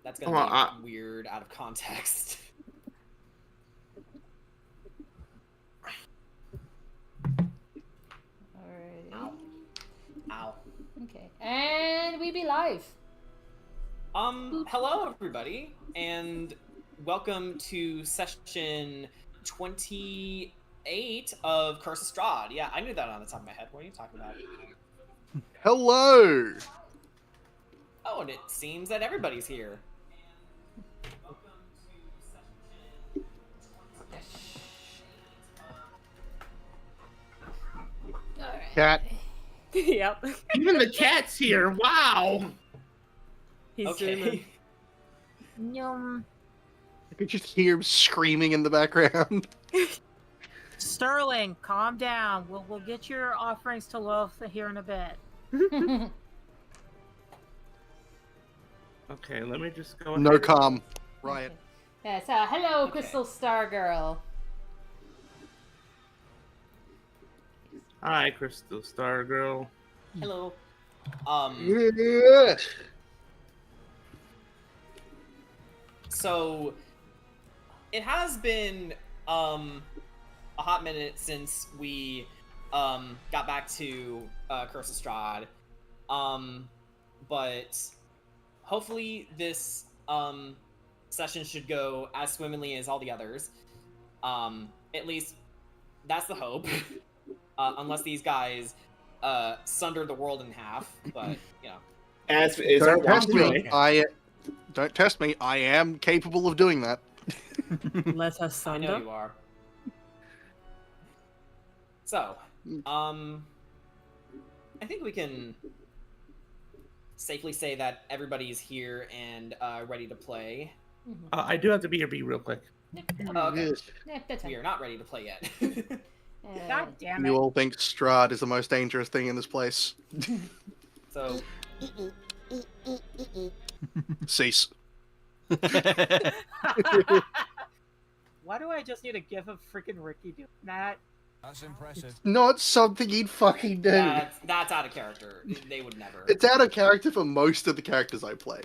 That's gonna be weird out of context. Alrighty. Ow. Ow. Okay. And we be live. Hello everybody, and welcome to session 28 of Curse of Strahd. Yeah, I knew that on the top of my head. What are you talking about? Hello! Oh, and it seems that everybody's here. Cat. Yep. Even the cat's here. Wow. He's Okay. zooming. I could just hear him screaming in the background. Sterling, calm down. We'll get your offerings to Loth here in a bit. Okay, let me just go. No calm. Riot. Yeah, so hello, Okay. Crystal Star Girl. Hi, Crystal Star Girl. Hello. Yeah. So it has been a hot minute since we got back to Curse of Strahd. But hopefully this session should go as swimmingly as all the others. At least that's the hope. Unless these guys sunder the world in half, but you know. As is our Don't test watch me. Don't test me. I am capable of doing that. Let us I know sunder. you are. So, I think we can safely say that everybody's here and ready to play. I do have to be real quick. Okay. Yeah, that's We fine. are not ready to play yet. God damn You it. all think Strahd is the most dangerous thing in this place. So, Cease. Why do I just need a gif of freaking Ricky doing that? That's impressive. Not something you'd fucking do. that's out of character. They would never. It's out of character for most of the characters I play.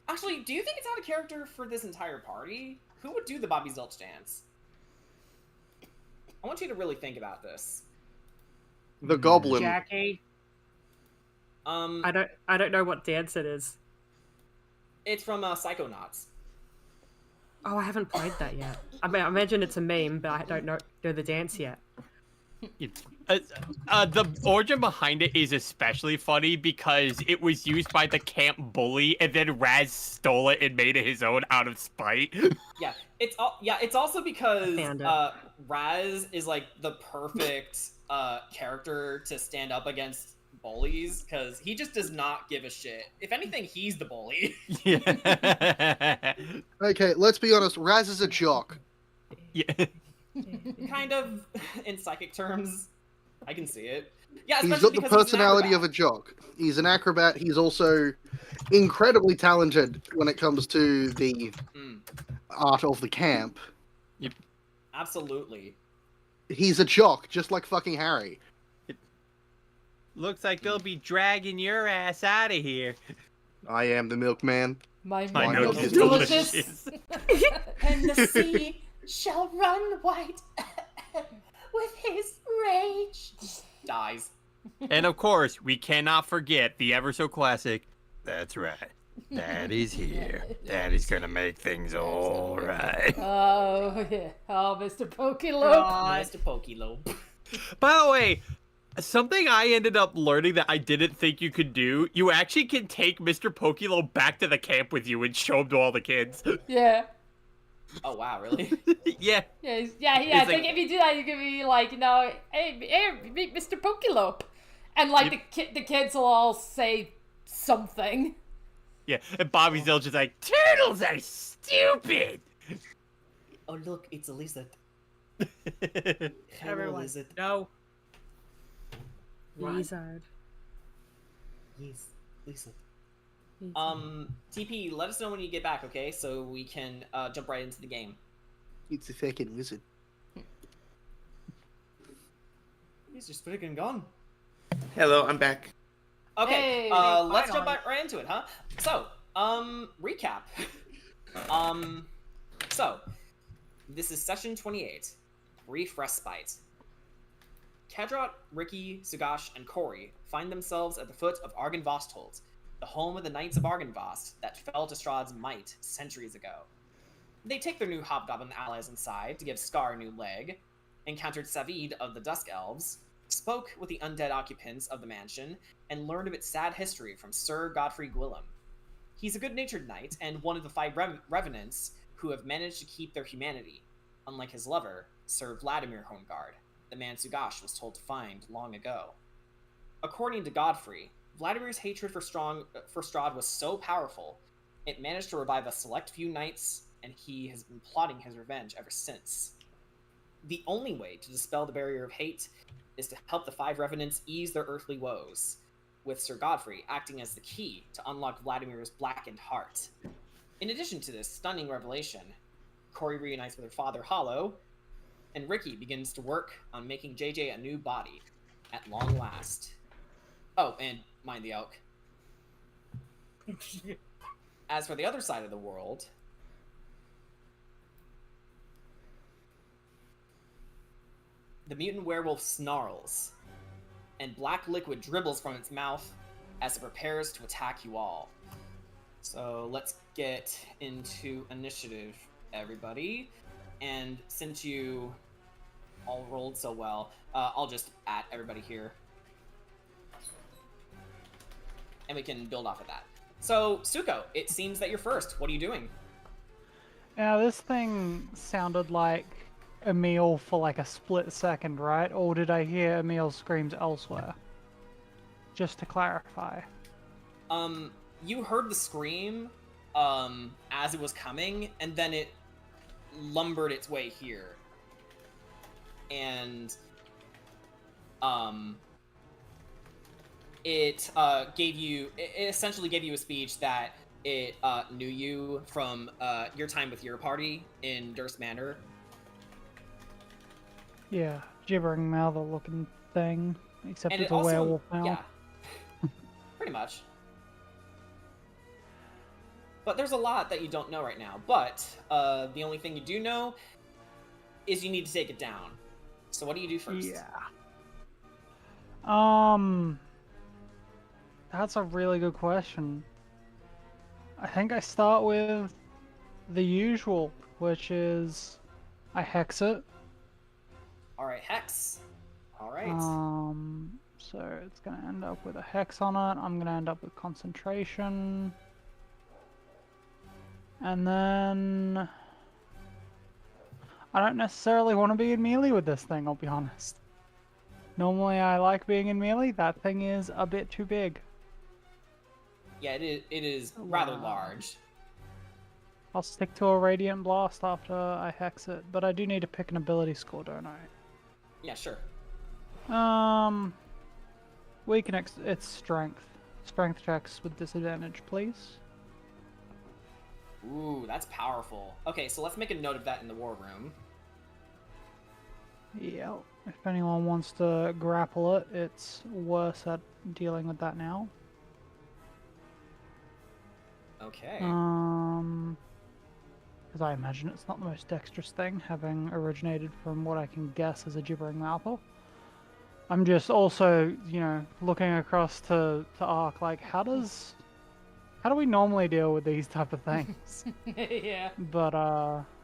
Actually, do you think it's out of character for this entire party? Who would do the Bobby Zilch dance? I want you to really think about this. The goblin. Jackie. I don't know what dance it is. It's from Psychonauts. Oh, I haven't played that yet. I mean, I imagine it's a meme, but I don't know the dance yet. It's, the origin behind it is especially funny because it was used by the camp bully, and then Raz stole it and made it his own out of spite. Yeah, it's also because Stand up. Raz is like the perfect character to stand up against bullies because he just does not give a shit. If anything, he's the bully. Yeah. Okay, let's be honest. Raz is a jock. Yeah. Kind of, in psychic terms, I can see it. Yeah, He's especially got the because personality of a jock. He's an acrobat. He's also incredibly talented when it comes to the art of the camp. Absolutely. He's a jock, just like fucking Harry. Looks like they'll be dragging your ass out of here. I am the milkman. My My milk milk is is delicious. And the sea shall run white with his rage. Dies. And of course, we cannot forget the ever so classic. That's right. Daddy's here. Daddy's gonna make things all right. Oh, yeah. Oh, Mr. Pokelope. Mr. Pokelope. By the way, something I ended up learning that I didn't think you could do, you actually can take Mr. Pokelo back to the camp with you and show him to all the kids. Yeah. Oh, wow, really? Yeah. Yeah, I It's think like- if you do that, you can be like, hey, meet Mr. Pokelope. And, like, the kids will all say something. Yeah, and Bobby Zilch is like, turtles are stupid! Oh, look, it's a lizard. Everyone, lizard. no. What? Lizard. Yes, lizard. TP, let us know when you get back, okay? So we can jump right into the game. It's a fucking wizard. He's just freaking gone. Hello, I'm back. Okay, Hey, let's finally. jump right into it, huh? So, Recap. So this is session 28. Brief respite. Kadrot, Ricky, Sugash, and Corey find themselves at the foot of Argynvostholt, the home of the Knights of Argynvost that fell to Strahd's might centuries ago. They take their new hobgoblin allies inside to give Scar a new leg, encountered Savid of the Dusk Elves, spoke with the undead occupants of the mansion, and learned of its sad history from Sir Godfrey Gwillem. He's a good-natured knight and one of the 5 revenants who have managed to keep their humanity, unlike his lover, Sir Vladimir Homeguard, the man Sugash was told to find long ago. According to Godfrey, Vladimir's hatred for Strahd was so powerful, it managed to revive a select few knights, and he has been plotting his revenge ever since. The only way to dispel the barrier of hate is to help the 5 revenants ease their earthly woes, with Sir Godfrey acting as the key to unlock Vladimir's blackened heart. In addition to this stunning revelation, Corey reunites with her father, Hollow, and Ricky begins to work on making JJ a new body, at long last. Oh, and mind the elk. As for the other side of the world, the mutant werewolf snarls, and black liquid dribbles from its mouth as it prepares to attack you all. So let's get into initiative, everybody. And since you all rolled so well, I'll just add everybody here. And we can build off of that. So, Suko, it seems that you're first. What are you doing? Now, this thing sounded like Emil for like a split second, right? Or did I hear Emil's screams elsewhere? Just to clarify. You heard the scream, as it was coming, and then it lumbered its way here. And, it essentially gave you a speech that it, knew you from, your time with your party in Durst Manor. Yeah, gibbering mouth looking thing, except And it's it a also, werewolf now. yeah, pretty much. But there's a lot that you don't know right now. But the only thing you do know is you need to take it down. So what do you do first? Yeah. That's a really good question. I think I start with the usual, which is I hex it. All right, hex. All right. So it's gonna end up with a hex on it. I'm gonna end up with concentration. And then I don't necessarily want to be in melee with this thing, I'll be honest. Normally I like being in melee. That thing is a bit too big. Yeah, it is rather large. I'll stick to a Radiant Blast after I hex it, but I do need to pick an ability score, don't I? Yeah, sure. Weaken its strength. Strength checks with disadvantage, please. Ooh, that's powerful. Okay, so let's make a note of that in the war room. Yeah, if anyone wants to grapple it, it's worse at dealing with that now. Okay. Because I imagine it's not the most dexterous thing, having originated from what I can guess is a gibbering mouther. I'm just also, you know, looking across to Ark, like, how do we normally deal with these type of things? Yeah. But,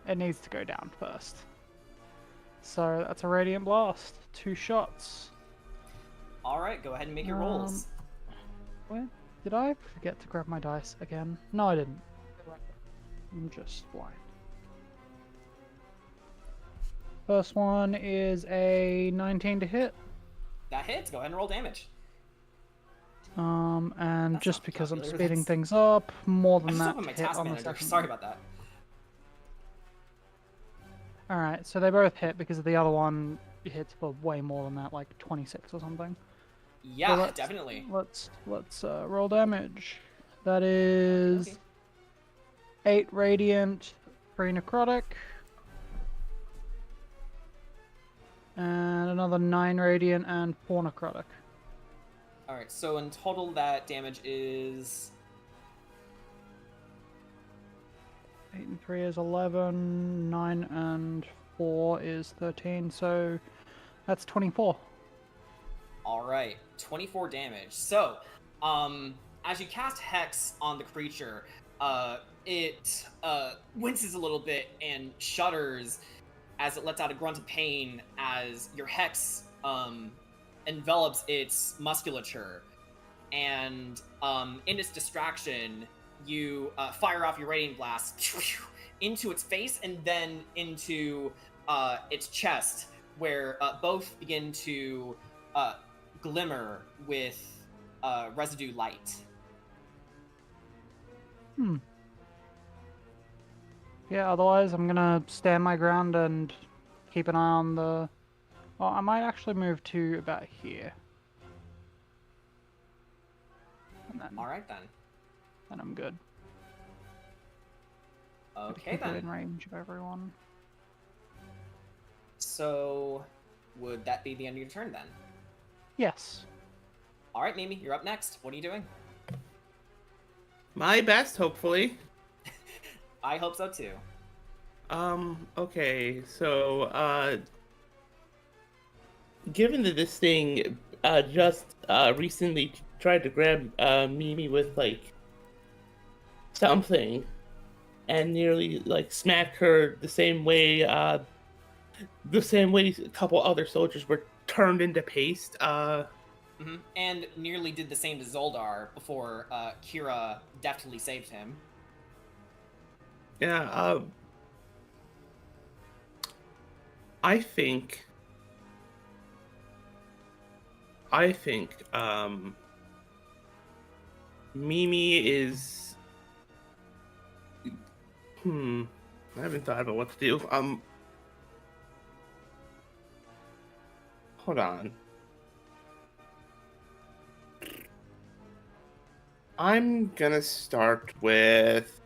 it needs to go down first. So, that's a Radiant Blast. 2 shots. All right, go ahead and make your rolls. Where? Did I forget to grab my dice again? No, I didn't. I'm just blind. First one is a 19 to hit. That hits. Go ahead and roll damage. And That's just not because I'm calculator, speeding that's- things up, more I than just that opened my to hit task on the manager. second Sorry one. about that. Alright, so they both hit because the other one hits for way more than that, like 26 or something. Yeah, So definitely. Let's roll damage. That is Okay. 8 radiant, 3 necrotic, and another 9 radiant and 4 necrotic. All right, so in total, that damage is 8 and 3 is 11. 9 and 4 is 13. So that's 24. All right, 24 damage. So, as you cast Hex on the creature, it winces a little bit and shudders as it lets out a grunt of pain as your Hex envelops its musculature. And in its distraction, you fire off your Radiant Blast into its face and then into its chest, where both begin to glimmer with residue light. Yeah, otherwise I'm gonna stand my ground and keep an eye on the... Well, I might actually move to about here. And then, All right, then. then I'm good. Okay, Keep it then. in range of everyone. So, would that be the end of your turn, then? Yes. All right, Mimi, you're up next. What are you doing? My best, hopefully. I hope so, too. Okay, so, given that this thing, just, recently tried to grab, Mimi with, like, something, and nearly, like, smack her the same way a couple other soldiers were turned into paste, And nearly did the same to Zoldar before Kira deftly saved him. yeah, I think, Mimi is, I haven't thought about what to do. Hold on. I'm gonna start with,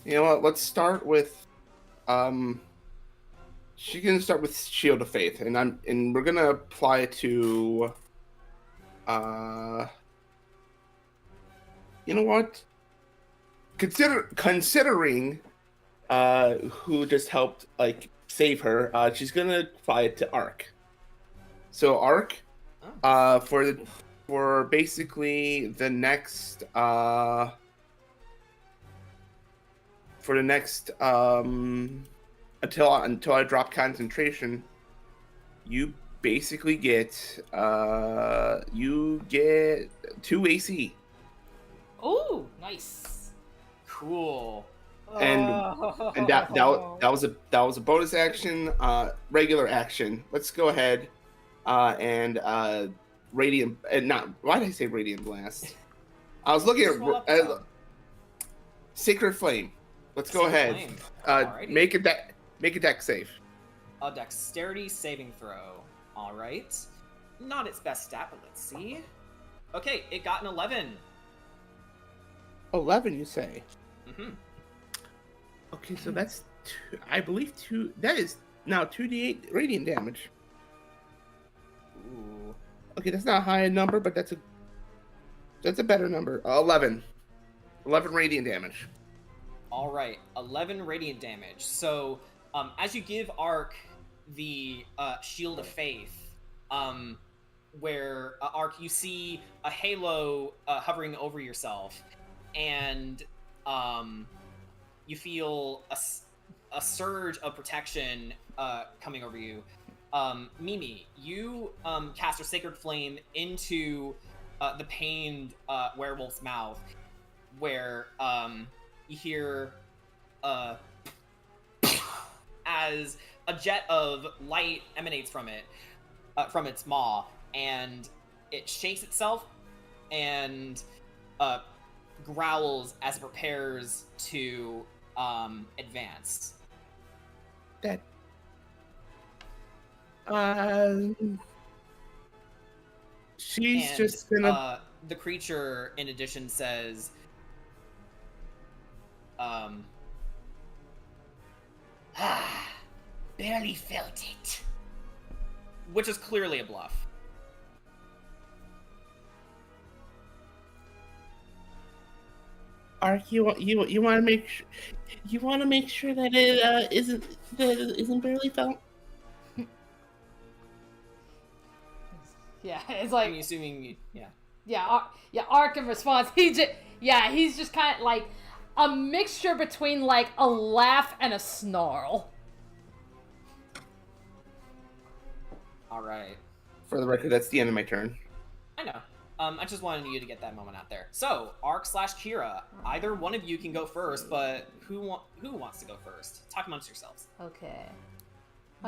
you know what, let's start with, she can start with Shield of Faith, and we're gonna apply it to, you know what? Considering, who just helped, like, save her, she's gonna apply it to Arc. So Arc, for basically the next, until I drop concentration, you basically get 2 AC. Ooh, nice. Cool. And that was a bonus action, regular action. Let's go ahead and radiant, and not, why did I say radiant blast? I was looking Just roll up at some. Sacred Flame. Let's go Sacred ahead. Flame. Alrighty. Make a deck save. A dexterity saving throw. All right. Not its best stat, but let's see. Okay, it got an 11. 11, you say? Mm-hmm. Okay, so that's I believe that is now 2d8 radiant damage. Ooh. Okay, that's not a high number, but that's a better number. 11 radiant damage. All right, 11 radiant damage. So, as you give Arc the Shield of Faith, where Arc, you see a halo hovering over yourself, and you feel a surge of protection coming over you. Mimi, you cast your Sacred Flame into the pained werewolf's mouth, where you hear as a jet of light emanates from it, from its maw, and it shakes itself and growls as it prepares to advance. That she's And just gonna the creature, in addition, says, barely felt it. Which is clearly a bluff. Ark, you want to make sure that it isn't barely felt. Yeah, it's I'm like assuming, yeah. yeah. Ark in response, he's just kind of like a mixture between like a laugh and a snarl. All right. For the record, that's the end of my turn. I know. I just wanted you to get that moment out there. So, Ark/Kira, either one of you can go first, but who wants to go first? Talk amongst yourselves. Okay.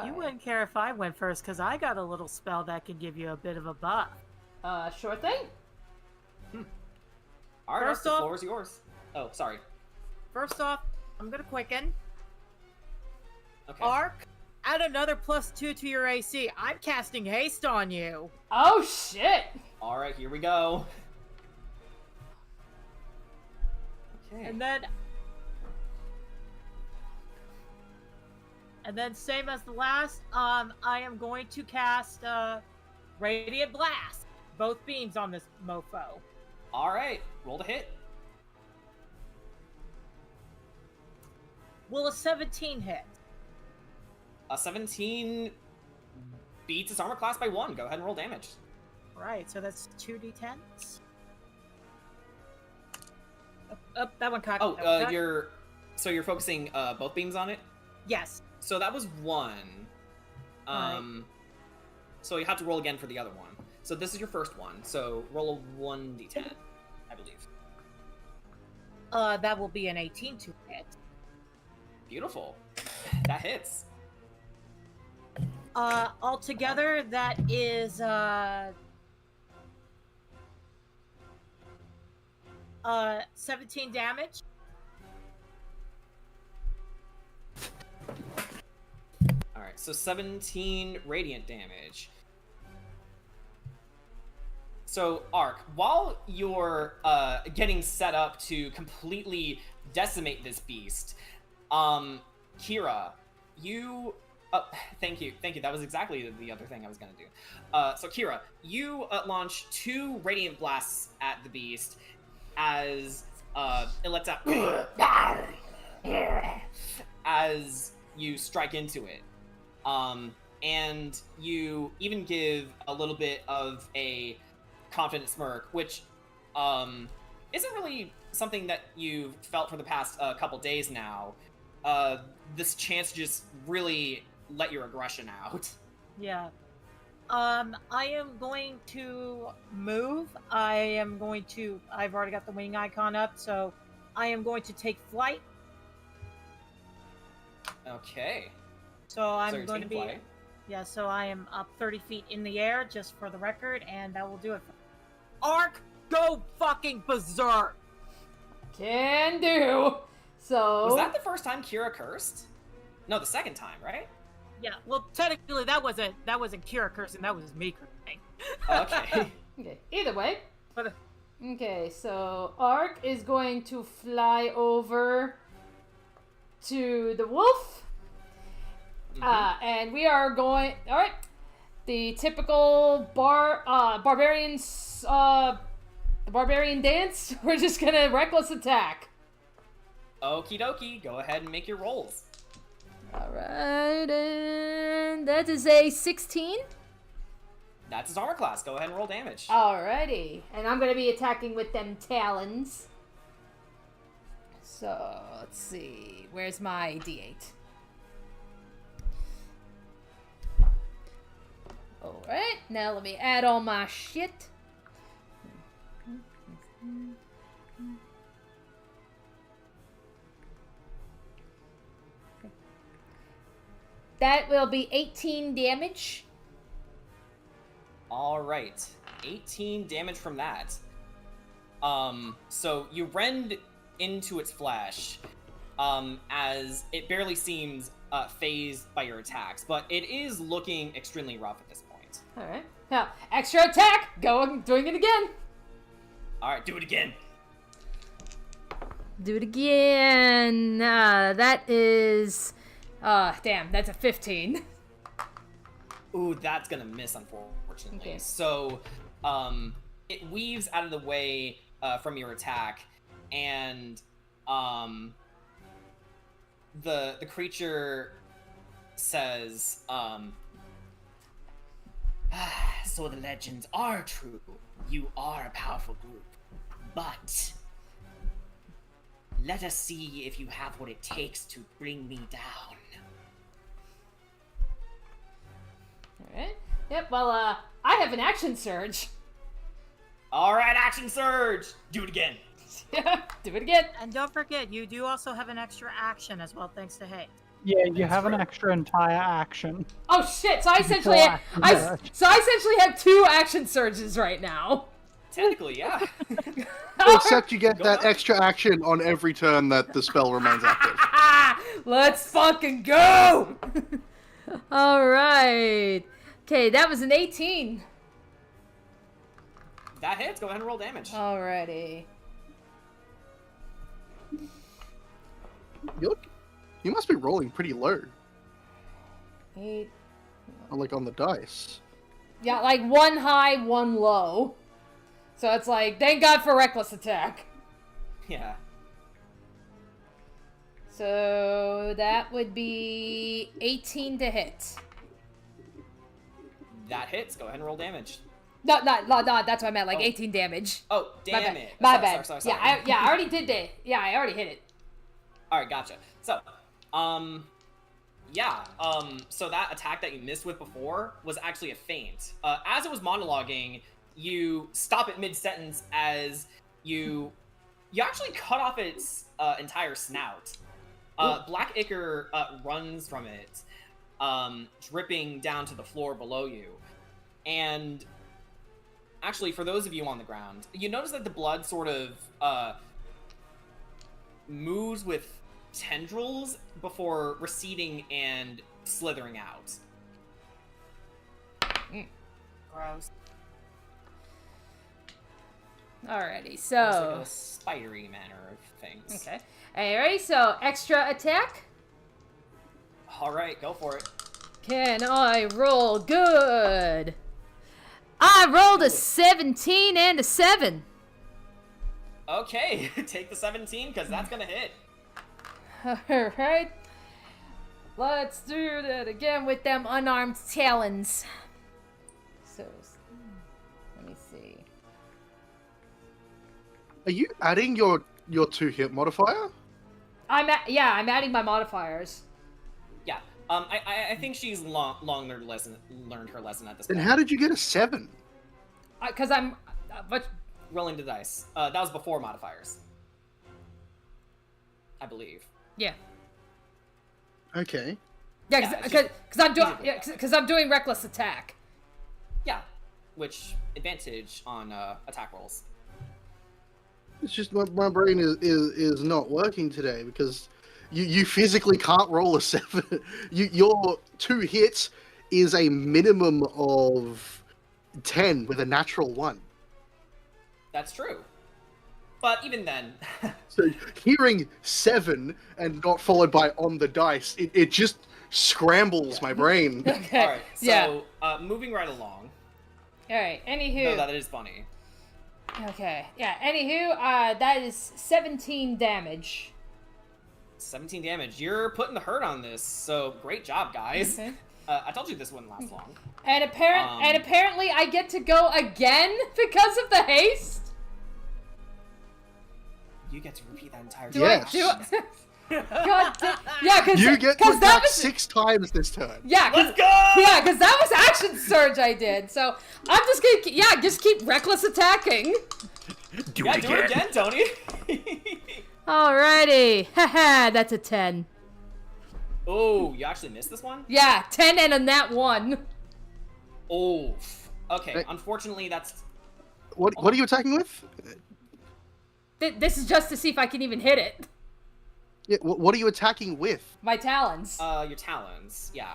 You wouldn't care if I went first, because I got a little spell that could give you a bit of a buff. Sure thing. All right, First the off- floor is yours. Oh, sorry. First off, I'm gonna quicken. Okay. Arc, add another +2 to your AC. I'm casting haste on you. Oh shit. All right, here we go. Okay. And then same as the last, I am going to cast Radiant Blast. Both beams on this mofo. All right, roll to hit. Will a 17 hit? A 17 beats its armor class by 1. Go ahead and roll damage. Right, so that's 2d10s. Oh, that one cocked. Oh, that one cocked. you're focusing both beams on it. Yes. So that was 1. Right. So you have to roll again for the other one. So this is your first one. So roll a 1d10, I believe. That will be an 18 to hit. Beautiful. That hits. Altogether, that is 17 damage. All right, so 17 radiant damage. So, Ark, while you're getting set up to completely decimate this beast, Kira, you... thank you. That was exactly the other thing I was going to do. So, Kira, you launch 2 radiant blasts at the beast as it lets out... as you strike into it. And you even give a little bit of a confident smirk, which isn't really something that you've felt for the past couple days now. This chance to just really let your aggression out. Yeah. I am going to move. I've already got the wing icon up, so I am going to take flight. Okay. So I'm you're going to taking be... flight. Yeah, so I am up 30 feet in the air, just for the record, and that will do it. Ark, go fucking berserk! Can do. So Was that the first time Kira cursed? No, the second time, right? Yeah, well, technically that wasn't Kira cursing, that was me cursing. Okay. Okay. Either way. But, Okay, so Ark is going to fly over to the wolf. And we are going. All right, the typical barbarians. The barbarian dance. We're just gonna reckless attack. Okie dokie. Go ahead and make your rolls. All right, and that is a 16. That's his armor class. Go ahead and roll damage. Alrighty, and I'm gonna be attacking with them talons. So let's see, where's my D8? Alright, now let me add all my shit. That will be 18 damage. All right, 18 damage from that. So you rend into its flesh, as it barely seems phased by your attacks, but it is looking extremely rough at this point. All right, now extra attack. Doing it again. All right, do it again. Do it again. That is, damn, that's a 15. Ooh, that's gonna miss, unfortunately. Okay. So, it weaves out of the way from your attack, and the creature says, so the legends are true. You are a powerful group, but let us see if you have what it takes to bring me down. Alright. Yep, well, I have an action surge. Alright, action surge! Do it again. Yeah, do it again. And don't forget, you do also have an extra action as well, thanks to Hay. Yeah, you That's have an true. extra entire action. Oh shit! So I essentially, Before action surge. so I essentially have 2 action surges right now. Technically, yeah. Except you get Go that on. extra action on every turn that the spell remains active. Let's fucking go! All right. Okay, that was an 18. That hits. Go ahead and roll damage. Alrighty. You must be rolling pretty low, 8. like on the dice. Yeah, like 1 high, 1 low. So it's like, thank God for reckless attack. Yeah. So that would be 18 to hit. That hits. Go ahead and roll damage. No, that's what I meant, like Oh. 18 damage. Oh, My damn bad. it. My Sorry, bad. sorry. Yeah, I already did that. Yeah, I already hit it. Alright, gotcha. So, so that attack that you missed with before was actually a feint. As it was monologuing, you stop at mid-sentence as you actually cut off its entire snout. Black ichor runs from it, dripping down to the floor below you. And actually, for those of you on the ground, you notice that the blood sort of moves with tendrils before receding and slithering out. Gross. Alrighty, It's so... like a spidery manner of things. Okay. Alright, so extra attack. Alright, go for it. Can I roll good? I rolled a 17 and a 7. Okay, take the 17, because that's gonna hit. Alright. Let's do that again with them unarmed talons. So, let me see. Are you adding your 2 hit modifier? I'm adding my modifiers. Yeah, I think she's long learned her lesson at this Then point. how did you get a 7? Because I'm... but Rolling the dice. That was before modifiers. I believe. yeah. Okay. Yeah, Yeah, because I'm doing easy to because I'm doing reckless attack. Yeah, which advantage on attack rolls. It's just my brain is not working today because you physically can't roll a 7. Your 2 hits is a minimum of 10 with a natural 1. That's true. But even then, So hearing 7 and not followed by on the dice, it just scrambles my brain. Okay. alright, so moving right along, All right. though Anywho. that is funny. Okay. Yeah. Anywho, that is 17 damage. 17 damage. You're putting the hurt on this, so great job, guys. Okay. I told you this wouldn't last long. And apparently I get to go again because of the haste. You get to repeat that entire Do Yes. God damn. Yeah, because You get to that attack was 6 times this turn. yeah, Let's go! yeah, because that was action surge I did. So I'm just gonna just keep reckless attacking. Do Yeah, it do again. it again, Tony. Alrighty, haha, that's a 10. Oh, you actually missed this one? Yeah, 10 and a nat 1. Oh, okay. Hey. Unfortunately, that's What are you attacking with? This is just to see if I can even hit it. Yeah, what are you attacking with? My talons. your talons. Yeah.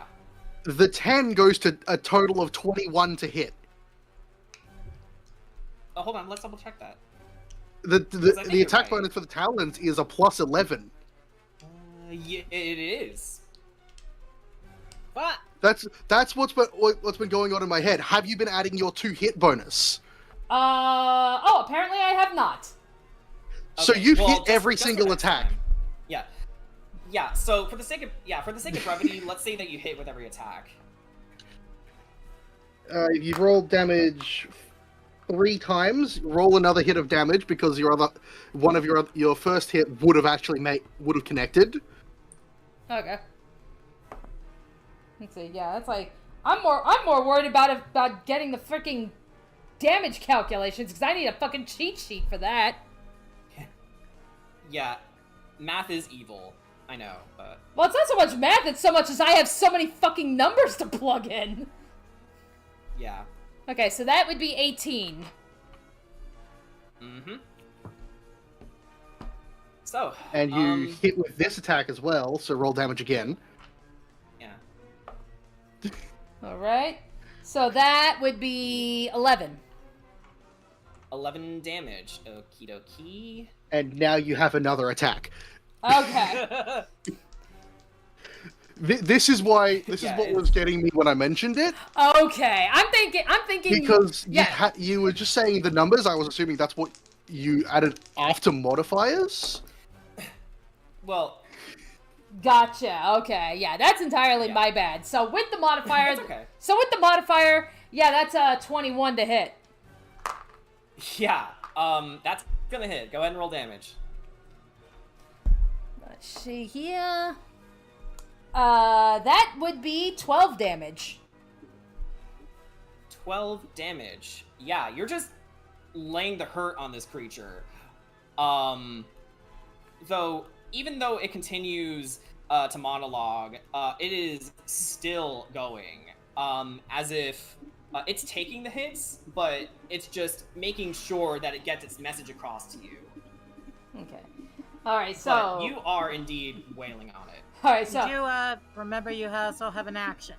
The 10 goes to a total of 21 to hit. Oh, hold on. Let's double check that. The I think the you're attack right. bonus for the talons is a plus 11. Yeah, it is. But That's what's been going on in my head. Have you been adding your 2 hit bonus? Oh, apparently I have not. So Okay, you've well, hit just- every just for single next attack. time. Yeah. Yeah, so for the sake of brevity, let's say that you hit with every attack. You've rolled damage 3 times. Roll another hit of damage because one of your first hit would have connected. Okay. Let's see. Yeah, that's like I'm more worried about getting the freaking damage calculations because I need a fucking cheat sheet for that. Yeah, math is evil. I know, but Well, it's not so much math; it's so much as I have so many fucking numbers to plug in. yeah. Okay, so that would be 18. Mm-hmm. So. And you hit with this attack as well, so roll damage again. Yeah. All right. So that would be 11. 11 damage. Okie dokie. And now you have another attack. Okay. This is what Yeah, was getting me when I mentioned it. Okay. I'm thinking. Because Yeah. you were just saying the numbers. I was assuming that's what you added after modifiers. Well, Gotcha. Okay. Yeah, that's entirely my bad. So with the modifier. that's okay. So with the modifier, yeah, that's 21 to hit. Yeah. That's gonna hit. Go ahead and roll damage. Let's see here. That would be 12 damage. 12 damage. Yeah, you're just laying the hurt on this creature. Though, even though it continues to monologue, it is still going. As if it's taking the hits, but it's just making sure that it gets its message across to you. Okay. All right. So But you are indeed wailing on it. All right. So Did you remember you also have an action?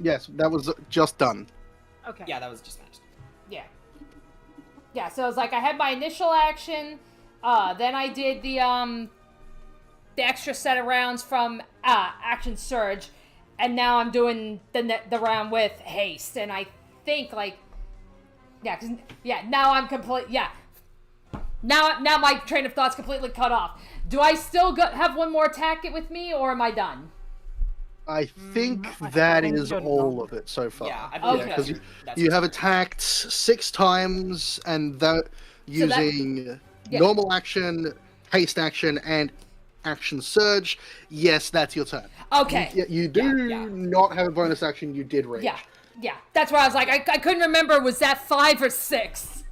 Yes, that was just done. Okay. Yeah, that was just mentioned. yeah. Yeah. So it's like I had my initial action. Then I did the extra set of rounds from action surge, and now I'm doing the round with haste. And I think now I'm complete. Yeah. Now my train of thought's completely cut off. Do I still have one more attack with me, or am I done? I think I that think is you're all done. of it so far. Yeah, I believe Okay. Because that's you have correct. attacked 6 times, and that So that- using yeah. normal action, haste action, and action surge. Yes, that's your turn. Okay. You do Yeah. not have a bonus action. You did rage. Yeah. Yeah. That's where I was like, I couldn't remember. Was that 5 or 6?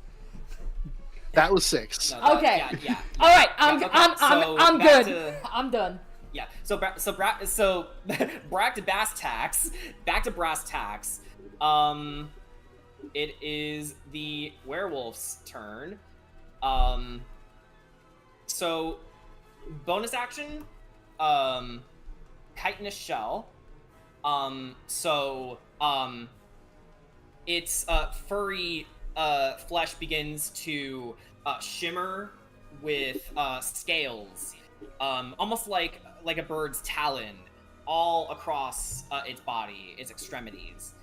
That was 6. No, that- Okay. Yeah. All right. I'm Yeah, okay, so I'm back good. to- I'm done. Yeah. So back to brass tacks. It is the werewolf's turn. So bonus action, chitinous shell. Its furry flesh begins to shimmer with scales, almost like a bird's talon, all across its body, its extremities.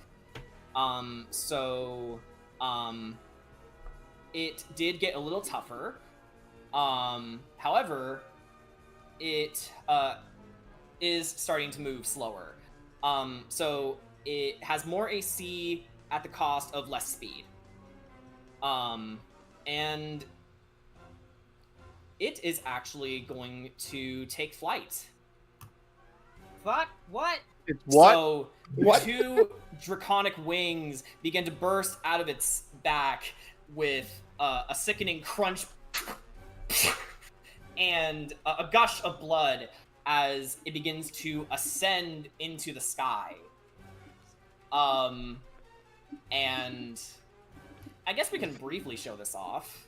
It did get a little tougher. However, it is starting to move slower. So it has more AC at the cost of less speed. And it is actually going to take flight. Fuck. What? It's what? So What? 2 draconic wings begin to burst out of its back with a sickening crunch and a gush of blood as it begins to ascend into the sky. And I guess we can briefly show this off.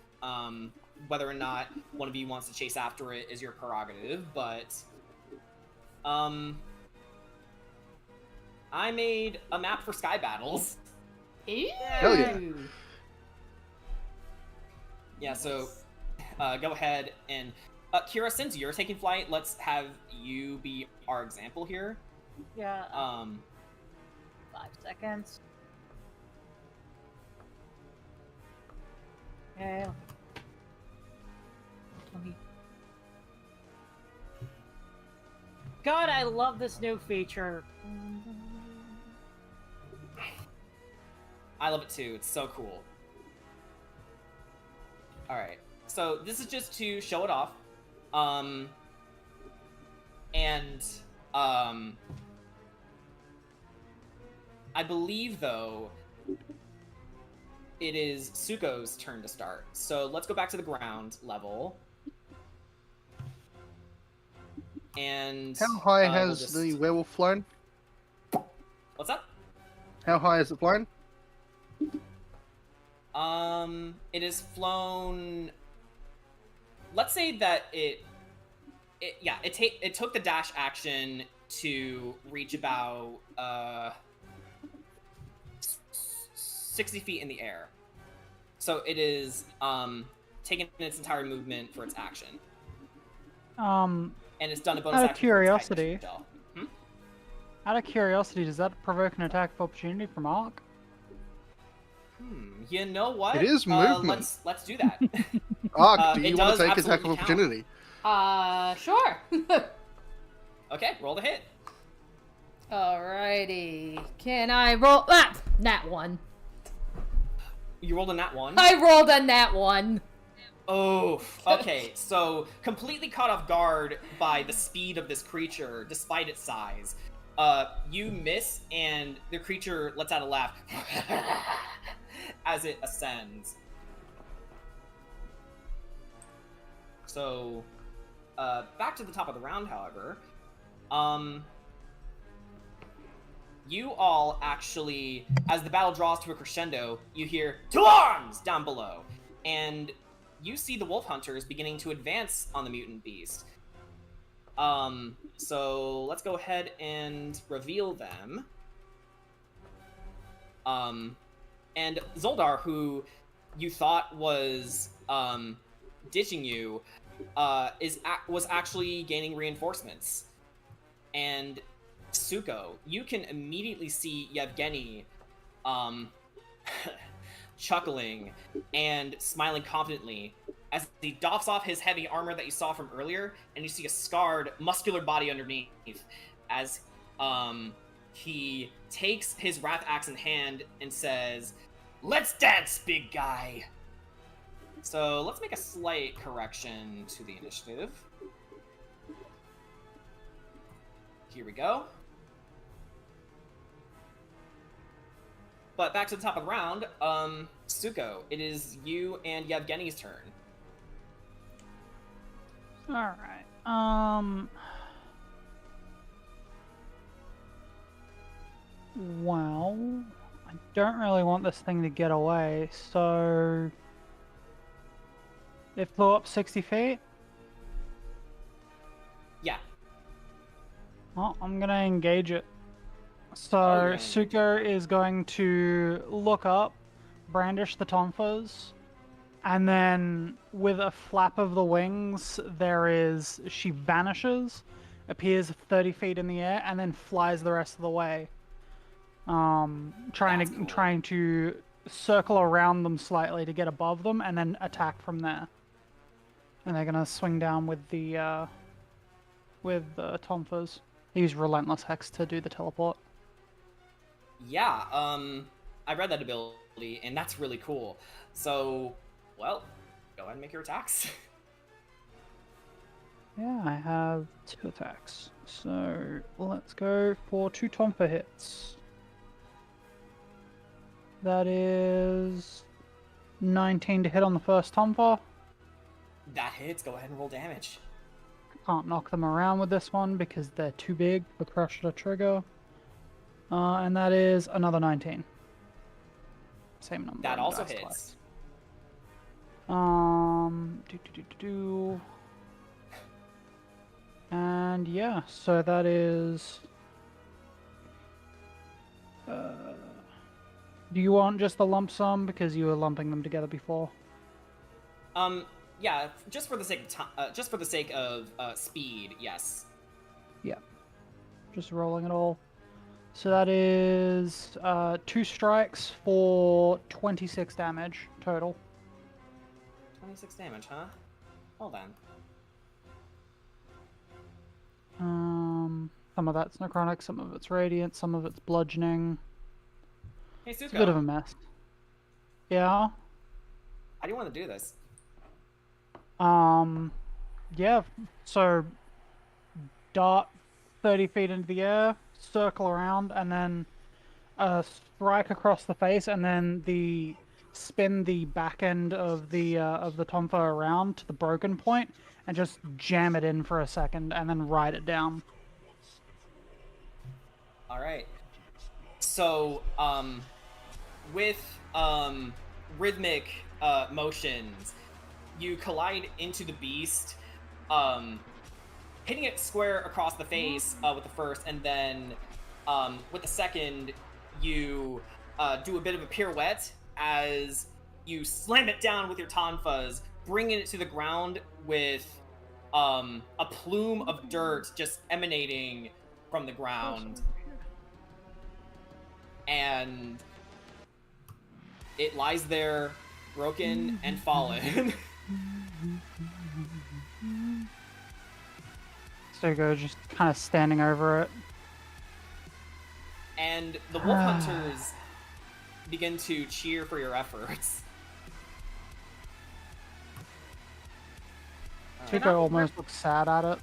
Whether or not one of you wants to chase after it is your prerogative, but I made a map for sky battles. Ew. Hell yeah. Yeah, so go ahead and Kira, since you're taking flight, let's have you be our example here. Yeah. 5 seconds. Okay. God, I love this new feature. I love it too. It's so cool. All right. So this is just to show it off. I believe though it is Suko's turn to start. So let's go back to the ground level. And How high we'll has just... the werewolf flown? What's up? How high has it flown? It is flown. Let's say that it took the dash action to reach about 60 feet in the air. So it is taking its entire movement for its action. And it's done a bonus Out of action. curiosity. Out of curiosity, does that provoke an attack of opportunity from Ark? You know what? It is movement. Let's do that. Ark, do you want to take absolutely attack of opportunity? Sure. Okay, roll the hit. Alrighty. Can I roll? Nat 1. You rolled a nat 1? I rolled a nat 1. Oh, okay. So, completely caught off guard by the speed of this creature, despite its size. You miss, and the creature lets out a laugh as it ascends. So, back to the top of the round, however. You all actually, as the battle draws to a crescendo, you hear, "To arms!" down below. And you see the wolf hunters beginning to advance on the mutant beast. So let's go ahead and reveal them. And Zoldar, who you thought was ditching you, was actually gaining reinforcements. And Suko, you can immediately see Yevgeny chuckling and smiling confidently as he doffs off his heavy armor that you saw from earlier, and you see a scarred, muscular body underneath as he takes his wrath axe in hand and says, "Let's dance, big guy!" So let's make a slight correction to the initiative. Here we go. But back to the top of the round, Suko, it is you and Yevgeny's turn. Alright. Well, I don't really want this thing to get away, so it flew up 60 feet? Yeah. Well, I'm gonna engage it. So, Suko is going to look up, brandish the tonfas, and then with a flap of the wings, she vanishes, appears 30 feet in the air, and then flies the rest of the way. Trying to circle around them slightly to get above them, and then attack from there. And they're gonna swing down with the tonfas. Use Relentless Hex to do the teleport. Yeah, I read that ability, and that's really cool. So, well, go ahead and make your attacks. Yeah, I have 2 attacks. So, let's go for 2 Tonfa hits. That is 19 to hit on the first Tonfa. That hits, go ahead and roll damage. Can't knock them around with this one because they're too big for Crush to trigger. And that is another 19. Same number. That also hits. And yeah, so that is... do you want just the lump sum because you were lumping them together before? Yeah, just for the sake of speed, yes. Yeah. Just rolling it all. So that is 2 strikes for 26 damage total. 26 damage, huh? Hold on. Some of that's necrotic, some of it's radiant, some of it's bludgeoning. Hey, Suko. It's a bit of a mess. Yeah. How do you want to do this? Yeah. So, dart 30 feet into the air, circle around, and then strike across the face, and then spin the back end of the tonfa around to the broken point, and just jam it in for a second, and then ride it down. All right. So, with rhythmic motions, you collide into the beast, hitting it square across the face with the first, and then with the second, you do a bit of a pirouette as you slam it down with your tonfas, bringing it to the ground with a plume of dirt just emanating from the ground. And it lies there, broken and fallen. Sugo just kind of standing over it. And the wolf hunters begin to cheer for your efforts. Sugo almost looks sad at it.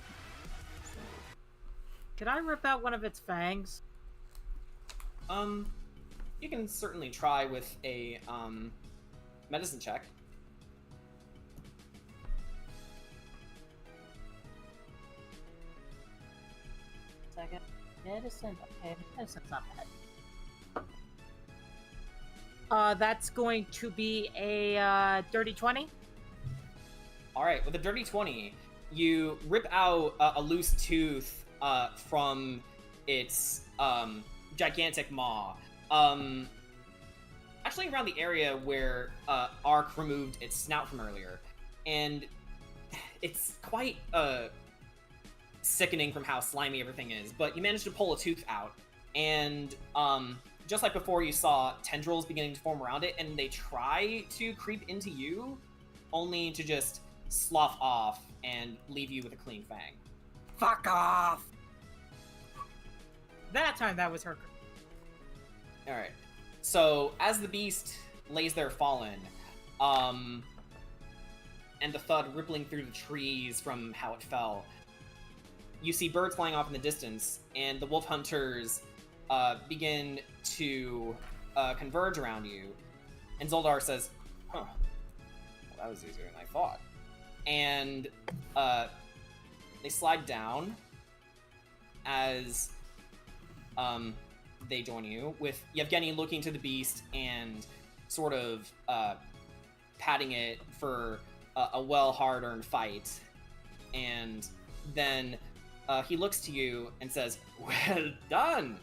Could I rip out one of its fangs? You can certainly try with a medicine check. Second. Medicine. Okay, medicine's not bad. That's going to be a dirty 20. All right, with a dirty 20, you rip out a loose tooth from its gigantic maw. Actually around the area where Ark removed its snout from earlier. And it's quite sickening from how slimy everything is, but you managed to pull a tooth out, and just like before, you saw tendrils beginning to form around it, and they try to creep into you, only to just slough off and leave you with a clean fang. Fuck off! That time that was her. Alright, so as the beast lays there fallen, and the thud rippling through the trees from how it fell, you see birds flying off in the distance, and the wolf hunters begin to converge around you. And Zoldar says, "Huh, well, that was easier than I thought." And they slide down as they join you, with Yevgeny looking to the beast and sort of patting it for a well hard-earned fight. And then he looks to you and says, "Well done."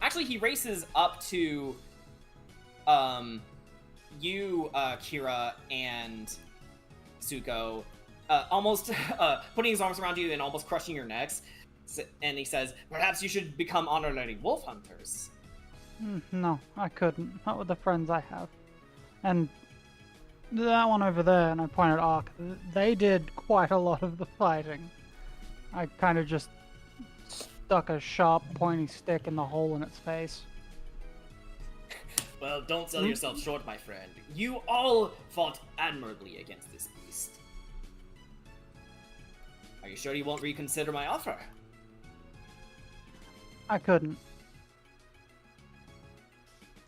Actually, he races up to you, Kira, and Suko, almost putting his arms around you and almost crushing your necks. And he says, "Perhaps you should become honorary wolf hunters." No, I couldn't. Not with the friends I have. And that one over there, and I pointed at Ark, they did quite a lot of the fighting. I kind of just stuck a sharp, pointy stick in the hole in its face. Well, don't sell yourself short, my friend. You all fought admirably against this beast. Are you sure you won't reconsider my offer? I couldn't.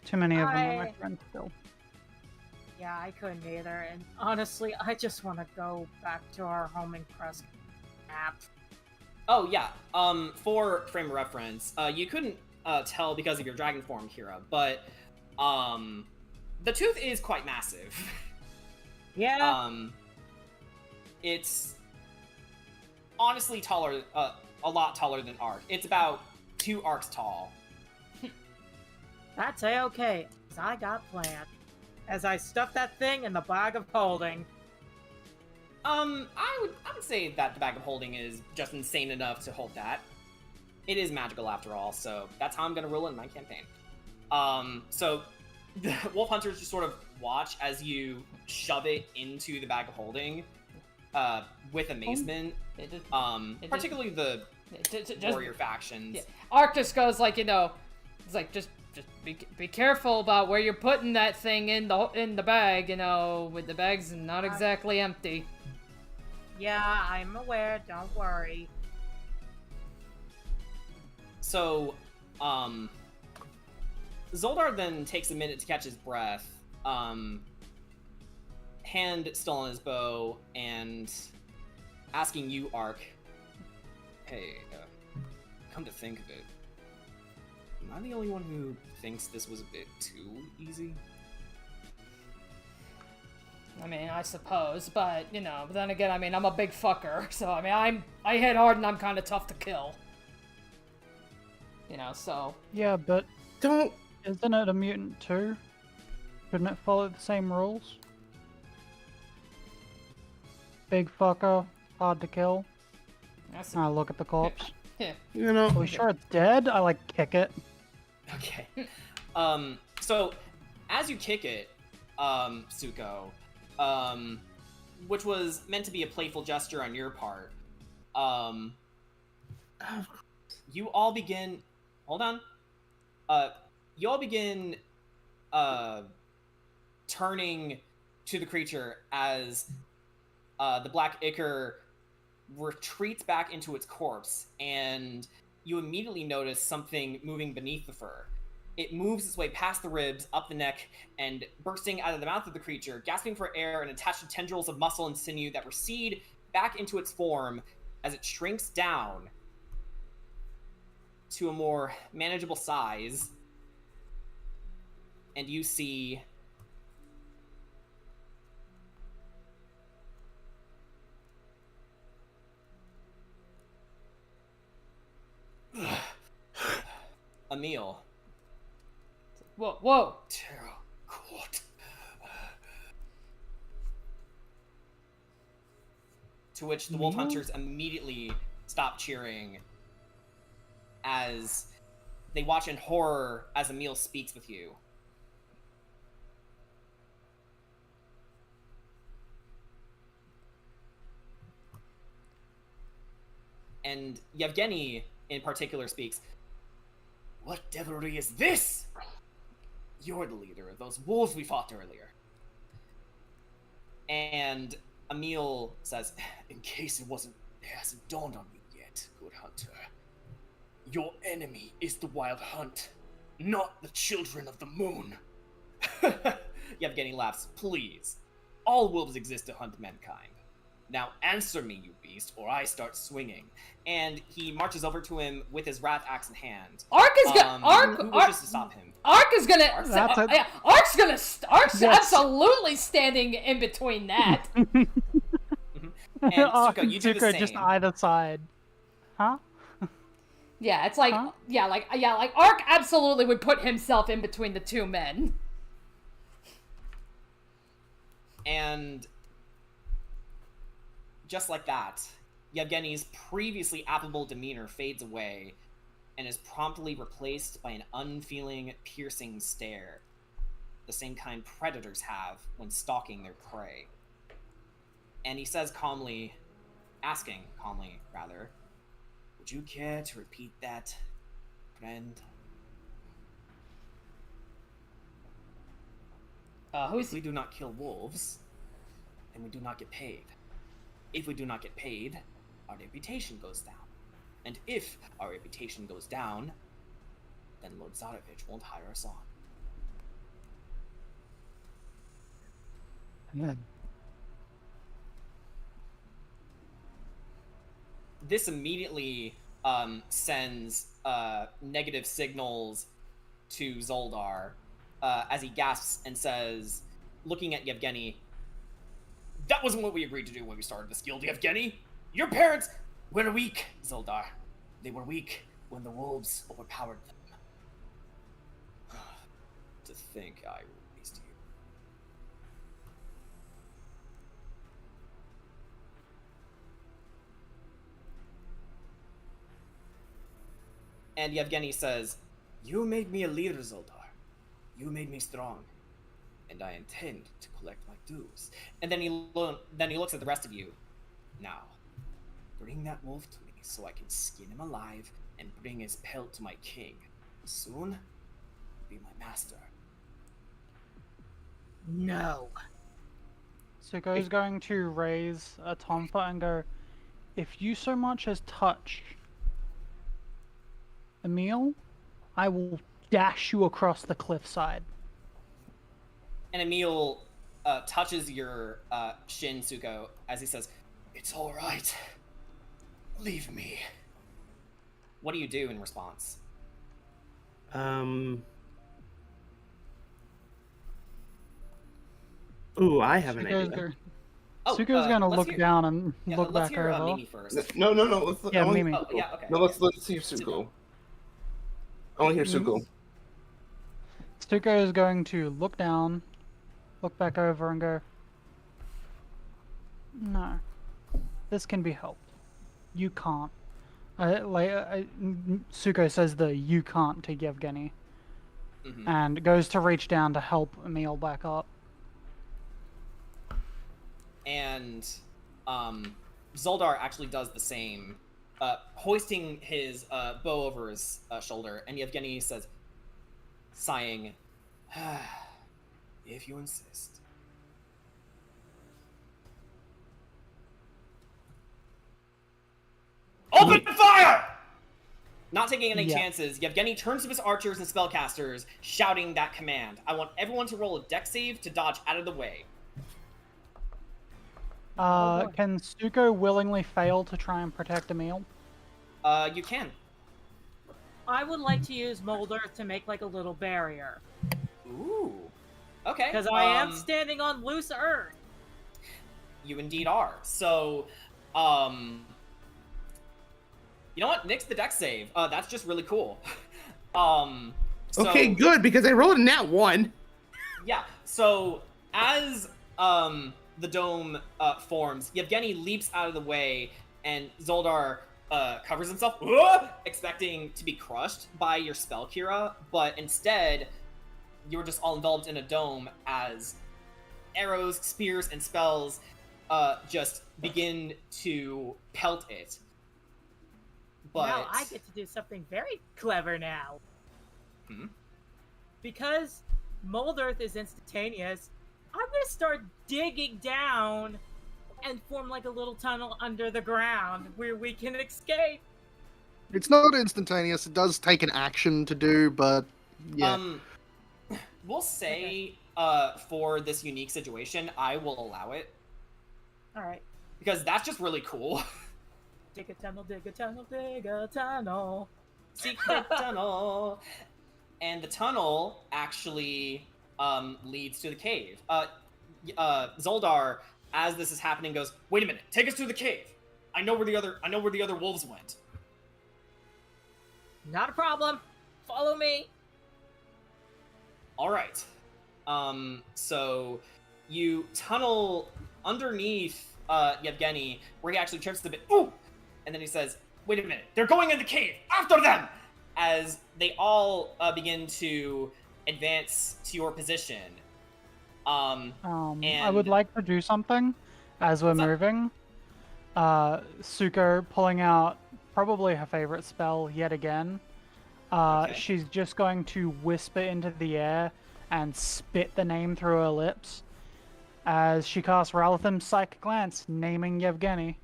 Too many of them are my friends still. Yeah, I couldn't either. And honestly, I just want to go back to our home in Crest. Oh, yeah. For frame of reference, you couldn't tell because of your dragon form, Kira, but the tooth is quite massive. Yeah. It's honestly taller, a lot taller than Ark. It's about 2 arcs tall. That's a-okay, as I got planned. As I stuff that thing in the bag of holding. I would say that the bag of holding is just insane enough to hold that. It is magical after all, so that's how I'm gonna roll it in my campaign. So the wolf hunters just sort of watch as you shove it into the bag of holding, with amazement. Particularly the warrior factions. Yeah. Ark just goes like, it's like just be careful about where you're putting that thing in the bag, with the bag's not exactly empty. Yeah, I'm aware. Don't worry. So, Zoldar then takes a minute to catch his breath, hand still on his bow, and asking you, Ark, hey, come to think of it, am I the only one who thinks this was a bit too easy? I mean, I suppose, but, but then again, I'm a big fucker, so, I hit hard and I'm kind of tough to kill. So... Yeah, but Don't. isn't it a mutant too? Couldn't it follow the same rules? Big fucker, hard to kill. I look at the corpse. Yeah. You know. Are we sure it's dead? I like kick it. Okay. So, as you kick it, Suko, which was meant to be a playful gesture on your part, you all begin... Hold on. You all begin turning to the creature as the black ichor retreats back into its corpse, and you immediately notice something moving beneath the fur. It moves its way past the ribs, up the neck, and bursting out of the mouth of the creature, gasping for air and attached to tendrils of muscle and sinew that recede back into its form as it shrinks down to a more manageable size. And you see Emil. Whoa. Terracotta. To which the wolf hunters immediately stop cheering as they watch in horror as Emil speaks with you. And Yevgeny, in particular, speaks, "What devilry is this? You're the leader of those wolves we fought earlier." And Emil says, "In case it hasn't dawned on you yet, good hunter, your enemy is the Wild Hunt, not the children of the moon." Yevgeny laughs. "Please, all wolves exist to hunt mankind. Now answer me, you beast, or I start swinging." And he marches over to him with his wrath axe in hand. Ark is gonna. Who wishes to stop him? Ark is gonna. Ark's Yes. absolutely standing in between that. And Suko, you do the same. Just either side. Huh? Yeah, it's like, Huh? like Ark absolutely would put himself in between the two men. And just like that, Yevgeny's previously affable demeanor fades away and is promptly replaced by an unfeeling, piercing stare, the same kind predators have when stalking their prey. And he says calmly, asking calmly, rather, "Would you care to repeat that, friend?" If we do not kill wolves, then we do not get paid. If we do not get paid, our reputation goes down. And if our reputation goes down, then Lord Zarevich won't hire us on. Yeah. This immediately sends negative signals to Zoldar as he gasps and says, looking at Yevgeny, "That wasn't what we agreed to do when we started this guild, Yevgeny. Your parents were weak, Zoldar. They were weak when the wolves overpowered them. To think I raised you." And Yevgeny says, "You made me a leader, Zoldar. You made me strong. And I intend to collect my dues." And then he looks at the rest of you. "Now, bring that wolf to me. so I can skin him alive and bring his pelt to my king. Soon, be my master. No. Suko's going to raise a tonfa and go, if you so much as touch Emil, I will dash you across the cliffside. And Emil touches your shin, Suko, as he says, "It's all right. Leave me." What do you do in response? Ooh, I have an Suko's idea. Suko's gonna let's look hear- down and Yeah, look let's back hear over. Mimi first. No. Let's Yeah, I wanna- Mimi. Oh, yeah, okay. No, let's see Suko. I want to hear Suko. Suko is going to look down, look back over, and go, no, this can be helped. You can't. Suko says the "you can't" to Yevgeny, and goes to reach down to help Emil back up. And Zoldar actually does the same, hoisting his bow over his shoulder, and Yevgeny says, sighing, "If you insist." Open fire! Not taking any chances, Yevgeny turns to his archers and spellcasters, shouting that command. I want everyone to roll a dex save to dodge out of the way. Can Suko willingly fail to try and protect Emil? You can. I would like to use Molder to make like a little barrier. Ooh. Okay. Because I am standing on loose earth. You indeed are. So, you know what? Nix the dex save. That's just really cool. So, Okay, good, because I rolled a nat 1. Yeah. So as the dome forms, Yevgeny leaps out of the way, and Zoldar covers himself, expecting to be crushed by your spell, Kira, but instead, you're just all enveloped in a dome as arrows, spears, and spells just begin to pelt it. But Now I get to do something very clever now. Because mold earth is instantaneous, I'm gonna start digging down and form like a little tunnel under the ground where we can escape. It's not instantaneous. It does take an action to do, but yeah. We'll say for this unique situation, I will allow it. All right. Because that's just really cool. Dig a tunnel, dig a tunnel, dig a tunnel. Secret tunnel. And the tunnel actually leads to the cave. Zoldar, as this is happening, goes, "Wait a minute, take us to the cave. I know where the other wolves went." Not a problem. Follow me. All right. So you tunnel underneath Yevgeny, where he actually trips the bit. Ooh! And then he says, "Wait a minute, they're going in the cave! After them!" As they all begin to advance to your position. I would like to do something as we're moving. Suko pulling out probably her favorite spell yet again. Okay. She's just going to whisper into the air and spit the name through her lips as she casts Ralathim's Psychic Glance, naming Yevgeny.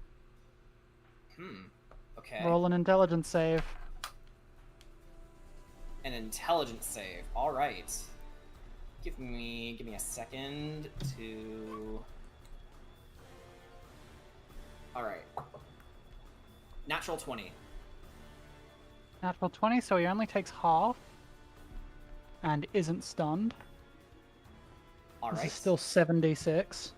Okay. Roll an intelligence save. An intelligence save. All right. Give me a second to. All right. Natural 20. Natural 20, so he only takes half and isn't stunned. All This right. is still 7d6.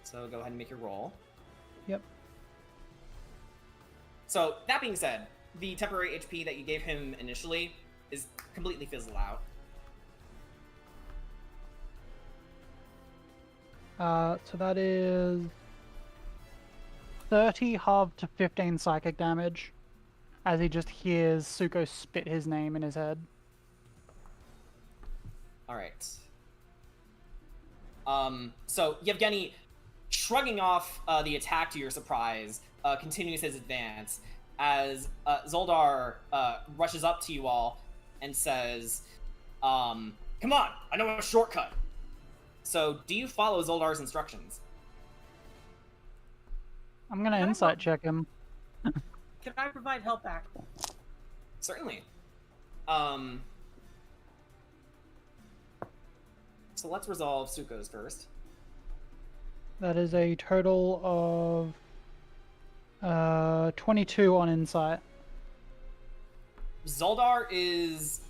So go ahead and make your roll. Yep. So that being said, the temporary HP that you gave him initially is completely fizzled out. So that is 30 halved to 15 psychic damage as he just hears Suko spit his name in his head. All right. So Yevgeny shrugging off the attack to your surprise, continues his advance as Zoldar rushes up to you all and says, come on, I know a shortcut. So, do you follow Zoldar's instructions? I'm gonna insight check him. Can I provide help back? Certainly. So let's resolve Suko's first. That is a total of 22 on insight. Zoldar is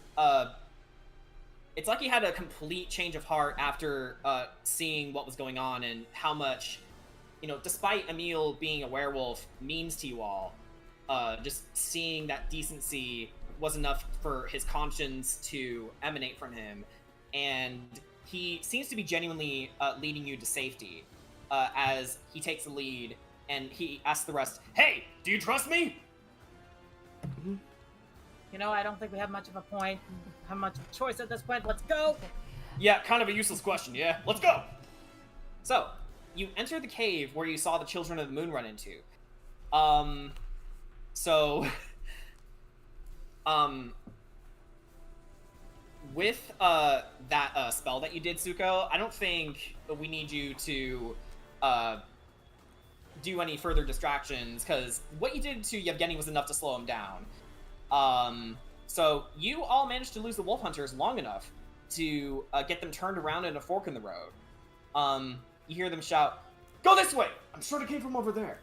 it's like he had a complete change of heart after seeing what was going on and how much, despite Emil being a werewolf, means to you all. Just seeing that decency was enough for his conscience to emanate from him, and he seems to be genuinely leading you to safety as he takes the lead and he asks the rest, "Hey, do you trust me?" I don't think we have much of a point, have much of a choice at this point. Let's go. Yeah, kind of a useless question, yeah? Let's go! So, you enter the cave where you saw the Children of the Moon run into. With that spell that you did, Suko, I don't think we need you to do any further distractions, because what you did to Yevgeny was enough to slow him down. So you all managed to lose the wolf hunters long enough to get them turned around in a fork in the road. You hear them shout, "Go this way! I'm sure they came from over there."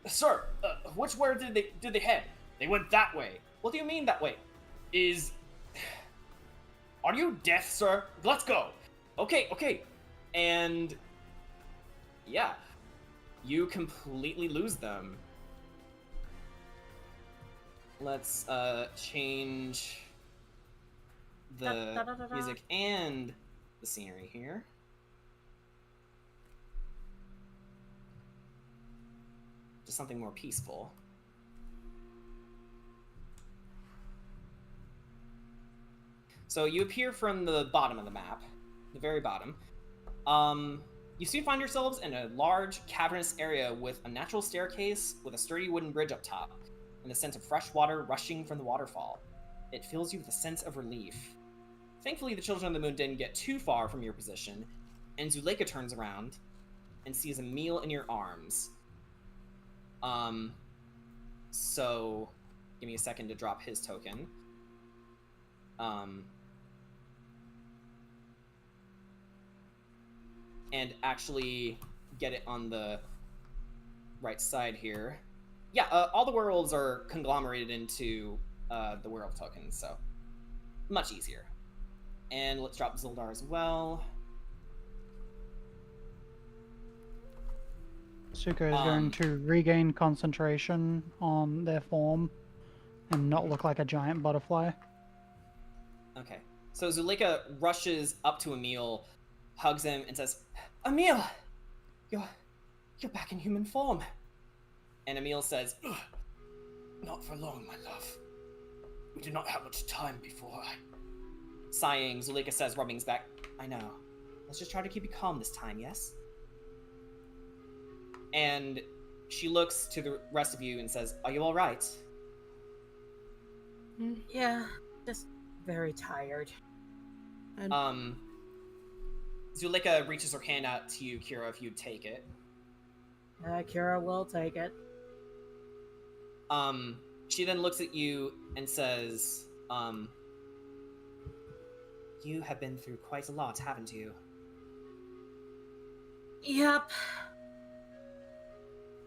Sir, which way did they head? They went that way. What do you mean that way? Are you deaf, sir? Let's go. Okay. And yeah, you completely lose them. Let's change the music and the scenery here. Just something more peaceful. So you appear from the bottom of the map, the very bottom. You soon find yourselves in a large, cavernous area with a natural staircase with a sturdy wooden bridge up top, and the scent of fresh water rushing from the waterfall. It fills you with a sense of relief. Thankfully, the Children of the Moon didn't get too far from your position, and Zuleika turns around and sees Emil in your arms. So give me a second to drop his token. And actually get it on the right side here. Yeah, all the werewolves are conglomerated into the werewolf tokens, so much easier. And let's drop Zoldar as well. Suko is going to regain concentration on their form and not look like a giant butterfly. Okay. So Zuleika rushes up to Emil, hugs him, and says, "Emil, you're back in human form." And Emil says, "Not for long, my love. We do not have much time before I..." Sighing, Zuleika says, rubbing his back, "I know. Let's just try to keep you calm this time, yes?" And she looks to the rest of you and says, "Are you all right?" Yeah, just very tired. Zuleika reaches her hand out to you, Kira, if you'd take it. Kira will take it. She then looks at you and says, "You have been through quite a lot, haven't you?" Yep.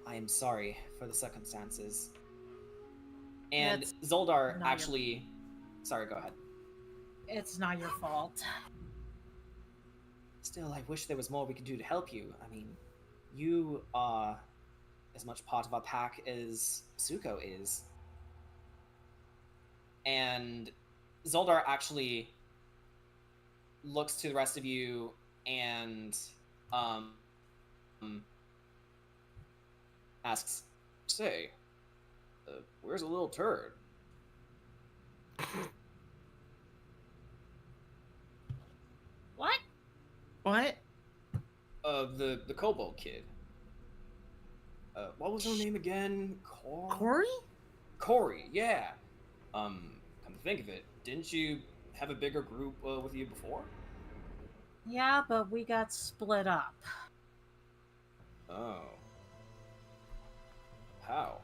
"I am sorry for the circumstances." And That's Zoldar not actually... Sorry, go ahead. It's not your fault. Still, I wish there was more we could do to help you. I mean, you are as much part of our pack as Suko is. And Zoldar actually looks to the rest of you and asks, "Say, where's a little turd?" What? What? The kobold kid. what was her name again? Corey? Corey, yeah. Come to think of it, didn't you have a bigger group with you before? Yeah, but we got split up. Oh. How?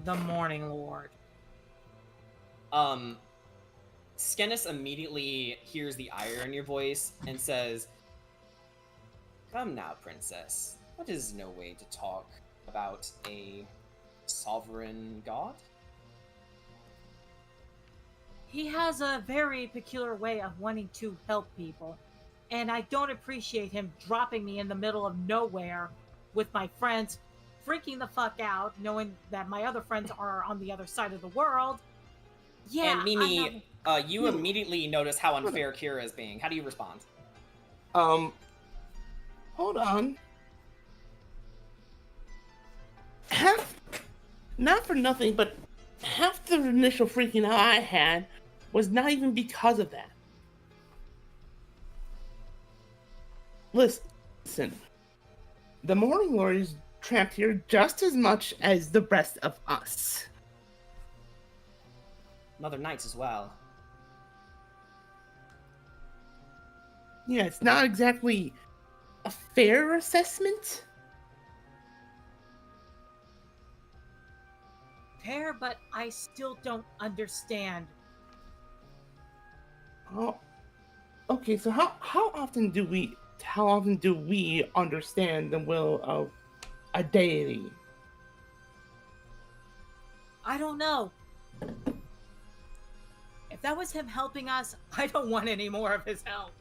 The Morning Lord. Skennis immediately hears the ire in your voice and says, "Come now, princess. That is no way to talk about a sovereign god." He has a very peculiar way of wanting to help people, and I don't appreciate him dropping me in the middle of nowhere with my friends, freaking the fuck out, knowing that my other friends are on the other side of the world. Yeah, And Mimi, you immediately notice how unfair Kira is being. How do you respond? Hold on. Not for nothing, but half the initial freaking out I had was not even because of that. Listen, the Morning Lord is trapped here just as much as the rest of us. Mother Knights as well. Yeah, it's not exactly a fair assessment. Fair, but I still don't understand. Oh, okay. So how often do we understand the will of a deity? I don't know. If that was him helping us, I don't want any more of his help.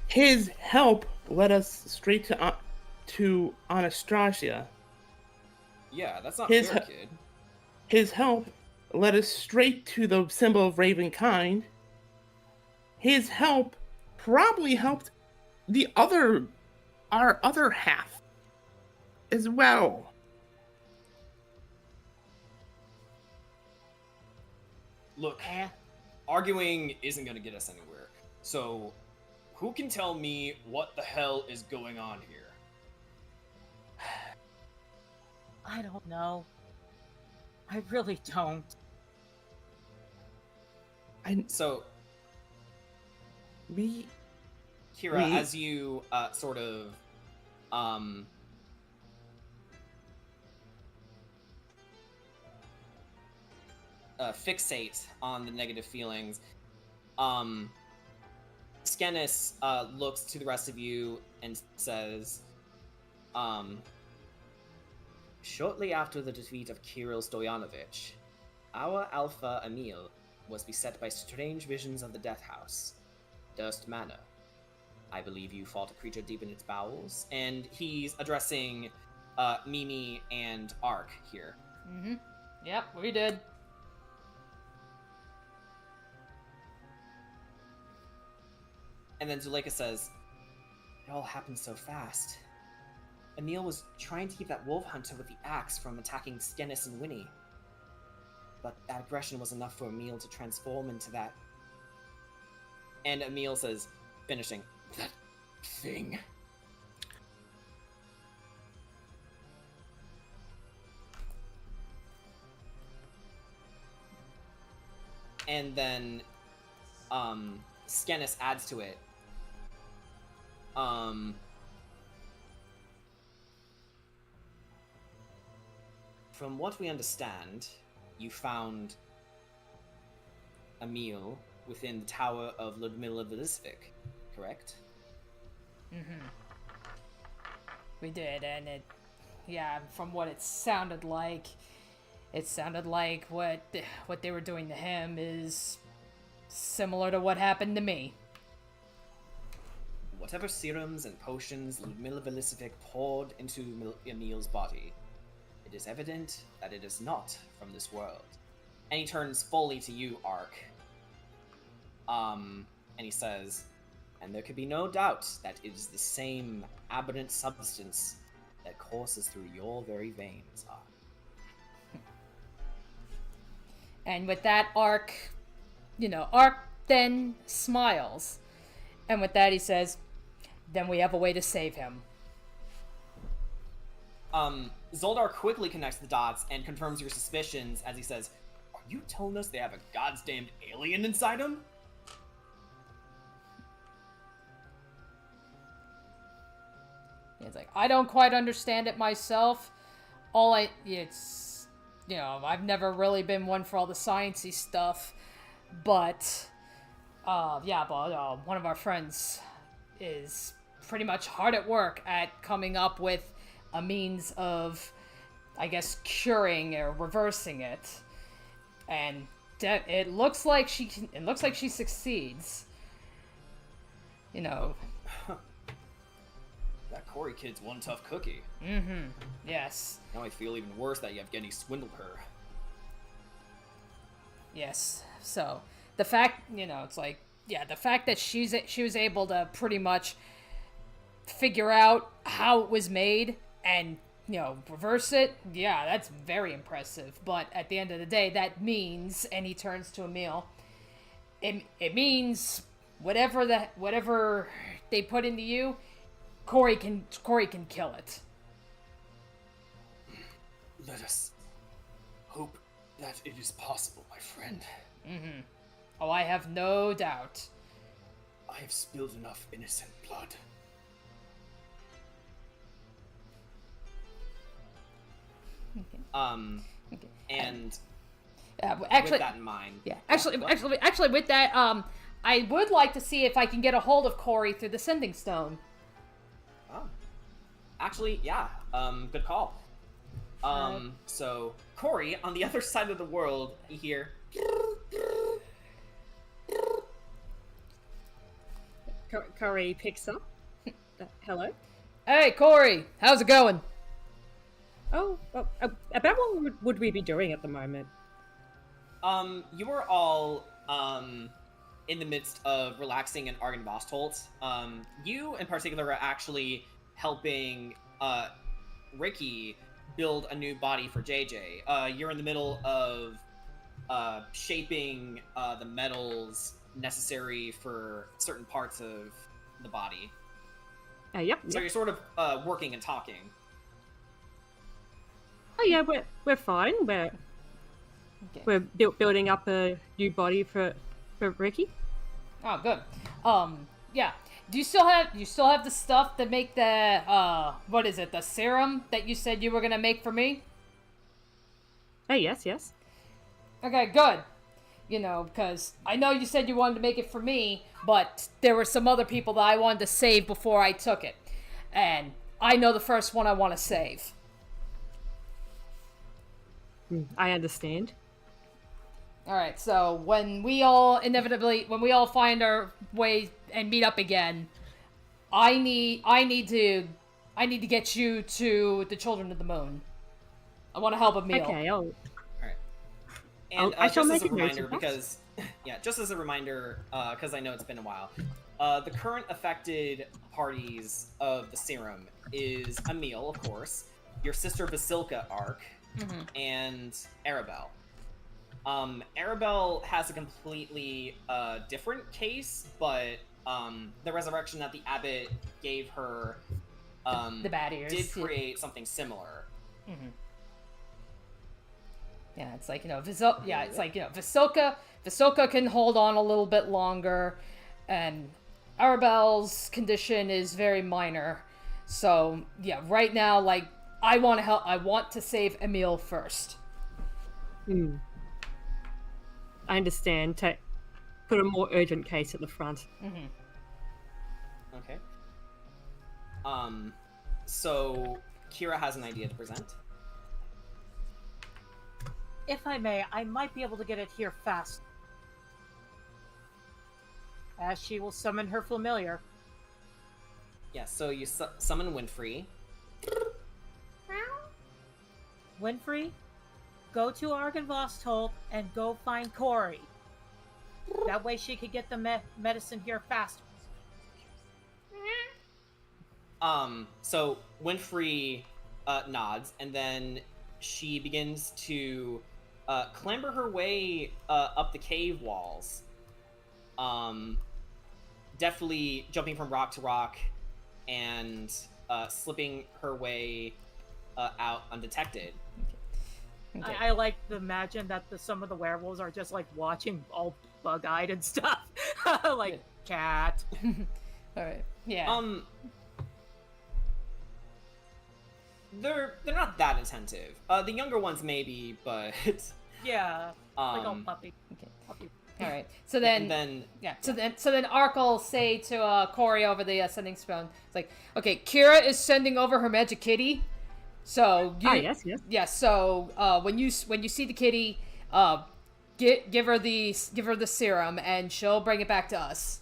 His help led us straight to Anastasia. Yeah, that's not His fair, kid. His help led us straight to the symbol of Ravenkind. His help probably helped our other half as well. Look, arguing isn't going to get us anywhere. So, who can tell me what the hell is going on here? I don't know. I really don't. Kira, as you sort of fixate on the negative feelings, Skennis looks to the rest of you and says, shortly after the defeat of Kirill Stoyanovich, our Alpha Emil was beset by strange visions of the Death House, Durst Manor. I believe you fought a creature deep in its bowels, and he's addressing Mimi and Ark here. Mm-hmm. Yep, we did. And then Zuleika says, it all happened so fast. Emil was trying to keep that wolf hunter with the axe from attacking Skennis and Winnie. But that aggression was enough for Emil to transform into that. And Emil says, finishing, that thing. And then Skennis adds to it. From what we understand, you found Emil within the tower of Ludmila Velisvik, correct? Mm-hmm. We did, and from what it sounded like what they were doing to him is similar to what happened to me. Whatever serums and potions Ludmila Velisvik poured into Emil's body, it is evident that it is not from this world. And he turns fully to you, Ark. And he says, and there could be no doubt that it is the same aberrant substance that courses through your very veins, Ark. And with that, Ark then smiles. And with that, he says, then we have a way to save him. Zoldar quickly connects the dots and confirms your suspicions as he says, "Are you telling us they have a goddamn alien inside them?" He's like, I don't quite understand it myself. It's, you know, I've never really been one for all the sciencey stuff, but, one of our friends is pretty much hard at work at coming up with a means of, I guess, curing or reversing it, and it looks like she succeeds. You know. That Corey kid's one tough cookie. Mm-hmm. Yes. Now I feel even worse that Yevgeny swindled her. Yes. So the fact, you know, it's like, yeah, the fact that she was able to pretty much figure out how it was made and, you know, reverse it, yeah, that's very impressive. But at the end of the day, that means, and he turns to Emil, it means whatever they put into you, Corey can kill it. Let us hope that it is possible, my friend. Mm-hmm. Oh, I have no doubt. I have spilled enough innocent blood. Okay. And actually, with that in mind, yeah. Actually, with that, I would like to see if I can get a hold of Corey through the Sending Stone. Oh. Actually, yeah. Good call. So Corey, on the other side of the world, you hear. Corey picks up. Hello? Hey, Corey, how's it going? Oh, well, about what would we be doing at the moment? You are all, in the midst of relaxing in Argynvostholt. You, in particular, are actually helping, Ricky build a new body for JJ. You're in the middle of, shaping, the metals necessary for certain parts of the body. Yep. So you're sort of, working and talking. Oh yeah, we're fine. We're building up a new body for Ricky. Oh, good. Yeah. Do you still have the stuff to make the what is it? The serum that you said you were gonna make for me? Oh yes. Okay, good. You know, because I know you said you wanted to make it for me, but there were some other people that I wanted to save before I took it, and I know the first one I want to save. I understand. All right, so when we all find our way and meet up again, I need to get you to the Children of the Moon. I want to help Emil. Okay, All right. And I shall just as make a a note reminder, of that. because just as a reminder, because I know it's been a while, the current affected parties of the serum is Emil, of course, your sister Basilka Ark, and Arabelle. Arabelle has a completely different case, but the resurrection that the abbot gave her the bad ears did create something similar. Mm-hmm. Yeah, it's like, you know, Vasilka can hold on a little bit longer, and Arabelle's condition is very minor. So yeah, right now, like, I want to help. I want to save Emil first. I understand. Put a more urgent case at the front. Okay. So Kira has an idea to present. If I may, I might be able to get it here fast. As she will summon her familiar. Yeah, so you summon Winfrey. Winfrey, go to Argynvostholt and go find Corey. That way she could get the medicine here faster. So Winfrey nods, and then she begins to clamber her way up the cave walls. Definitely jumping from rock to rock and slipping her way out undetected. Okay. I like to imagine that some of the werewolves are just like watching all bug-eyed and stuff. Like, cat. Alright. Yeah. They're not that attentive. The younger ones maybe, but Yeah. Like all puppy. Okay. Puppy. All right. So then, So then, Ark will say to Corey over the sending stone, it's like, okay, Kira is sending over her magic kitty. So yes. Yeah. So when you see the kitty, give her the serum, and she'll bring it back to us.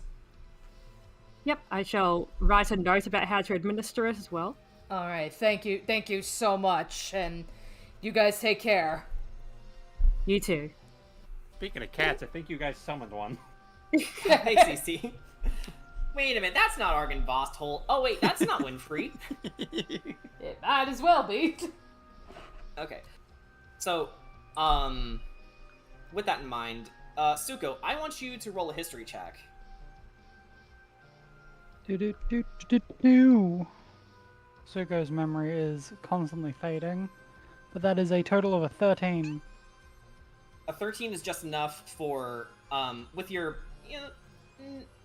Yep, I shall write a note about how to administer it as well. All right. Thank you so much, and you guys take care. You too. Speaking of cats, I think you guys summoned one. Hey, Cece. Wait a minute, that's not Argon Vosthole. Oh wait, that's not Winfrey. It might as well be. Okay. So, with that in mind, Suko, I want you to roll a history check. Suko's memory is constantly fading, but that is a total of a 13. A 13 is just enough for, with your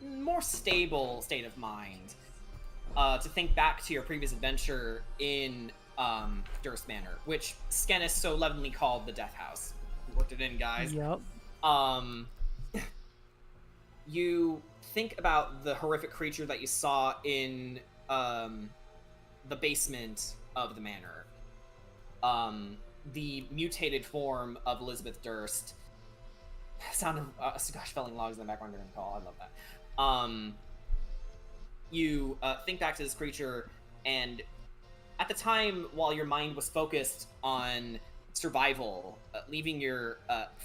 more stable state of mind, to think back to your previous adventure in Durst Manor, which Skennis so lovingly called the Death House. We worked it in, guys. Yep. You think about the horrific creature that you saw in the basement of the manor. The mutated form of Elizabeth Durst. Sound of gosh, felling logs in the background during the call. I love that. You think back to this creature, and at the time, while your mind was focused on survival, leaving your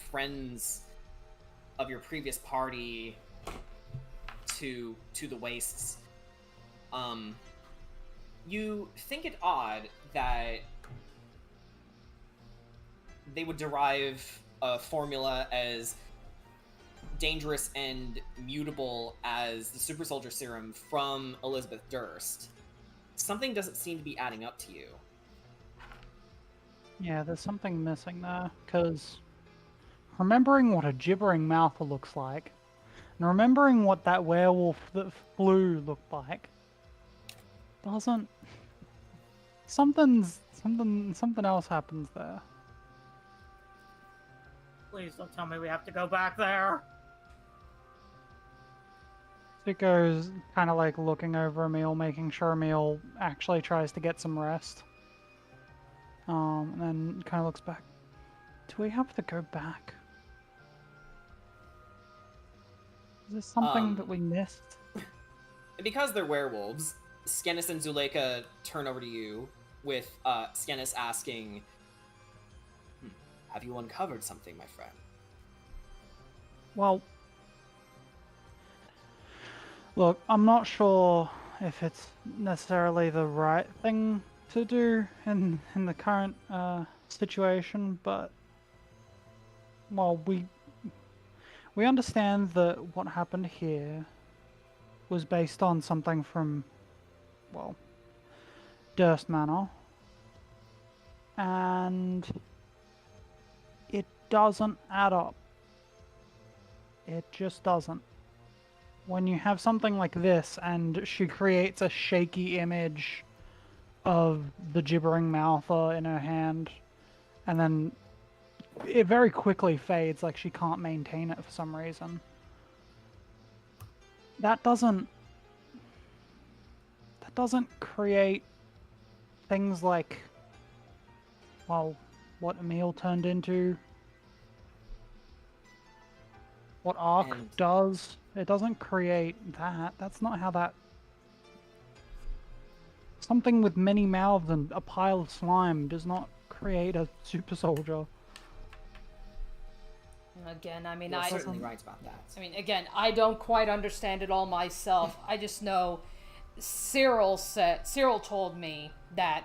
friends of your previous party to the wastes, you think it odd that they would derive a formula as dangerous and mutable as the super soldier serum from Elizabeth Durst. Something doesn't seem to be adding up to you. Yeah, there's something missing there, because remembering what a gibbering mouth looks like, and remembering what that werewolf that flew looked like, doesn't... Something else happens there. Please don't tell me we have to go back there. Zuko's kind of like looking over Emil, making sure Emil actually tries to get some rest. And then kind of looks back. Do we have to go back? Is there something that we missed? Because they're werewolves, Skennis and Zuleika turn over to you with Skennis asking, have you uncovered something, my friend? Well, look, I'm not sure if it's necessarily the right thing to do in the current situation, but well, we understand that what happened here was based on something from, well, Durst Manor, and it doesn't add up. It just doesn't. When you have something like this and she creates a shaky image of the gibbering mouther in her hand, and then it very quickly fades, like she can't maintain it for some reason. That doesn't create things like, well, what Emil turned into, what Ark does. It doesn't create that. That's not how that... Something with many mouths and a pile of slime does not create a super soldier. Again, I mean, You're certainly right about that. I mean, again, I don't quite understand it all myself. I just know Cyril told me that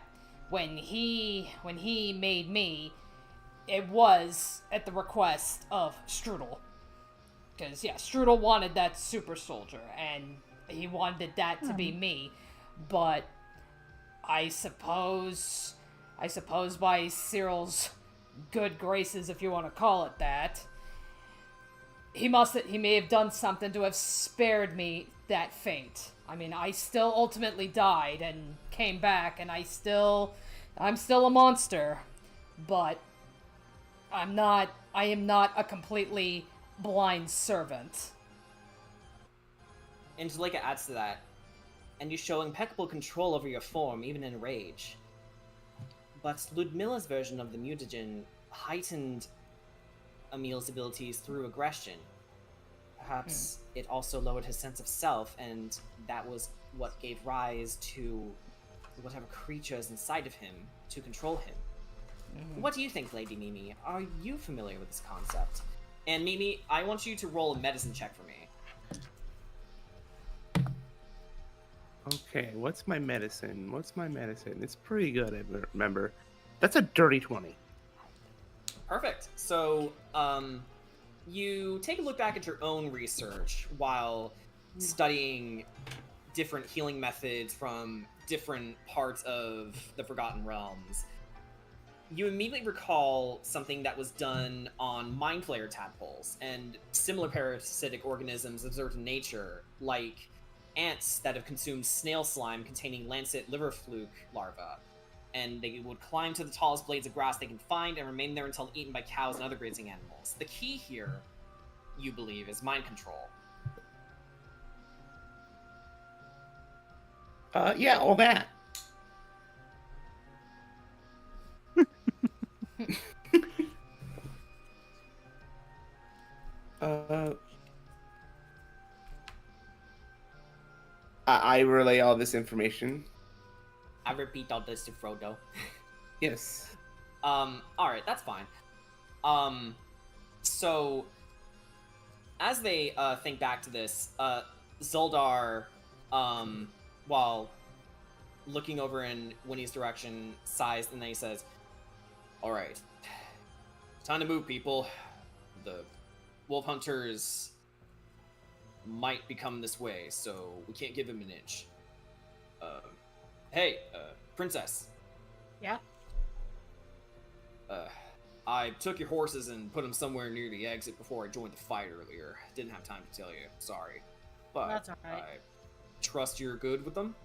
when he made me, it was at the request of Strudel. Because, yeah, Strudel wanted that super soldier, and he wanted that to be me. But I suppose I suppose by Cyril's good graces, if you want to call it that. He may have done something to have spared me that fate. I mean, I still ultimately died and came back, and I'm still a monster, but I am not a completely blind servant. Angelica adds to that, and you show impeccable control over your form, even in rage. But Ludmilla's version of the mutagen heightened Emil's abilities through aggression. Perhaps it also lowered his sense of self, and that was what gave rise to whatever creature is inside of him to control him. What do you think, Lady Mimi? Are you familiar with this concept? And Mimi, I want you to roll a medicine check for me. Okay, what's my medicine? It's pretty good, I remember. That's a dirty 20. Perfect. So, you take a look back at your own research while studying different healing methods from different parts of the Forgotten Realms. You immediately recall something that was done on mind flayer tadpoles and similar parasitic organisms observed in nature, like ants that have consumed snail slime containing lancet liver fluke larvae. And they would climb to the tallest blades of grass they can find and remain there until eaten by cows and other grazing animals. The key here, you believe, is mind control. Yeah, all that. I relay all this information. I repeat all this to Frodo. Yes. Alright, that's fine. So, as they, think back to this, Zoldar, while looking over in Winnie's direction, sighs, and then he says, Alright, time to move, people. The wolf hunters might become this way, so we can't give him an inch. Hey, princess. Yeah? I took your horses and put them somewhere near the exit before I joined the fight earlier. Didn't have time to tell you. Sorry. But That's alright. I trust you're good with them?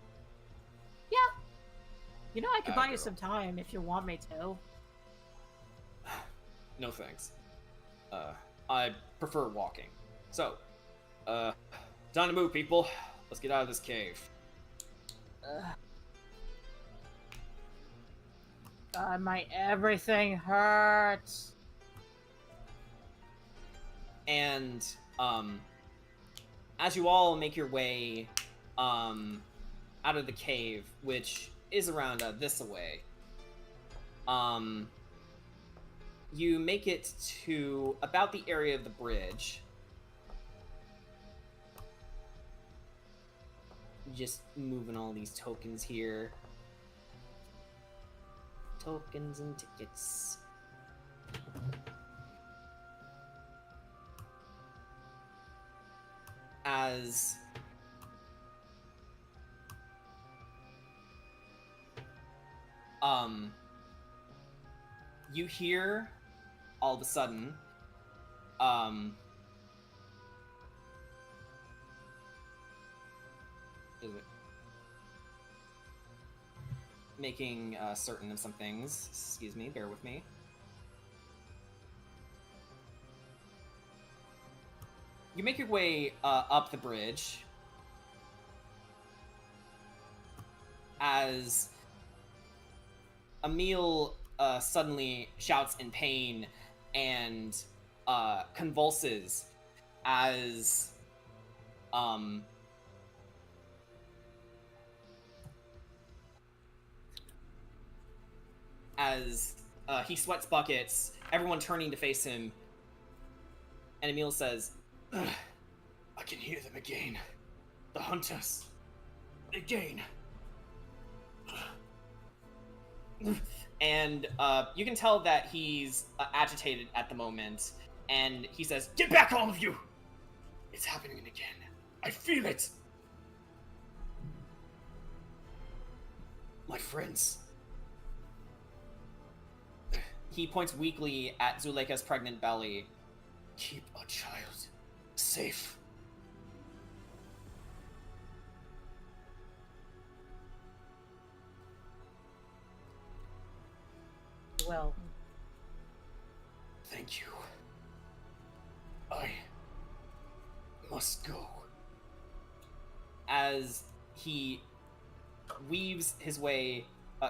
Yeah. You know, I could buy you girl. some time if you want me to. No thanks. I prefer walking. So, time to move, people. Let's get out of this cave. God, my everything hurts. And, as you all make your way, out of the cave, which is around, this away, you make it to about the area of the bridge. Just moving all these tokens here. Tokens and tickets. As you hear all of a sudden making certain of some things. Excuse me, bear with me. You make your way up the bridge as Emil suddenly shouts in pain and convulses as he sweats buckets, everyone turning to face him, and Emil says, I can hear them again. The hunters. Again. and you can tell that he's agitated at the moment, and he says, Get back, all of you! It's happening again. I feel it. My friends. he points weakly at Zuleika's pregnant belly. Keep a child safe. Well, Thank you. I must go. As he weaves his way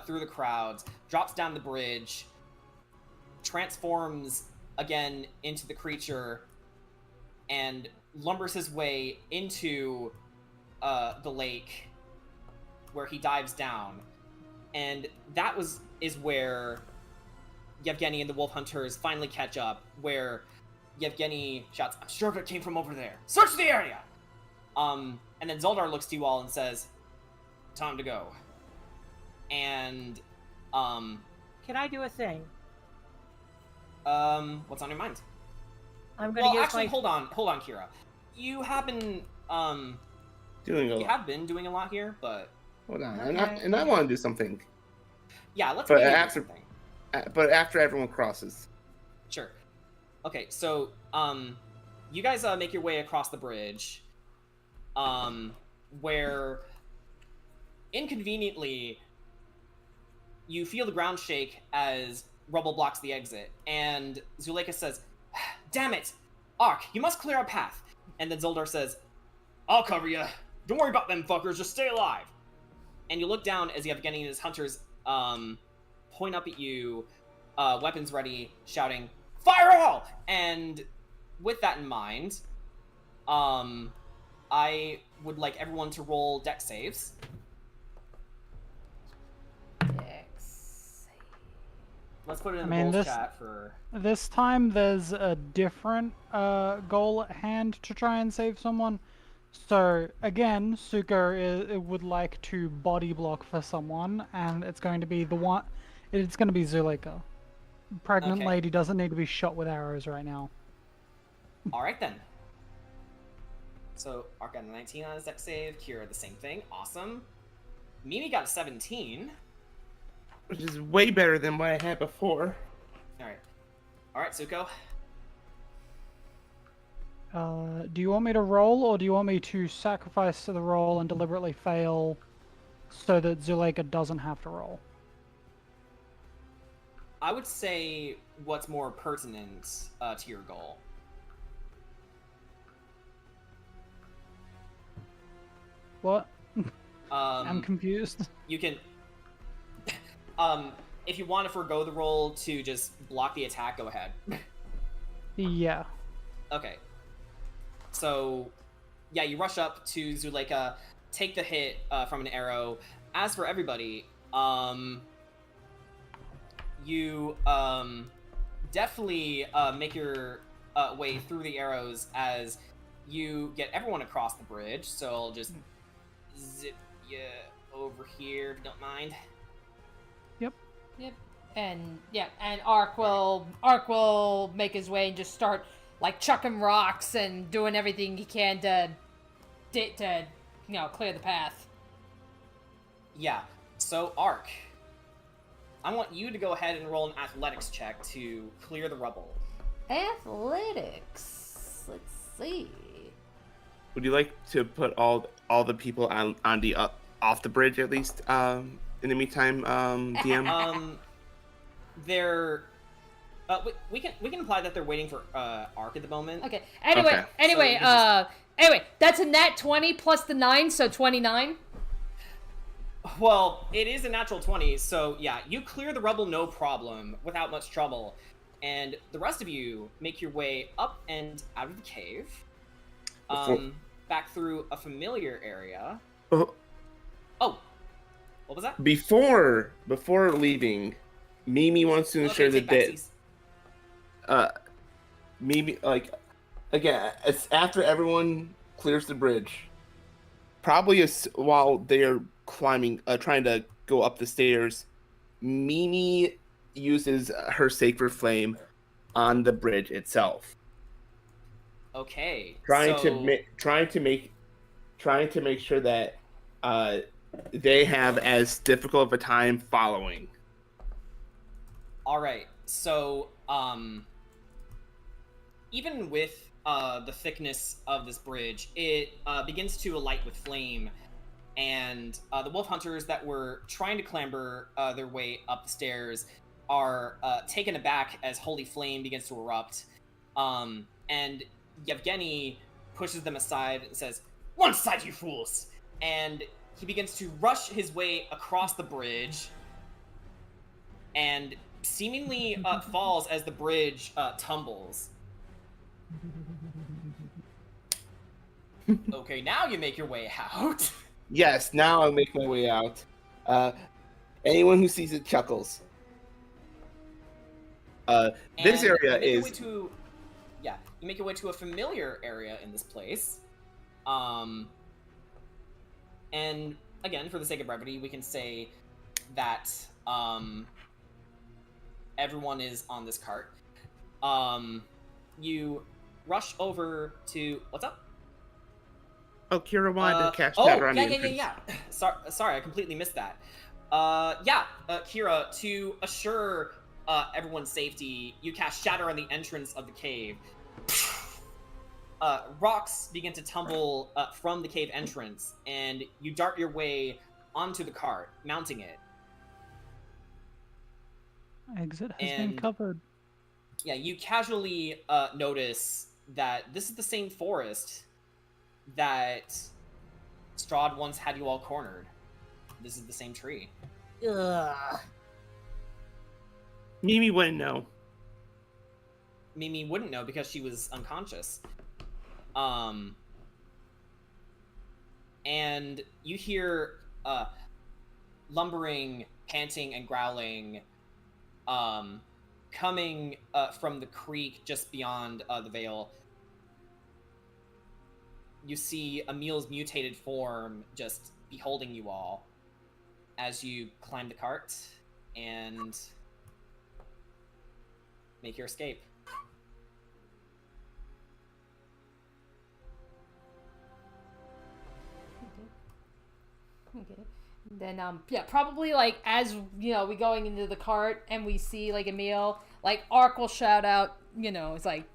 through the crowds, drops down the bridge, transforms again into the creature, and lumbers his way into the lake, where he dives down. And that is where Yevgeny and the wolf hunters finally catch up, where Yevgeny shouts, "I'm sure it came from over there. Search the area!" And then Zoldar looks to you all and says, "Time to go." And, can I do a thing? what's on your mind? I'm gonna Well, use actually, my... hold on, Kira. You have been, Doing a you lot. have been doing a lot here, but Hold on, Okay. and I want to do something. yeah, let's But begin with after- something. But after everyone crosses. Sure. Okay, so, you guys, make your way across the bridge, where, inconveniently, you feel the ground shake as rubble blocks the exit, and Zuleika says, "Damn it! Ark, you must clear a path." And then Zoldar says, "I'll cover you. Don't worry about them fuckers, just stay alive." And you look down as Yevgeny and his hunters, point up at you, weapons ready, shouting, "Fire all!" And with that in mind, I would like everyone to roll dex saves. Let's put it in the goals chat for... This time there's a different goal at hand to try and save someone. So again, Suko would like to body block for someone, and it's going to be the one. It's going to be Zuleika. Pregnant Okay. lady doesn't need to be shot with arrows right now. Alright then. So, Ark got a 19 on his dex save, Kira the same thing, awesome. Mimi got a 17. Which is way better than what I had before. Alright, Suko. Do you want me to roll, or do you want me to sacrifice to the roll and deliberately fail so that Zuleika doesn't have to roll? I would say what's more pertinent to your goal. What? I'm Um, confused. you can... if you want to forgo the roll to just block the attack, go ahead. Yeah. Okay. So, yeah, you rush up to Zuleika, take the hit from an arrow. As for everybody, you definitely make your way through the arrows as you get everyone across the bridge. So I'll just zip you over here if you don't mind. Yep. And yeah, and Ark will make his way and just start like chucking rocks and doing everything he can to clear the path. Yeah. So Ark, I want you to go ahead and roll an athletics check to clear the rubble. Athletics. Let's see. Would you like to put all the people on the off the bridge at least? In the meantime, DM. They're we can imply that they're waiting for Ark at the moment. Okay. Anyway, that's a nat 20 plus the 9, so 29. Well, it is a natural 20, so yeah, you clear the rubble no problem, without much trouble. And the rest of you make your way up and out of the cave, back through a familiar area. Oh, what was that? Before leaving, Mimi wants to ensure take that Mimi, like, again, it's after everyone clears the bridge, probably while they're climbing, trying to go up the stairs, Mimi uses her sacred flame on the bridge itself. Okay. Trying so... to make sure that they have as difficult of a time following. All right. So, even with the thickness of this bridge, it begins to alight with flame, and the wolf hunters that were trying to clamber their way up the stairs are taken aback as holy flame begins to erupt. And Yevgeny pushes them aside and says, "One side, you fools!" And he begins to rush his way across the bridge and seemingly falls as the bridge tumbles. Okay, now you make your way out. Yes, now I'll make my way out. Anyone who sees it chuckles. This And area you is... make your way to a familiar area in this place. And again, for the sake of brevity, we can say that everyone is on this cart. You rush over to... What's up? Oh, Kira wanted to cast shatter on the entrance. Yeah. Sorry, I completely missed that. Kira, to assure everyone's safety, you cast shatter on the entrance of the cave. Rocks begin to tumble from the cave entrance, and you dart your way onto the cart, mounting it. Exit has been covered. Yeah, you casually notice that this is the same forest that Strahd once had you all cornered. This is the same tree. Ugh. Mimi wouldn't know. Mimi wouldn't know because she was unconscious. And you hear lumbering, panting, and growling coming from the creek just beyond the Vale. You see Emil's mutated form just beholding you all as you climb the cart and make your escape. Okay. Then probably like as we going into the cart and we see like Emil, like Ark will shout out, it's like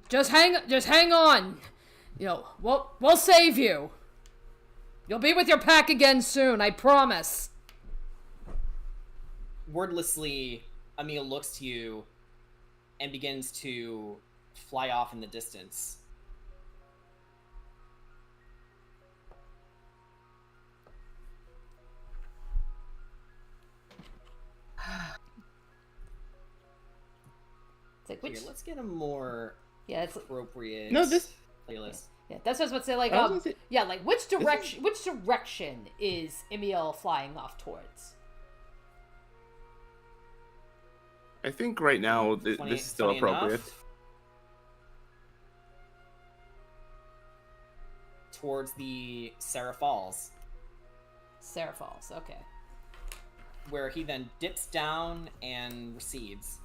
just hang on. We'll save you. You'll be with your pack again soon, I promise. Wordlessly, Emil looks to you and begins to fly off in the distance. It's like which... Here, let's get a more appropriate playlist. Yeah, that's what I was about to say. Like, like which direction is Emil flying off towards? I think right now this is still appropriate. Enough, towards the Sarah Falls. Sarah Falls, okay. Where he then dips down and recedes.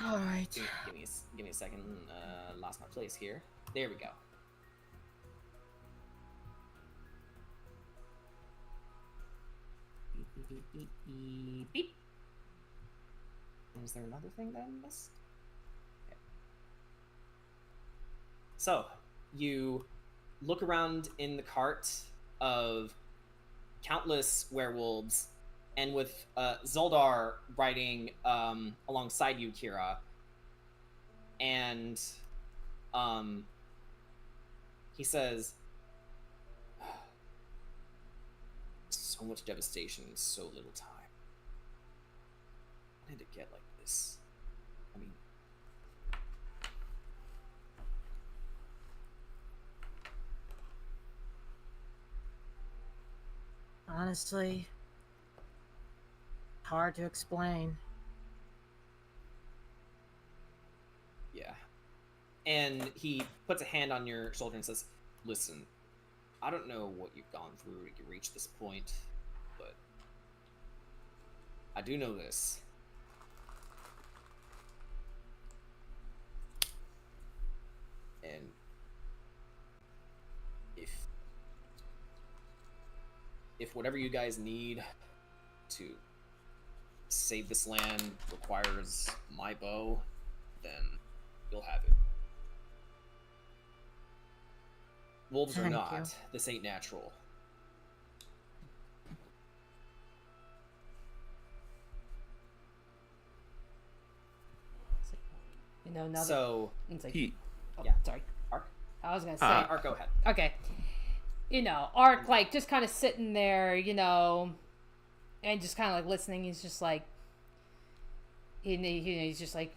All right. Give me a second. Lost my place here. There we go. Beep. Was there another thing that I missed? Okay. So, you look around in the cart of countless werewolves, and with Zoldar riding alongside you, Kira, and he says, "So much devastation in so little time. How did it get like this? I mean, honestly, hard to explain." Yeah. And he puts a hand on your shoulder and says, "Listen, I don't know what you've gone through to reach this point, but I do know this. And if if whatever you guys need to save this land requires my bow, then you'll have it. Wolves or Thank not, you. this ain't natural. You know, now So, it's like, He, oh, yeah. sorry. Ark? I was gonna say, Ark, go ahead. okay. You know, Ark, like, just kind of sitting there, you know, and just kind of like listening. He's just like, he's just like,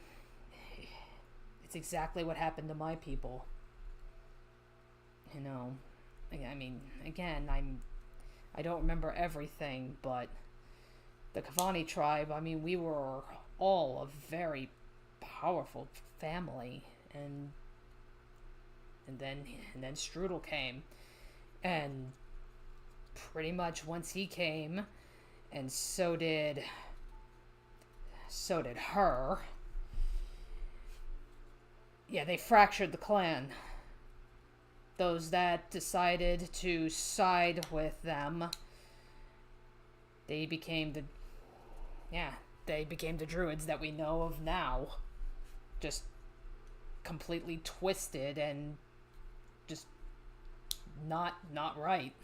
it's exactly what happened to my people. You know, I mean, again, I don't remember everything, but the Kavani tribe, I mean, we were all a very powerful family, and then Strudel came, and pretty much once he came, and so did her. Yeah, they fractured the clan. Those that decided to side with them, they became the druids that we know of now. Just completely twisted and just not right.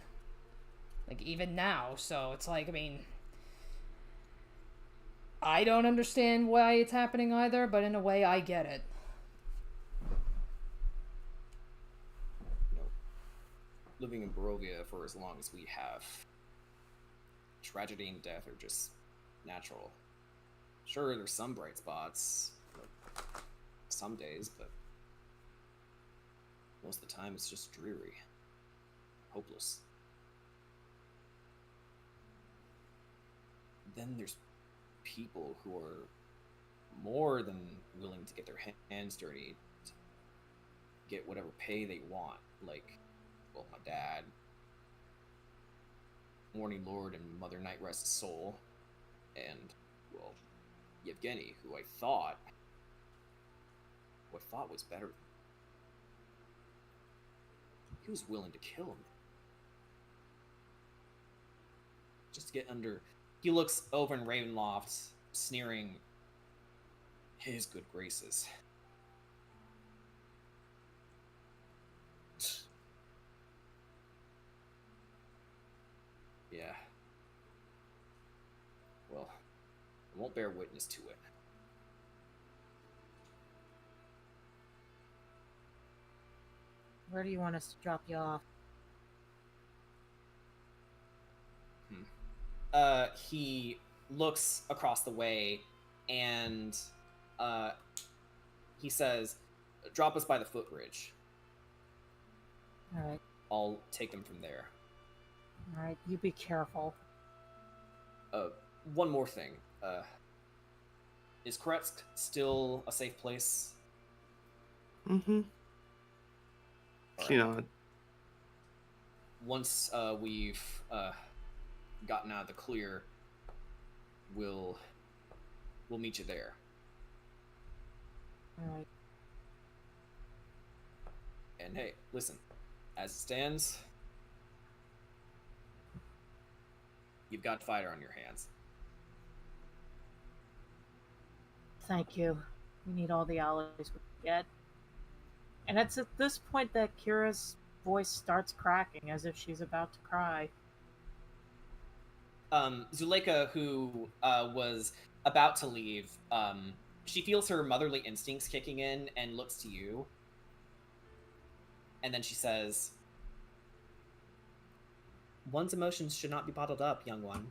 Like, even now. So it's like, I mean, I don't understand why it's happening either, but in a way I get it. Living in Barovia for as long as we have, tragedy and death are just natural. Sure, there's some bright spots, some days, but most of the time it's just dreary, hopeless. Then there's people who are more than willing to get their hands dirty to get whatever pay they want, like, well, my dad, Morning Lord and Mother Night rest his soul, and, well, Yevgeny, who I thought was better. He was willing to kill him. Just to get under. He looks over in Ravenloft, sneering his good graces. Yeah. Well, I won't bear witness to it. Where do you want us to drop you off? He looks across the way and he says, drop us by the footbridge. All right. I'll take them from there. All right. You be careful. One more thing. Is Kretsk still a safe place? Mm-hmm. You know, Once we've gotten out of the clear, we'll meet you there. All right. And hey, listen, as it stands, you've got fire on your hands. Thank you. We need all the allies we can get. And it's at this point that Kira's voice starts cracking as if she's about to cry. Zuleika, who was about to leave, she feels her motherly instincts kicking in and looks to you. And then she says, one's emotions should not be bottled up, young one.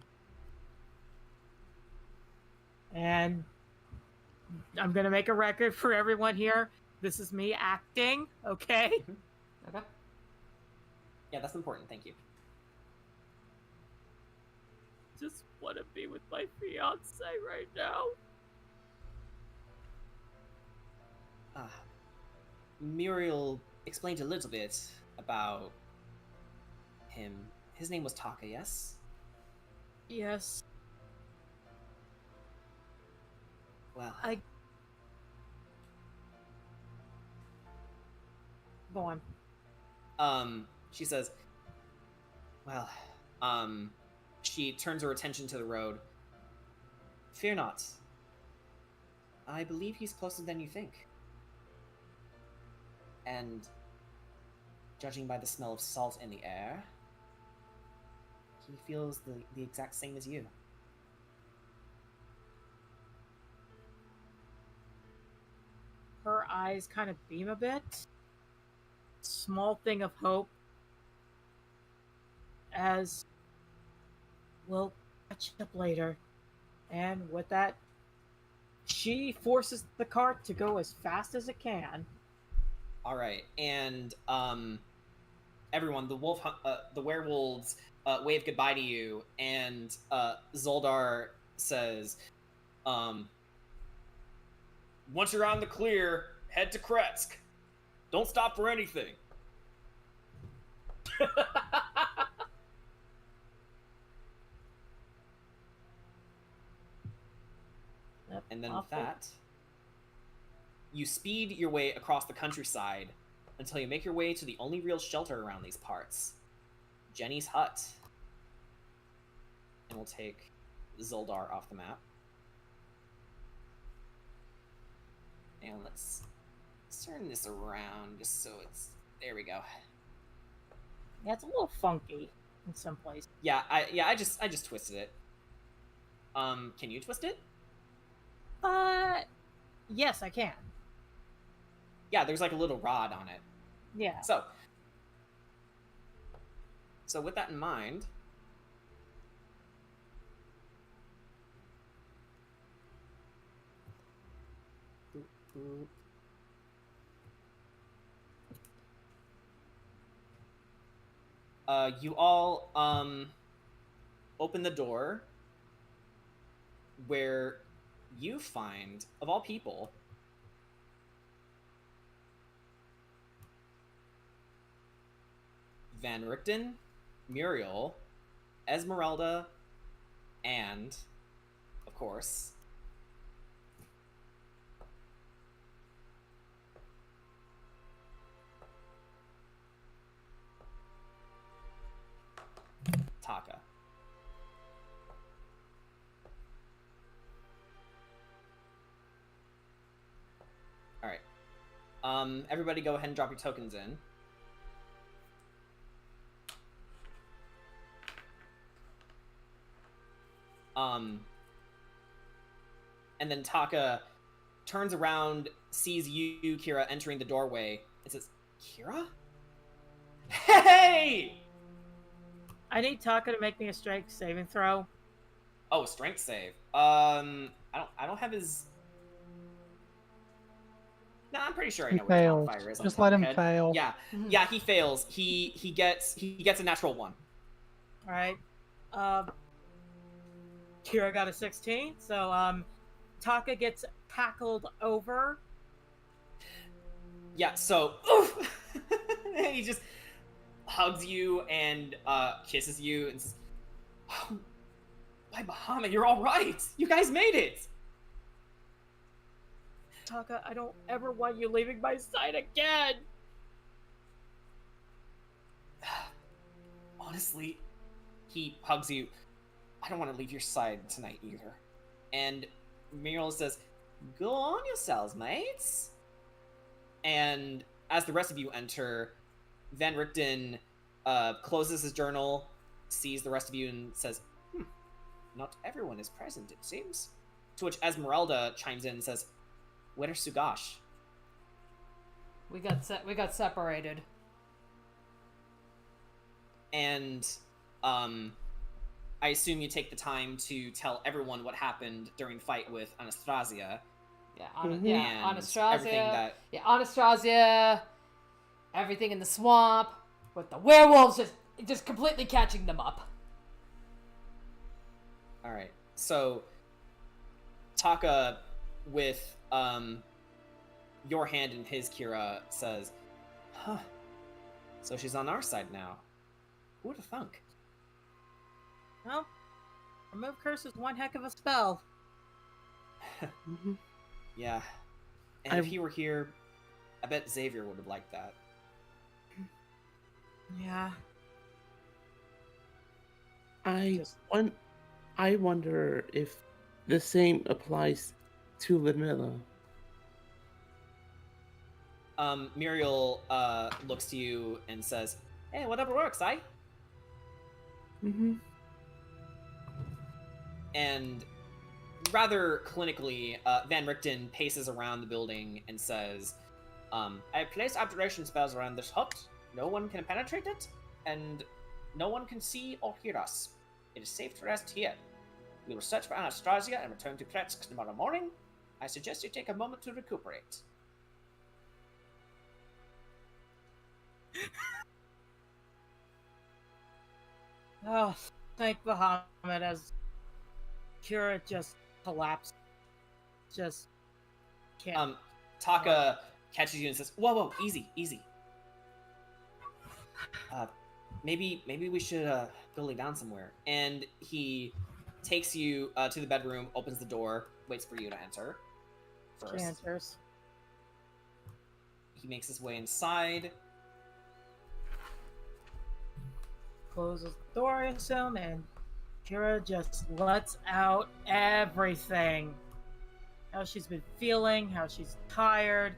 And I'm going to make a record for everyone here. This is me acting, okay? Okay. Yeah, that's important. Thank you. Just want to be with my fiance right now. Muriel explained a little bit about him. His name was Taka, yes? Yes. Well, Go on. She says, well, she turns her attention to the road. Fear not. I believe he's closer than you think. And judging by the smell of salt in the air, he feels the exact same as you. Her eyes kind of beam a bit. Small thing of hope. As we'll catch up later. And with that, she forces the cart to go as fast as it can. All right, and everyone, the werewolves wave goodbye to you, and Zoldar says, once you're on the clear, head to Kretsk. Don't stop for anything. And then with that, you speed your way across the countryside until you make your way to the only real shelter around these parts, Jenny's hut. And we'll take Zoldar off the map. And let's turn this around just so it's... There we go. Yeah, it's a little funky in some places. Yeah, I just twisted it. Can you twist it? Yes, I can. Yeah, there's like a little rod on it. Yeah. So with that in mind, you all open the door where you find, of all people, Van Richten, Muriel, Esmeralda, and, of course, Taka. Alright. Everybody go ahead and drop your tokens in. And then Taka turns around, sees you, Kira, entering the doorway, and says, Kira? Hey! I need Taka to make me a strength saving throw. Oh, strength save. I don't have his... No, I'm pretty sure I know what his fails. modifier is. Just let him fail. Yeah, yeah, he fails. He gets a natural 1. All right. Kira got a 16, so Taka gets tackled over. Yeah, so he just hugs you and kisses you and says, oh, by Bahamut, you're all right. You guys made it. Taka, I don't ever want you leaving my side again. Honestly, he hugs you. I don't want to leave your side tonight either. And Muriel says, go on yourselves, mates. And as the rest of you enter, Van Richten closes his journal, sees the rest of you, and says, not everyone is present, it seems. To which Esmeralda chimes in and says, where's Sugash? We got separated. And I assume you take the time to tell everyone what happened during the fight with Anastasia. Yeah, and Anastasia. Everything that... Anastasia. Everything in the swamp with the werewolves just completely catching them up. All right. So Taka, with your hand in his, Kira, says, "Huh. So she's on our side now. Who would have thunk?" Well, remove curse is one heck of a spell. Yeah. And if he were here, I bet Xavier would have liked that. Yeah. I wonder if the same applies to Lamilla. Muriel looks to you and says, "Hey, whatever works, eh?" Mm-hmm. And rather clinically, Van Richten paces around the building and says, I place abjuration spells around this hut. No one can penetrate it, and no one can see or hear us. It is safe to rest here. We will search for Anastasia and return to Kretsk tomorrow morning. I suggest you take a moment to recuperate. Oh, thank Bahamut as Kira just collapsed. Just can't. Taka catches you and says, "Whoa, easy. Maybe we should go lay down somewhere." And he takes you to the bedroom, opens the door, waits for you to enter. First, She answers. he makes his way inside. Closes the door, I assume, and Kira just lets out everything. How she's been feeling, how she's tired.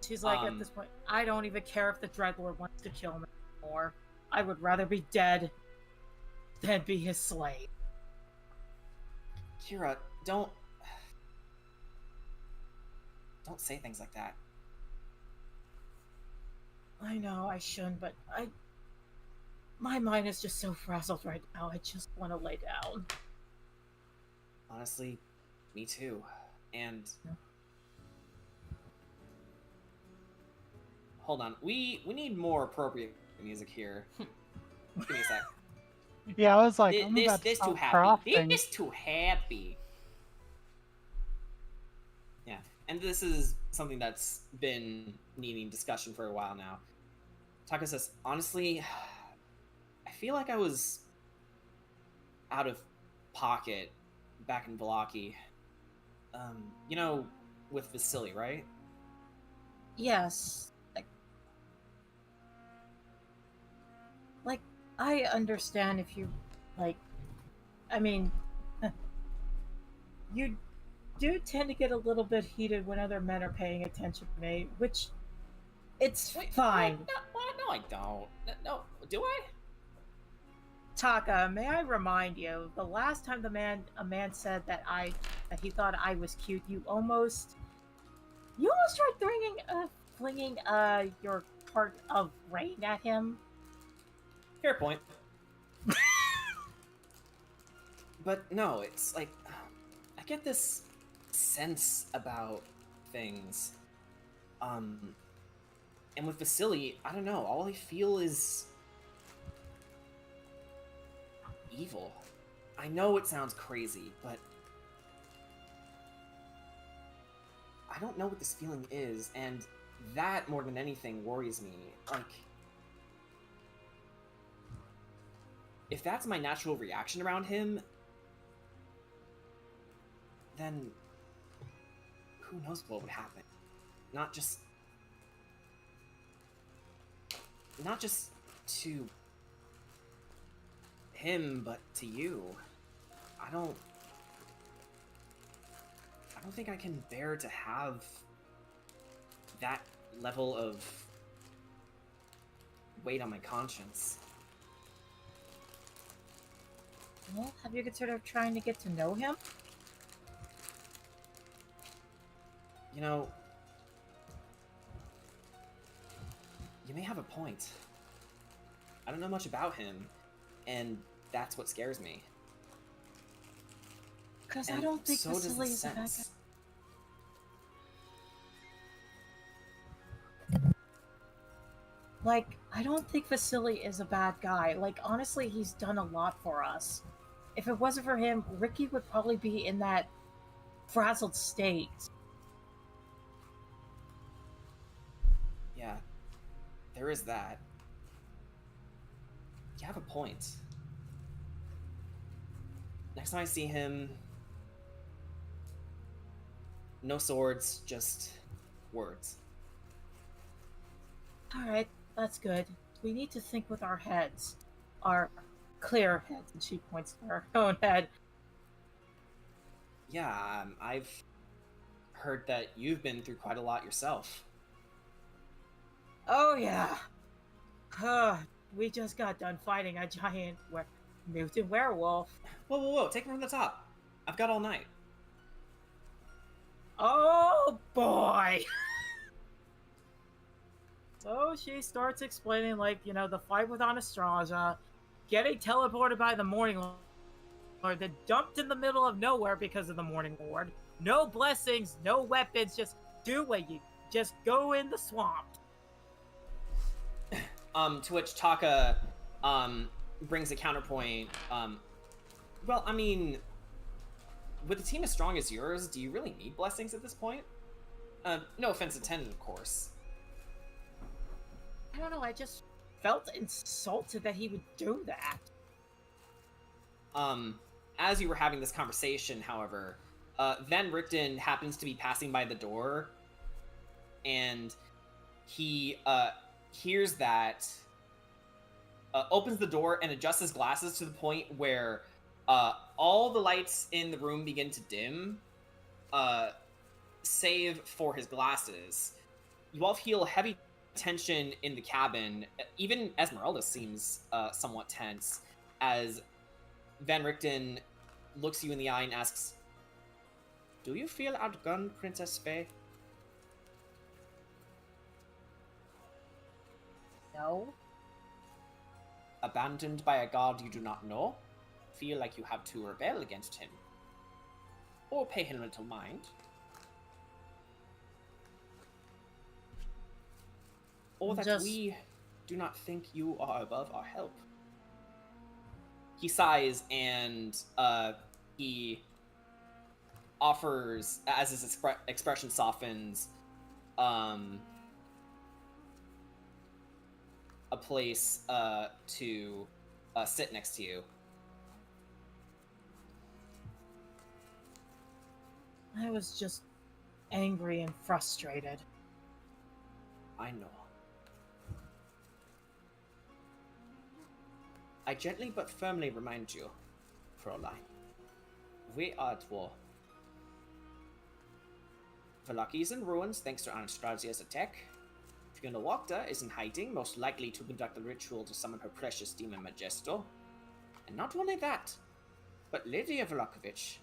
She's like, at this point, I don't even care if the Dreadlord wants to kill me anymore. I would rather be dead than be his slave. Kira, don't say things like that. I know I shouldn't, but my mind is just so frazzled right now. I just want to lay down. Honestly, me too. And hold on, we need more appropriate music here. Give me a sec. Yeah, I was like, I'm about to This too start happy. crafting. This too happy. Yeah, and this is something that's been needing discussion for a while now. Taka says, honestly, I feel like I was out of pocket back in Velaki. You know, with Vasily, right? Yes. Like, I understand if you, I mean, you do tend to get a little bit heated when other men are paying attention to me, which, it's fine. No, I don't. No, do I? Taka, may I remind you, the last time a man said that he thought I was cute, you almost tried flinging your part of rain at him. Fair point. But no, it's like, I get this sense about things. And with Vasily, I don't know, all I feel is evil. I know it sounds crazy, but I don't know what this feeling is, and that, more than anything, worries me. Like, if that's my natural reaction around him, then who knows what would happen. Not just to him, but to you. I don't think I can bear to have that level of weight on my conscience. Well, have you considered trying to get to know him? You know, you may have a point. I don't know much about him, and that's what scares me. Because I don't think so does the Vasily is a bad guy. sense. Like, I don't think Vasily is a bad guy. Like, honestly, he's done a lot for us. If it wasn't for him, Ricky would probably be in that frazzled state. Yeah, there is that. You have a point. Next time I see him, no swords, just words. Alright, that's good. We need to think with our heads. are clear heads, and she points to her own head. Yeah, I've heard that you've been through quite a lot yourself. Oh yeah. We just got done fighting a giant mutant werewolf. Whoa, take it from the top. I've got all night. Oh boy! So she starts explaining, like, you know, the fight with Anastasia, getting teleported by the Morning Lord, then dumped in the middle of nowhere because of the Morning Lord. No blessings, no weapons, just do what you just go in the swamp. To which Taka brings a counterpoint. Well, I mean, with a team as strong as yours, do you really need blessings at this point? No offense intended, of course. I don't know, I just felt insulted that he would do that. As you were having this conversation, however, Van Richten happens to be passing by the door, and he hears that, opens the door and adjusts his glasses to the point where all the lights in the room begin to dim, save for his glasses. You all feel heavy tension in the cabin. Even Esmeralda seems somewhat tense as Van Richten looks you in the eye and asks, "Do you feel outgunned, Princess Faye?" No. Abandoned by a god you do not know? Feel like you have to rebel against him? Or pay him little mind? Or that we do not think you are above our help? He sighs and he offers, as his expression softens, a place to sit next to you. I was just angry and frustrated. I know. I gently but firmly remind you, Fräulein, we are at war. Vallaki is in ruins thanks to Anastasia's attack. Fiona Wachter is in hiding, most likely to conduct the ritual to summon her precious demon Majesto. And not only that, but Lydia Vlakovic,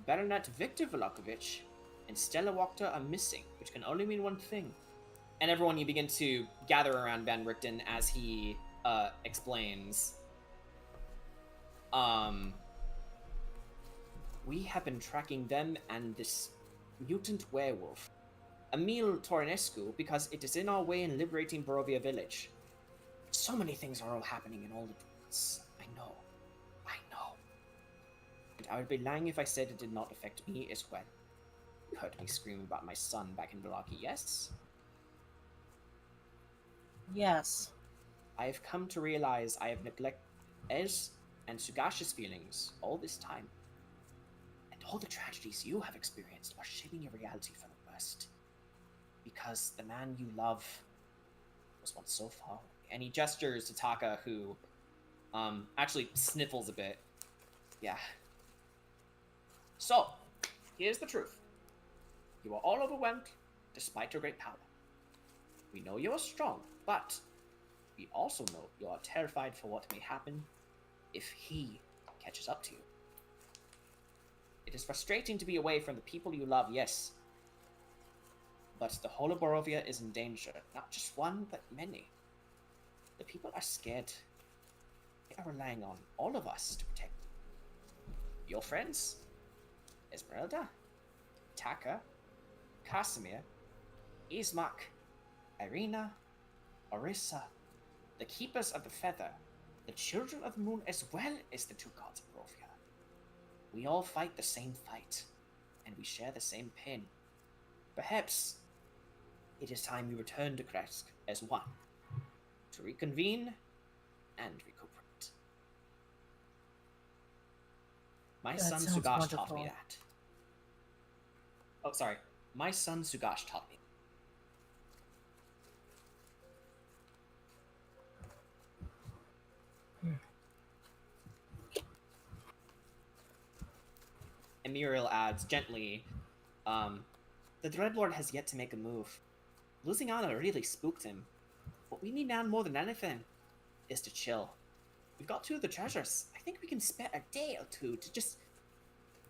Baronet Victor Vlakovic, and Stella Wachter are missing, which can only mean one thing. And everyone, you begin to gather around Van Richten as he explains. We have been tracking them and this mutant werewolf, Emil Tornescu, because it is in our way in liberating Barovia village. So many things are all happening in all at once. I know. And I would be lying if I said it did not affect me as well. You heard me scream about my son back in Vallaki, yes? Yes. I have come to realize I have neglected Ez and Sugash's feelings all this time. And all the tragedies you have experienced are shaping your reality for the worst. Because the man you love was once so far away. And he gestures to Taka, who actually sniffles a bit. Yeah. So, here's the truth. You are all overwhelmed, despite your great power. We know you are strong, but we also know you are terrified for what may happen if he catches up to you. It is frustrating to be away from the people you love, yes. But the whole of Barovia is in danger. Not just one, but many. The people are scared. They are relying on all of us to protect them. Your friends? Esmeralda? Taka? Casimir? Ismak? Irina? Orissa? The Keepers of the Feather? The Children of the Moon, as well as the two gods of Barovia. We all fight the same fight, and we share the same pain. Perhaps it is time we return to Kresk as one, to reconvene and recuperate. My son Sugash taught me that. Oh, sorry. My son Sugash taught me. And Muriel adds gently, the Dreadlord has yet to make a move. Losing Anna really spooked him. What we need now more than anything is to chill. We've got 2 of the treasures. I think we can spare a day or 2 to just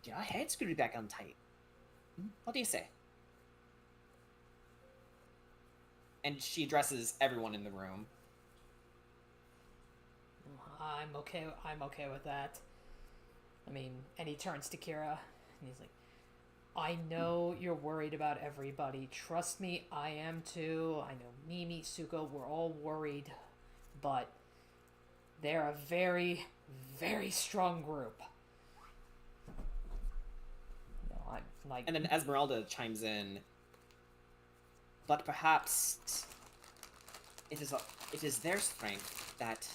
get our heads screwed back on tight. What do you say? And she addresses everyone in the room. I'm okay with that. I mean, and he turns to Kira, and he's like, I know you're worried about everybody. Trust me, I am too. I know Mimi, Suko, we're all worried. But they're a very, very strong group. You know, I'm like... And then Esmeralda chimes in. But perhaps it is their strength that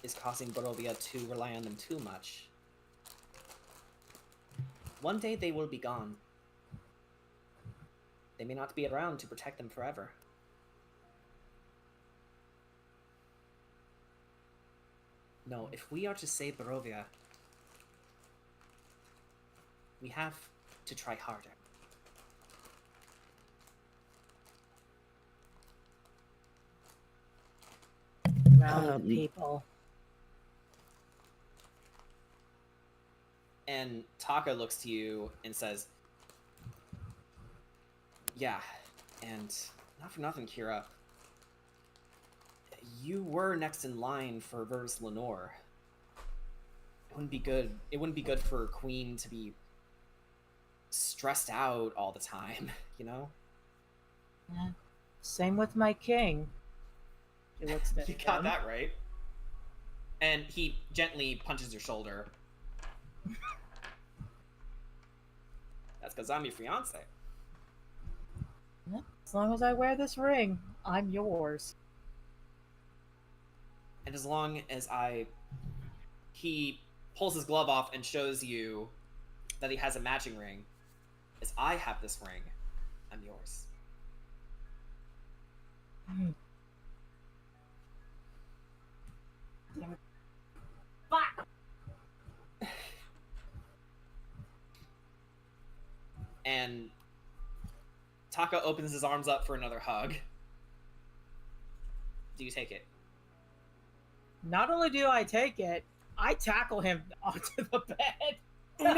is causing Barovia to rely on them too much. One day they will be gone. They may not be around to protect them forever. No, if we are to save Barovia, we have to try harder. People. And Taka looks to you and says, yeah, and not for nothing, Kira. You were next in line for Vertus Lenore. It wouldn't be good for a queen to be stressed out all the time, you know? Yeah. Same with my king. He looks You got that right. And he gently punches your shoulder. That's because I'm your fiance. Yeah, as long as I wear this ring, I'm yours. And as long as he pulls his glove off and shows you that he has a matching ring. As I have this ring, I'm yours. Fuck! And Taka opens his arms up for another hug. Do you take it? Not only do I take it, I tackle him onto the bed. Well,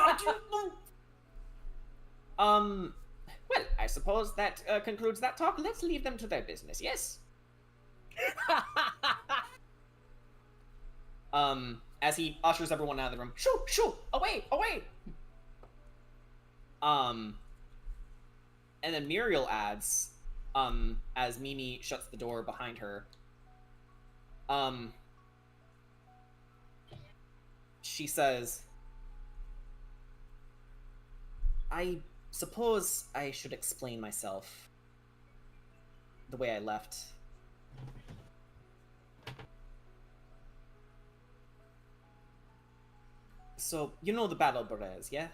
I suppose that concludes that talk. Let's leave them to their business, yes? As he ushers everyone out of the room. Shoo, shoo, away, away! And then Muriel adds, as Mimi shuts the door behind her, she says, I suppose I should explain myself the way I left. So, you know the Battle of Berez, yeah?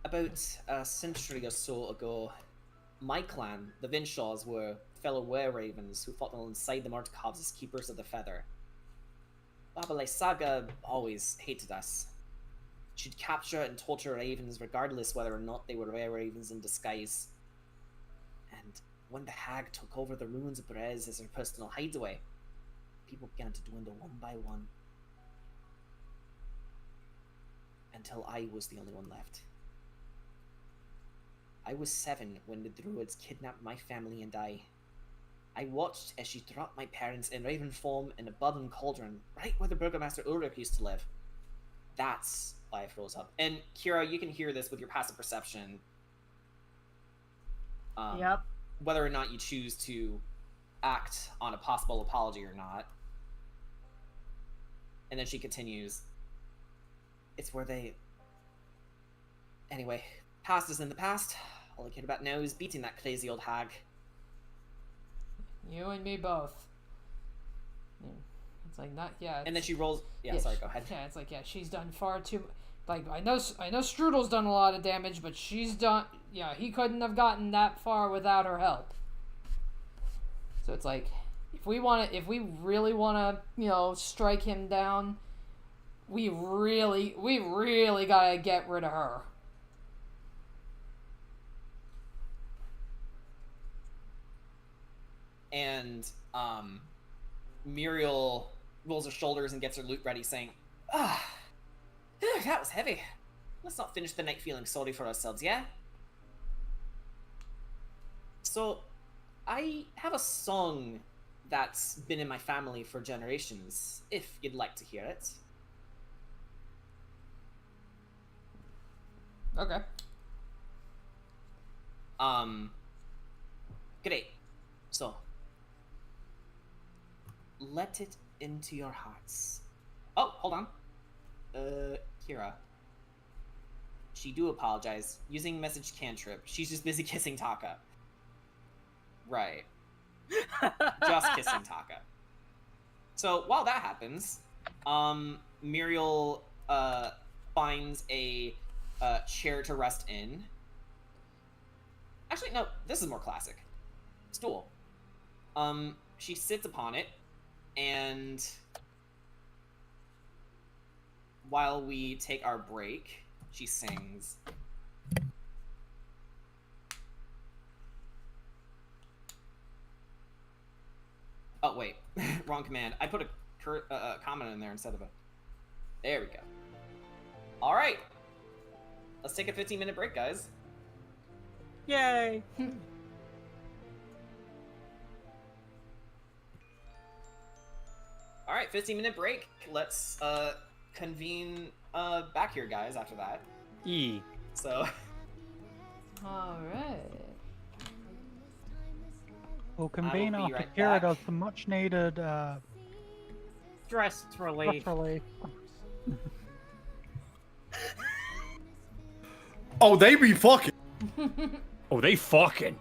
About a century or so ago, my clan, the Vinshaws, were fellow were-ravens who fought alongside the Martikovs as keepers of the feather. Baba Saga always hated us. She'd capture and torture ravens regardless whether or not they were were-ravens in disguise. And when the hag took over the ruins of Berez as her personal hideaway, people began to dwindle one by one. Until I was the only one left. I was 7 when the druids kidnapped my family and I watched as she dropped my parents in raven form in a bubbling cauldron right where the Burgomaster Ulrich used to live. That's why I froze up. And Kira, you can hear this with your passive perception. Yep. Whether or not you choose to act on a possible apology or not. And then she continues, it's where they... Anyway, past is in the past. All I care about now is beating that crazy old hag. You and me both. It's like not and then she rolls. Yeah, sorry. Go ahead. Yeah, it's like she's done far too. Like I know Strudel's done a lot of damage, but she's done. Yeah, he couldn't have gotten that far without her help. So it's like if we really want to, strike him down, we really gotta get rid of her. And Muriel rolls her shoulders and gets her loot ready, saying, "Ah, that was heavy. Let's not finish the night feeling sorry for ourselves, yeah?" So, I have a song that's been in my family for generations, if you'd like to hear it. Okay. Great. So, let it into your hearts. Oh, hold on. Kira. She do apologize. Using message cantrip. She's just busy kissing Taka. Right. Just kissing Taka. So, while that happens, Muriel, finds a, chair to rest in. Actually, no, this is more classic. Stool. She sits upon it, and while we take our break, she sings. Oh, wait. Wrong command. I put a comment in there instead of a... There we go. Alright. Let's take a 15-minute break, guys. Yay! Alright, 15-minute break. Let's convene back here, guys, after that. E. So... Alright. We'll convene I will be after right Kira back. does some much needed Stress relief. stress relief. Oh, they be fucking. Oh, they fucking.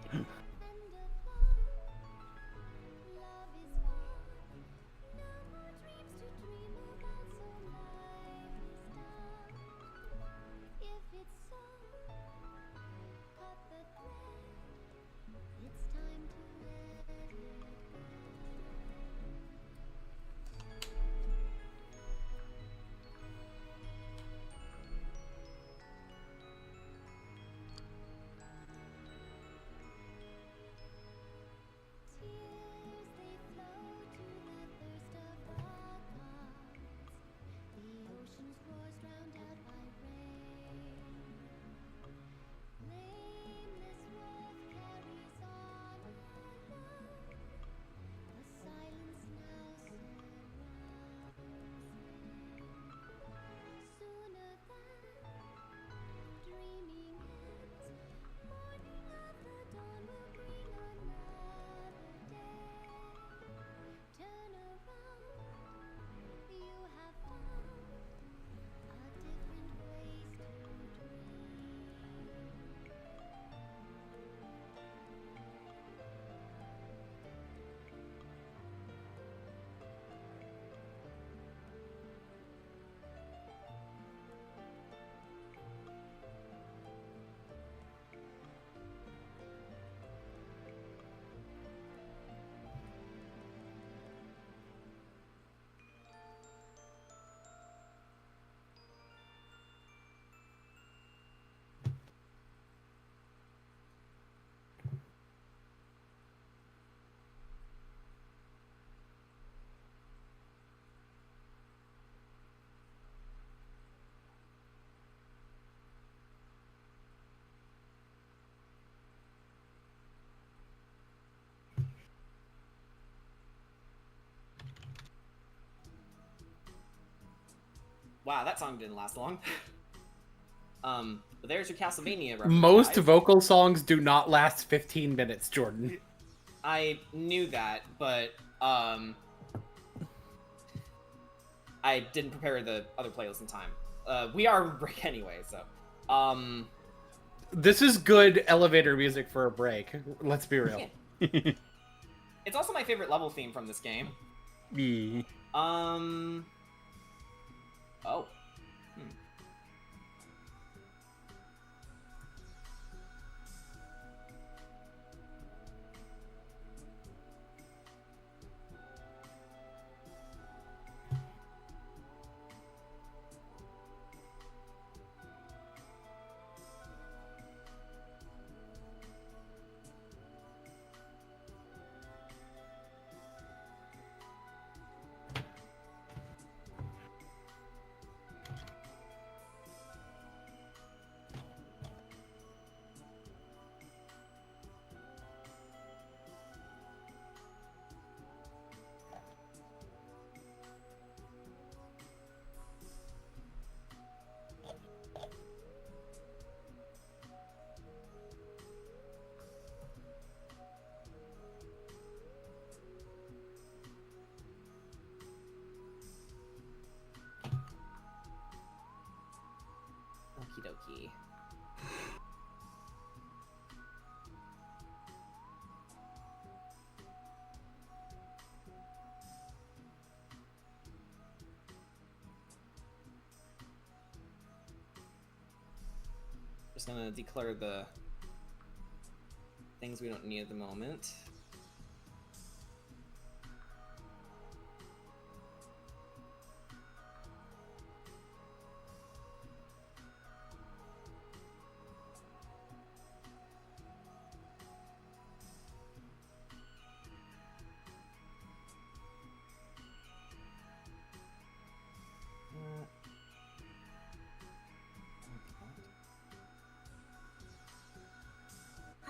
Wow, that song didn't last long. But there's your Castlevania reference, Most guys. vocal songs do not last 15 minutes, Jordan. I knew that, but I didn't prepare the other playlist in time. We are on break anyway, so This is good elevator music for a break. Let's be real. yeah. It's also my favorite level theme from this game. E. Oh. Just gonna declare the things we don't need at the moment.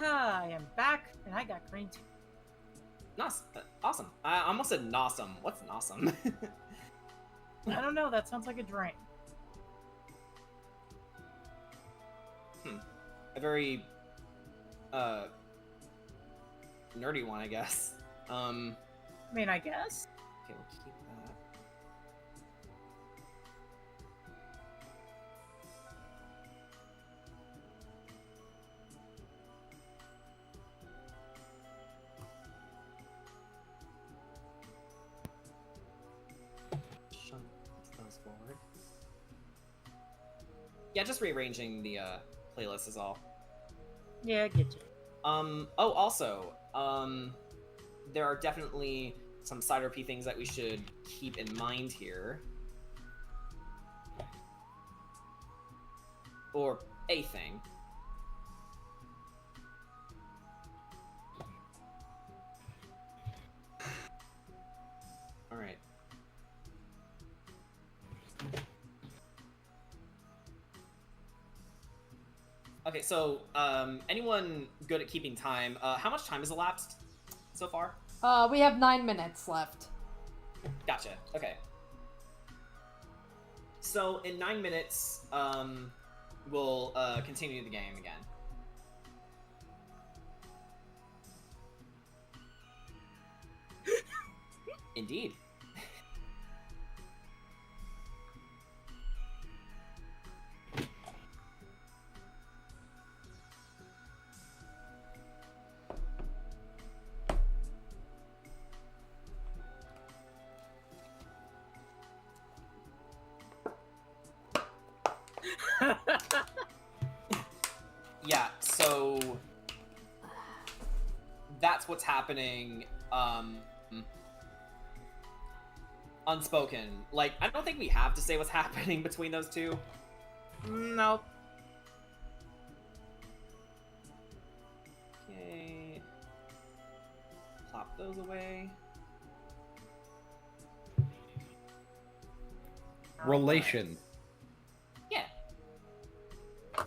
I am back, and I got green tea. Nice. Awesome. I almost said Nosum. What's Nosum? I don't know. That sounds like a drink. A very nerdy one, I guess. I mean, I guess. Okay, we'll keep that. Shunt those forward. Yeah, just rearranging the playlist is all. Yeah, I get you. Oh, also, there are definitely some side RP things that we should keep in mind here. Or a thing. Alright. Okay, so, anyone good at keeping time? How much time has elapsed so far? We have 9 minutes left. Gotcha. Okay. So in 9 minutes, we'll continue the game again. Indeed. Yeah, so that's what's happening unspoken. Like, I don't think we have to say what's happening between those two. Nope. Okay. Plop those away. Relation. Yeah.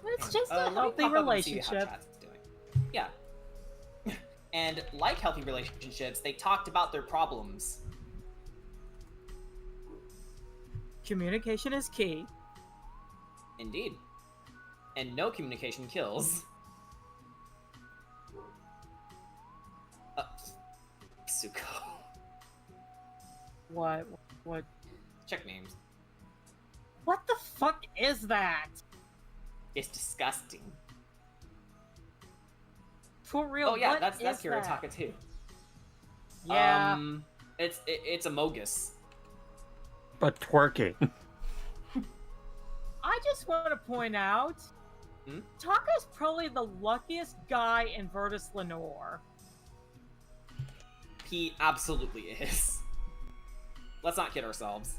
It's just a Let me healthy pop up and see how relationship. chat's doing. Yeah. And like healthy relationships, they talked about their problems. Communication is key. Indeed. And no communication kills. Suko. What? Check names. What the fuck is that? It's disgusting. For real? Oh yeah, what that's is that? Kiritaka too. Yeah. It's a Mogus. But twerking. I just want to point out, Taka's probably the luckiest guy in Virtus Lenore. He absolutely is. Let's not kid ourselves.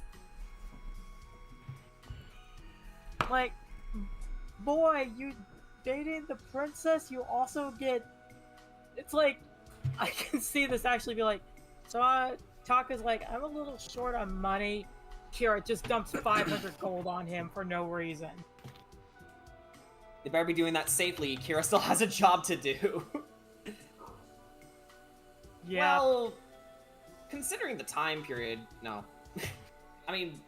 Like, boy, you dating the princess, you also get... It's like, I can see this actually be like, so Taka's like, I'm a little short on money. Kira just dumps 500 gold on him for no reason. They better be doing that safely. Kira still has a job to do. Yeah. Well, considering the time period, no. I mean...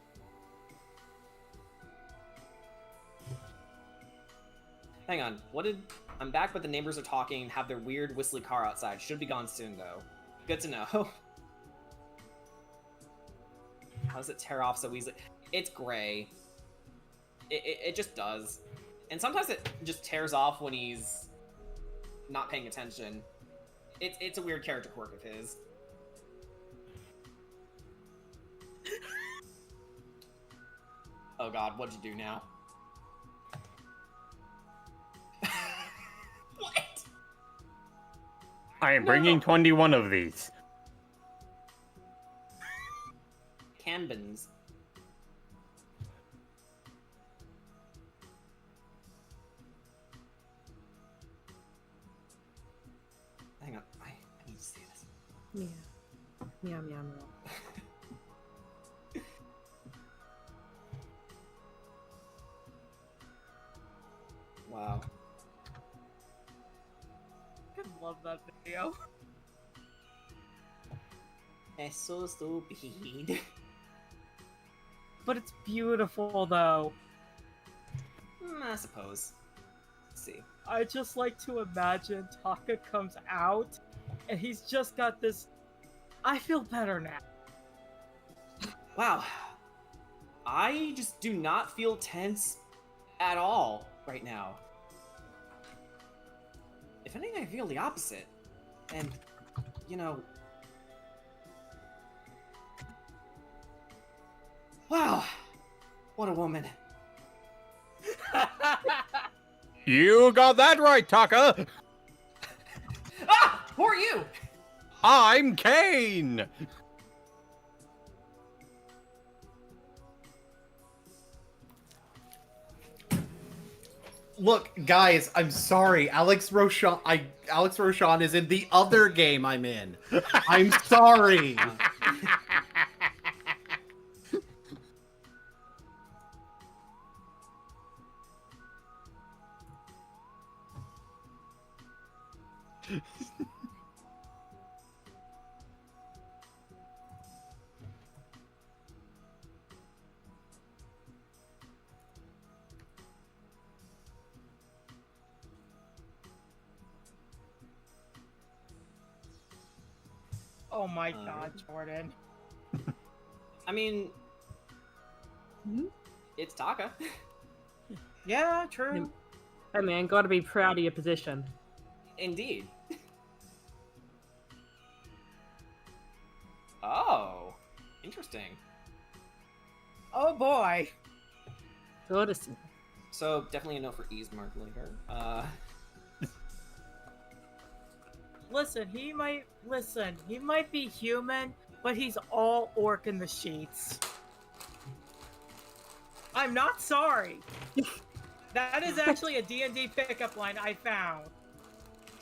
Hang on, what did... I'm back, but the neighbors are talking and have their weird whistly car outside. Should be gone soon, though. Good to know. How does it tear off so easily? It's gray. It just does. And sometimes it just tears off when he's not paying attention. It's a weird character quirk of his. Oh god, what'd you do now? I am bringing 21 of these. Kanbans. Hang on, I need to see this. Yeah. Meow, meow, meow. Wow. I love that video. It's so stupid. But it's beautiful, though. I suppose. Let's see. I just like to imagine Taka comes out, and he's just got this. I feel better now. Wow. I just do not feel tense at all right now. If anything, I feel the opposite. And, you know... Wow. What a woman. You got that right, Taka! Ah! Who are you? I'm Kane! Look, guys, I'm sorry. Alex Roshan is in the other game I'm in. I'm sorry. Oh my god, Jordan. I mean... It's Taka. Yeah, true. Hey man, gotta be proud of your position. Indeed. Oh. Interesting. Oh boy. Good to see. So, definitely a note for Easmark later. Listen, he might be human, but he's all orc in the sheets. I'm not sorry. That is actually a D&D pickup line I found.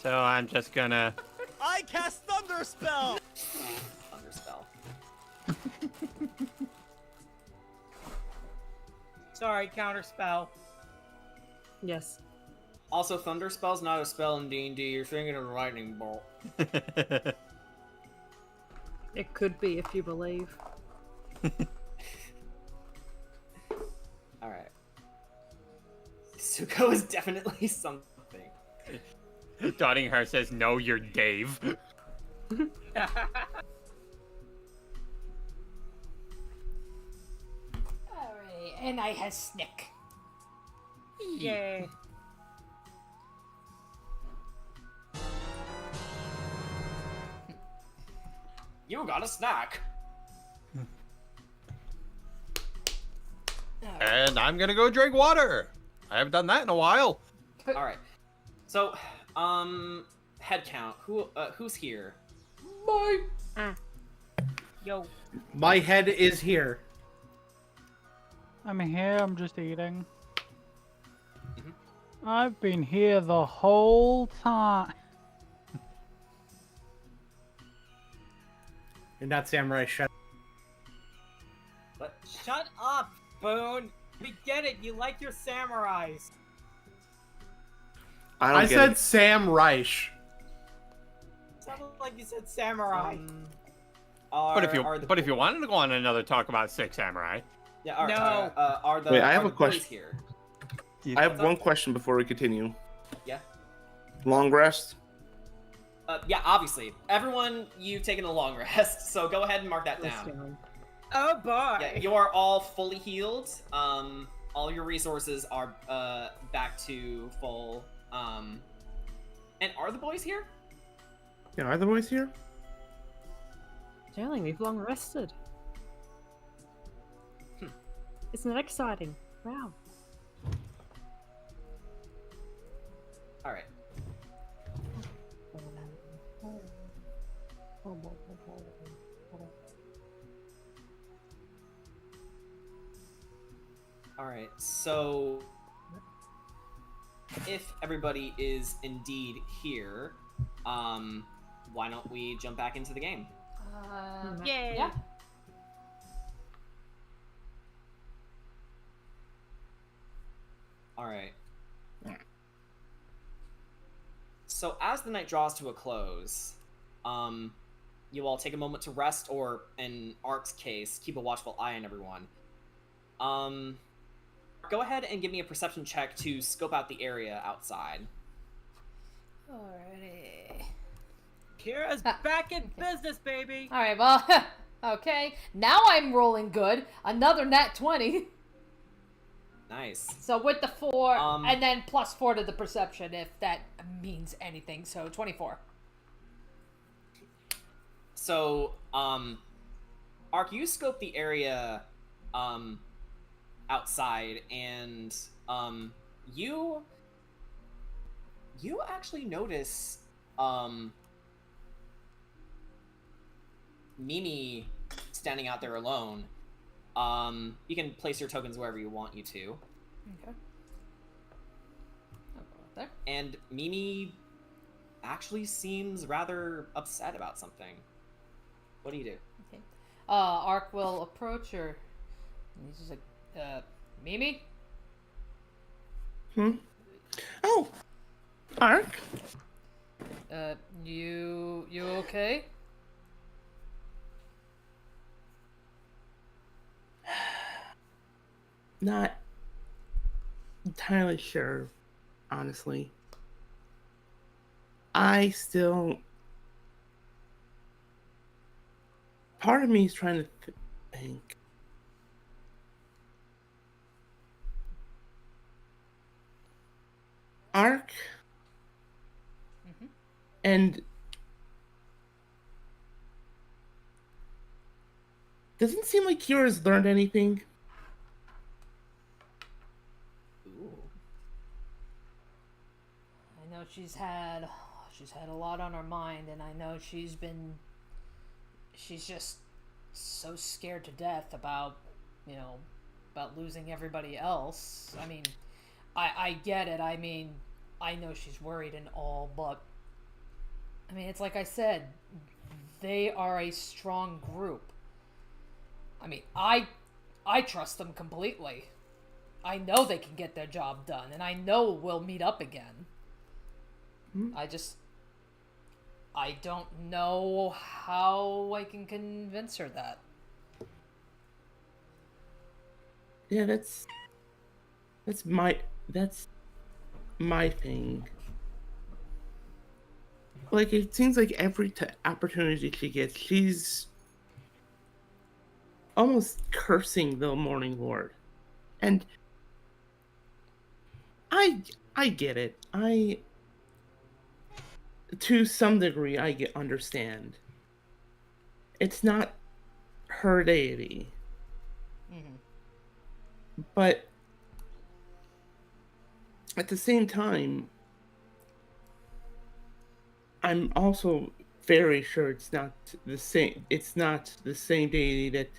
So I'm just gonna... I cast Thunder Spell! Thunder Spell. Sorry, counter spell. Yes. Also, Thunder Spell's not a spell in D&D. You're thinking of Lightning Bolt. It could be if you believe. Alright. Suko is definitely something. Dotting her says, no, you're Dave. Alright, and I has Snick. Yay. You got a snack. And I'm gonna go drink water. I haven't done that in a while. Alright. So, head count. Who's here? Bye. Yo. My head is here. I'm here, I'm just eating. I've been here the whole time. You're not samurai. Shut. What? Shut up, Boone. We get it. You like your samurais. I said Sam Reich. Sounded like you said samurai. But if you wanted to go on another talk about Six Samurai. Yeah, alright. No. Wait, I have are a the boys question. Here? I have one question before we continue. Yeah. Long rest? Yeah, obviously. Everyone, you've taken a long rest, so go ahead and mark that down. Oh boy. Yeah, you are all fully healed. All your resources are back to full. And are the boys here? Yeah, are the boys here? Darling, we've long rested. Isn't that exciting? Wow. All right. All right. So, if everybody is indeed here, why don't we jump back into the game? Yay! Yeah. All right. So as the night draws to a close, you all take a moment to rest, or in Ark's case, keep a watchful eye on everyone. Go ahead and give me a perception check to scope out the area outside. Alrighty. Kira's back in business, baby. All right. Well, okay. Now I'm rolling good. Another nat 20. Nice. So with the 4, and then plus 4 to the perception, if that means anything. So 24. So, Ark, you scope the area, outside, and, you actually notice, Mimi standing out there alone. You can place your tokens wherever you want you to. Okay. I'll go up there. And Mimi actually seems rather upset about something. What do you do? Okay. Ark will approach her. And he's just like, Mimi? Oh, Ark. You okay? Not entirely sure, honestly. I still... Part of me is trying to think. Ark? And... Doesn't seem like Kira's learned anything. I know she's had a lot on her mind, and I know she's just so scared to death about losing everybody else. I mean, I get it. I mean, I know she's worried and all, but I mean, it's like I said, they are a strong group. I mean, I trust them completely. I know they can get their job done, and I know we'll meet up again. I don't know how I can convince her that. Yeah, that's my thing. Like, it seems like every opportunity she gets, she's almost cursing the Morning Lord. And I get it. To some degree, I understand. It's not her deity. But at the same time, I'm also very sure it's not the same. It's not the same deity that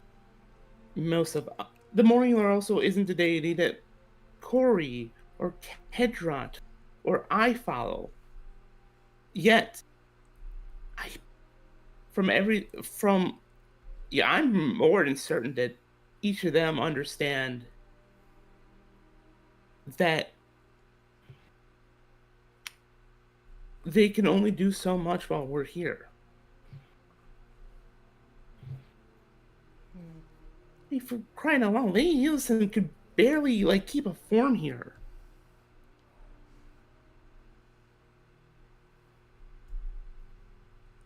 most of the Morning Lord also isn't the deity that Corey or Hedrot or I follow. Yet, I'm more than certain that each of them understand that they can only do so much while we're here. I mean, for crying out loud, Lady Nielsen could barely, keep a form here.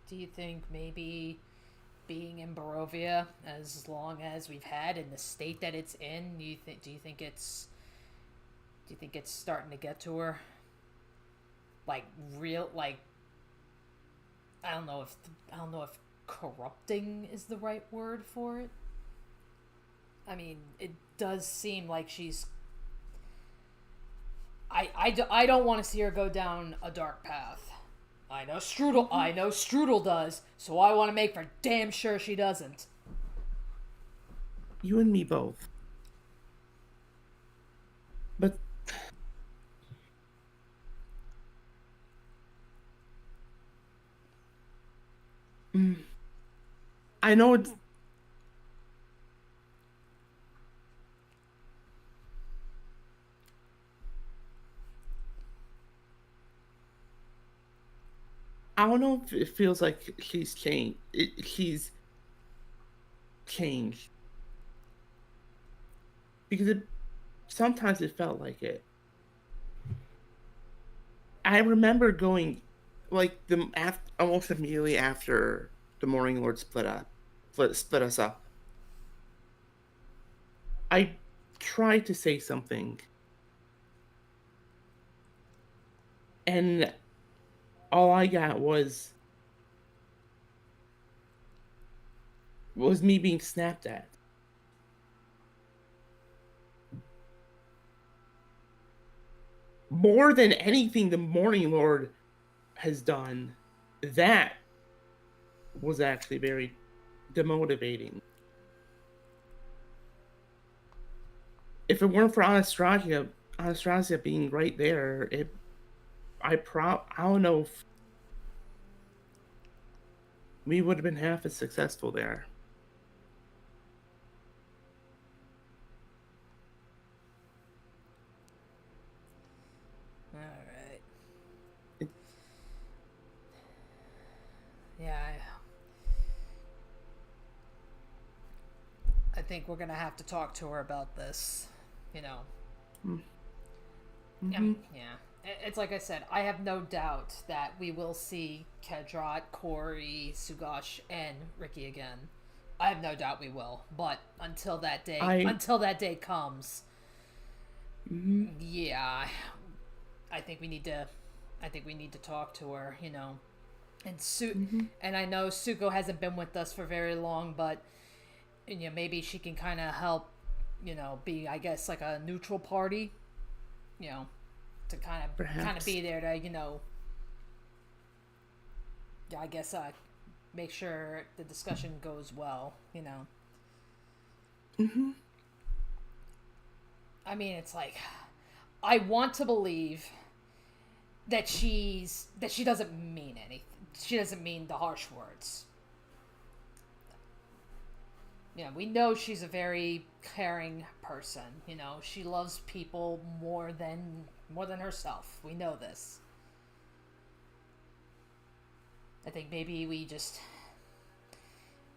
Do you think maybe being in Barovia as long as we've had, in the state that it's in, do you think it's starting to get to her? I don't know if corrupting is the right word for it. I mean, it does seem like she's... I don't want to see her go down a dark path. I know Strudel does, so I want to make for damn sure she doesn't. You and me both. But I know it's I don't know if it feels like she's changed. She's changed because sometimes it felt like it. I remember going, like almost immediately after the Morning Lord split us up. I tried to say something, and all I got was me being snapped at. More than anything the Morning Lord has done, that was actually very demotivating. If it weren't for Anastasia being right there, I don't know if we would have been half as successful there. Alright. Yeah, I think we're gonna have to talk to her about this, you know. Mm-hmm. Yeah. It's like I said, I have no doubt that we will see Kedrot, Corey, Sugosh, and Ricky again. I have no doubt we will, but until that day comes, yeah, I think we need to talk to her, you know. And and I know Suko hasn't been with us for very long, but you know, maybe she can kind of help, you know, be, I guess, like a neutral party, you know, to kind of be there to, you know, I guess make sure the discussion goes well, you know. I mean, it's like, I want to believe that she doesn't mean anything. She doesn't mean the harsh words. Yeah, we know she's a very caring person. You know, she loves people more than herself. We know this. I think maybe we just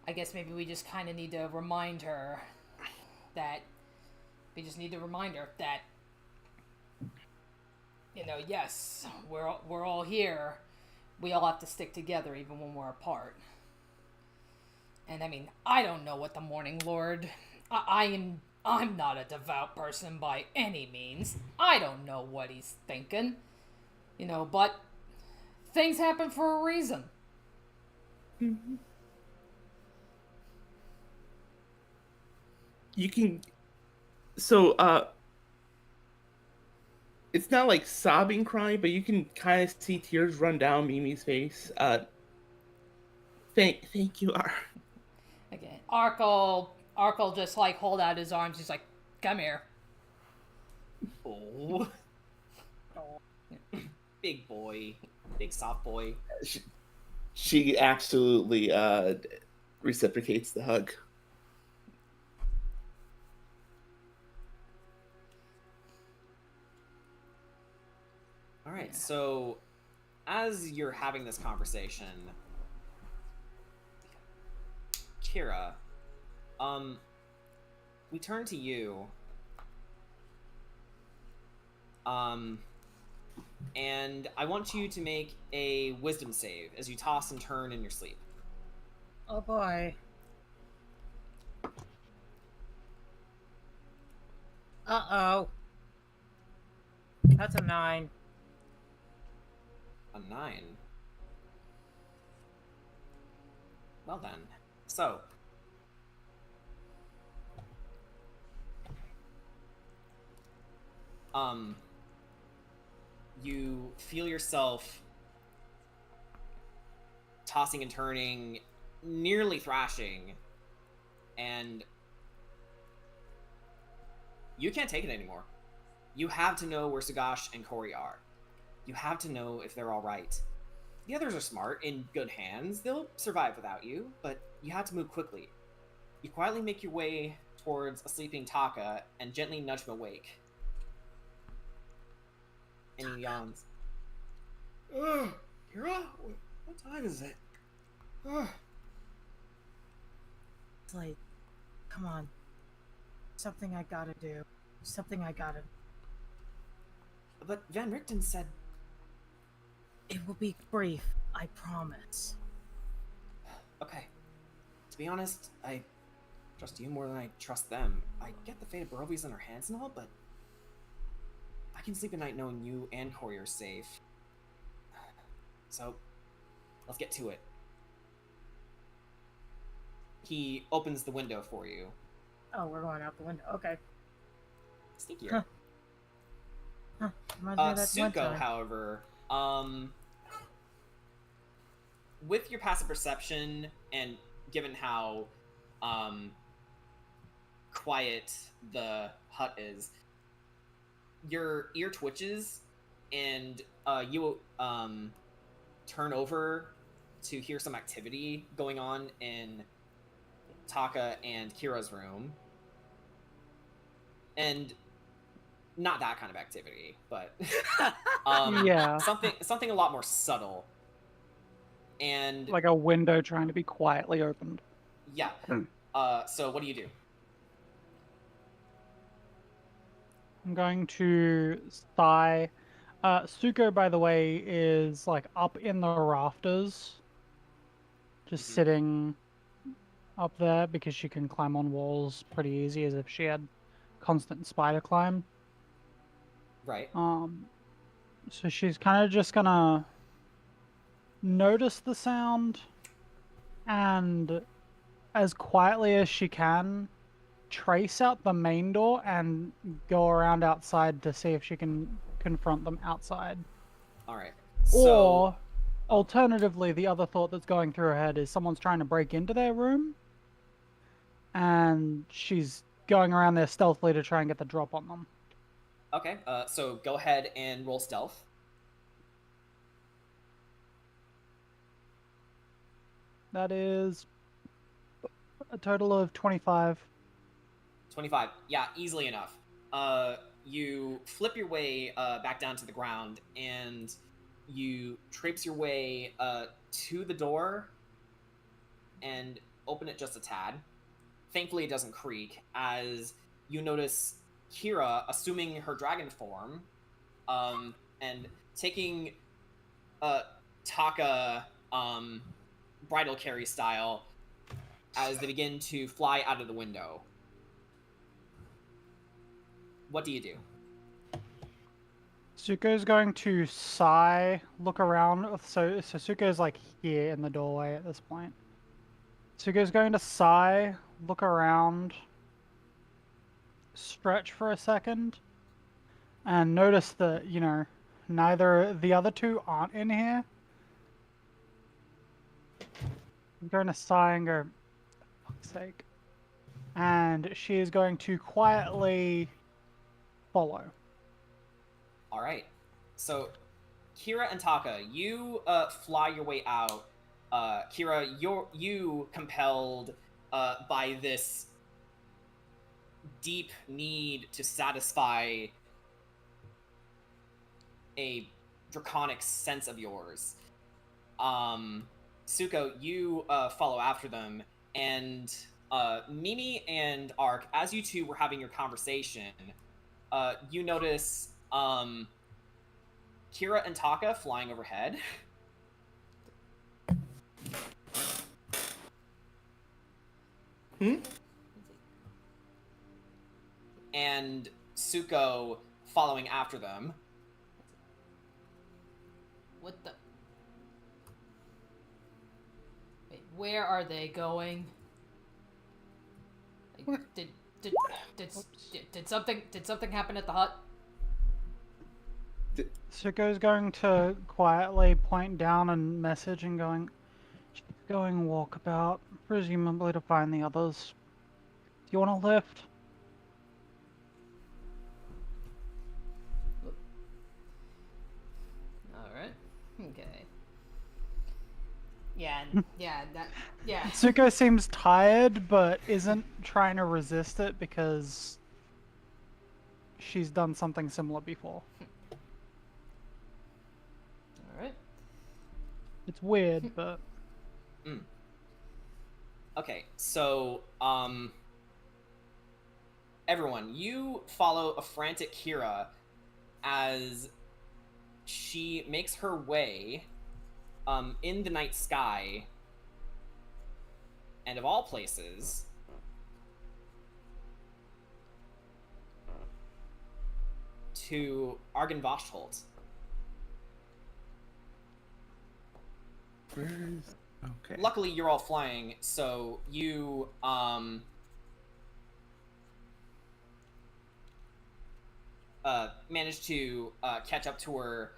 kind of need to remind her that you know, yes, we're all here. We all have to stick together even when we're apart. And I mean, I don't know what the Morning Lord... I'm not a devout person by any means. I don't know what he's thinking. You know, but things happen for a reason. You can... it's not like sobbing crying, but you can kind of see tears run down Mimi's face. Thank you, Again, Ark'll just like hold out his arms. He's like, "Come here." Oh. Big boy. Big soft boy. She absolutely reciprocates the hug. All right, so as you're having this conversation, Kira, we turn to you, and I want you to make a wisdom save as you toss and turn in your sleep. Oh boy. Uh-oh. That's a 9. A 9. Well then. So. You feel yourself tossing and turning, nearly thrashing, and you can't take it anymore. You have to know where Sagash and Corey are. You have to know if they're all right. The others are smart, in good hands. They'll survive without you, but you have to move quickly. You quietly make your way towards a sleeping Taka and gently nudge him awake. And he yawns. Ugh, Kira? What time is it? Ugh. It's like, come on. Something I gotta do. Something I gotta... But Van Richten said... It will be brief, I promise. Okay. To be honest, I trust you more than I trust them. I get the fate of Barovia's in our hands and all, but... I can sleep at night knowing you and Corey are safe. So, let's get to it. He opens the window for you. Oh, we're going out the window. Okay. Sneakier. Huh. Reminds me of that one Suko, time. however, with your passive perception and given how quiet the hut is, your ear twitches and you turn over to hear some activity going on in Taka and Kira's room. And not that kind of activity, but Yeah. something a lot more subtle. And Like a window trying to be quietly opened. yeah. So what do you do? I'm going to sigh. Suko, by the way, is like up in the rafters, just sitting up there because she can climb on walls pretty easy, as if she had constant spider climb. Right. So she's kind of just gonna notice the sound and, as quietly as she can, trace out the main door and go around outside to see if she can confront them outside. All right. Or, alternatively, the other thought that's going through her head is someone's trying to break into their room, and she's going around there stealthily to try and get the drop on them. Okay. So go ahead and roll stealth. That is a total of 25. 25. Yeah, easily enough. You flip your way back down to the ground, and you traipse your way to the door and open it just a tad. Thankfully, it doesn't creak, as you notice Kira assuming her dragon form and taking Taka bridal carry style as they begin to fly out of the window. What do you do? Suko's going to sigh, look around. So Suko's like here in the doorway at this point. Suko's going to sigh, look around, stretch for a second, and notice that, you know, neither the other two aren't in here. I'm going to sigh and go, for fuck's sake. And she is going to quietly follow. All right. So, Kira and Taka, you fly your way out. Kira, you compelled by this deep need to satisfy a draconic sense of yours. Suko, you follow after them, and Mimi and Ark, as you two were having your conversation, you notice Kira and Taka flying overhead. And Suko following after them. What the? Wait, where are they going? Like, did something happen at the hut? Suko's going to quietly point down and message and going, she's going walkabout, presumably to find the others. Do you want a lift? Yeah, that. Yeah. Tsuko seems tired, but isn't trying to resist it because she's done something similar before. All right. It's weird, but Okay, so everyone, you follow a frantic Kira as she makes her way in the night sky, and of all places, to Argenvoshholt. Okay. Luckily, you're all flying, so you managed to catch up to her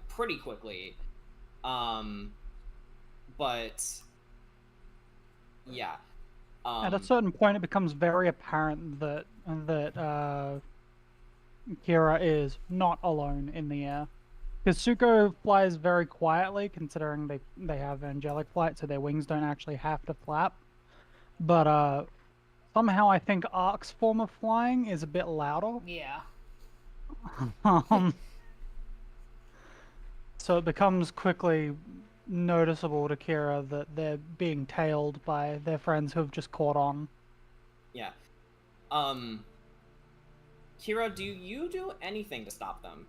pretty quickly. But yeah. at a certain point, it becomes very apparent that Kira is not alone in the air. Because Tsuko flies very quietly, considering they have angelic flight, so their wings don't actually have to flap. But somehow I think Ark's form of flying is a bit louder. Yeah. So it becomes quickly noticeable to Kira that they're being tailed by their friends who have just caught on. Yeah. Kira, do you do anything to stop them?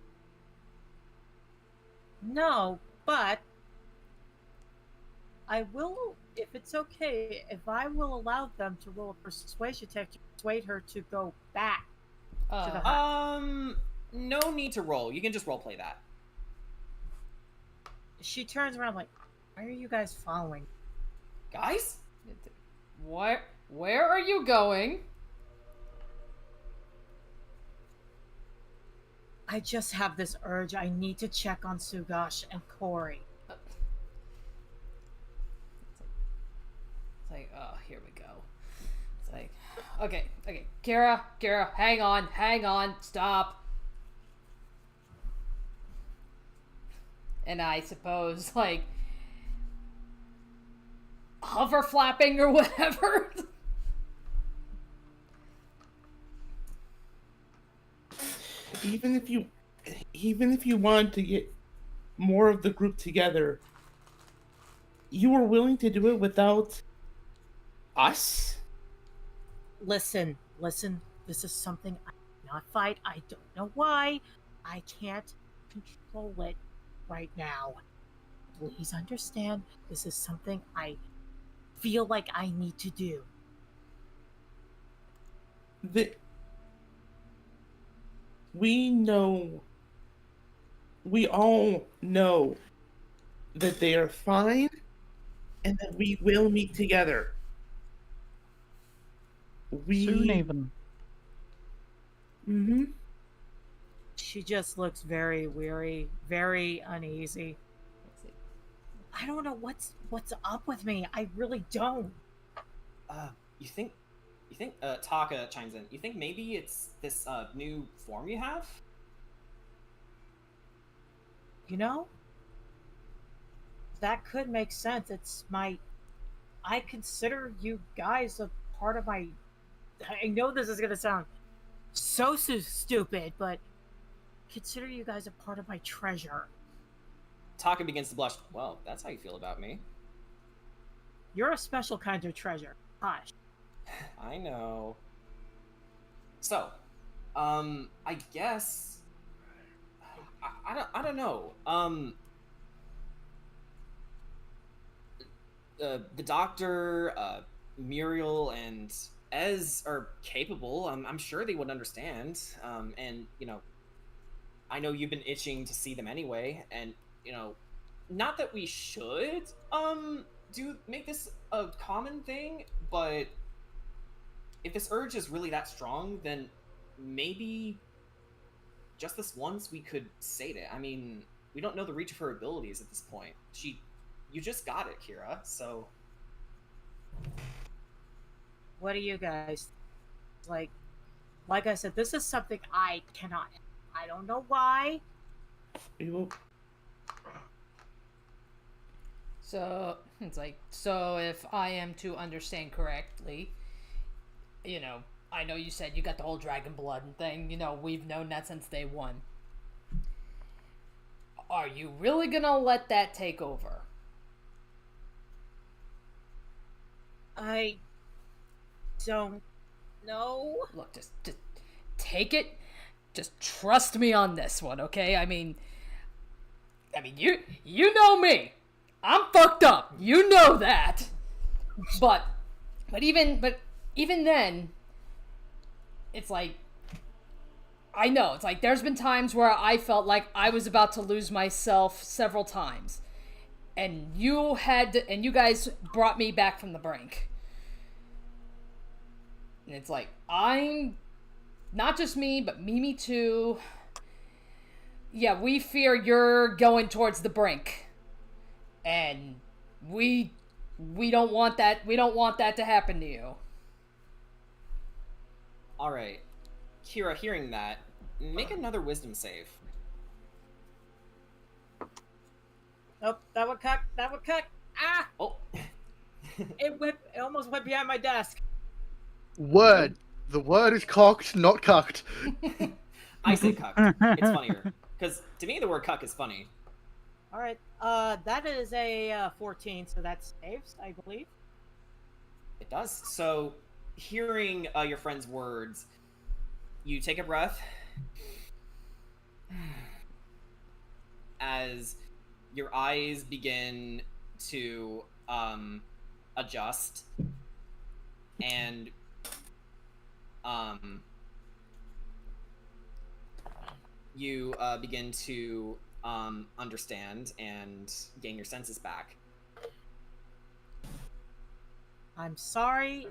No, but I will, if it's okay, if I will allow them to roll a persuasion check to persuade her to go back to the hut. No need to roll. You can just roleplay that. She turns around like, why are you guys following? Guys? Where are you going? I just have this urge. I need to check on Sugash and Corey. It's like, oh, here we go. It's like, okay, Kira, hang on, stop. And I suppose, like, hover flapping or whatever. Even if you wanted to get more of the group together, you were willing to do it without us? Listen. This is something I cannot fight. I don't know why. I can't control it right now. Please understand, this is something I feel like I need to do. We all know that they are fine and that we will meet together. Soon even. Mm-hmm. She just looks very weary, very uneasy. I don't know what's up with me. I really don't. You think Taka chimes in. You think maybe it's this new form you have? You know? That could make sense. I consider you guys a part of my... I know this is gonna sound so stupid, but consider you guys a part of my treasure. Taka begins to blush. Well, that's how you feel about me. You're a special kind of treasure. Hush. I know. So, I guess I don't know. The doctor, Muriel, and Ez are capable. I'm sure they would understand. And I know you've been itching to see them anyway. And not that we should make this a common thing, but if this urge is really that strong, then maybe just this once we could sate it. I mean, we don't know the reach of her abilities at this point. You just got it, Kira, so... What do you guys... Like I said, this is something I cannot... I don't know why. So it's like, so if I am to understand correctly, I know you said you got the whole dragon blood thing. We've known that since day one. Are you really gonna let that take over? I don't know. Look, just take it. Just trust me on this one, okay? I mean, you know me. I'm fucked up. You know that. But even then, it's like, I know, it's like there's been times where I felt like I was about to lose myself several times. And you guys brought me back from the brink. And it's like, I'm not just me, but Mimi too. Yeah, we fear you're going towards the brink. And we don't want that. We don't want that to happen to you. All right, Kira, hearing that, make another wisdom save. Nope, that would cut. Ah! Oh. It almost went behind my desk. Word. The word is cocked, not cucked. I say cucked. It's funnier. Because to me, the word cuck is funny. All right. That is a 14, so that saves, I believe. It does. So, hearing your friend's words, you take a breath as your eyes begin to adjust, and you begin to understand and gain your senses back. I'm sorry.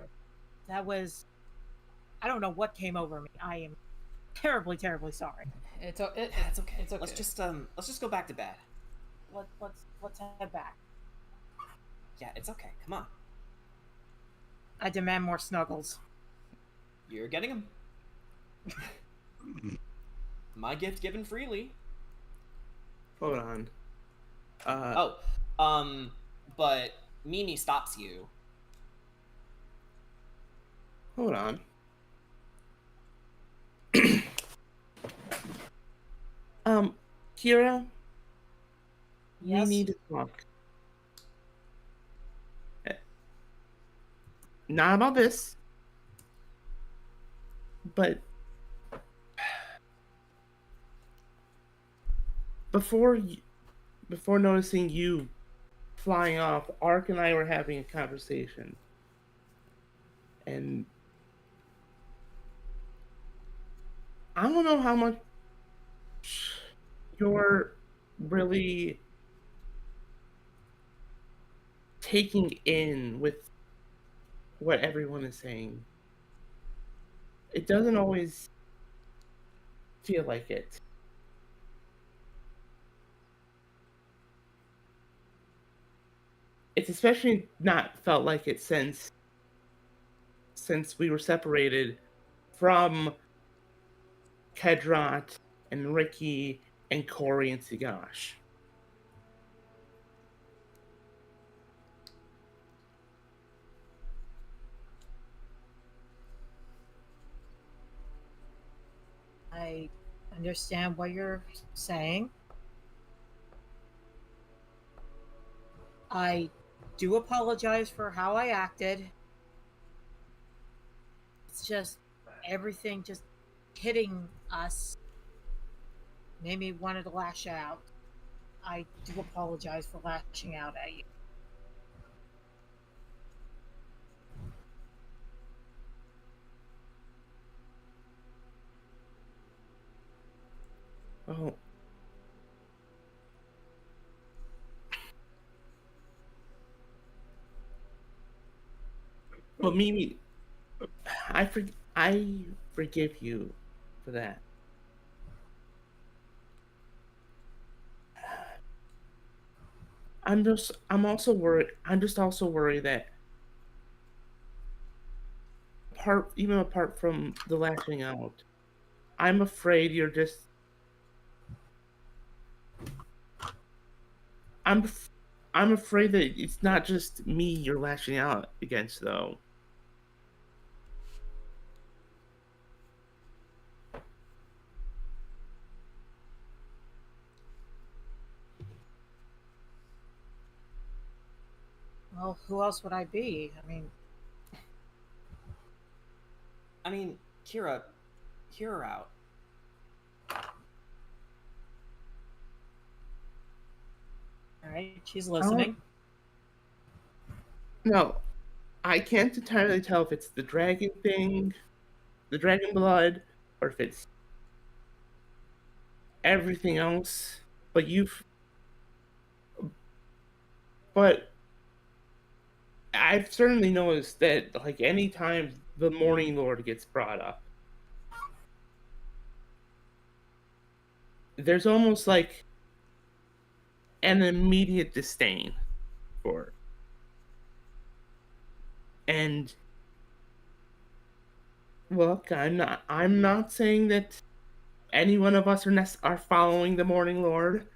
That was... I don't know what came over me. I am terribly, terribly sorry. It's okay. It's okay. Let's just go back to bed. Let's head back. Yeah, it's okay. Come on. I demand more snuggles. You're getting them. My gift given freely. Hold on. But Mimi stops you. Hold on. Kira? Yes? We need to talk. Not about this, but before noticing you flying off, Ark and I were having a conversation, and I don't know how much you're really taking in with what everyone is saying. It doesn't always feel like it. It's especially not felt like it since we were separated from Kedrat and Ricky and Corey and Sigash. I understand what you're saying. I do apologize for how I acted. It's just everything just hitting us made me wanted to lash out. I do apologize for lashing out at you. Oh. Well, Mimi, I forgive you for that. I'm also worried. I'm just also worried that apart from the lashing out, I'm afraid you're just. I'm afraid that it's not just me you're lashing out against, though. Well, who else would I be? I mean, Kira, hear her out. All right, she's listening. No, I can't entirely tell if it's the dragon thing, the dragon blood, or if it's everything else. But I've certainly noticed that, like, anytime the Morning Lord gets brought up, there's almost like an immediate disdain for it. And look, I'm not saying that any one of us are following the Morning Lord.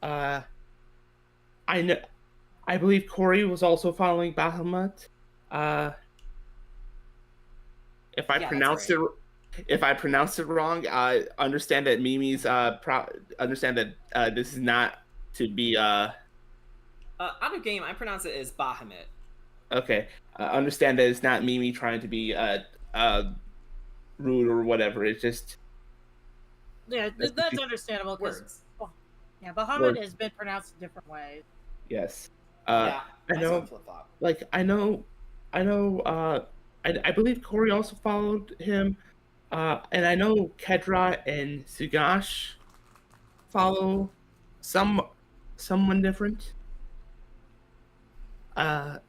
I believe Corey was also following Bahamut. If I pronounced it, if I pronounced it wrong, understand that Mimi's understand that this is not to be out of game, I pronounce it as Bahamut. Okay, understand that it's not Mimi trying to be rude or whatever. It's just that's understandable. Words. Yeah, Bahamut has been pronounced in different ways. Yes. Yeah, I know. Like I know. I believe Corey also followed him, and I know Kedra and Sugash follow someone different. I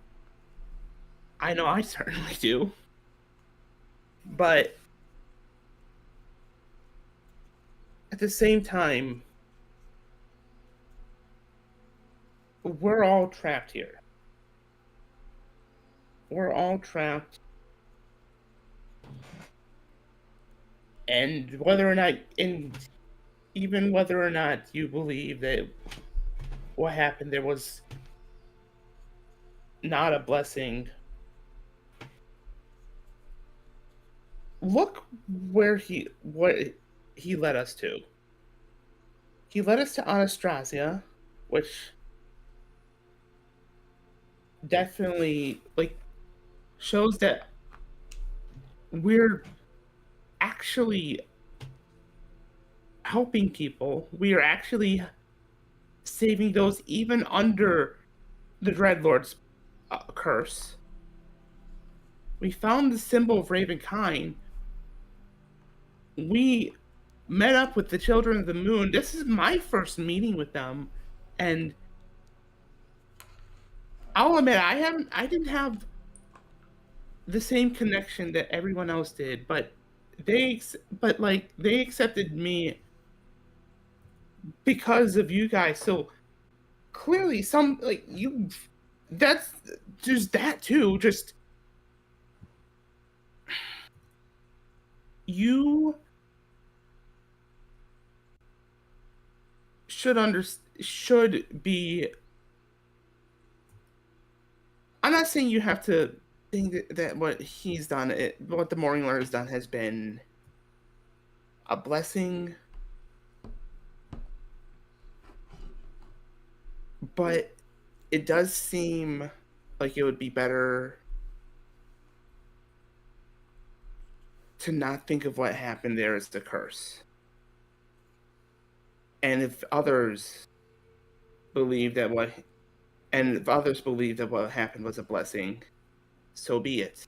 know I certainly do. But at the same time, we're all trapped here. We're all trapped. And even whether or not you believe that what happened there was not a blessing, look what he led us to. He led us to Anastasia, which definitely shows that we're actually helping people. We are actually saving those even under the Dreadlord's curse. We found the symbol of Ravenkind. We met up with the Children of the Moon. This is my first meeting with them, and I'll admit I didn't have the same connection that everyone else did, but they accepted me because of you guys. So clearly that's just that too. Just you should be. I'm not saying you have to think that what he's done, what the Morning Lord has done, has been a blessing, but it does seem like it would be better to not think of what happened there as the curse. And if others believe that what happened was a blessing, so be it.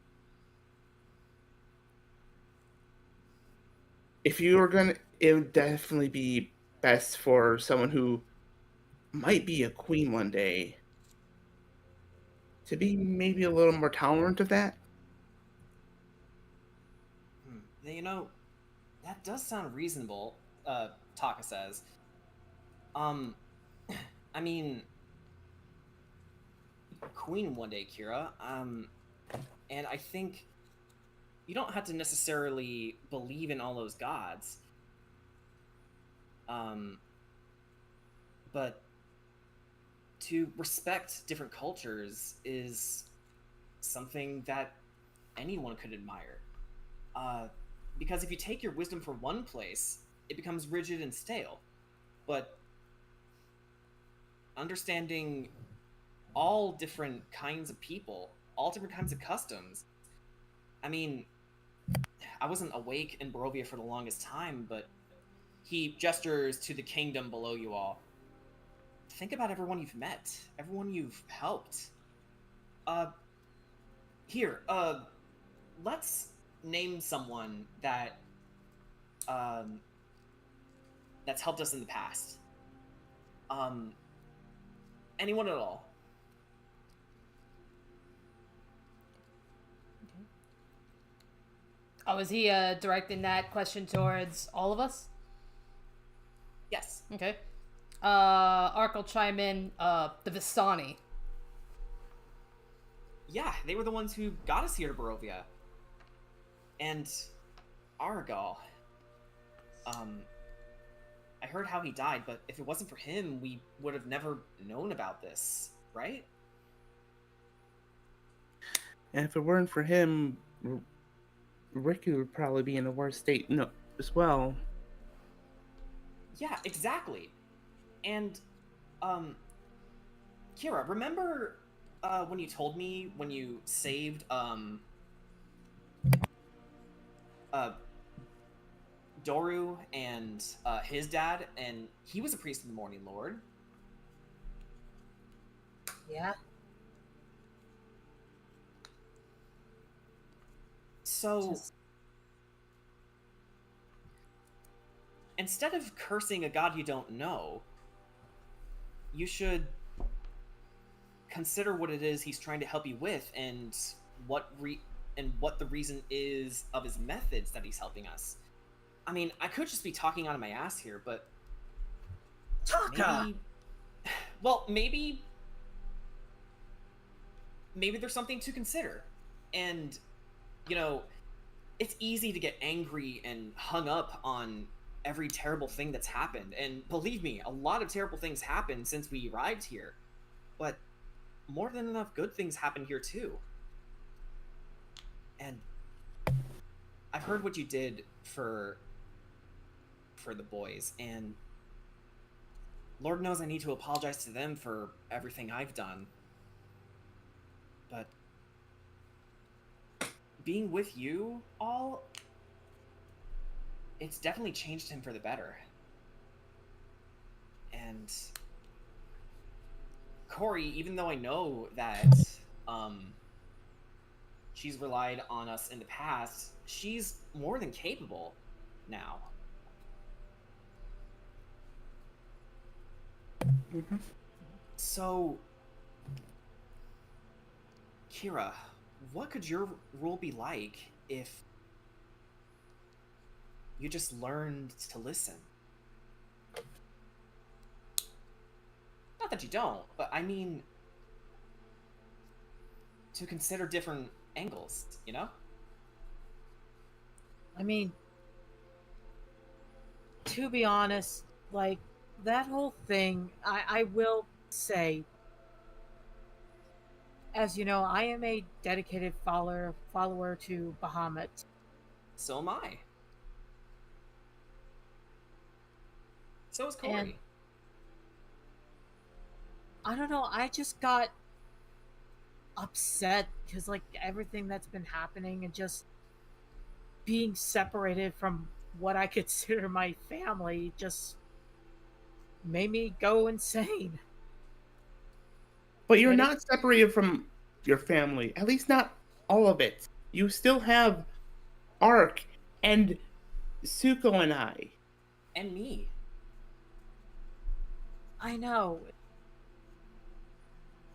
If you were it would definitely be best for someone who might be a queen one day to be maybe a little more tolerant of that. You know, that does sound reasonable, Taka says. I mean, queen one day, Kira. And I think you don't have to necessarily believe in all those gods. But to respect different cultures is something that anyone could admire. Because if you take your wisdom from one place, it becomes rigid and stale. But understanding all different kinds of people, all different kinds of customs. I mean, I wasn't awake in Barovia for the longest time, but he gestures to the kingdom below you all. Think about everyone you've met, everyone you've helped. Here, let's name someone that, that's helped us in the past. Anyone at all. Oh, is he directing that question towards all of us? Yes. Okay. Ark will chime in, the Vistani. Yeah, they were the ones who got us here to Barovia. And Aragal. I heard how he died, but if it wasn't for him, we would have never known about this, right? And if it weren't for him, Ricky would probably be in a worse state as well. Yeah, exactly. And, Kira, remember when you told me when you saved, Doru and his dad, and he was a priest of the Morning Lord? Yeah. So, instead of cursing a god you don't know, you should consider what it is he's trying to help you with, and what the reason is of his methods that he's helping us. I mean, I could just be talking out of my ass here, but maybe there's something to consider. And you know, it's easy to get angry and hung up on every terrible thing that's happened. And believe me, a lot of terrible things happened since we arrived here. But more than enough good things happen here too. And I've heard what you did for the boys, and Lord knows I need to apologize to them for everything I've done. But being with you all, it's definitely changed him for the better. And Corey, even though I know that she's relied on us in the past, she's more than capable now. Mm-hmm. So, Kira, what could your role be like if you just learned to listen? Not that you don't, but I mean, to consider different angles, you know? I mean, to be honest, like, that whole thing, I will say, as you know, I am a dedicated follower to Bahamut. So am I. So is Corey. And I don't know, I just got upset because, like, everything that's been happening and just being separated from what I consider my family just made me go insane. But you're not separated from your family. At least not all of it. You still have Ark and Suko and I. And me. I know.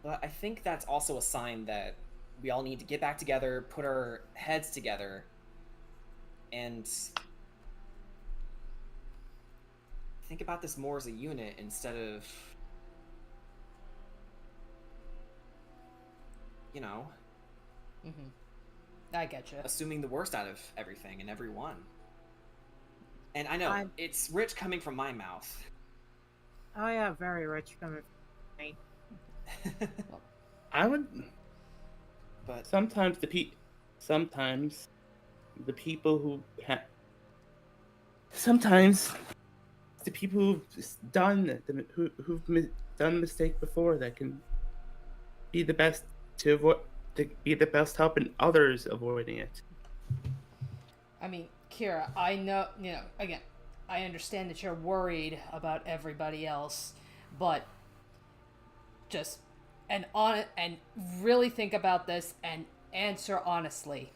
But I think that's also a sign that we all need to get back together, put our heads together, and think about this more as a unit instead of, you know, I getcha. assuming the worst out of everything and everyone. And I know, it's rich coming from my mouth. Oh yeah, very rich coming from me. I would. But Sometimes the people sometimes the people who've done mistake before that can be the best to be the best help in others avoiding it. I mean, Kira, I know, again, I understand that you're worried about everybody else, but just and really think about this and answer honestly.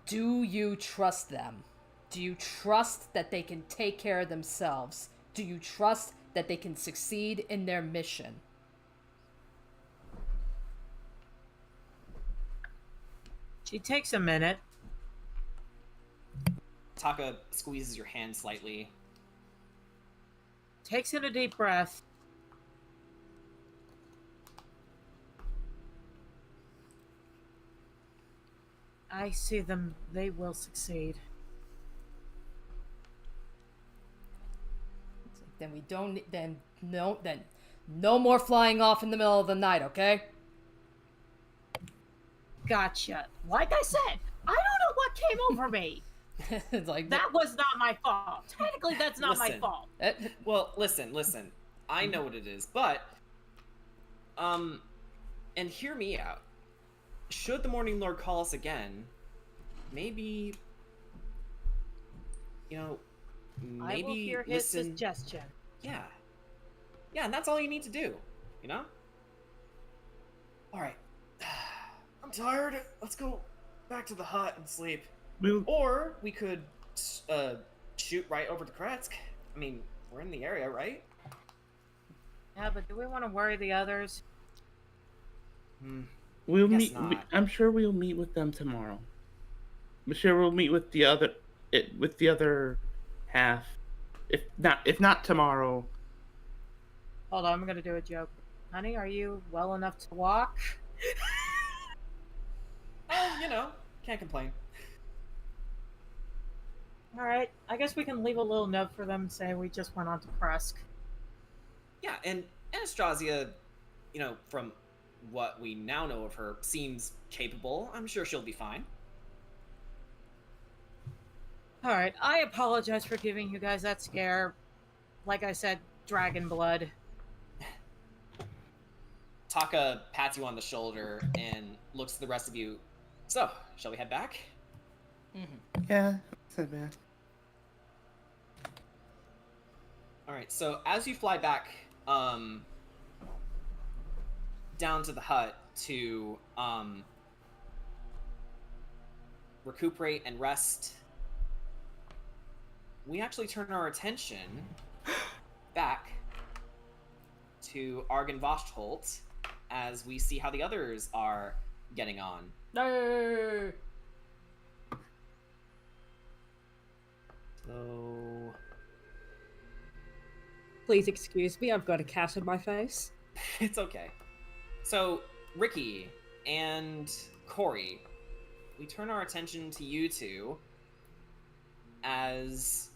Do you trust them? Do you trust that they can take care of themselves? Do you trust that they can succeed in their mission? She takes a minute. Taka squeezes your hand slightly. Takes in a deep breath. I see them. They will succeed. Then we don't. Then no more flying off in the middle of the night, okay? Gotcha. Like I said, I don't know what came over me. Like that was not my fault. Technically, that's not my fault. Well, listen. I know what it is, but and hear me out. Should the Morning Lord call us again, maybe I will hear his suggestion. Yeah, and that's all you need to do, All right. I'm tired. Let's go back to the hut and sleep. Or we could shoot right over to Kretsk. I mean, we're in the area, right? Yeah, but do we want to worry the others? We'll meet. I'm sure we'll meet with them tomorrow. I'm sure we'll meet with the other half. If not tomorrow. Hold on, I'm gonna do a joke. Honey, are you well enough to walk? Can't complain. Alright, I guess we can leave a little note for them and say we just went on to Kretsk. Yeah, and Anastasia, from what we now know of her, seems capable. I'm sure she'll be fine. Alright, I apologize for giving you guys that scare. Like I said, dragon blood. Taka pats you on the shoulder and looks to the rest of you. So, shall we head back? Mm-hmm. Yeah, that's not bad. Alright, so as you fly back down to the hut to recuperate and rest, we actually turn our attention back to Argen Vostholt as we see how the others are getting on. No. So... Please excuse me, I've got a cat in my face. It's okay. So, Ricky and Corey, we turn our attention to you two as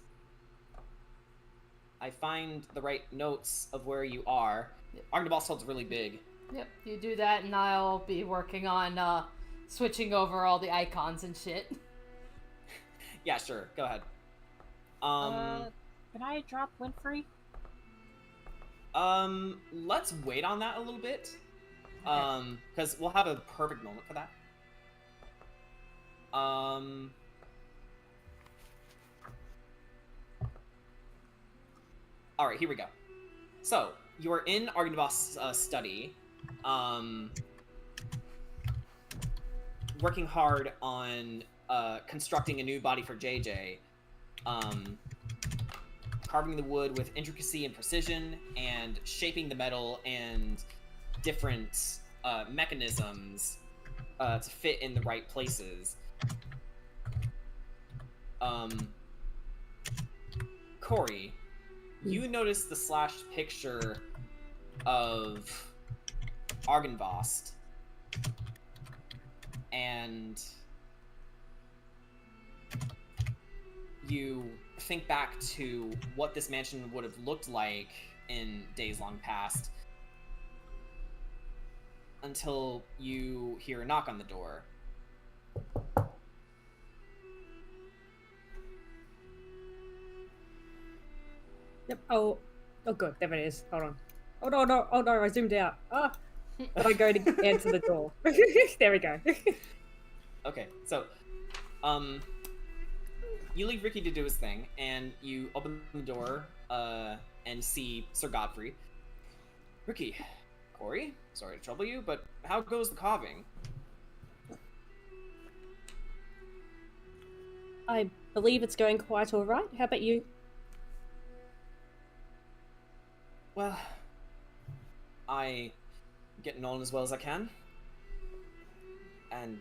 I find the right notes of where you are. Argen Vostholt's really big. Yep, you do that and I'll be working on switching over all the icons and shit. Yeah, sure. Go ahead. Can I drop Winfrey? Let's wait on that a little bit. Because we'll have a perfect moment for that. Alright, here we go. So, you are in Argenvost's study, working hard on constructing a new body for JJ, carving the wood with intricacy and precision, and shaping the metal and different mechanisms to fit in the right places. Corey, you notice the slashed picture of Argenvost, and you think back to what this mansion would have looked like in days long past. until you hear a knock on the door. Yep. Oh, good. There it is. Hold on. Oh no! I zoomed out. Ah, but I go to answer the door. There we go. Okay, so, you leave Ricky to do his thing, and you open the door, and see Sir Godfrey. Ricky, Corey, sorry to trouble you, but how goes the carving? I believe it's going quite all right. How about you? Well, I getting on as well as I can. And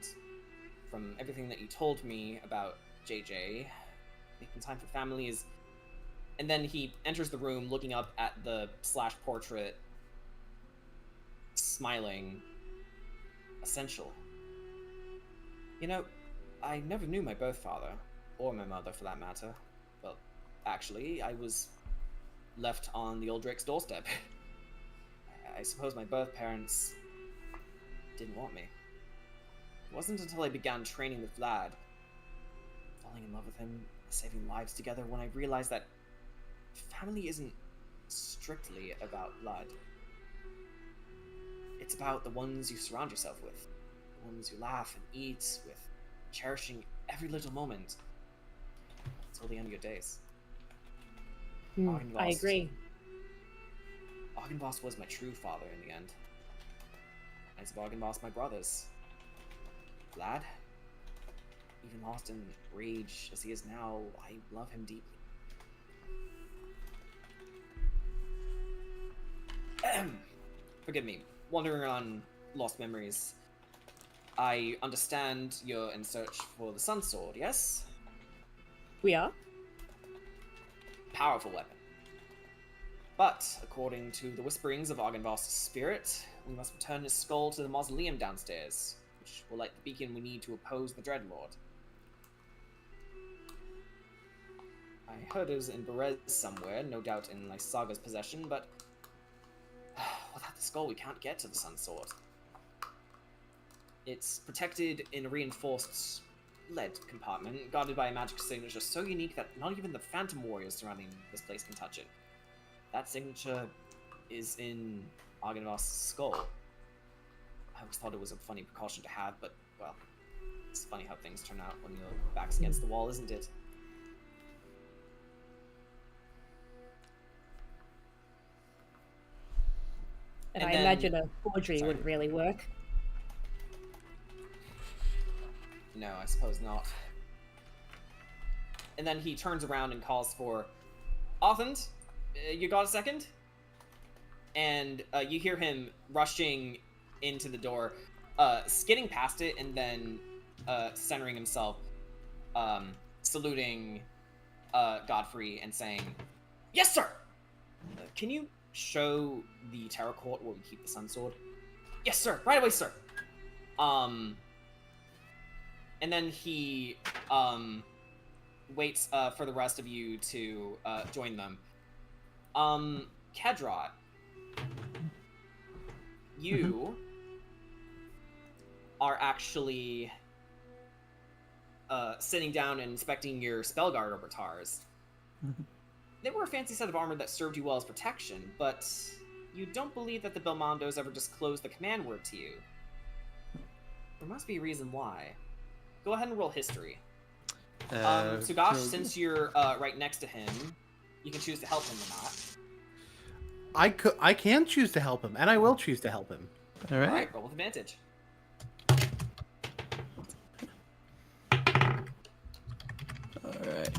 from everything that you told me about JJ, making time for family is... And then he enters the room looking up at the slash portrait, smiling. Essential. You know, I never knew my birth father, or my mother for that matter. Well, actually, I was left on the old Drake's doorstep. I suppose my birth parents didn't want me. It wasn't until I began training with Vlad, falling in love with him, saving lives together, when I realized that family isn't strictly about blood. It's about the ones you surround yourself with, the ones you laugh and eat with, cherishing every little moment until the end of your days. I agree. Argenvoss was my true father in the end. As Argenvoss, my brothers. Vlad, even lost in rage as he is now, I love him deeply. Forgive me, wandering on lost memories. I understand you're in search for the Sun Sword, yes? We are? Powerful weapon. But, according to the whisperings of Argenvoss' spirit, we must return his skull to the mausoleum downstairs, which will light the beacon we need to oppose the Dreadlord. I heard it was in Berez somewhere, no doubt in Lysaga's possession, but without the skull we can't get to the Sun Sword. It's protected in a reinforced lead compartment, guarded by a magic signature so unique that not even the Phantom Warriors surrounding this place can touch it. That signature is in Argenvoss' skull. I always thought it was a funny precaution to have, but, well, it's funny how things turn out when your back's against the wall, isn't it? And I then, imagine a forgery wouldn't really work. No, I suppose not. And then he turns around and calls for, Othend, you got a second? And you hear him rushing into the door, skidding past it, and then centering himself, saluting Godfrey and saying, "Yes, sir! Can you show the Terror Court where we keep the Sun Sword?" "Yes, sir! Right away, sir!" And then he waits for the rest of you to join them. Kedrot, you are actually sitting down and inspecting your Spellguard avatars. They were a fancy set of armor that served you well as protection, but you don't believe that the Belmondos ever disclosed the command word to you. There must be a reason why. Go ahead and roll history. Sugash, since you're right next to him, you can choose to help him or not. I can choose to help him, and I will choose to help him. All right, roll with advantage. All right.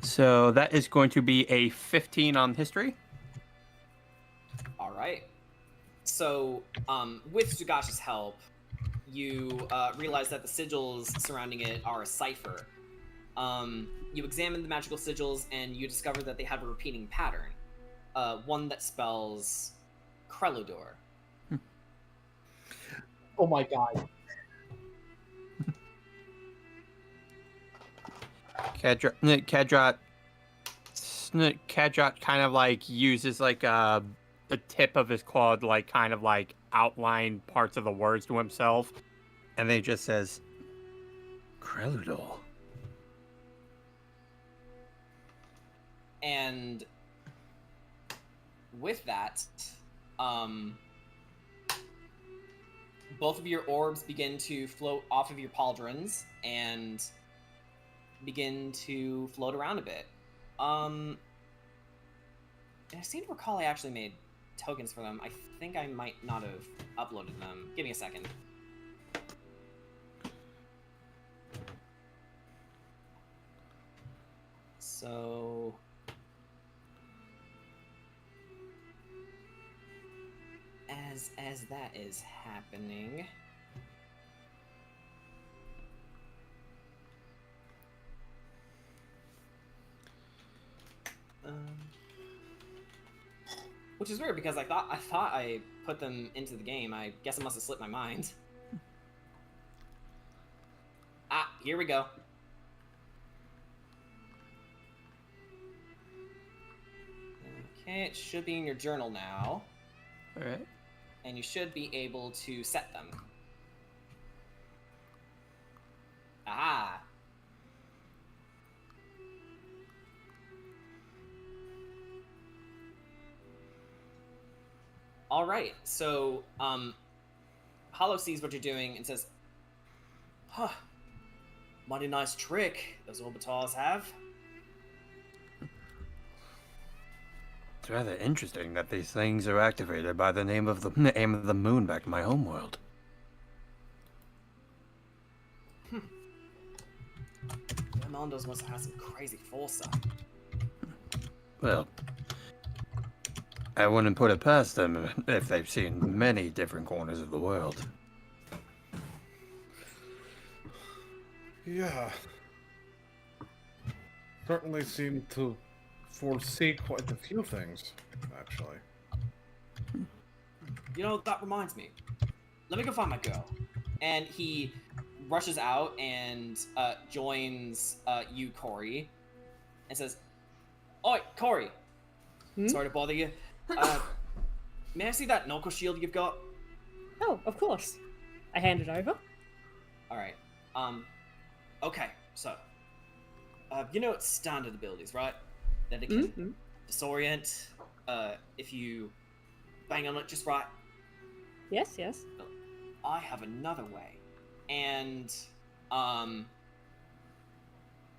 So that is going to be a 15 on history. All right. So, with Sugash's help, you realize that the sigils surrounding it are a cipher. You examine the magical sigils, and you discover that they have a repeating pattern. One that spells Kreludor. Oh my god. Kedrot kind of like uses like a the tip of his claw to like kind of like outline parts of the words to himself, and then he just says, "Creludor." And with that, both of your orbs begin to float off of your pauldrons and begin to float around a bit. And I seem to recall I actually made tokens for them. I think I might not have uploaded them. Give me a second. So... As that is happening... Which is weird because I thought I put them into the game. I guess it must have slipped my mind. Ah, here we go. Okay, it should be in your journal now. Alright. And you should be able to set them. Ah. All right, so Hollow sees what you're doing and says, "Huh, mighty nice trick those orbitals have." It's rather interesting that these things are activated by the name of the aim of the moon back in my homeworld. Mondos must have had some crazy foresight. Well, I wouldn't put it past them if they've seen many different corners of the world. Yeah. Certainly seem to foresee quite a few things, actually. You know, that reminds me. Let me go find my girl. And he rushes out and joins you, Corey, and says, "Oi, Corey. Sorry to bother you. May I see that knuckle shield you've got?" Oh, of course. I hand it over. All right. Okay. So, you know it's standard abilities, right? That it can disorient if you bang on it just right. Yes, yes. I have another way. And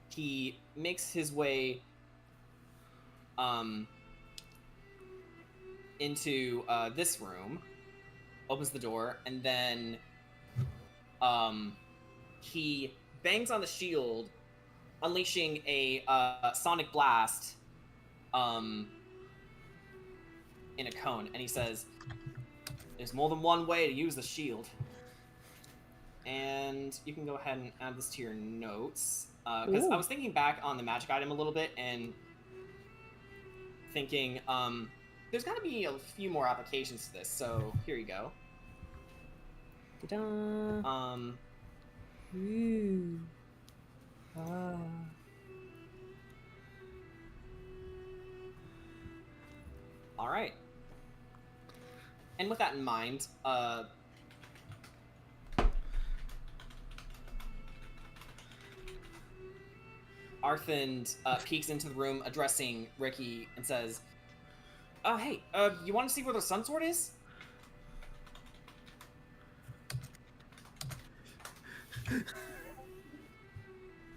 he makes his way into this room, opens the door, and then he bangs on the shield, unleashing a sonic blast in a cone, and he says, "There's more than one way to use the shield." And you can go ahead and add this to your notes, because I was thinking back on the magic item a little bit and thinking there's got to be a few more applications to this, so here you go. Ta-da. Ooh. Ah. All right. And with that in mind, Arthand peeks into the room, addressing Ricky, and says, "Hey, you want to see where the sun sword is?"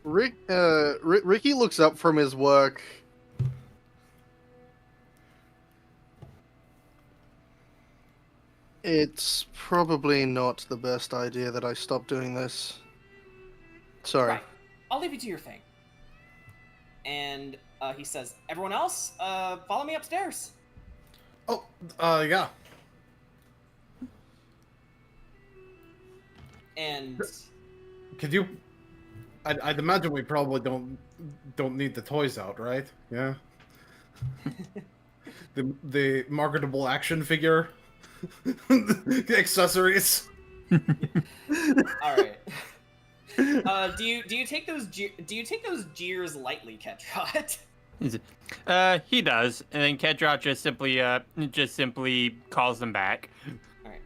Ricky looks up from his work. It's probably not the best idea that I stop doing this. Sorry. Right. I'll leave you to your thing. And he says, "Everyone else, follow me upstairs." Oh, yeah. And Could you? I'd imagine we probably don't need the toys out, right? Yeah. the marketable action figure accessories. all right. Do you take those jeers lightly, Ketrot? He does, and then Kedrot just simply calls them back. All right.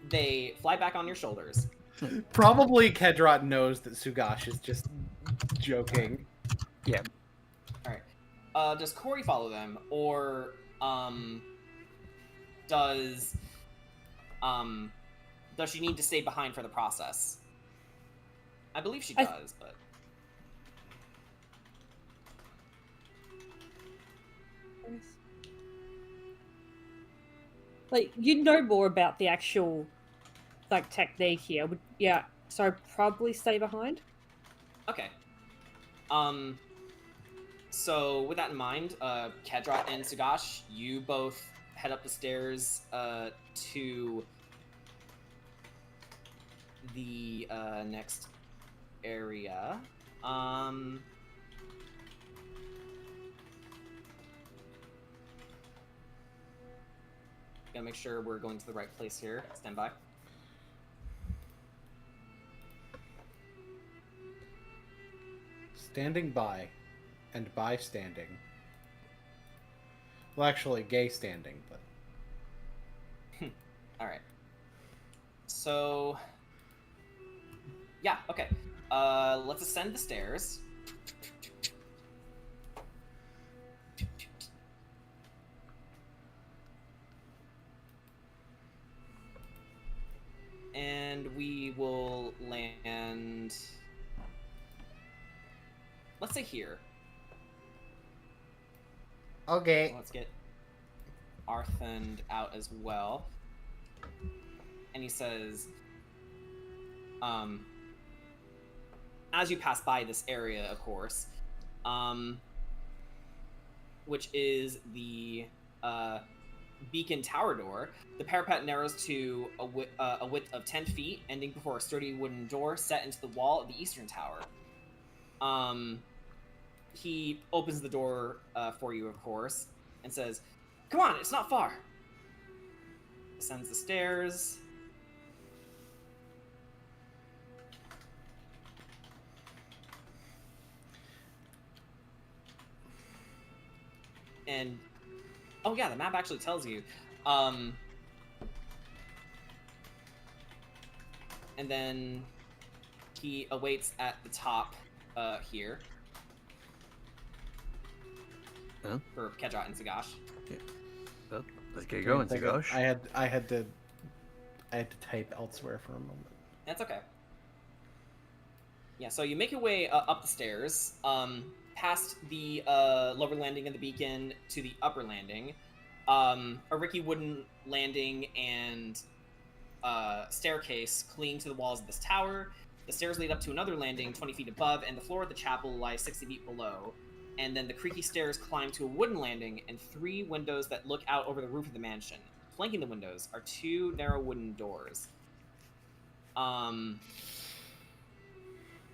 They fly back on your shoulders. Probably Kedrot knows that Sugash is just joking. Yeah. All right. Does Corey follow them, or does she need to stay behind for the process? I believe she does, but like, you know more about the actual like technique here. Yeah, so I'd probably stay behind. okay. So with that in mind, Kedrot and Sugash, you both head up the stairs to the next area. Gotta make sure we're going to the right place here. Stand by. Standing by, and by standing. Well, actually, gay standing, but. All right. So, yeah, okay. Let's ascend the stairs. And we will land, let's say here. Okay. So let's get Arthund out as well. And he says, as you pass by this area, of course, which is the beacon tower door, the parapet narrows to a width of 10 feet, ending before a sturdy wooden door set into the wall of the eastern tower. He opens the door for you, of course, and says, "Come on, it's not far." Ascends the stairs. And oh yeah, the map actually tells you. And then he awaits at the top here. Huh? For Kedrot and Sugash. Yeah. Well, let's get going, Sugash. I had to type elsewhere for a moment. That's okay. Yeah, so you make your way up the stairs, past the lower landing of the beacon to the upper landing. A rickety wooden landing and staircase cling to the walls of this tower. The stairs lead up to another landing 20 feet above, and the floor of the chapel lies 60 feet below. And then the creaky stairs climb to a wooden landing and 3 windows that look out over the roof of the mansion. Flanking the windows are 2 narrow wooden doors.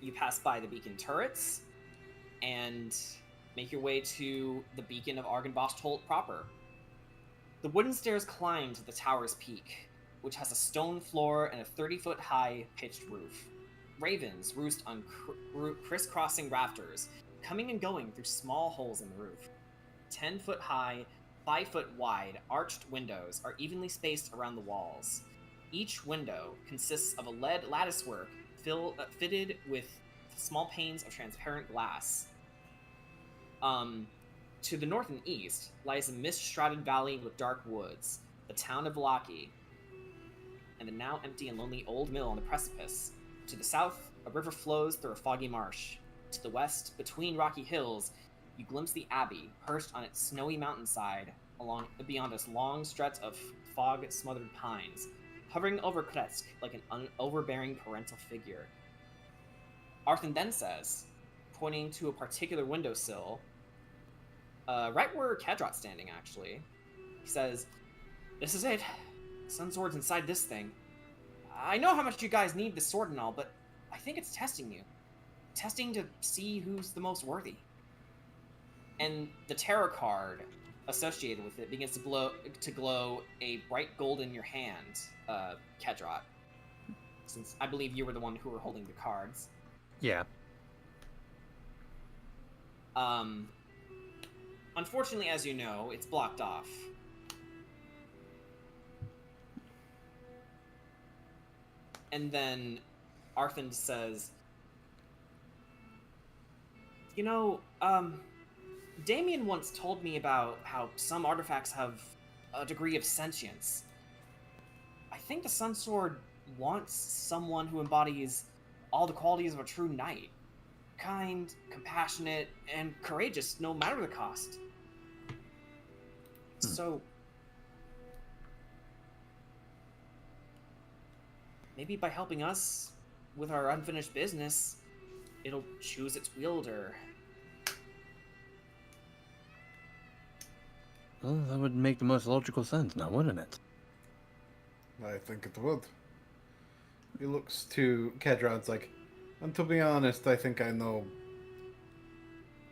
You pass by the beacon turrets and make your way to the beacon of Argynvost proper. The wooden stairs climb to the tower's peak, which has a stone floor and a 30-foot high pitched roof. Ravens roost on crisscrossing rafters, coming and going through small holes in the roof. 10-foot high, 5-foot wide, arched windows are evenly spaced around the walls. Each window consists of a lead latticework fitted with small panes of transparent glass. To the north and east lies a mist-shrouded valley with dark woods, the town of Vlaki, and the now empty and lonely old mill on the precipice. To the south, a river flows through a foggy marsh. To the west, between rocky hills, you glimpse the abbey, perched on its snowy mountainside, beyond a long stretch of fog-smothered pines, hovering over Kretsk like an overbearing parental figure. Arthund then says, pointing to a particular windowsill, right where Kedrot's standing, actually, he says, "This is it. Sun Sword's inside this thing. I know how much you guys need this sword and all, but I think it's testing you. Testing to see who's the most worthy." And the tarot card associated with it begins to glow a bright gold in your hand, Kedrot. Since I believe you were the one who were holding the cards. Yeah. Unfortunately, as you know, it's blocked off. And then Arthand says, you know, Damien once told me about how some artifacts have a degree of sentience. I think the Sun Sword wants someone who embodies all the qualities of a true knight. Kind, compassionate, and courageous, no matter the cost. So, maybe by helping us with our unfinished business, it'll choose its wielder. Well, that would make the most logical sense now, wouldn't it? I think it would. He looks to Kedra, it's like, and to be honest, I think I know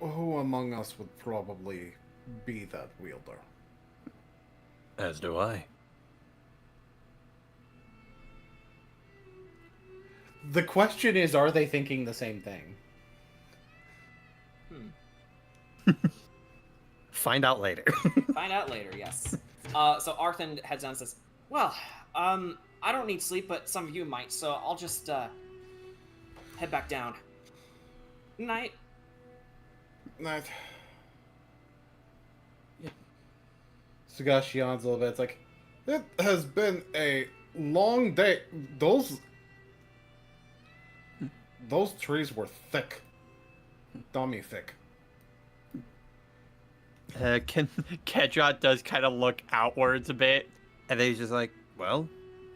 who among us would probably be that wielder. As do I. The question is, are they thinking the same thing? Find out later. Find out later, yes. So Arthand heads down and says, well, I don't need sleep, but some of you might, so I'll just, head back down. Night. Night. Sagash yawns a little bit. It's like, it has been a long day. Those trees were thick. Dummy thick. Kedra does kind of look outwards a bit. And then he's just like, well,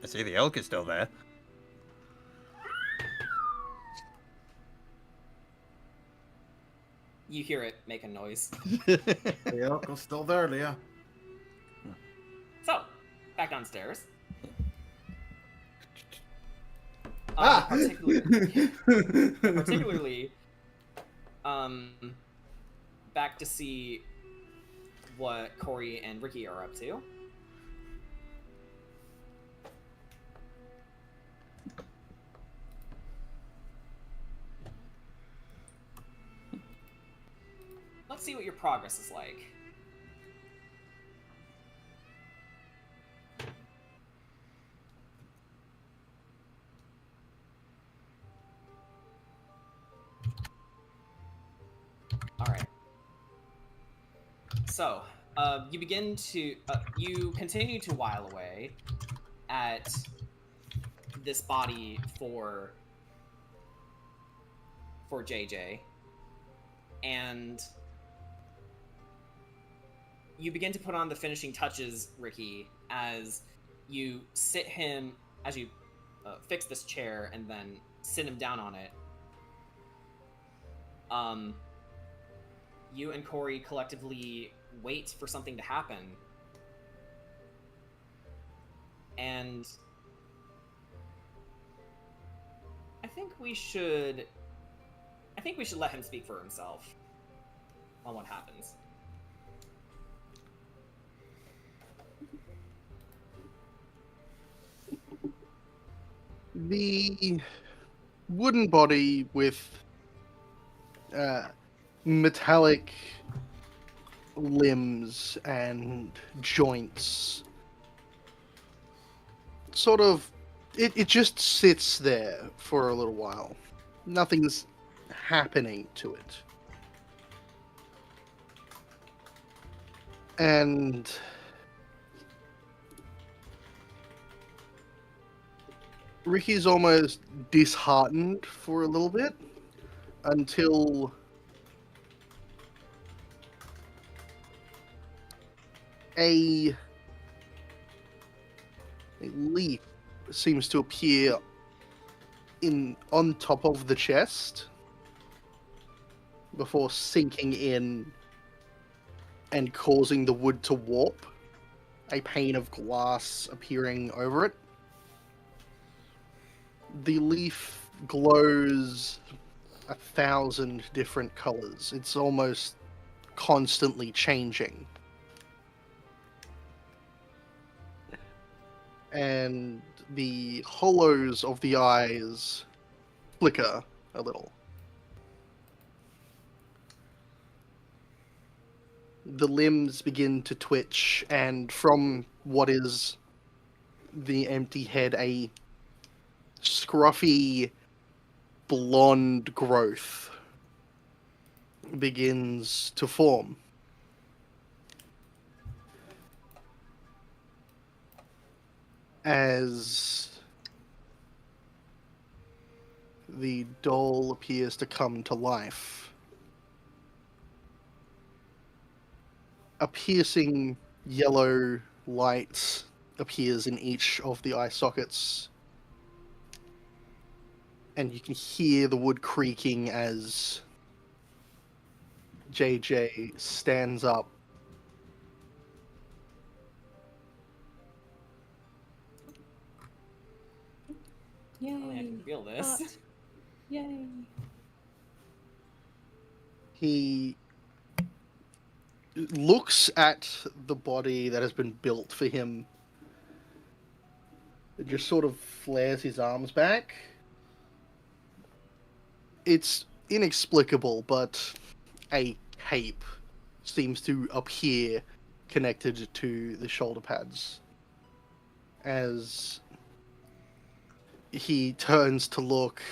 I see the elk is still there. You hear it make a noise. The elk is still there, Leah. So, back downstairs. Ah! Particularly, back to see what Corey and Ricky are up to. Let's see what your progress is like. Alright. So, you begin to, you continue to while away at this body for JJ, and you begin to put on the finishing touches, Ricky, as you sit him, as you fix this chair and then sit him down on it. You and Corey collectively wait for something to happen. And I think we should let him speak for himself on what happens. The wooden body with metallic limbs and joints sort of it just sits there for a little while. Nothing's happening to it. And Ricky's almost disheartened for a little bit until a leaf seems to appear on top of the chest before sinking in and causing the wood to warp, a pane of glass appearing over it. The leaf glows 1,000 different colors. It's almost constantly changing. And the hollows of the eyes flicker a little. the limbs begin to twitch, and from what is the empty head, a scruffy blonde growth begins to form. As the doll appears to come to life, a piercing yellow light appears in each of the eye sockets, and you can hear the wood creaking as JJ stands up. Yay. I can feel this. But- Yay. He looks at the body that has been built for him and just sort of flares his arms back. It's inexplicable, but a cape seems to appear connected to the shoulder pads as he turns to look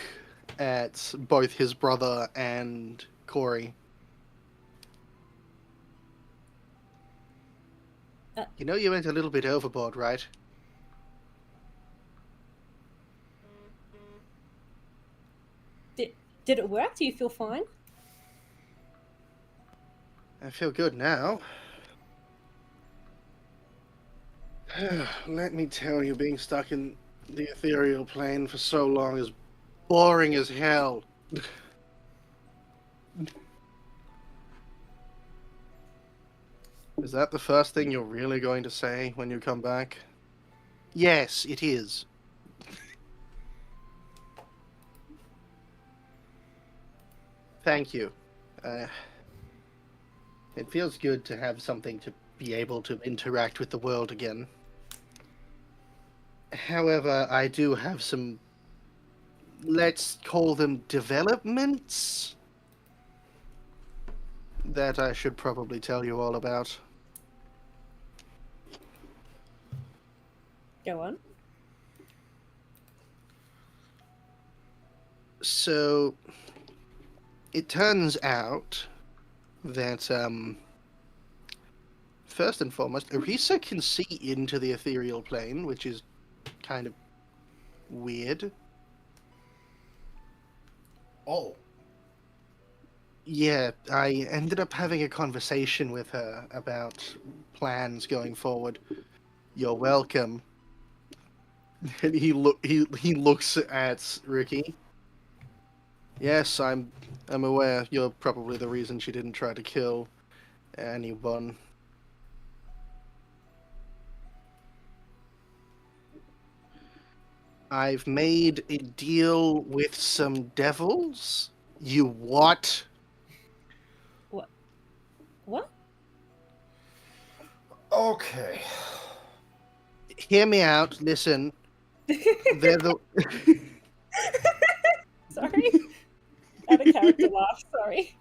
at both his brother and Corey. You know you went a little bit overboard, right? Did it work? Do you feel fine? I feel good now. Let me tell you, being stuck in the ethereal plane for so long is boring as hell. Is that the first thing you're really going to say when you come back? Yes, it is. Thank you. It feels good to have something to be able to interact with the world again. However, I do have some, let's call them developments, that I should probably tell you all about. Go on. So, it turns out that, first and foremost, Arisa can see into the ethereal plane, which is kind of weird. Oh. Yeah, I ended up having a conversation with her about plans going forward. You're welcome. And he looks at Ricky. Yes, I'm aware. You're probably the reason she didn't try to kill anyone. I've made a deal with some devils. You what? What? Okay. Hear me out. Listen. They're the. Sorry. Out of character laugh. Sorry.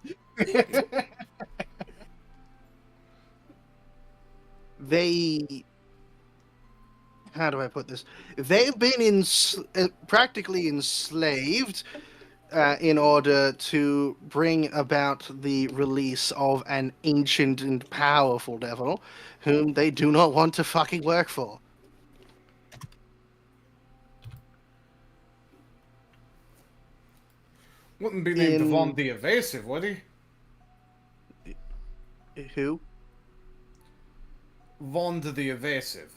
They. How do I put this? They've been practically enslaved in order to bring about the release of an ancient and powerful devil whom they do not want to fucking work for. Wouldn't be named Devon the Evasive, would he? Who? Vond the Evasive.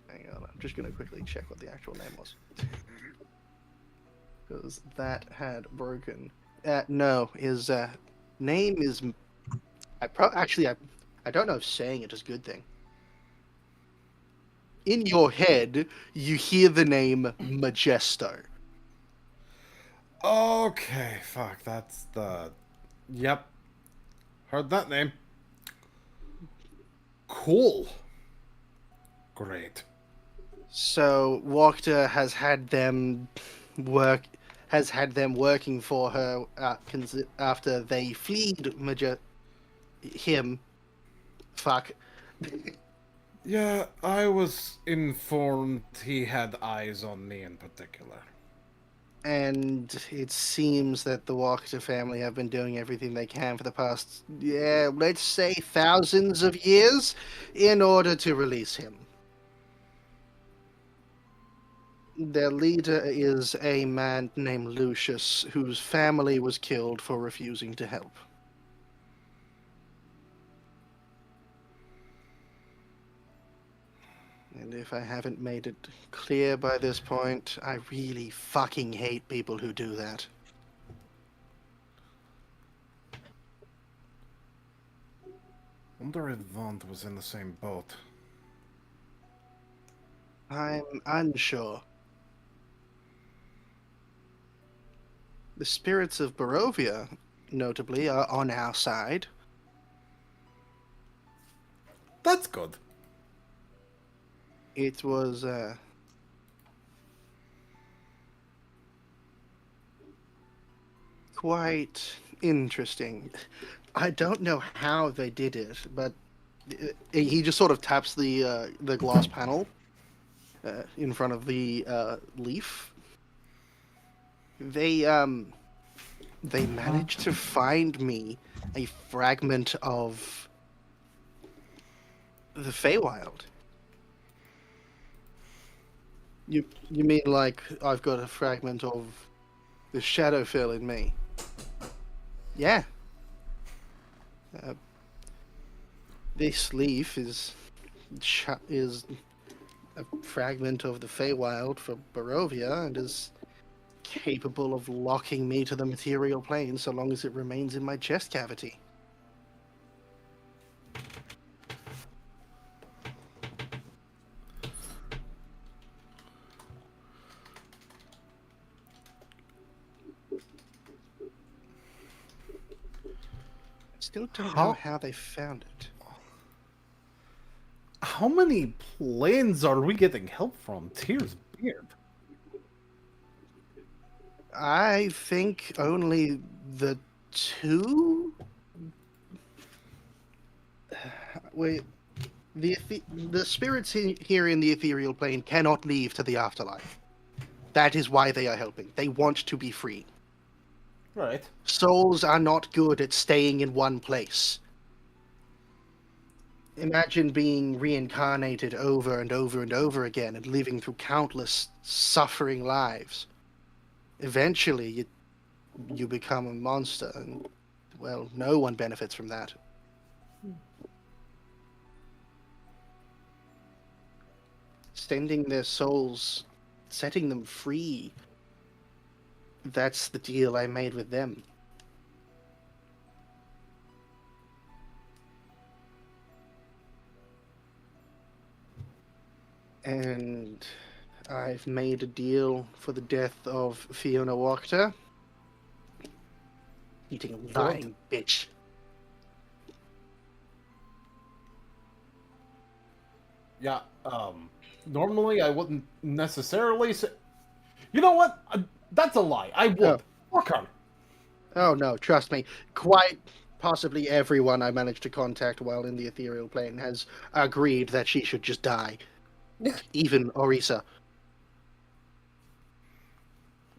Hang on, I'm just going to quickly check what the actual name was. Because that had broken. No, his name is... I don't know if saying it is a good thing. In your head, you hear the name Majesto. Okay, fuck, that's the... Yep. Heard that name. Cool. Great. So, Wachter has had them has had them working for her after they fleed him. Fuck. Yeah, I was informed he had eyes on me in particular. And it seems that the Walker family have been doing everything they can for the past, let's say thousands of years in order to release him. Their leader is a man named Lucius, whose family was killed for refusing to help. And if I haven't made it clear by this point, I really fucking hate people who do that. Wonder if Vaunt was in the same boat. I'm unsure. The spirits of Barovia, notably, are on our side. That's good. It was, quite interesting. I don't know how they did it, but he just sort of taps the glass panel in front of the leaf. They managed to find me a fragment of the Feywild. You mean like I've got a fragment of the Shadowfell in me? Yeah. This leaf is a fragment of the Feywild for Barovia and is capable of locking me to the material plane so long as it remains in my chest cavity. Still don't know how they found it. How many planes are we getting help from? Tears beard. I think only the two. Wait, the spirits here in the ethereal plane cannot leave to the afterlife. That is why they are helping. They want to be free. Right. Souls are not good at staying in one place. Imagine being reincarnated over and over and over again and living through countless suffering lives. Eventually, you become a monster, and, well, no one benefits from that. Sending their souls, setting them free, that's the deal I made with them. And I've made a deal for the death of Fiona Wachter. Eating a lying bitch. Yeah, normally I wouldn't necessarily say... You know what? That's a lie. I would. Oh. Fuck her. Oh no, trust me. Quite possibly everyone I managed to contact while in the ethereal plane has agreed that she should just die. Even Orisa.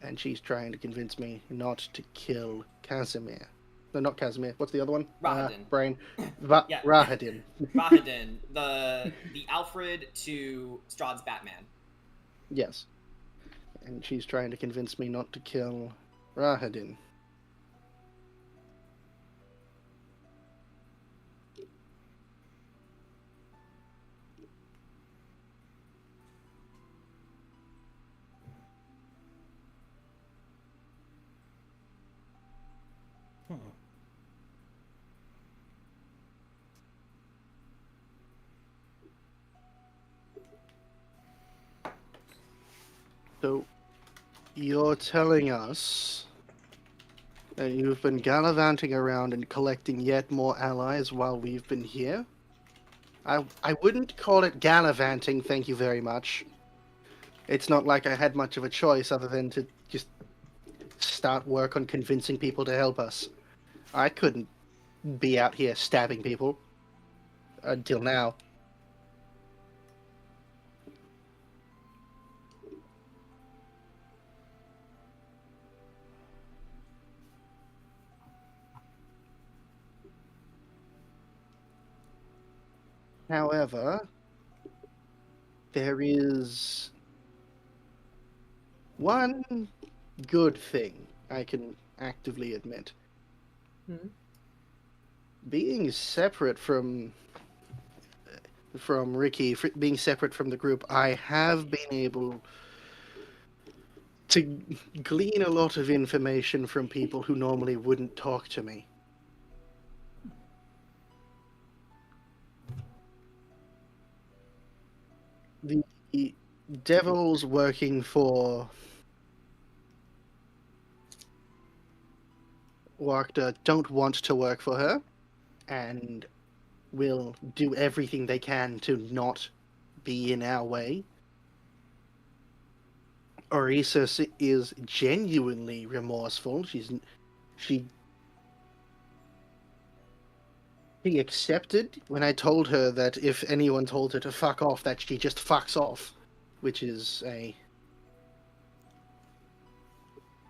And she's trying to convince me not to kill Casimir. No, not Casimir. What's the other one? Rahadin. Brain. Yeah. Rahadin. Rahadin, the Alfred to Strahd's Batman. Yes. And she's trying to convince me not to kill Rahadin. So, you're telling us that you've been gallivanting around and collecting yet more allies while we've been here? I wouldn't call it gallivanting, thank you very much. It's not like I had much of a choice other than to just start work on convincing people to help us. I couldn't be out here stabbing people until now. However, there is one good thing I can actively admit. Being separate from Ricky, being separate from the group, I have been able to glean a lot of information from people who normally wouldn't talk to me. The devils working for Wakta don't want to work for her, and will do everything they can to not be in our way. Orisa is genuinely remorseful. She accepted when I told her that if anyone told her to fuck off, that she just fucks off, which is a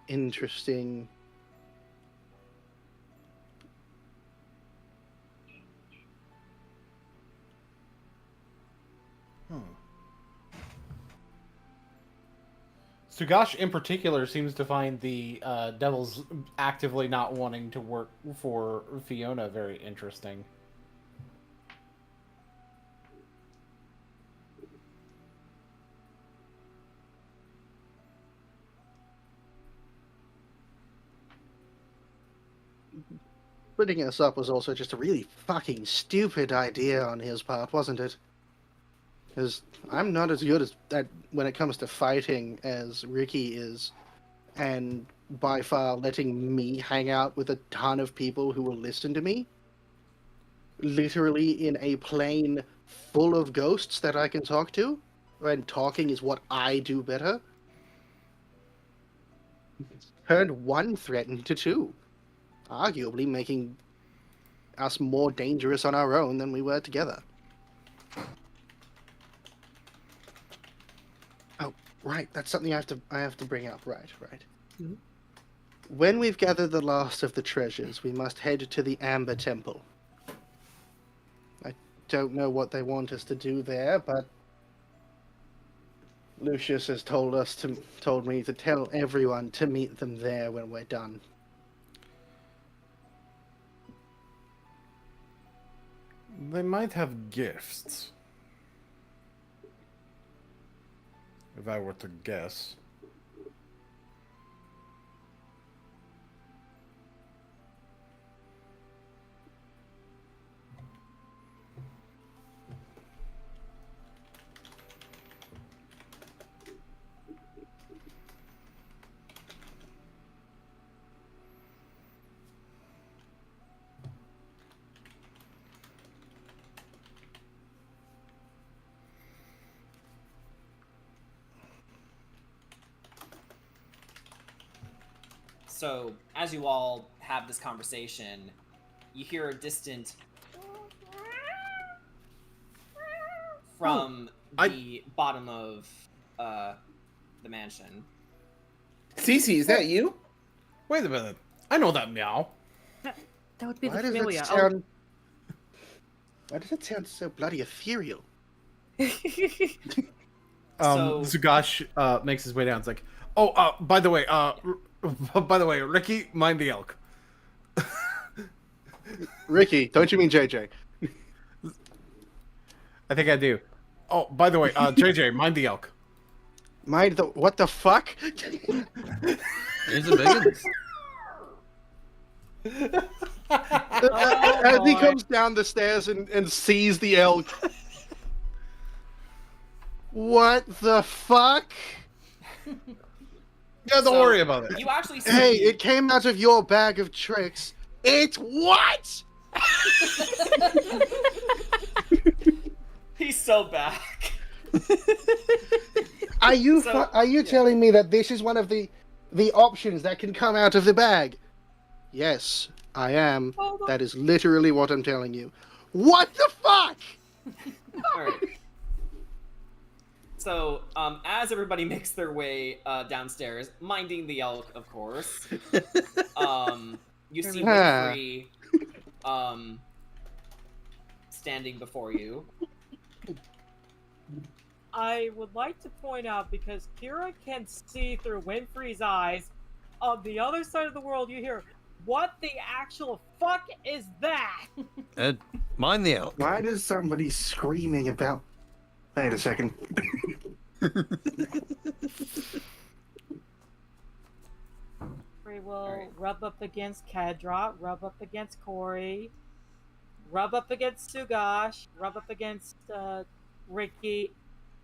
interesting. Sugash in particular seems to find the devils actively not wanting to work for Fiona very interesting. Splitting us up was also just a really fucking stupid idea on his part, wasn't it? Because I'm not as good as that when it comes to fighting as Ricky is, and by far letting me hang out with a ton of people who will listen to me, literally in a plane full of ghosts that I can talk to, and talking is what I do better, turned one threat into two, arguably making us more dangerous on our own than we were together. Right, that's something I have to bring up. Right. Mm-hmm. When we've gathered the last of the treasures, we must head to the Amber Temple. I don't know what they want us to do there, but Lucius has told me to tell everyone to meet them there when we're done. They might have gifts. If I were to guess. So, as you all have this conversation, you hear a distant from the bottom of the mansion. Cece, is that you? Wait a minute. I know that meow. That would be Why the familiar. Why does it sound so bloody ethereal? Sugash makes his way down. It's like, by the way, Ricky, mind the elk. Ricky, don't you mean JJ? I think I do. Oh, by the way, JJ, mind the elk. Mind the what the fuck? He's a big As he comes down the stairs and sees the elk. What the fuck? Yeah, don't worry about it. You actually see... Hey, it came out of your bag of tricks. It's what? He's so back. Are you telling me that this is one of the the options that can come out of the bag. Yes, I am. That is literally what I'm telling you. What the fuck? All right. So, as everybody makes their way downstairs, minding the elk, of course, you see Winfrey standing before you. I would like to point out, because Kira can see through Winfrey's eyes, on the other side of the world you hear, what the actual fuck is that? Mind the elk. Why does somebody screaming about... Wait a second. We will rub up against Kadra, rub up against Corey, rub up against Sugash, rub up against Ricky.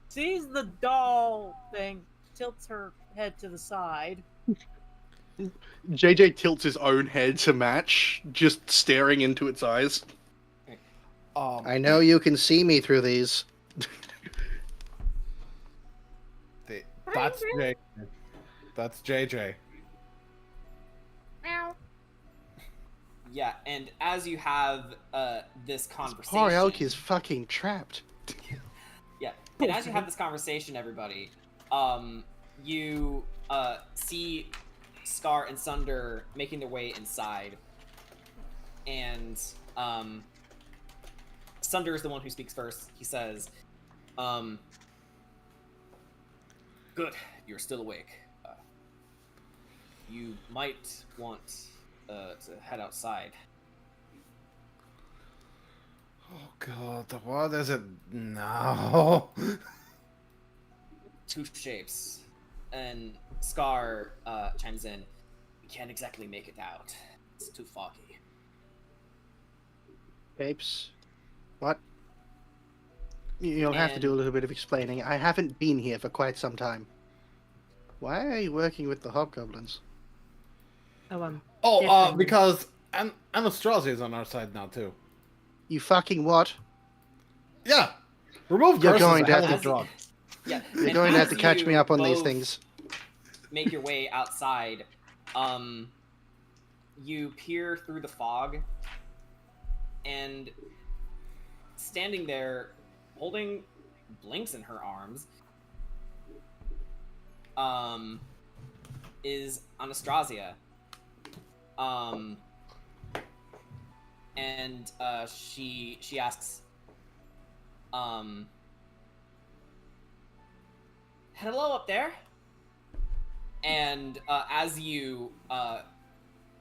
Sees the doll thing, tilts her head to the side. JJ tilts his own head to match, just staring into its eyes. I know you can see me through these. That's JJ. That's JJ. Meow. Yeah, and as you have this conversation... Poor elk is fucking trapped. Yeah, and as you have this conversation, everybody, you see Scar and Sunder making their way inside, and Sunder is the one who speaks first. He says, "Good, you're still awake. You might want to head outside." Oh god, what is it now? Two shapes, and Scar chimes in. We can't exactly make it out. It's too foggy. Apes? What? You'll have to do a little bit of explaining. I haven't been here for quite some time. Why are you working with the hobgoblins? Because Anastasia is on our side now too. You fucking what? Yeah. Remove You're curses going to a hell have of a to drug. Yeah, You're going to have to catch me up on these both things. Make your way outside. You peer through the fog, and standing there, holding Blinks in her arms, is Anastasia. And she asks, "Hello up there?" And as you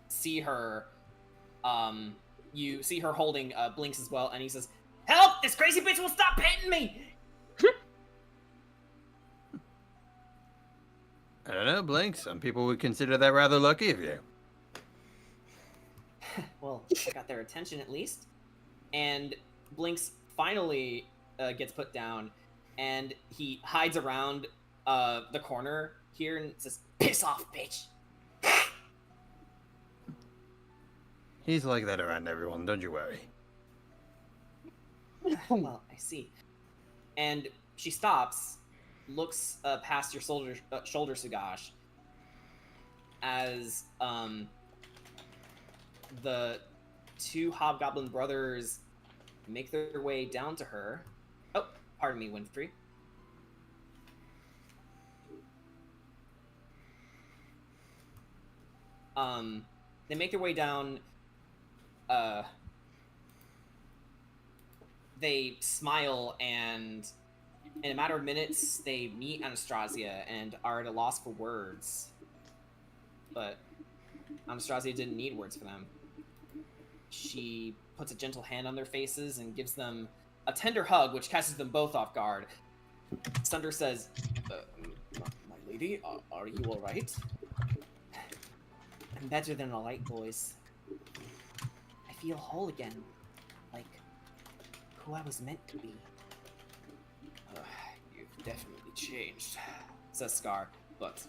see her, you see her holding Blinks as well, and he says, "Help! This crazy bitch will stop hitting me!" I don't know, Blink. Some people would consider that rather lucky of you. Well, I got their attention at least. And Blinks finally gets put down, and he hides around the corner here and says, "Piss off, bitch!" He's like that around everyone, don't you worry. Well, I see. And she stops, looks past your shoulder, Sugash, as the two hobgoblin brothers make their way down to her. Oh, pardon me, Winfrey. They make their way down. They smile, and in a matter of minutes, they meet Anastasia and are at a loss for words. But Anastasia didn't need words for them. She puts a gentle hand on their faces and gives them a tender hug, which catches them both off guard. Sunder says, "My lady, are you all right?" "I'm better than all right, boys. I feel whole again, like who I was meant to be." "You've definitely changed," says Scar, "but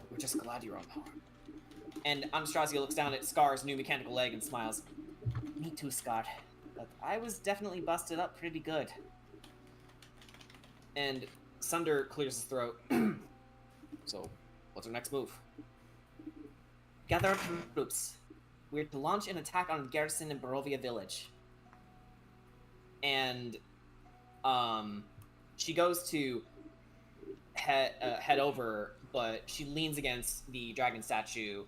we're just glad you're unharmed." And Anastasia looks down at Scar's new mechanical leg and smiles. "Me too, Scar, but I was definitely busted up pretty good." And Sunder clears his throat. "So, What's our next move? Gather our troops. We're to launch an attack on a garrison in Barovia village. And she goes to head over, but she leans against the dragon statue.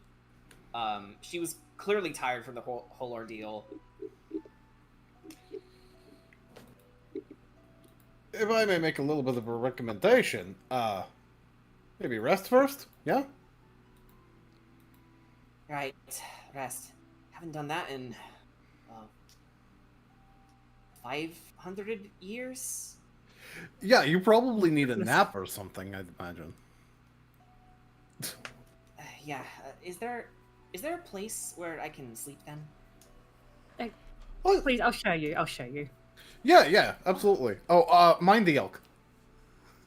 She was clearly tired from the whole ordeal. If I may make a little bit of a recommendation, maybe rest first, yeah? Right, rest. Haven't done that in 500 years? Yeah, you probably need a nap or something, I'd imagine. Yeah, is there a place where I can sleep then? Please, I'll show you. Yeah, absolutely. Oh, mind the elk.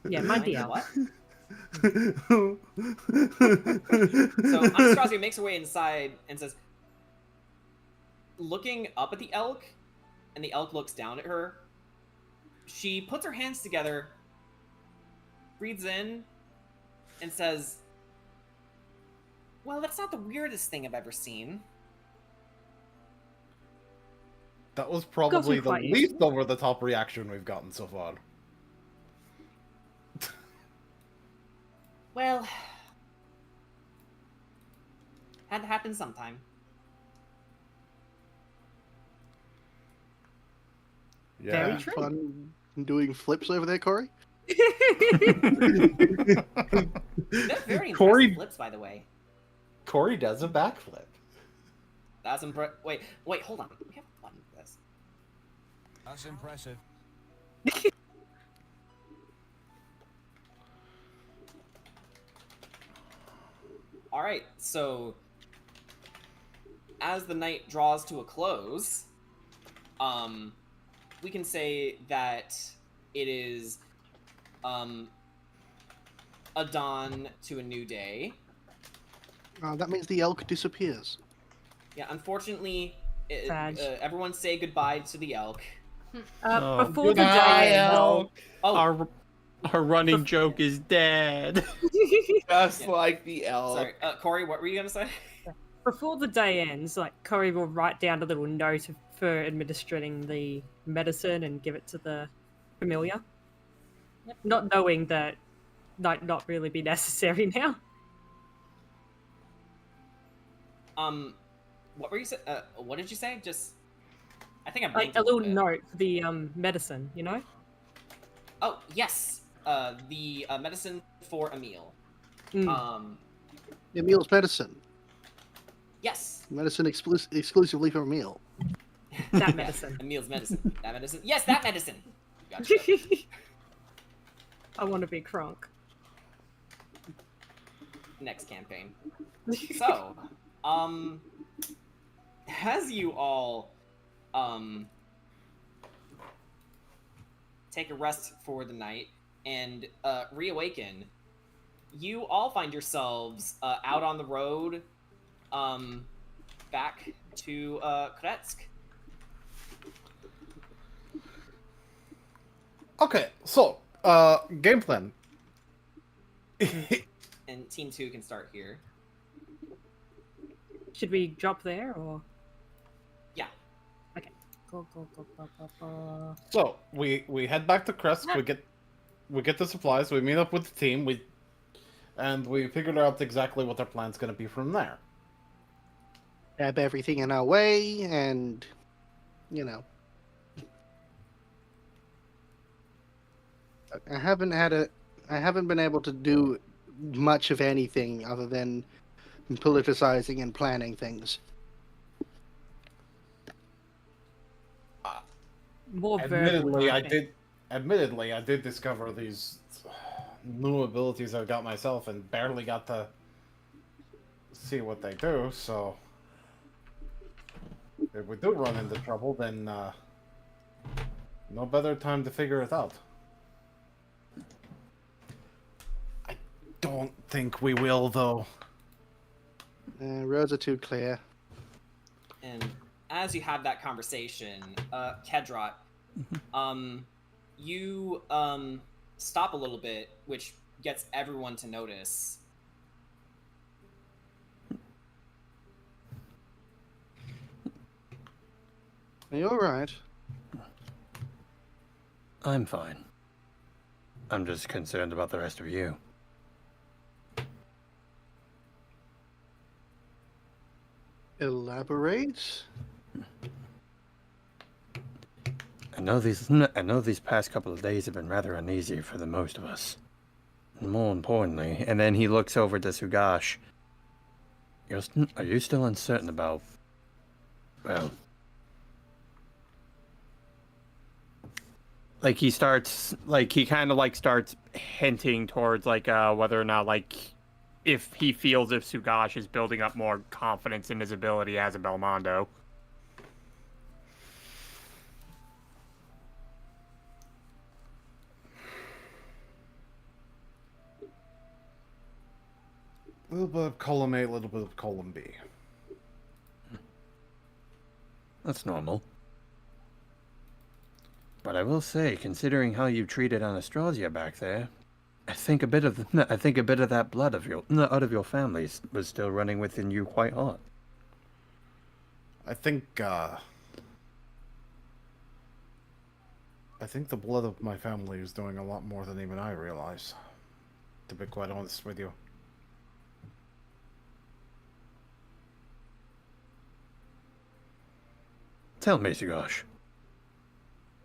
Yeah, mind the elk. What? So Anastasia makes her way inside and says, looking up at the elk, and the elk looks down at her, she puts her hands together, breathes in, and says, well, that's not the weirdest thing I've ever seen. That was probably the least over-the-top reaction we've gotten so far. Well, had to happen sometime. Yeah. Very true. Fun doing flips over there, Corey? They're very impressive flips, by the way. Corey does a backflip. That's wait, hold on. We have a button for this. That's impressive. Alright, so as the night draws to a close, we can say that it is a dawn to a new day. That means the elk disappears. Yeah, unfortunately, everyone say goodbye to the elk. Before the day ends. Our running joke is dead. Just like the elk. Sorry, Corey, what were you gonna say? Before the day ends, like Corey will write down a little note for administering the medicine and give it to the familiar. Yep. Not knowing that might not really be necessary now. What were you say? What did you say? Just, I think I Like blinked a little bit. note for the medicine, you know? Oh yes, the medicine for Emil. Emil's medicine. Yes. Medicine exclusively for Emil. That medicine. Emil's medicine. That medicine. Yes, that medicine. Gotcha. I want to be Kronk. Next campaign. So, as you all take a rest for the night and reawaken, you all find yourselves out on the road back to Kretsk. Okay, so, game plan. And Team 2 can start here. Should we drop there or? Yeah. Okay. Go. So, we head back to Kresk, we get the supplies, we meet up with the team, and we figured out exactly what our plan's gonna be from there. Have everything in our way, and, you know. I haven't been able to do much of anything other than politicizing and planning things. More Admittedly, verbal, I did discover these new abilities I've got myself and barely got to see what they do, so if we do run into trouble, then no better time to figure it out. I don't think we will, though. Roads are too clear. And as you have that conversation, Kedrot, you stop a little bit, which gets everyone to notice. Are you alright? I'm fine. I'm just concerned about the rest of you. Elaborate? I know these past couple of days have been rather uneasy for the most of us. And more importantly, and then he looks over to Sugash. Are you still uncertain about, well, like he kind of starts hinting towards whether or not if he feels if Sugash is building up more confidence in his ability as a Belmondo. A little bit of column A, a little bit of column B. That's normal. But I will say, considering how you treated Anastasia back there, I think a bit of that blood out of your family was still running within you quite hot. I think the blood of my family is doing a lot more than even I realize. To be quite honest with you. Tell me, Sugash,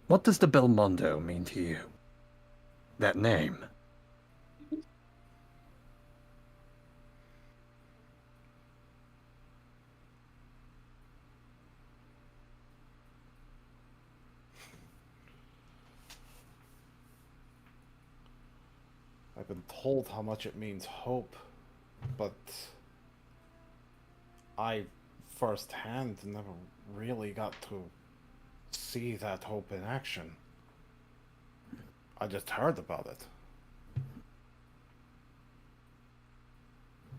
what does the Belmondo mean to you? That name? I've been told how much it means hope, but I firsthand never really got to see that hope in action. I just heard about it.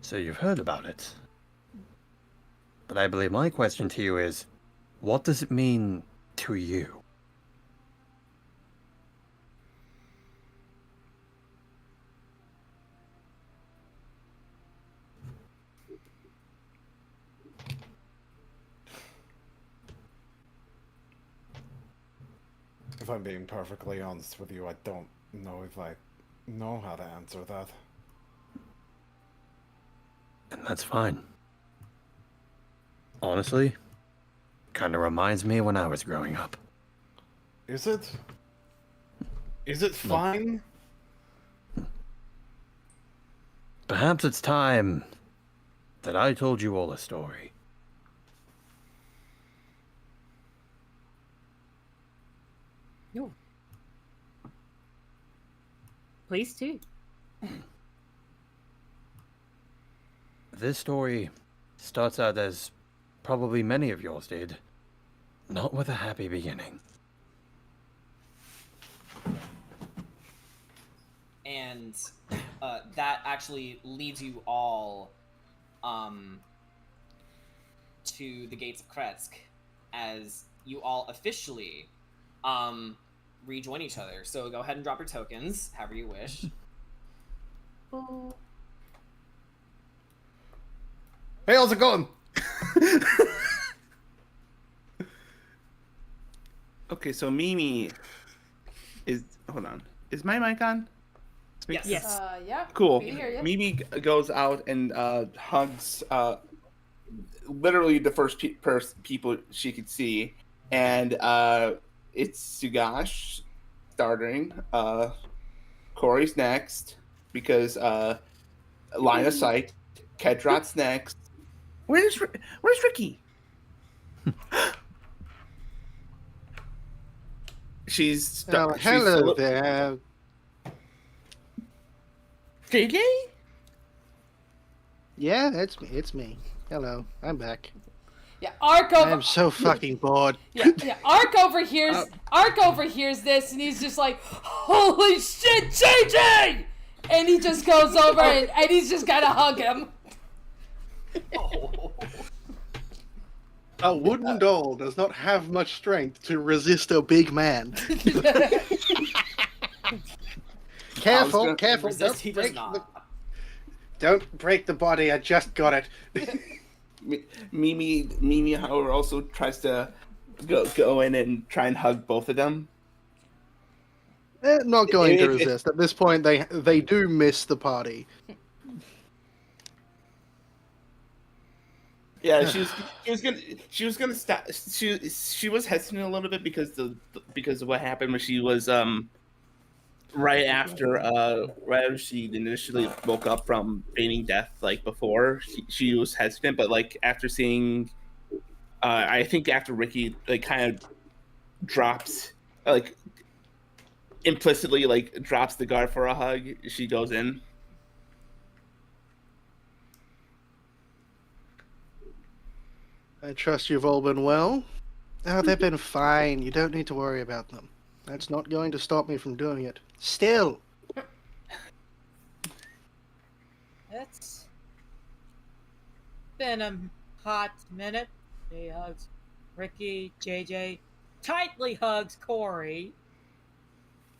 So you've heard about it. But I believe my question to you is, what does it mean to you? If I'm being perfectly honest with you, I don't know if I know how to answer that. And that's fine. Honestly, kind of reminds me of when I was growing up. Is it? Is it fine? Perhaps it's time that I told you all a story. No. Please do. This story starts out as probably many of yours did, not with a happy beginning. And that actually leads you all to the gates of Kretsk, as you all officially rejoin each other. So go ahead and drop your tokens, however you wish. Hey, how's it going? Okay, so Mimi is... Hold on. Is my mic on? Yes. Yeah. Cool. We hear you. Mimi goes out and hugs literally the first people she could see. And it's Sugash starting. Corey's next because line of sight. Kedrat's next. Where's Ricky? She's hello there. JJ? Yeah, it's me. Hello, I'm back. Yeah, Ark over. I'm so fucking bored. Yeah, Ark overhears this, and he's just like, "Holy shit, JJ!" And he just goes over and he's just gotta hug him. A wooden doll does not have much strength to resist a big man. Careful. Don't break the body. I just got it. Mimi, however, also tries to go in and try and hug both of them? They're not going to It- resist. At this point, they do miss the party. Yeah, she was gonna stop. She was hesitant a little bit because of what happened when she was right after she initially woke up from feigning death. Like before, she was hesitant, but like after seeing, I think after Ricky like kind of drops like implicitly like drops the guard for a hug, she goes in. I trust you've all been well. Oh, they've been fine. You don't need to worry about them. That's not going to stop me from doing it. Still. It's been a hot minute. She hugs Ricky, JJ, tightly hugs Corey.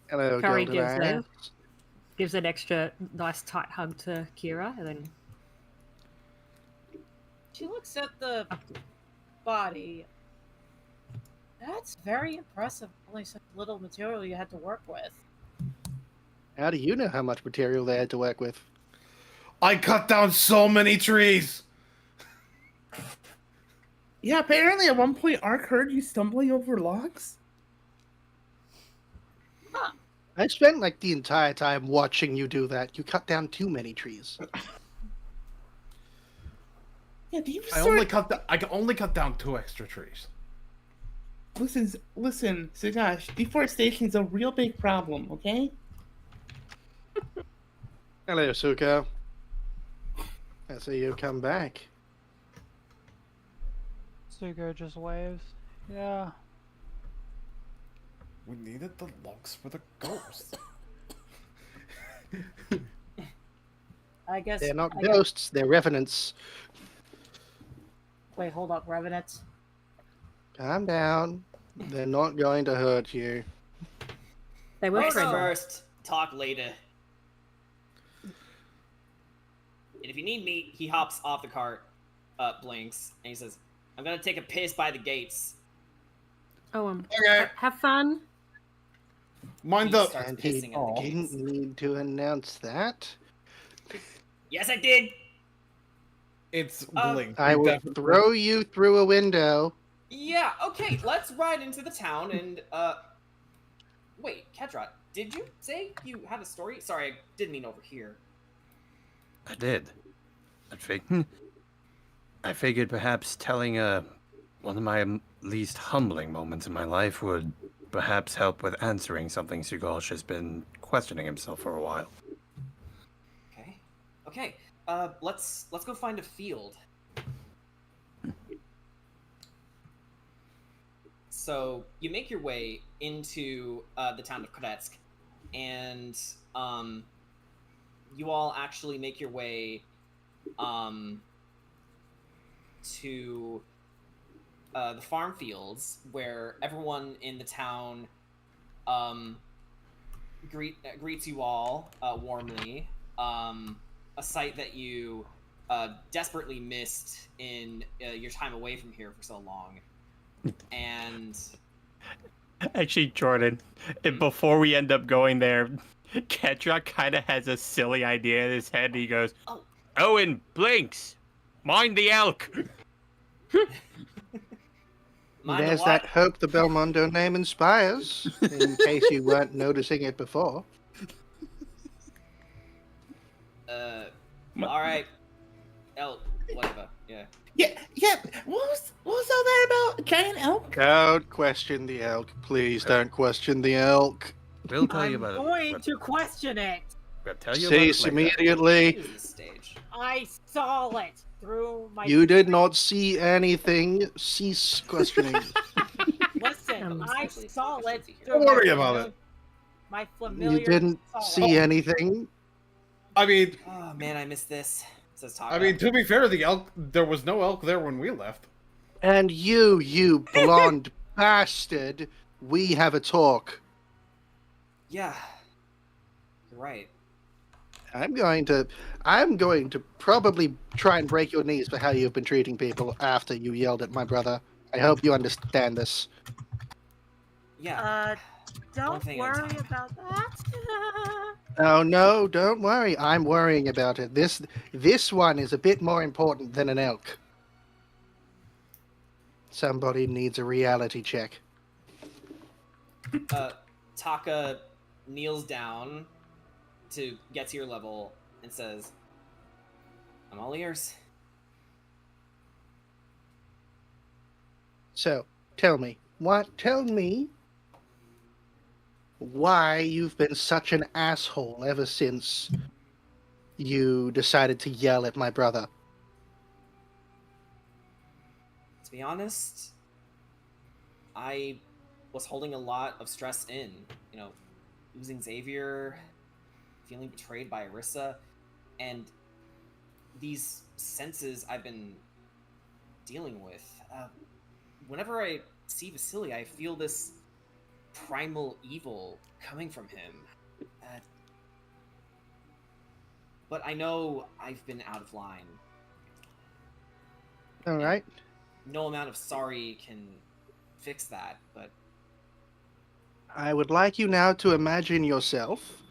Hello, Curry Golden Eyes. gives an extra nice tight hug to Kira, and then She looks at the body. That's very impressive. Only such little material you had to work with. How do you know how much material they had to work with? I cut down so many trees. Yeah, apparently at one point Ark heard you stumbling over logs. I spent like the entire time watching you do that. You cut down too many trees. Yeah, do you I can only cut down 2 extra trees. Listen, Sagash, deforestation's a real big problem, okay? Hello, Suko. I see you come back. Sugo just waves. Yeah. We needed the logs for the ghosts. I guess They're not ghosts, they're revenants. Wait, hold up, Revenants. Calm down. They're not going to hurt you. they were Words friendly. first, talk later. And if you need me, he hops off the cart, blinks, and he says, I'm gonna take a piss by the gates. Oh, Okay. have fun. Mind He the. starts And he pissing at the gates. didn't need to announce that. Yes, I did! It's Um, Blink. I You will definitely- throw you through a window. Yeah, okay, let's ride into the town and, wait, Kedrot, did you say you had a story? Sorry, I didn't mean over here. I did. I figured perhaps telling one of my least humbling moments in my life would perhaps help with answering something Sugosh has been questioning himself for a while. Okay, let's go find a field. So you make your way into the town of Kretsk, and you all actually make your way to the farm fields where everyone in the town greets you all warmly. A sight that you desperately missed in your time away from here for so long. And Actually, Jordan, before we end up going there, Kedra kind of has a silly idea in his head. And he goes, Owen blinks. Mind the elk. There's that hope the Belmondo name inspires, in case you weren't noticing it before. All right, elk, whatever. Yeah. Yeah. What was all that about? Giant elk? Don't question the elk. Please don't question the elk. We'll tell you I'm about it. going to question it. We'll tell you about it Cease later. immediately. I saw it through my. You did not see anything. Cease questioning. Listen, I saw it. Don't worry about it. My familiar. You didn't saw see it. anything. I mean, Oh man, I missed this. Says Taka. I mean, to be fair, there was no elk there when we left. And you blonde bastard, we have a talk. Yeah. You're right. I'm going to probably try and break your knees for how you've been treating people after you yelled at my brother. I hope you understand this. Yeah. Don't thing at a worry about that. Oh no, don't worry. I'm worrying about it. This one is a bit more important than an elk. Somebody needs a reality check. Taka kneels down to get to your level and says, "I'm all ears." So, tell me why you've been such an asshole ever since you decided to yell at my brother. To be honest, I was holding a lot of stress in. You know, losing Xavier, feeling betrayed by Arissa, and these senses I've been dealing with. Whenever I see Vasily, I feel this primal evil coming from him. But I know I've been out of line. All right. No amount of sorry can fix that, but... I would like you now to imagine yourself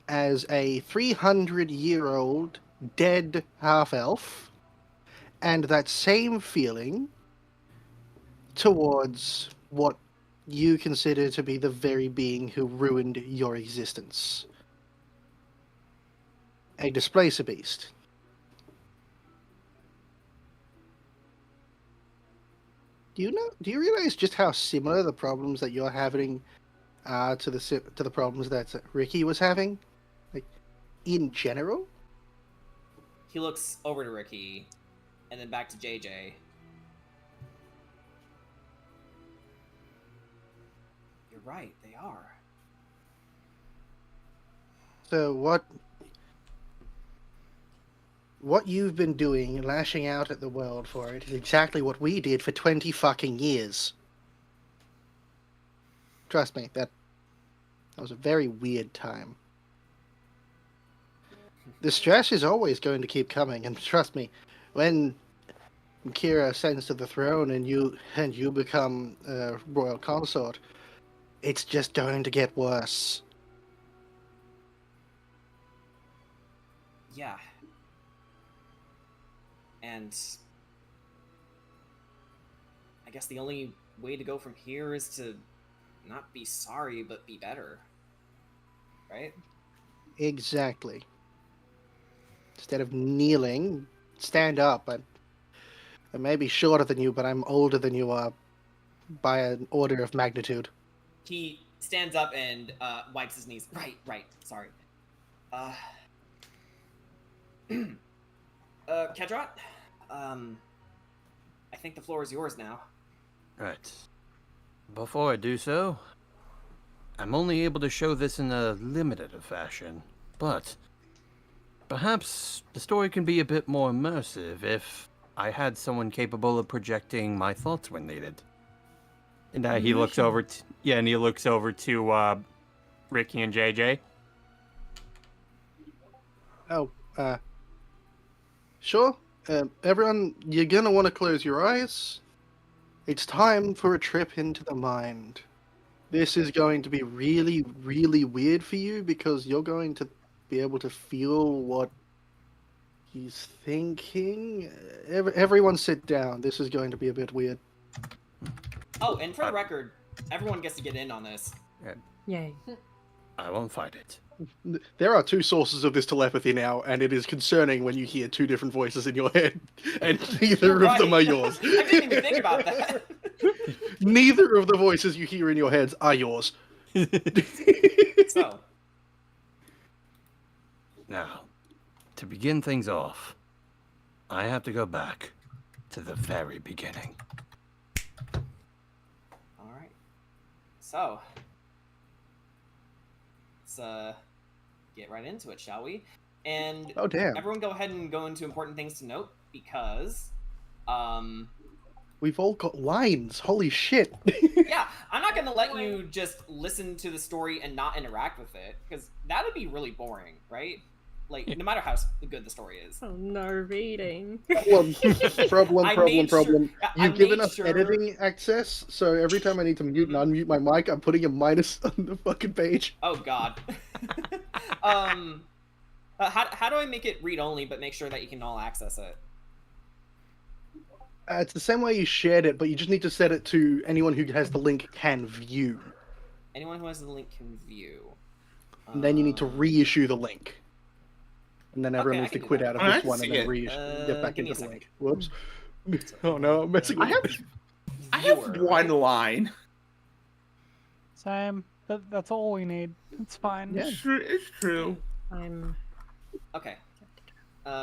as a 300-year-old dead half-elf, and that same feeling towards what you consider to be the very being who ruined your existence. A displacer beast. Do you realize just how similar the problems that you're having to the problems that Ricky was having? Like, in general? He looks over to Ricky, and then back to JJ. You're right, they are. So what you've been doing, lashing out at the world for it, is exactly what we did for 20 fucking years. Trust me, that was a very weird time. The stress is always going to keep coming, and trust me, when Kira ascends to the throne and you become a royal consort, it's just going to get worse. Yeah. And I guess the only way to go from here is to not be sorry, but be better. Right? Exactly. Instead of kneeling, stand up. I may be shorter than you, but I'm older than you are by an order of magnitude. He stands up and wipes his knees. Right, sorry. Kedrot? I think the floor is yours now. Right. Before I do so, I'm only able to show this in a limited fashion, but perhaps the story can be a bit more immersive if I had someone capable of projecting my thoughts when needed. And he looks over to Ricky and JJ. Oh, sure. Everyone, you're gonna want to close your eyes. It's time for a trip into the mind. This is going to be really, really weird for you because you're going to be able to feel what he's thinking. Everyone sit down. This is going to be a bit weird. Oh, and for the record, everyone gets to get in on this. Yay. I won't fight it. There are two sources of this telepathy now, and it is concerning when you hear two different voices in your head, and neither of them are yours. I didn't even think about that. Neither of the voices you hear in your heads are yours. So. Now, to begin things off, I have to go back to the very beginning. Alright. So. Let's get right into it, shall we? And oh, damn. Everyone go ahead and go into important things to note, because we've all got lines. Holy shit. Yeah, I'm not gonna let you just listen to the story and not interact with it, because that would be really boring, right? Like, no matter how good the story is. Oh no, reading. Problem. I made sure- I You've given made us sure- editing access, so every time I need to mute and unmute my mic, I'm putting a minus on the fucking page. Oh god. How do I make it read only, but make sure that you can all access it? It's the same way you shared it, but you just need to set it to anyone who has the link can view. Anyone who has the link can view. And then you need to reissue the link. And then everyone Okay, needs I to can quit do that. out of Oh, I this can one and see then it. reissue. Get back Give me into a the link. Whoops. Oh no, I'm messing I up. have one line. Same. That's all we need. It's fine. Yeah. It's true. Okay.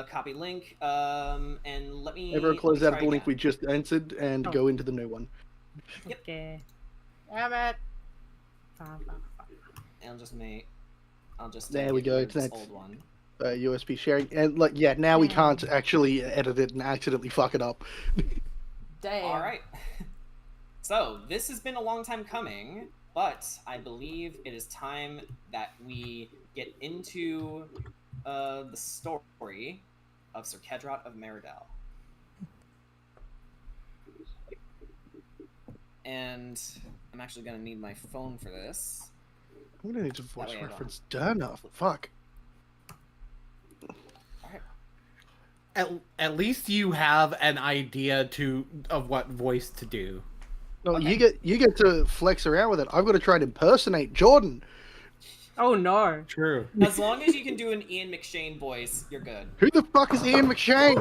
Copy link. And let me. Everyone close let me out try the link again. we just entered and Oh. go into the new one. Okay. Damn it. And I'll just. There we get go, rid of this it's old one. USB sharing. And like, yeah, now we can't actually edit it and accidentally fuck it up. Damn. All right. So this has been a long time coming, but I believe it is time that we get into the story of Sir Kedrot of Meridel. And I'm actually gonna need my phone for this. I'm gonna need to voice way I don't- reference Derna. Fuck. At least you have an idea of what voice to do. No, you get to flex around with it. I've got to try and impersonate Jordan. Oh no. True. As long as you can do an Ian McShane voice, you're good. Who the fuck is Ian McShane?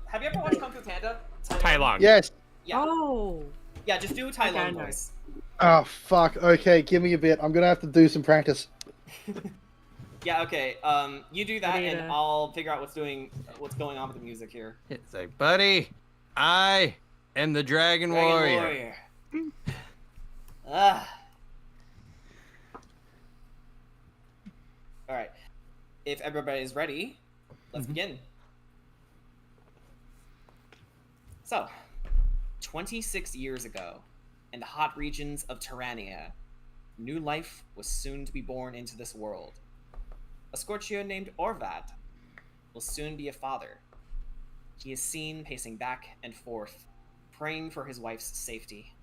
Have you ever watched Kung Fu Panda? Tai Long. Yes. Yeah. Oh. Yeah, just do a Tai Lung Okay, voice. Oh fuck. Okay, give me a bit. I'm gonna have to do some practice. Yeah, okay. You do that, and Rita. I'll figure out what's going on with the music here. It's like, buddy, I am the Dragon Warrior. Ah. All right. If everybody's ready, let's begin. So, 26 years ago, in the hot regions of Tyrannia, new life was soon to be born into this world. A Scorchio named Orvad will soon be a father. He is seen pacing back and forth, praying for his wife's safety.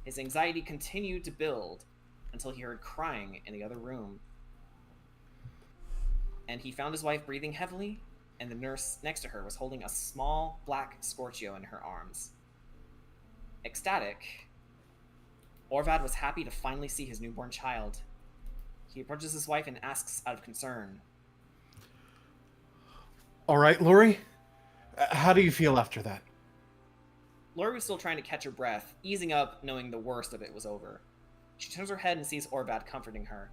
His anxiety continued to build until he heard crying in the other room. And he found his wife breathing heavily, and the nurse next to her was holding a small black Scorchio in her arms. Ecstatic, Orvad was happy to finally see his newborn child. He approaches his wife and asks out of concern, All right, Lori. How do you feel after that? Lori was still trying to catch her breath, easing up, knowing the worst of it was over. She turns her head and sees Orvad comforting her.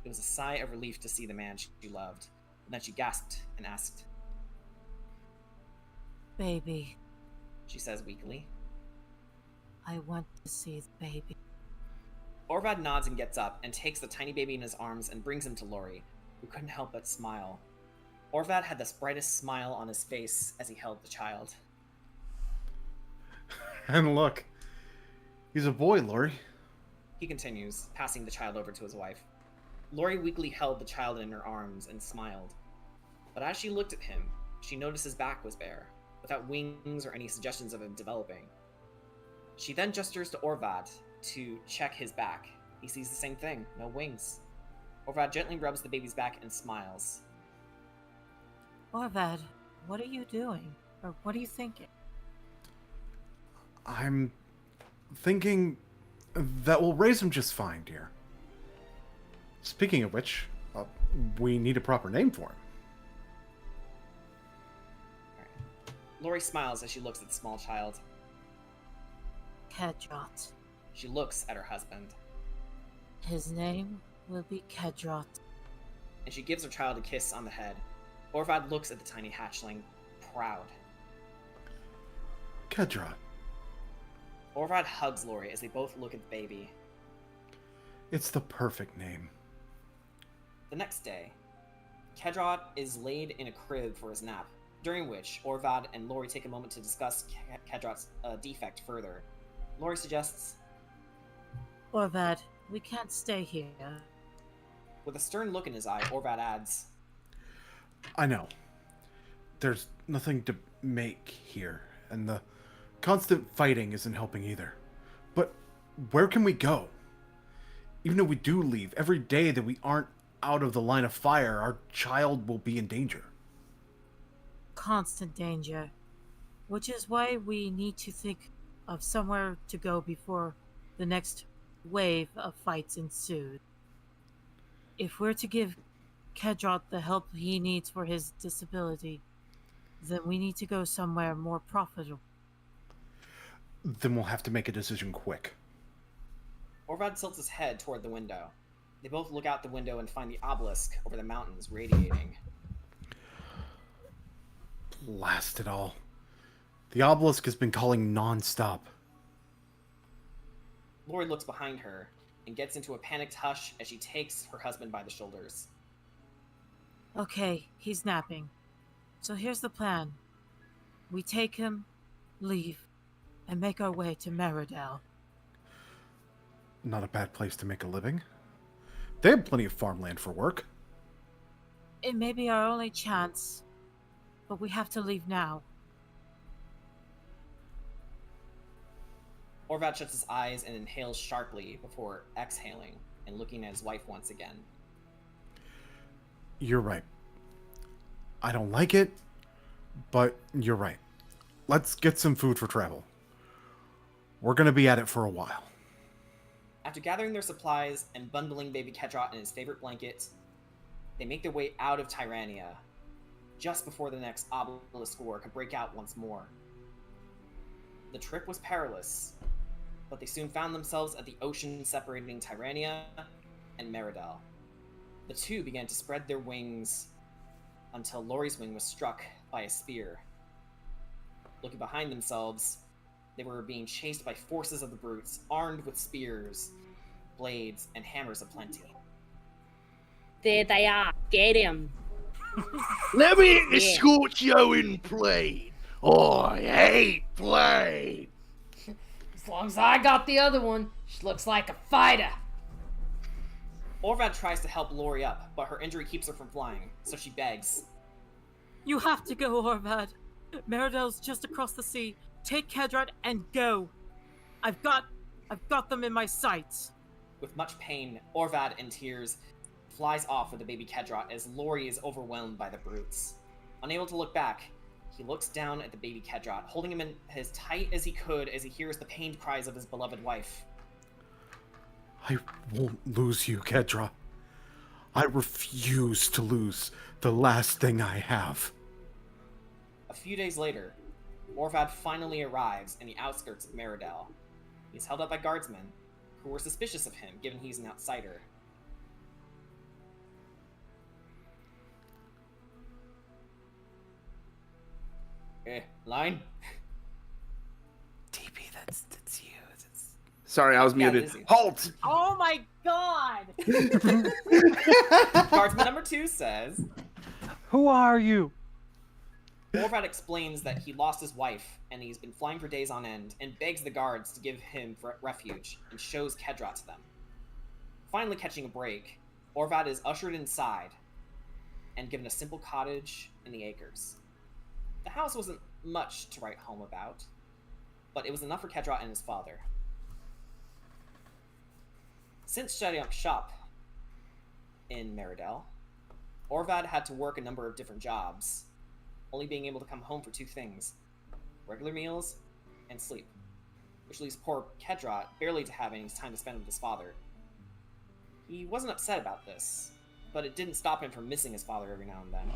It was a sigh of relief to see the man she loved, and then she gasped and asked, Baby, she says weakly. I want to see the baby. Orvad nods and gets up and takes the tiny baby in his arms and brings him to Lori, who couldn't help but smile. Orvad had the brightest smile on his face as he held the child. And look, he's a boy, Lori. He continues, passing the child over to his wife. Lori weakly held the child in her arms and smiled. But as she looked at him, she noticed his back was bare, without wings or any suggestions of him developing. She then gestures to Orvad to check his back. He sees the same thing, no wings. Orvad gently rubs the baby's back and smiles. Orvad, what are you doing? Or what are you thinking? I'm thinking that we'll raise him just fine, dear. Speaking of which, we need a proper name for him. Lori smiles as she looks at the small child. Kedrot. She looks at her husband. His name will be Kedrot. And she gives her child a kiss on the head. Orvad looks at the tiny hatchling, proud. Kedrot. Orvad hugs Lori as they both look at the baby. It's the perfect name. The next day, Kedrot is laid in a crib for his nap, during which Orvad and Lori take a moment to discuss Kedrot's defect further. Lori suggests, Orvad, we can't stay here. With a stern look in his eye, Orvad adds, I know. There's nothing to make here, and the constant fighting isn't helping either. But where can we go? Even if we do leave, every day that we aren't out of the line of fire, our child will be in danger. Constant danger. Which is why we need to think of somewhere to go before the next wave of fights ensues. If we're to give Kedrot the help he needs for his disability, then we need to go somewhere more profitable. Then we'll have to make a decision quick. Orvad tilts his head toward the window. They both look out the window and find the obelisk over the mountains radiating. Blast it all. The obelisk has been calling non-stop. Lori looks behind her and gets into a panicked hush as she takes her husband by the shoulders. Okay, he's napping. So here's the plan. We take him, leave, and make our way to Meridel. Not a bad place to make a living. They have plenty of farmland for work. It may be our only chance, but we have to leave now. Orvad shuts his eyes and inhales sharply before exhaling and looking at his wife once again. You're right. I don't like it, but you're right. Let's get some food for travel. We're gonna be at it for a while. After gathering their supplies and bundling baby Kedrot in his favorite blanket, they make their way out of Tyrania, just before the next obelisk war could break out once more. The trip was perilous, but they soon found themselves at the ocean separating Tyrania and Meridel. The two began to spread their wings until Lori's wing was struck by a spear. Looking behind themselves, they were being chased by forces of the brutes, armed with spears, blades, and hammers aplenty. There they are. Get him. Let me escort you in plane. I hate plane. As long as I got the other one, she looks like a fighter. Orvad tries to help Lori up, but her injury keeps her from flying, so she begs. You have to go, Orvad. Meridel's just across the sea. Take Kedrot and go. I've got them in my sights. With much pain, Orvad, in tears, flies off with the baby Kedrot as Lori is overwhelmed by the brutes. Unable to look back, he looks down at the baby Kedrot, holding him in as tight as he could as he hears the pained cries of his beloved wife. I won't lose you, Kedra. I refuse to lose the last thing I have. A few days later, Orvad finally arrives in the outskirts of Meridel. He's held up by guardsmen, who were suspicious of him, given he's an outsider. Line? TP, that's you. Sorry, I was muted. Lizzie. Halt! Oh my god! Guardsman number 2 says, Who are you? Orvad explains that he lost his wife and he's been flying for days on end and begs the guards to give him refuge and shows Kedrot to them. Finally catching a break, Orvad is ushered inside and given a simple cottage in the acres. The house wasn't much to write home about, but it was enough for Kedrot and his father. Since setting up shop in Meridel, Orvad had to work a number of different jobs, only being able to come home for 2 things: regular meals and sleep, which leaves poor Kedrot barely to have any time to spend with his father. He wasn't upset about this, but it didn't stop him from missing his father every now and then.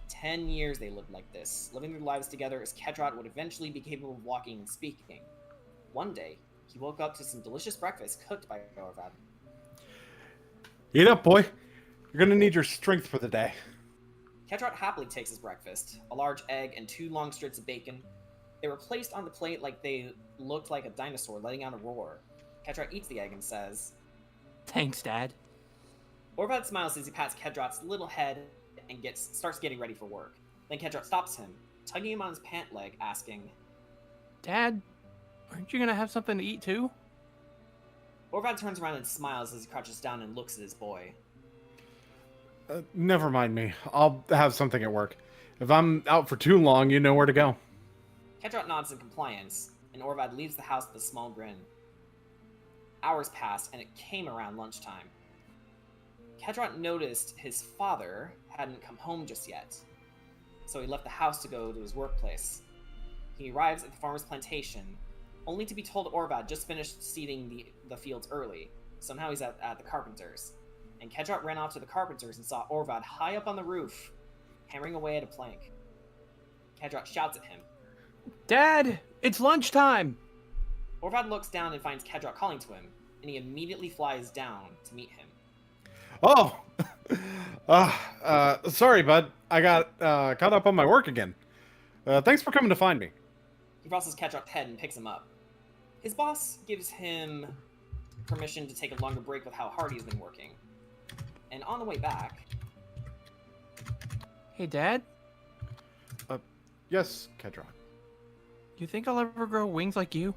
10 years they lived like this, living their lives together as Kedrot would eventually be capable of walking and speaking. One day, he woke up to some delicious breakfast cooked by Orvad. Eat up, boy. You're gonna need your strength for the day. Kedrot happily takes his breakfast, a large egg and 2 long strips of bacon. They were placed on the plate like they looked like a dinosaur letting out a roar. Kedrot eats the egg and says, Thanks, Dad. Orvad smiles as he pats Kedrot's little head and starts getting ready for work. Then Kedrot stops him, tugging him on his pant leg, asking, Dad, aren't you gonna have something to eat too? Orvad turns around and smiles as he crouches down and looks at his boy. Never mind me. I'll have something at work. If I'm out for too long, you know where to go. Kedrot nods in compliance, and Orvad leaves the house with a small grin. Hours passed, and it came around lunchtime. Kedrot noticed his father hadn't come home just yet, so he left the house to go to his workplace. He arrives at the farmer's plantation, only to be told Orvad just finished seeding the fields early, so now he's at the carpenter's. And Kedrot ran off to the carpenter's and saw Orvad high up on the roof, hammering away at a plank. Kedrot shouts at him. Dad, it's lunchtime! Orvad looks down and finds Kedrot calling to him, and he immediately flies down to meet him. Oh! Sorry, bud. I got caught up on my work again. Thanks for coming to find me. He crosses Kedrot's head and picks him up. His boss gives him permission to take a longer break with how hard he's been working. And on the way back... Hey, Dad? Yes, Kedrot. You think I'll ever grow wings like you?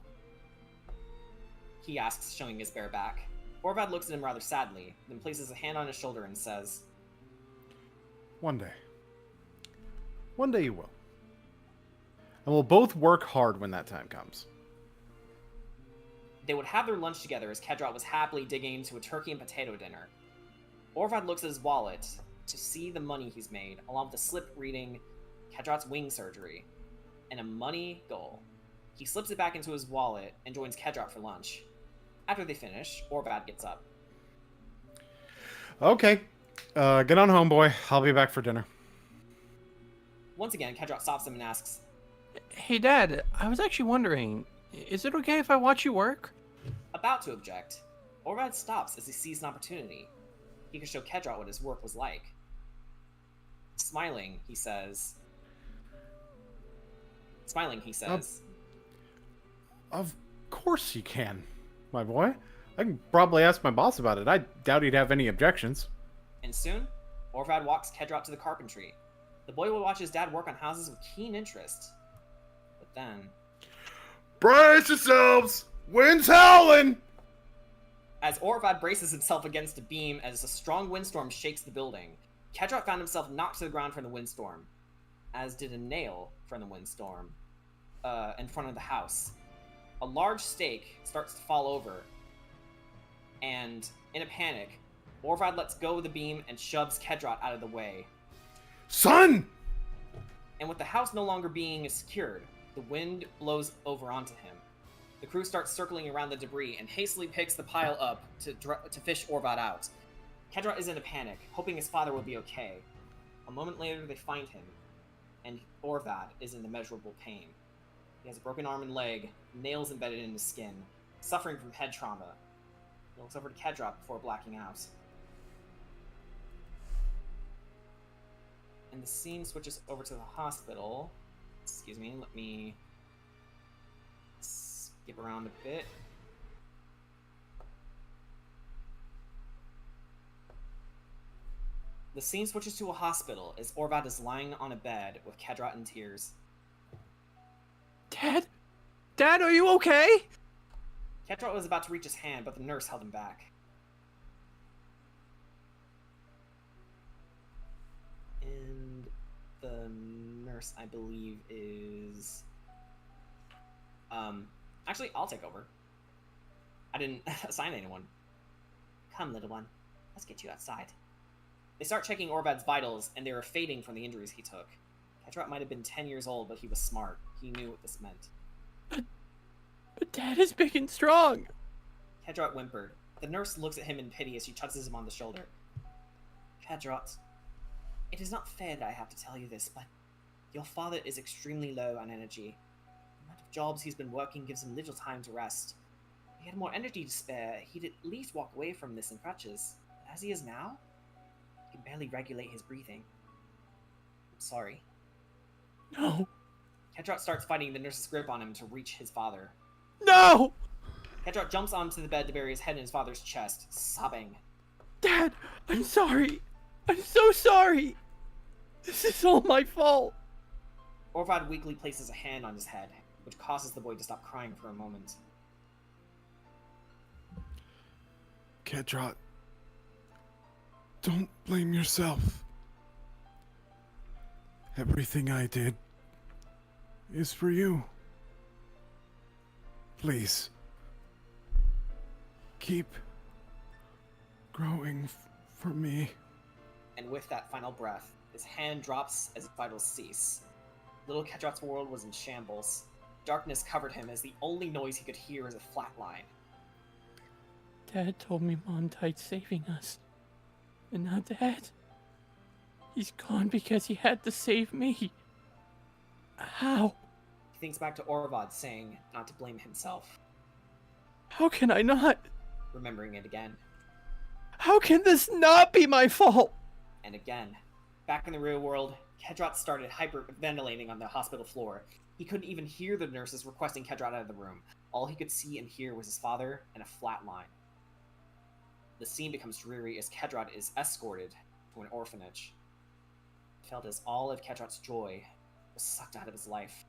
He asks, showing his bare back. Orvad looks at him rather sadly, then places a hand on his shoulder and says, One day. One day you will. And we'll both work hard when that time comes. They would have their lunch together as Kedrot was happily digging into a turkey and potato dinner. Orvad looks at his wallet to see the money he's made, along with a slip reading Kedrot's wing surgery and a money goal. He slips it back into his wallet and joins Kedrot for lunch. After they finish, Orvad gets up. Okay. Get on home, boy. I'll be back for dinner. Once again, Kedrot stops him and asks, Hey, Dad, I was actually wondering, is it okay if I watch you work? About to object, Orvad stops as he sees an opportunity. He can show Kedrot what his work was like. Smiling, he says... Of course you can, my boy. I can probably ask my boss about it. I doubt he'd have any objections. And soon, Orvad walks Kedrot to the carpentry. The boy will watch his dad work on houses with keen interest. But then... Brace yourselves! Wind's howling! As Orvad braces himself against a beam as a strong windstorm shakes the building, Kedrot found himself knocked to the ground from the windstorm, as did a nail from the windstorm, in front of the house. A large stake starts to fall over, and in a panic, Orvad lets go of the beam and shoves Kedrot out of the way. Son! And with the house no longer being secured, the wind blows over onto him. The crew starts circling around the debris and hastily picks the pile up to fish Orvad out. Kedrot is in a panic, hoping his father will be okay. A moment later, they find him, and Orvad is in immeasurable pain. He has a broken arm and leg, nails embedded in his skin, suffering from head trauma. He looks over to Kedrot before blacking out. And the scene switches over to the hospital. Excuse me, let me skip around a bit. The scene switches to a hospital as Orvad is lying on a bed with Kedrot in tears. Dad? Dad, are you okay? Kedrot was about to reach his hand, but the nurse held him back. And the nurse, I believe, is... Actually, I'll take over. I didn't assign anyone. Come, little one. Let's get you outside. They start checking Orvad's vitals, and they were fading from the injuries he took. Kedrot might have been 10 years old, but he was smart. He knew what this meant. But Dad is big and strong. Kedrot whimpered. The nurse looks at him in pity as she touches him on the shoulder. Kedrot, it is not fair that I have to tell you this, but your father is extremely low on energy. The amount of jobs he's been working gives him little time to rest. If he had more energy to spare, he'd at least walk away from this in crutches. But as he is now, he can barely regulate his breathing. I'm sorry. No. Kedrot starts fighting the nurse's grip on him to reach his father. No! Kedrot jumps onto the bed to bury his head in his father's chest, sobbing. Dad, I'm sorry. I'm so sorry. This is all my fault. Orvad weakly places a hand on his head, which causes the boy to stop crying for a moment. Kedrot, Don't blame yourself. Everything I did is for you. Please. Keep growing for me. And with that final breath, his hand drops as vitals cease. Little Kedrot's world was in shambles. Darkness covered him as the only noise he could hear was a flat line. Dad told me Mom died saving us. And now Dad, he's gone because he had to save me. How? He thinks back to Orvad saying not to blame himself. How can I not? Remembering it again. How can this not be my fault? And again. Back in the real world, Kedrot started hyperventilating on the hospital floor. He couldn't even hear the nurses requesting Kedrot out of the room. All he could see and hear was his father and a flat line. The scene becomes dreary as Kedrot is escorted to an orphanage. It felt as all of Kedrot's joy was sucked out of his life.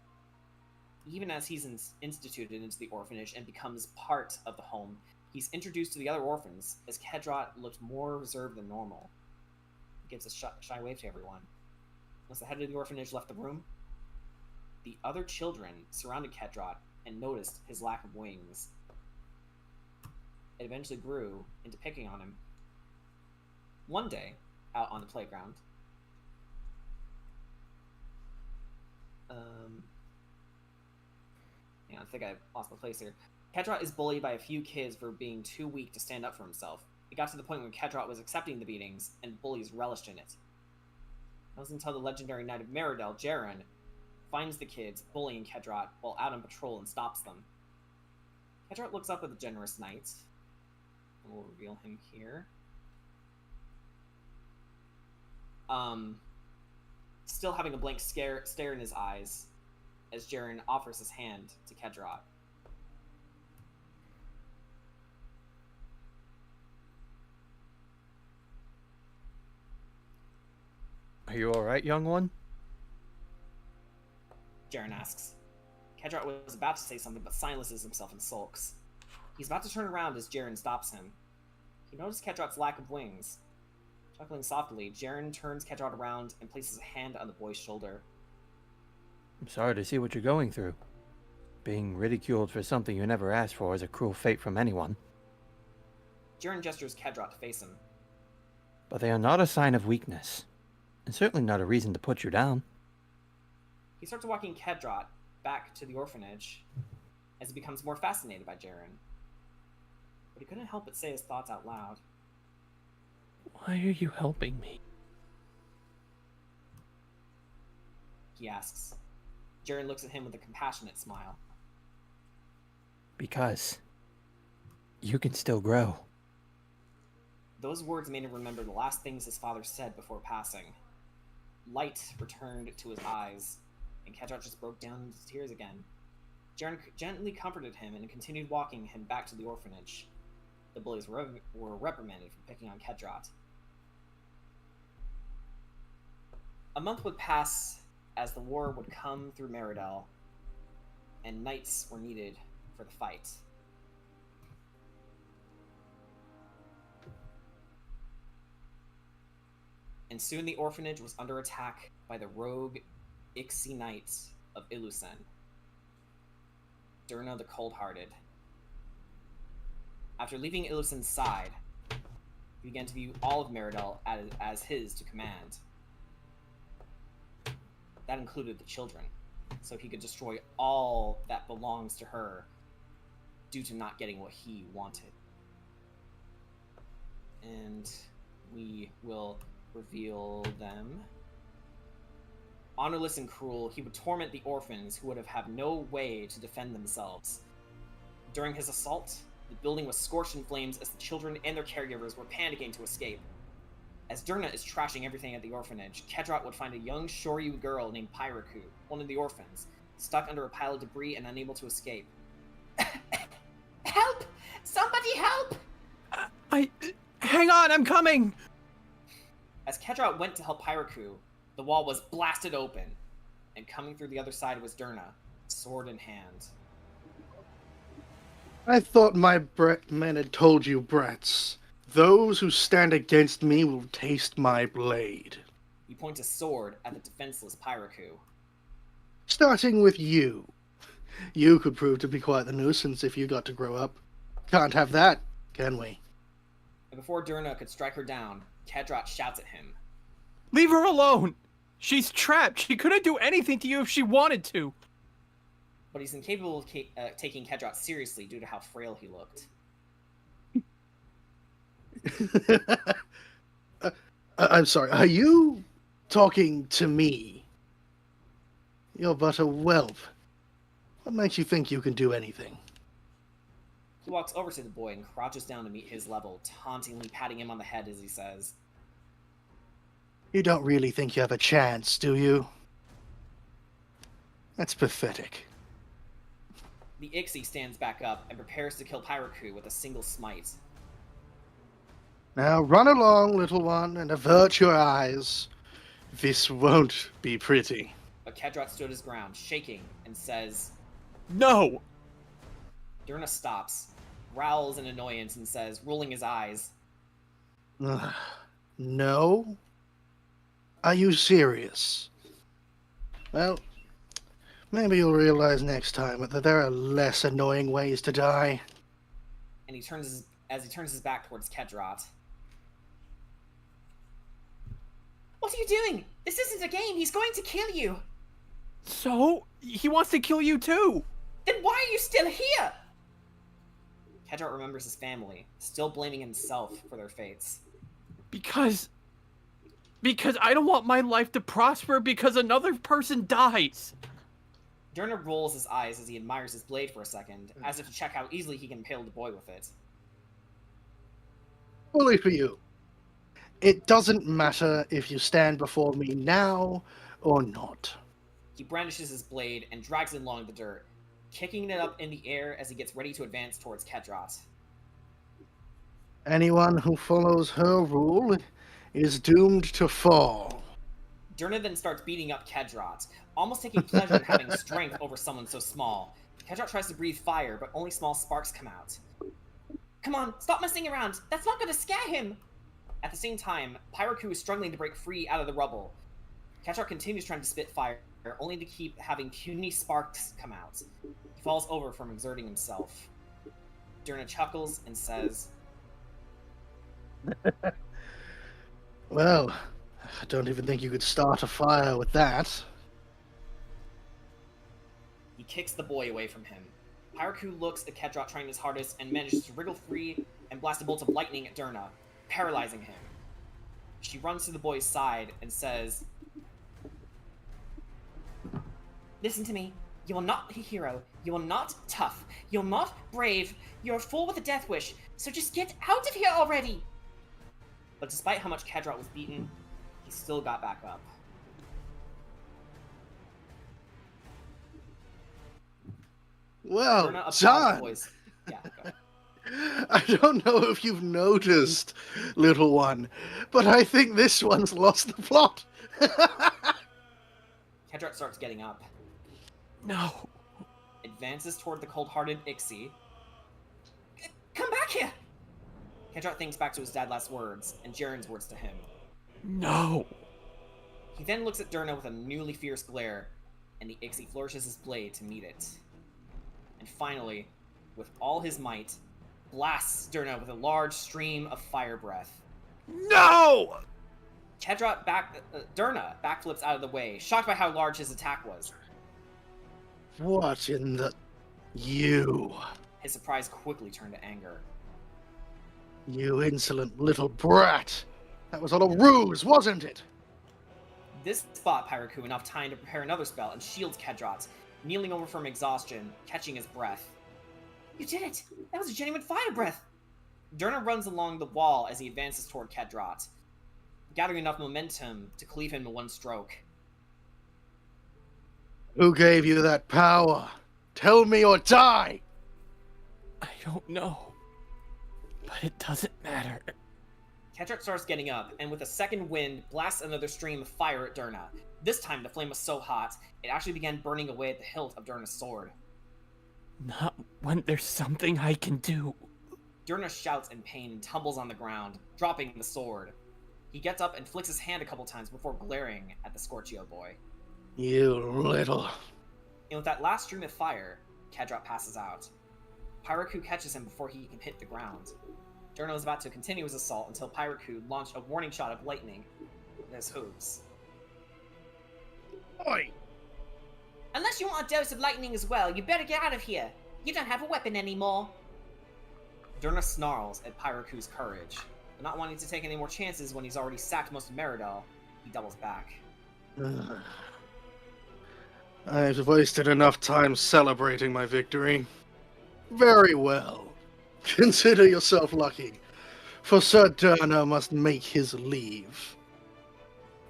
Even as he's instituted into the orphanage and becomes part of the home, he's introduced to the other orphans as Kedrot looked more reserved than normal. He gives a shy wave to everyone. Once the head of the orphanage left the room, the other children surrounded Kedrot and noticed his lack of wings. It eventually grew into picking on him. One day, out on the playground, hang on, I think I lost my place here. Kedrot is bullied by a few kids for being too weak to stand up for himself. It got to the point when Kedrot was accepting the beatings, and bullies relished in it. It was until the legendary Knight of Meridel, Jaren, finds the kids bullying Kedrot while out on patrol and stops them. Kedrot looks up at the generous knight. We'll reveal him here. Still having a blank stare in his eyes, as Jaren offers his hand to Kedrot. Are you alright, young one? Jaren asks. Kedrot was about to say something, but silences himself and sulks. He's about to turn around as Jaren stops him. He noticed Kedrot's lack of wings. Chuckling softly, Jaren turns Kedrot around and places a hand on the boy's shoulder. I'm sorry to see what you're going through. Being ridiculed for something you never asked for is a cruel fate from anyone. Jaren gestures Kedrot to face him. But they are not a sign of weakness, and certainly not a reason to put you down. He starts walking Kedrot back to the orphanage as he becomes more fascinated by Jaren. But he couldn't help but say his thoughts out loud. Why are you helping me? He asks. Jaren looks at him with a compassionate smile. Because you can still grow. Those words made him remember the last things his father said before passing. Light returned to his eyes, and Kedrot just broke down into tears again. Jaren gently comforted him and continued walking him back to the orphanage. The bullies were reprimanded for picking on Kedrot. A month would pass as the war would come through Meridel, and knights were needed for the fight. And soon the orphanage was under attack by the rogue Ixi Knights of Illusen. Durna the Cold-Hearted. After leaving Illusen's side, he began to view all of Meridel as his to command. That included the children, so he could destroy all that belongs to her due to not getting what he wanted. And we will reveal them. Honorless and cruel, he would torment the orphans who would have had no way to defend themselves. During his assault, the building was scorched in flames as the children and their caregivers were panicking to escape. As Durna is trashing everything at the orphanage, Kedrot would find a young Shoryu girl named Pyraku, one of the orphans, stuck under a pile of debris and unable to escape. Help! Somebody help! Hang on, I'm coming! As Kedrot went to help Pyraku, the wall was blasted open, and coming through the other side was Durna, sword in hand. I thought my men had told you, brats. Those who stand against me will taste my blade. He points a sword at the defenseless Pyraku. Starting with you. You could prove to be quite the nuisance if you got to grow up. Can't have that, can we? And before Durna could strike her down, Kedrot shouts at him. Leave her alone! She's trapped! She couldn't do anything to you if she wanted to! But he's incapable of taking Kedrot seriously due to how frail he looked. I'm sorry, are you talking to me? You're but a whelp. What makes you think you can do anything? He walks over to the boy and crouches down to meet his level, tauntingly patting him on the head as he says, You don't really think you have a chance, do you? That's pathetic. The Ixie stands back up and prepares to kill Pyraku with a single smite. Now run along, little one, and avert your eyes. This won't be pretty. But Kedrot stood his ground, shaking, and says, No! Durna stops, growls in annoyance, and says, rolling his eyes, No? Are you serious? Well, maybe you'll realize next time that there are less annoying ways to die. And he turns his back towards Kedrot. What are you doing? This isn't a game. He's going to kill you. So? He wants to kill you too! Then why are you still here? Kedrot remembers his family, still blaming himself for their fates. Because I don't want my life to prosper because another person dies! Durna rolls his eyes as he admires his blade for a second, as if to check how easily he can impale the boy with it. Bully for you. It doesn't matter if you stand before me now or not. He brandishes his blade and drags it along the dirt, kicking it up in the air as he gets ready to advance towards Kedrot. Anyone who follows her rule is doomed to fall. Durna then starts beating up Kedrot, almost taking pleasure in having strength over someone so small. Kedrot tries to breathe fire, but only small sparks come out. Come on, stop messing around! That's not gonna scare him! At the same time, Pyraku is struggling to break free out of the rubble. Kedrot continues trying to spit fire, only to keep having puny sparks come out. He falls over from exerting himself. Durna chuckles and says, Well, I don't even think you could start a fire with that. He kicks the boy away from him. Pyraku looks at Kedrot trying his hardest and manages to wriggle free and blast a bolt of lightning at Durna, paralyzing him. She runs to the boy's side and says, Listen to me. You are not a hero. You are not tough. You're not brave. You're a fool with a death wish. So just get out of here already! But despite how much Kedrot was beaten, he still got back up. Well Durna applauds the done! boys. Yeah, go ahead. I don't know if you've noticed, little one, but I think this one's lost the plot. Kedrot starts getting up. No. Advances toward the cold-hearted Ixie. Come back here! Kedrot thinks back to his dad's last words, and Jaren's words to him. No. He then looks at Durna with a newly fierce glare, and the Ixie flourishes his blade to meet it. And finally, with all his might, blasts Durna with a large stream of fire breath. No! Kedrot Durna backflips out of the way, shocked by how large his attack was. What in the... You... His surprise quickly turned to anger. You insolent little brat! That was all a ruse, wasn't it? This bought Pyraku enough time to prepare another spell and shields Kedrot, kneeling over from exhaustion, catching his breath. You did it! That was a genuine fire breath! Durna runs along the wall as he advances toward Kedrot, gathering enough momentum to cleave him in one stroke. Who gave you that power? Tell me or die! I don't know. But it doesn't matter. Kedrot starts getting up, and with a second wind, blasts another stream of fire at Durna. This time, the flame was so hot, it actually began burning away at the hilt of Durna's sword. Not when there's something I can do. Durna shouts in pain and tumbles on the ground, dropping the sword. He gets up and flicks his hand a couple times before glaring at the Scorchio boy. You little... And with that last stream of fire, Kadrot passes out. Pyraku catches him before he can hit the ground. Durna was about to continue his assault until Pyraku launched a warning shot of lightning with his hooves. Oi! Unless you want a dose of lightning as well, you better get out of here. You don't have a weapon anymore. Durna snarls at Pyraku's courage, but not wanting to take any more chances when he's already sacked most of Meridel, he doubles back. I've wasted enough time celebrating my victory. Very well. Consider yourself lucky, for Sir Durna must make his leave.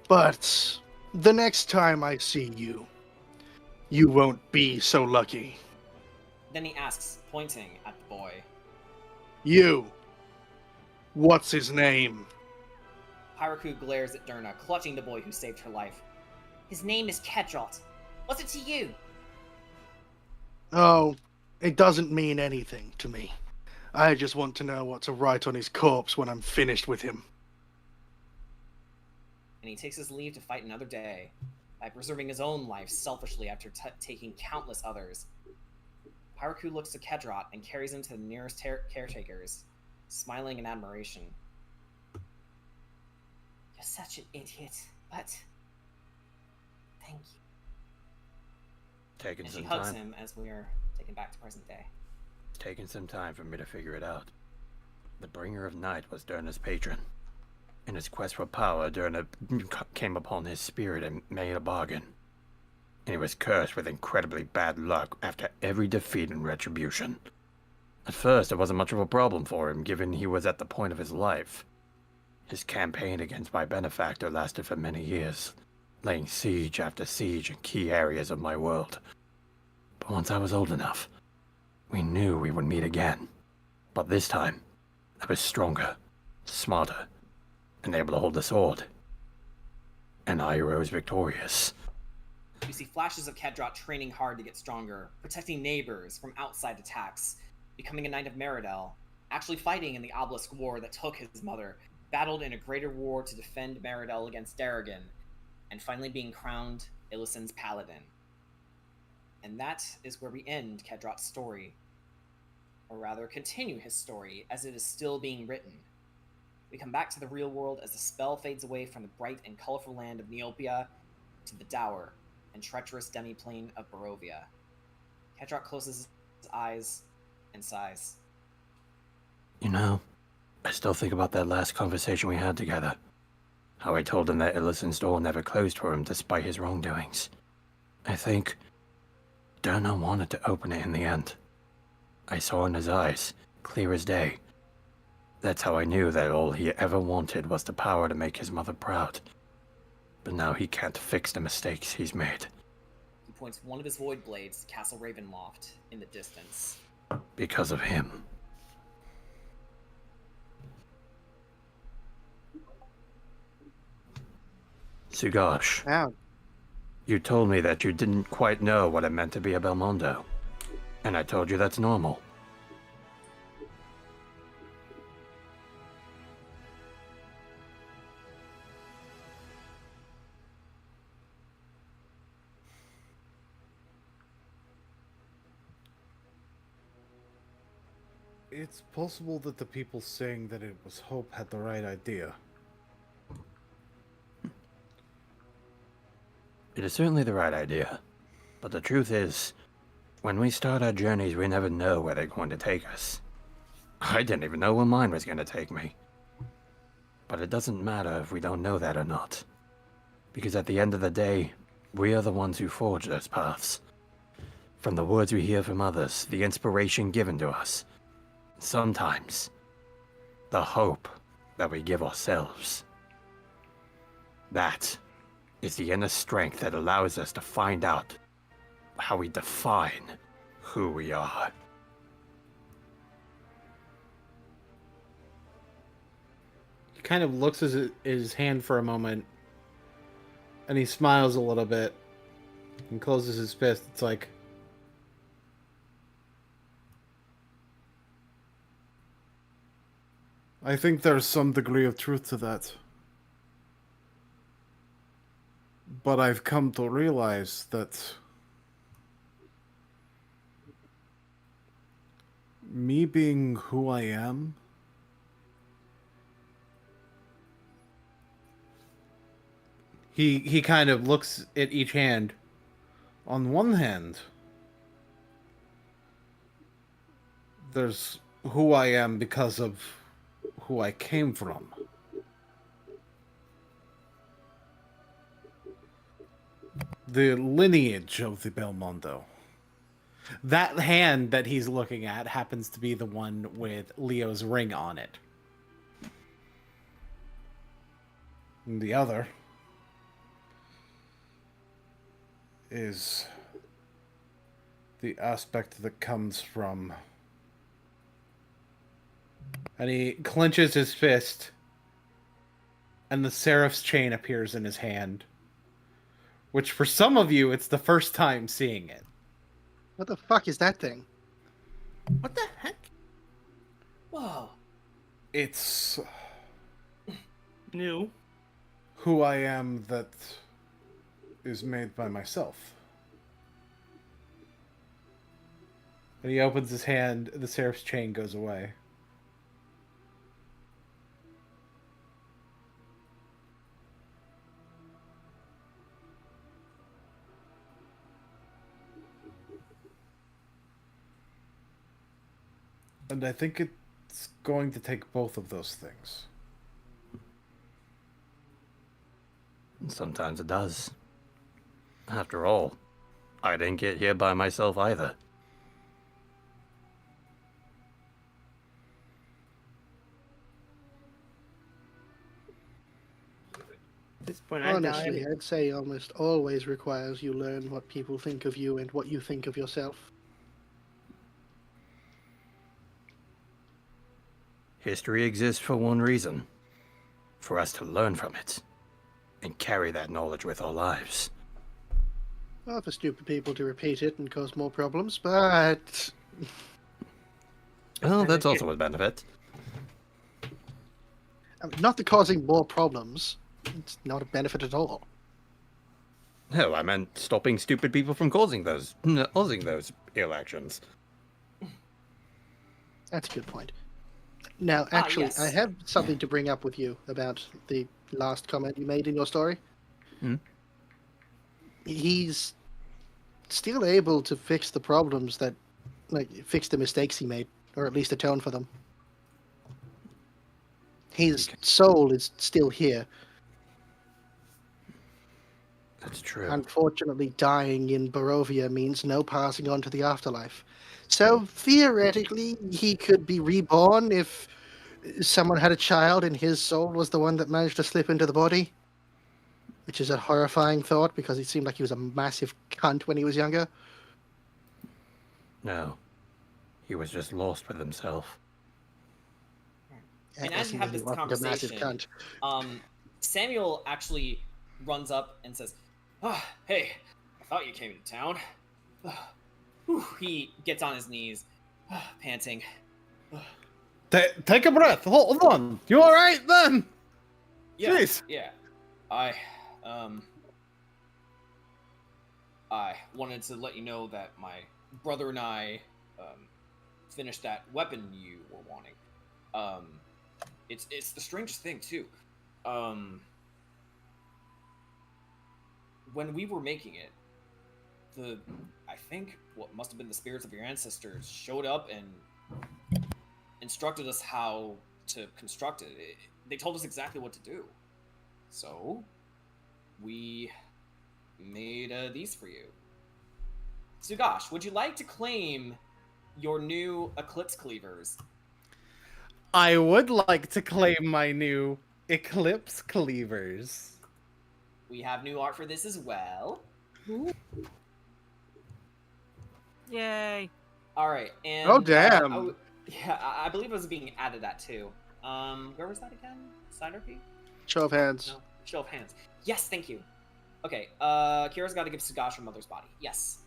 But the next time I see you, you won't be so lucky. Then he asks, pointing at the boy. You. What's his name? Pyraku glares at Durna, clutching the boy who saved her life. His name is Kadrot. What's it to you? Oh, it doesn't mean anything to me. I just want to know what to write on his corpse when I'm finished with him. And he takes his leave to fight another day, by preserving his own life selfishly after taking countless others. Pyraku looks to Kadrot and carries him to the nearest caretakers, smiling in admiration. You're such an idiot, but... thank you. Taking and some she hugs time. him as we are taken back to present day. It's taken some time for me to figure it out. The Bringer of Night was Durna's patron. In his quest for power, Durna came upon his spirit and made a bargain. And he was cursed with incredibly bad luck after every defeat and retribution. At first, it wasn't much of a problem for him, given he was at the point of his life. His campaign against my benefactor lasted for many years, laying siege after siege in key areas of my world. But once I was old enough, we knew we would meet again. But this time, I was stronger, smarter, and able to hold the sword. And I rose victorious. You see flashes of Kadrot training hard to get stronger, protecting neighbors from outside attacks, becoming a Knight of Meridel, actually fighting in the Obelisk War that took his mother, battled in a greater war to defend Meridel against Darrigan, and finally being crowned Illisan's paladin. And that is where we end Kadrot's story. Or rather, continue his story, as it is still being written. We come back to the real world as the spell fades away from the bright and colorful land of Neopia to the dour and treacherous demiplane of Barovia. Kadrot closes his eyes and sighs. You know, I still think about that last conversation we had together. How I told him that Illisan's door never closed for him despite his wrongdoings. I think Durna wanted to open it in the end. I saw in his eyes, clear as day. That's how I knew that all he ever wanted was the power to make his mother proud. But now he can't fix the mistakes he's made. He points one of his void blades to Castle Ravenloft in the distance. Because of him. Sugash. Ow. You told me that you didn't quite know what it meant to be a Belmondo. And I told you that's normal. It's possible that the people saying that it was Hope had the right idea. It is certainly the right idea. But the truth is, when we start our journeys, we never know where they're going to take us. I didn't even know where mine was going to take me. But it doesn't matter if we don't know that or not. Because at the end of the day, we are the ones who forge those paths. From the words we hear from others, the inspiration given to us. Sometimes, the hope that we give ourselves. That is the inner strength that allows us to find out how we define who we are. He kind of looks at his hand for a moment, and he smiles a little bit, and closes his fist. It's like, I think there's some degree of truth to that. But I've come to realize that me being who I am he kind of looks at each hand. On one hand, there's who I am because of who I came from. The lineage of the Belmondo. That hand that he's looking at happens to be the one with Leo's ring on it. And the other is the aspect that comes from... And he clenches his fist, and the Seraph's chain appears in his hand. Which, for some of you, it's the first time seeing it. What the fuck is that thing? What the heck? Whoa. It's... new. Who I am that is made by myself. And he opens his hand, the Seraph's chain goes away. And I think it's going to take both of those things. Sometimes it does. After all, I didn't get here by myself either. At this point, Honestly, I'd say almost always requires you learn what people think of you and what you think of yourself. History exists for one reason. For us to learn from it. And carry that knowledge with our lives. Well, for stupid people to repeat it and cause more problems, but... Well, that's also a benefit. I mean, not the causing more problems. It's not a benefit at all. No, I meant stopping stupid people from causing those ill actions. That's a good point. Now, actually, yes. I have something to bring up with you about the last comment you made in your story. Hmm? He's still able to fix the problems that, like, fix the mistakes he made, or at least atone for them. His soul is still here. That's true. Unfortunately, dying in Barovia means no passing on to the afterlife. So, theoretically, he could be reborn if someone had a child and his soul was the one that managed to slip into the body. Which is a horrifying thought, because he seemed like he was a massive cunt when he was younger. No. He was just lost with himself. And as you have this conversation, Samuel actually runs up and says, "Oh, hey, I thought you came to town." He gets on his knees, panting. Take a breath. Hold on. You all right then? Yeah, Jeez. yeah. I wanted to let you know that my brother and I finished that weapon you were wanting. It's the strangest thing too. When we were making it, I think what must have been the spirits of your ancestors showed up and instructed us how to construct it. They told us exactly what to do. So, we made these for you. Sugash, would you like to claim your new Eclipse Cleavers? I would like to claim my new Eclipse Cleavers. We have new art for this as well. Yay. Alright, and... Oh, damn. I believe it was being added that too. Where was that again? Side RP? Show of hands. No, show of hands. Yes, thank you. Okay, Kira's got to give Sugash her mother's body. Yes.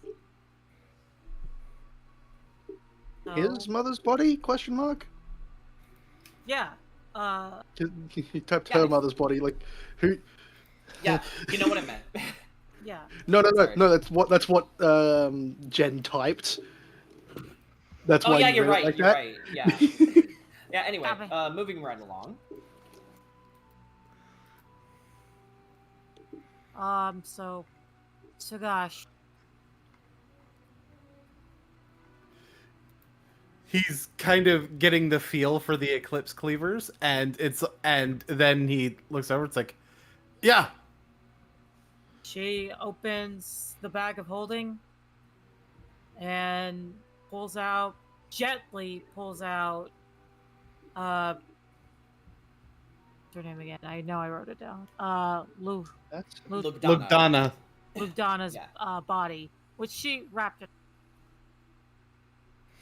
His mother's body? Question mark. Yeah. You tapped her mother's body, like who? Yeah, you know what I meant. Yeah. No, Sorry. that's what Jen typed. That's Oh why yeah, you you're read it right. like You're that. right. Yeah. Yeah. Anyway, moving right along. So gosh. He's kind of getting the feel for the Eclipse Cleavers, and then he looks over. It's like, yeah. She opens the bag of holding and gently pulls out, her name again. I know I wrote it down. That's Lugdana. Lugdana's body, which she wrapped it.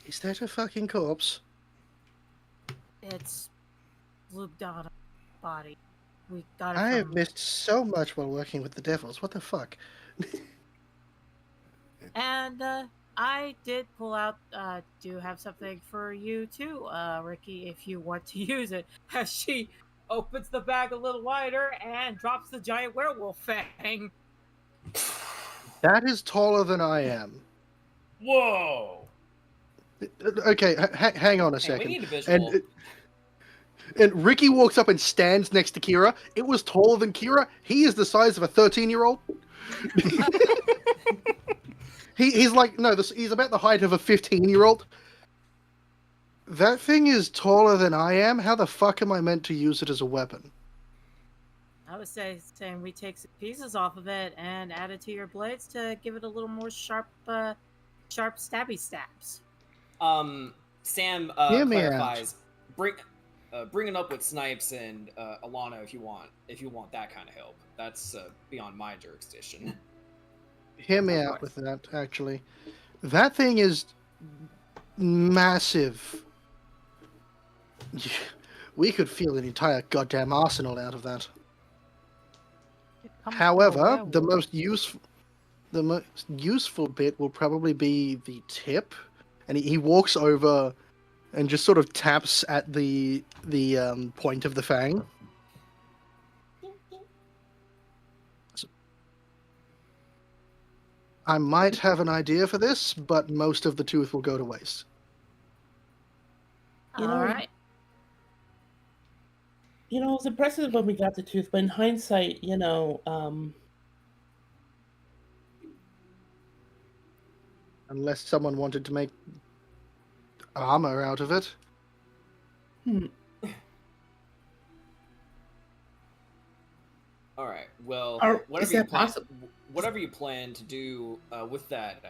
Is that a fucking corpse? It's Lugdana's body. We got it I have from... missed so much while working with the devils. What the fuck? And I did pull out, do have something for you too, Ricky, if you want to use it. As she opens the bag a little wider and drops the giant werewolf fang. That is taller than I am. Whoa. Okay, hang on a Hey, second. we need a visual. And Ricky walks up and stands next to Kira. It was taller than Kira. He is the size of a 13-year-old. He's like, no, he's about the height of a 15-year-old. That thing is taller than I am. How the fuck am I meant to use it as a weapon? I was saying we take some pieces off of it and add it to your blades to give it a little more sharp stabby stabs. Sam Hear me clarifies. Bring it up with Snipes and Alana if you want that kind of help. That's beyond my jurisdiction. Hear me out with that, actually. That thing is massive. We could feel an entire goddamn arsenal out of that. However, the most useful bit will probably be the tip. And he walks over and just sort of taps at the point of the fang. I might have an idea for this, but most of the tooth will go to waste. You know, All right. You know, it was impressive when we got the tooth, but in hindsight, Unless someone wanted to make armor out of it. All right. Well, is that possible? Whatever you plan to do with that,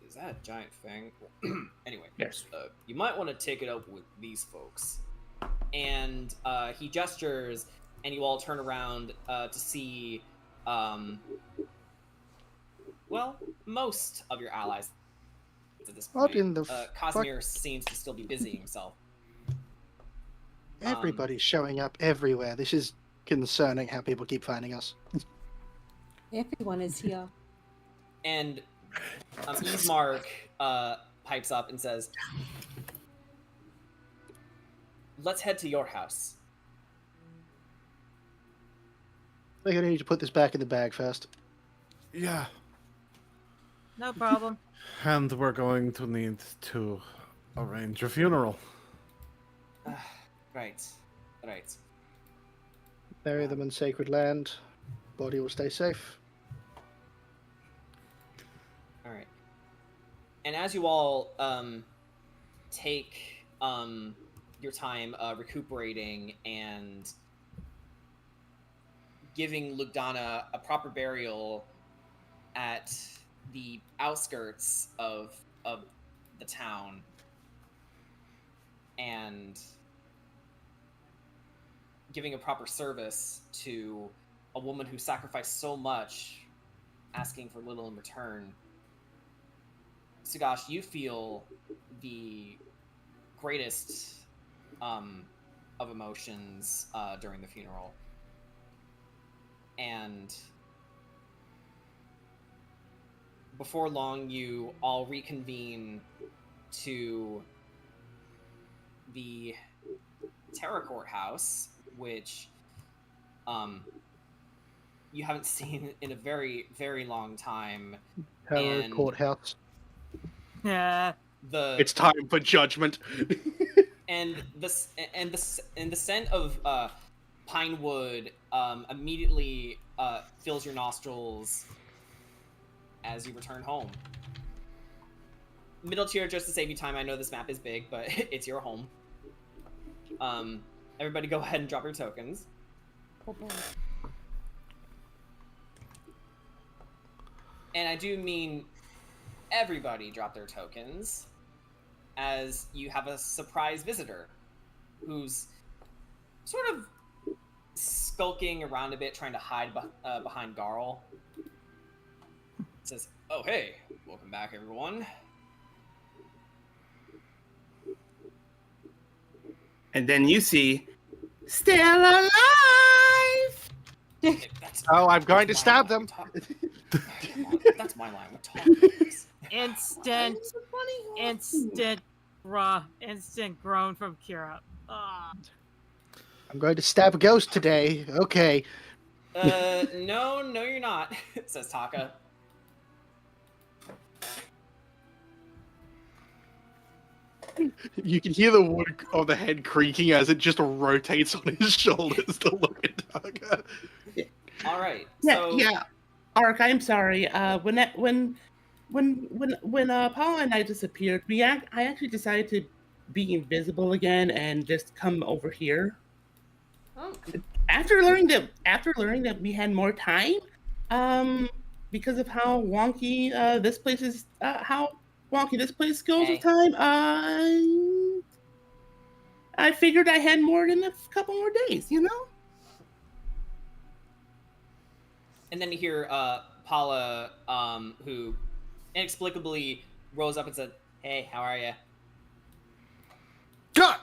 is that a giant fang? Anyway, yes. You might want to take it up with these folks. And he gestures, and you all turn around to see, well, most of your allies at this point. What in the Casimir seems to still be busying himself. Everybody's showing up everywhere. This is concerning how people keep finding us. Everyone is here. And Ismark pipes up and says, let's head to your house. I think I need to put this back in the bag first. Yeah. No problem. And we're going to need to arrange a funeral. Right. Bury them in sacred land. Body will stay safe. All right. And as you all take your time recuperating and giving Lugdana a proper burial at the outskirts of the town, and giving a proper service to a woman who sacrificed so much, asking for little in return, Sugash, you feel the greatest of emotions during the funeral. And before long, you all reconvene to the Terra Courthouse, which you haven't seen in a very, very long time. Hello, And courthouse. Yeah. It's time for judgment. and the scent of pine wood immediately fills your nostrils as you return home. Middle tier, just to save you time. I know this map is big, but it's your home. Everybody, go ahead and drop your tokens. And I do mean everybody drop their tokens, as you have a surprise visitor who's sort of skulking around a bit, trying to hide behind Garl. Says, "Oh, hey, welcome back, everyone." And then you see, still alive! Oh, I'm going to stab them. That's my line. We're talking. Instant groan from Kira. I'm going to stab a ghost today. Okay. No, you're not, says Taka. You can hear the wood of the head creaking as it just rotates on his shoulders to look at Taka. All right. Yeah. Ark, I'm sorry. When Paula and I disappeared, I actually decided to be invisible again and just come over here. Oh. After learning that we had more time, because of how wonky this place is, goes with time, I figured I had more than a couple more days, you know? And then you hear Paula, who inexplicably rose up and said, "Hey, how are you?" God!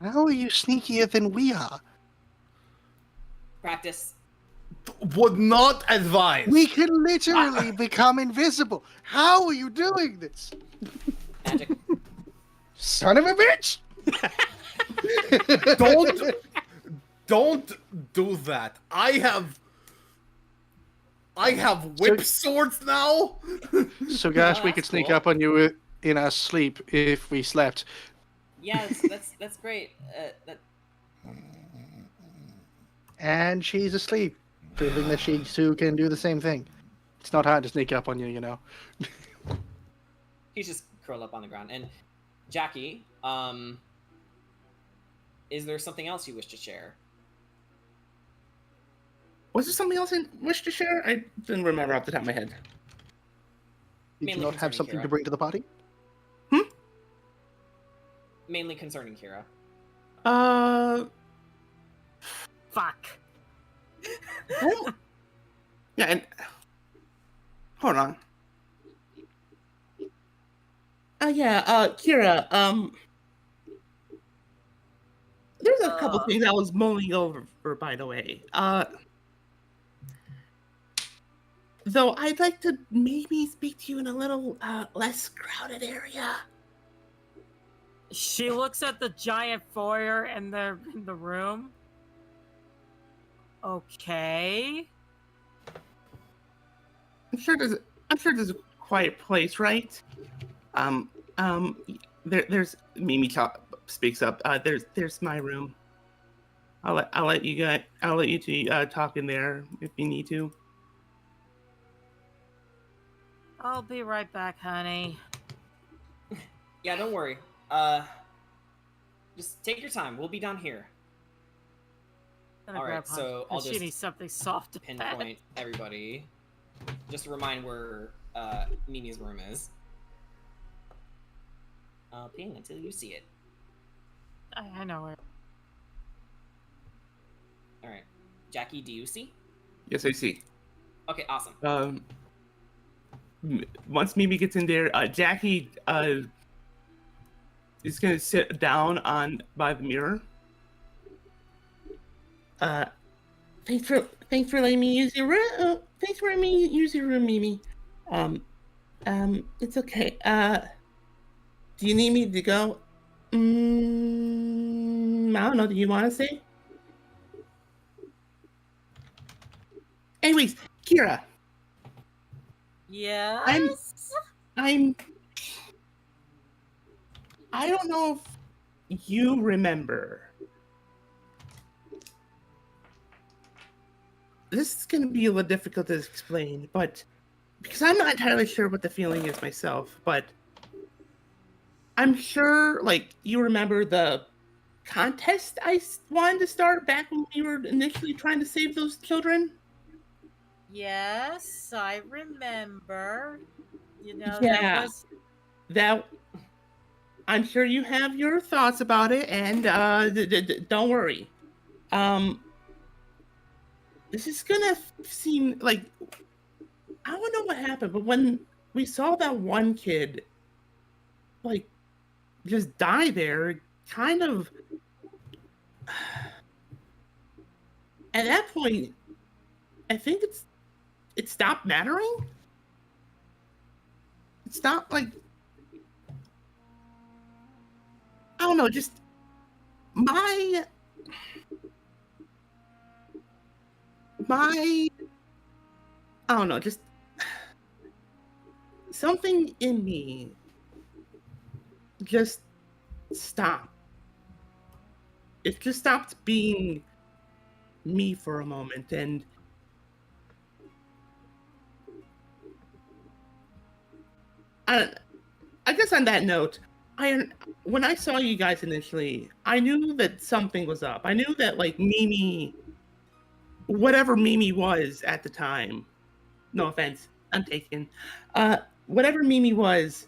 How are you sneakier than we are? Practice. Would not advise. We can literally become invisible. How are you doing this? Magic. Son of a bitch! Don't do that. I have whip swords now. So, gosh, we could sneak up on you in our sleep if we slept. Yes, that's great. And she's asleep, proving that she too can do the same thing. It's not hard to sneak up on you, you know. He's just curled up on the ground. And Jackie, is there something else you wish to share? Was there something else I wish to share? I didn't remember off the top of my head. Did you not have something to bring to the party? Mainly concerning Kira. Fuck. Yeah, and hold on. Kira, there's a couple things I was mulling over, by the way. Though I'd like to maybe speak to you in a little less crowded area. She looks at the giant foyer in the room. Okay. I'm sure there's a quiet place, right? There's Mimi speaks up. There's my room. I'll let you two talk in there if you need to. I'll be right back, honey. Yeah, don't worry. Just take your time. We'll be down here. All right, so I'll she just needs something soft to pinpoint everybody. Just to remind where Mimi's room is. Ping until you see it. I know where. All right, Jackie, do you see? Yes, I see. Okay, awesome. Once Mimi gets in there, Jackie is gonna sit down by the mirror. Thanks for letting me use your room. Thanks for letting me use your room, Mimi. It's okay. Do you need me to go? I don't know. Do you want to say? Anyways, Kira. Yes. I don't know if you remember. This is going to be a little difficult to explain, but because I'm not entirely sure what the feeling is myself, but I'm sure, like, you remember the contest I wanted to start back when we were initially trying to save those children? Yes, I remember. You know, Yeah. That I'm sure you have your thoughts about it, and don't worry. This is gonna seem like I don't know what happened, but when we saw that one kid, like, just die there, it kind of at that point, I think it stopped mattering. It stopped, like, I don't know, just my I don't know, just something in me just stopped. It just stopped being me for a moment, and I guess on that note, when I saw you guys initially, I knew that something was up. I knew that, like, Mimi, whatever Mimi was at the time, no offense, I'm taken. Whatever Mimi was,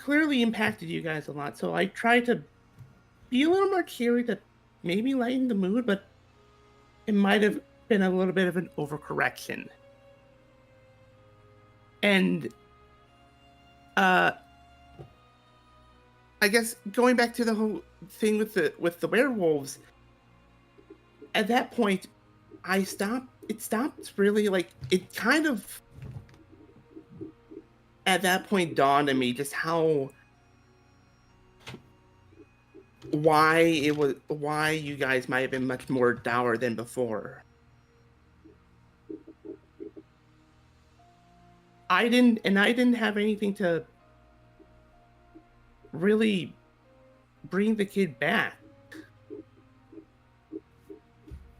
clearly impacted you guys a lot. So I tried to be a little more cheery to maybe lighten the mood, but it might have been a little bit of an overcorrection. And I guess going back to the whole thing with the werewolves, at that point, I stopped. It stopped really, like, it kind of at that point dawned on me just why you guys might have been much more dour than before. I didn't have anything to really bring the kid back.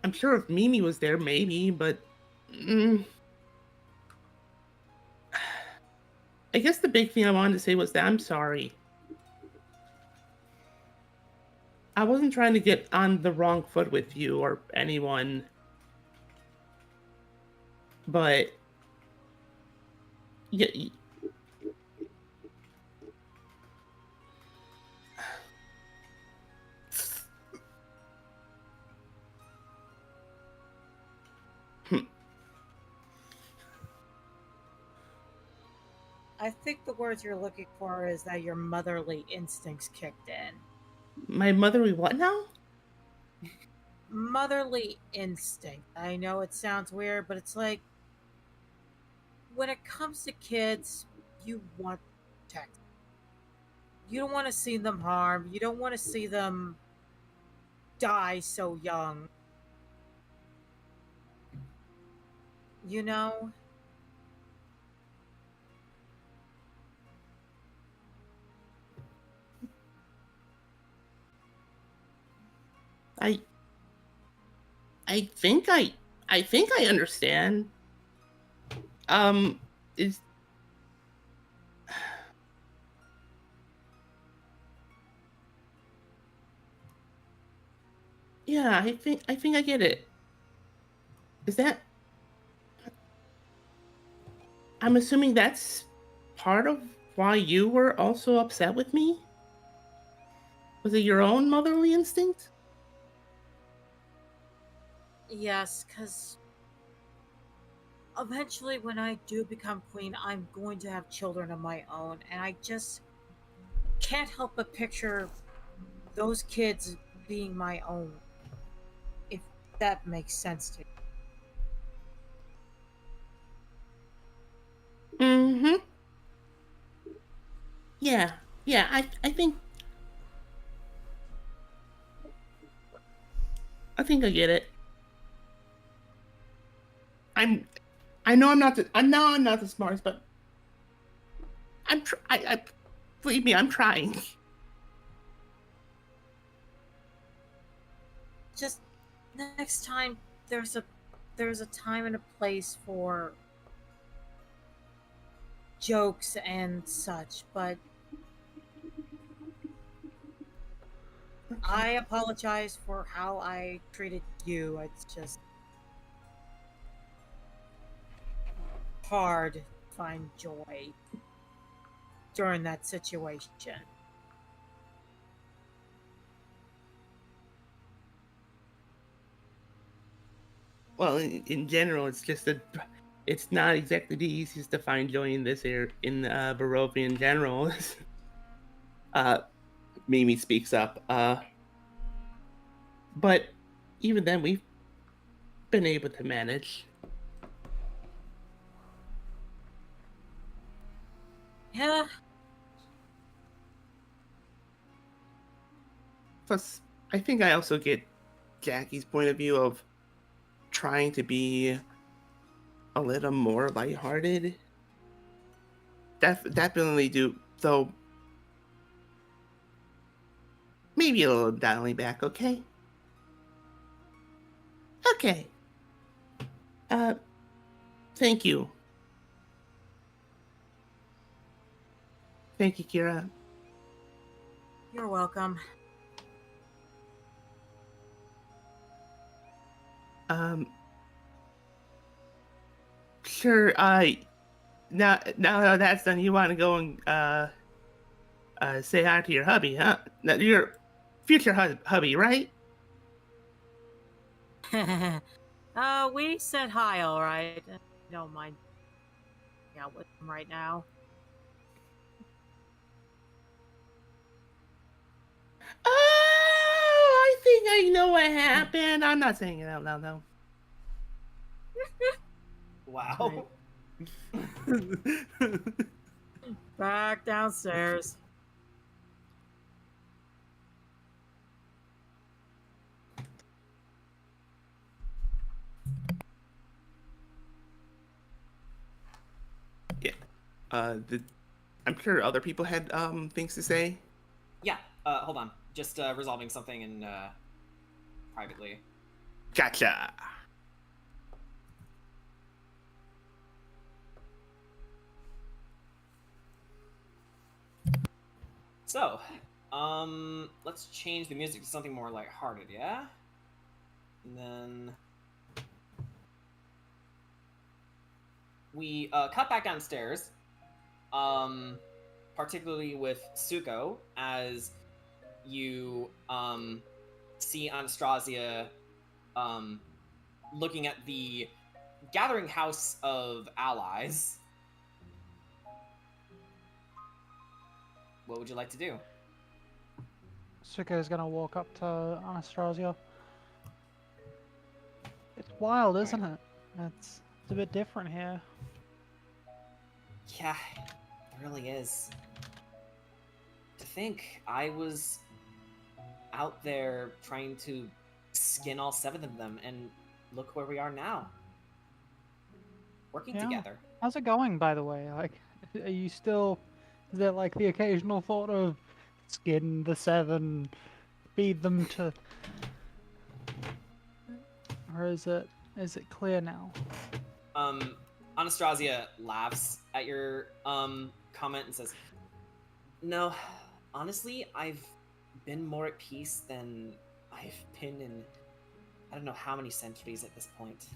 I'm sure if Mimi was there, maybe, but I guess the big thing I wanted to say was that I'm sorry. I wasn't trying to get on the wrong foot with you or anyone, but yeah. I think the words you're looking for is that your motherly instincts kicked in. My motherly what now? Motherly instinct. I know it sounds weird, but it's like when it comes to kids, you want to protect them. You don't want to see them harmed. You don't want to see them die so young. You know? I think I understand. Is yeah, I think I get it. Is that I'm assuming that's part of why you were also upset with me? Was it your own motherly instinct? Yes, because eventually when I do become queen, I'm going to have children of my own, and I just can't help but picture those kids being my own, if that makes sense to you. Mm-hmm. Yeah, Yeah, I think I get it. I know I'm not the smartest, but I believe me, I'm trying. Just next time there's a time and a place for jokes and such, but I apologize for how I treated you. It's just hard to find joy during that situation. Well, in general, it's just that it's not exactly the easiest to find joy in this area in Barovia in general. Mimi speaks up. But even then, we've been able to manage. Yeah. Plus, I think I also get Jackie's point of view of trying to be a little more lighthearted. Definitely do, though. Maybe a little dialing back, okay? Okay. Thank you. Thank you, Kira. You're welcome. Sure, now that that's done, you want to go and say hi to your hubby, huh? Your future hubby, right? We said hi, all right. Don't mind out with him right now. Oh, I think I know what happened. I'm not saying it out loud, though. Wow. Back downstairs. Yeah. I'm sure other people had things to say. Yeah. Hold on. Just resolving something in privately. Gotcha. So, let's change the music to something more lighthearted, yeah? And then we cut back downstairs, particularly with Suko, as you see Anastasia looking at the gathering house of allies. What would you like to do? Suko's gonna walk up to Anastasia. It's wild, isn't it? It's a bit different here. Yeah, it really is. To think I was out there trying to skin all 7 of them, and look where we are now. Working together. How's it going, by the way? Like, are you still... Is there, like, the occasional thought of skin the 7, feed them to... Or is it clear now? Anastasia laughs at your comment and says, "No, honestly, I've been more at peace than I've been in I don't know how many centuries at this point."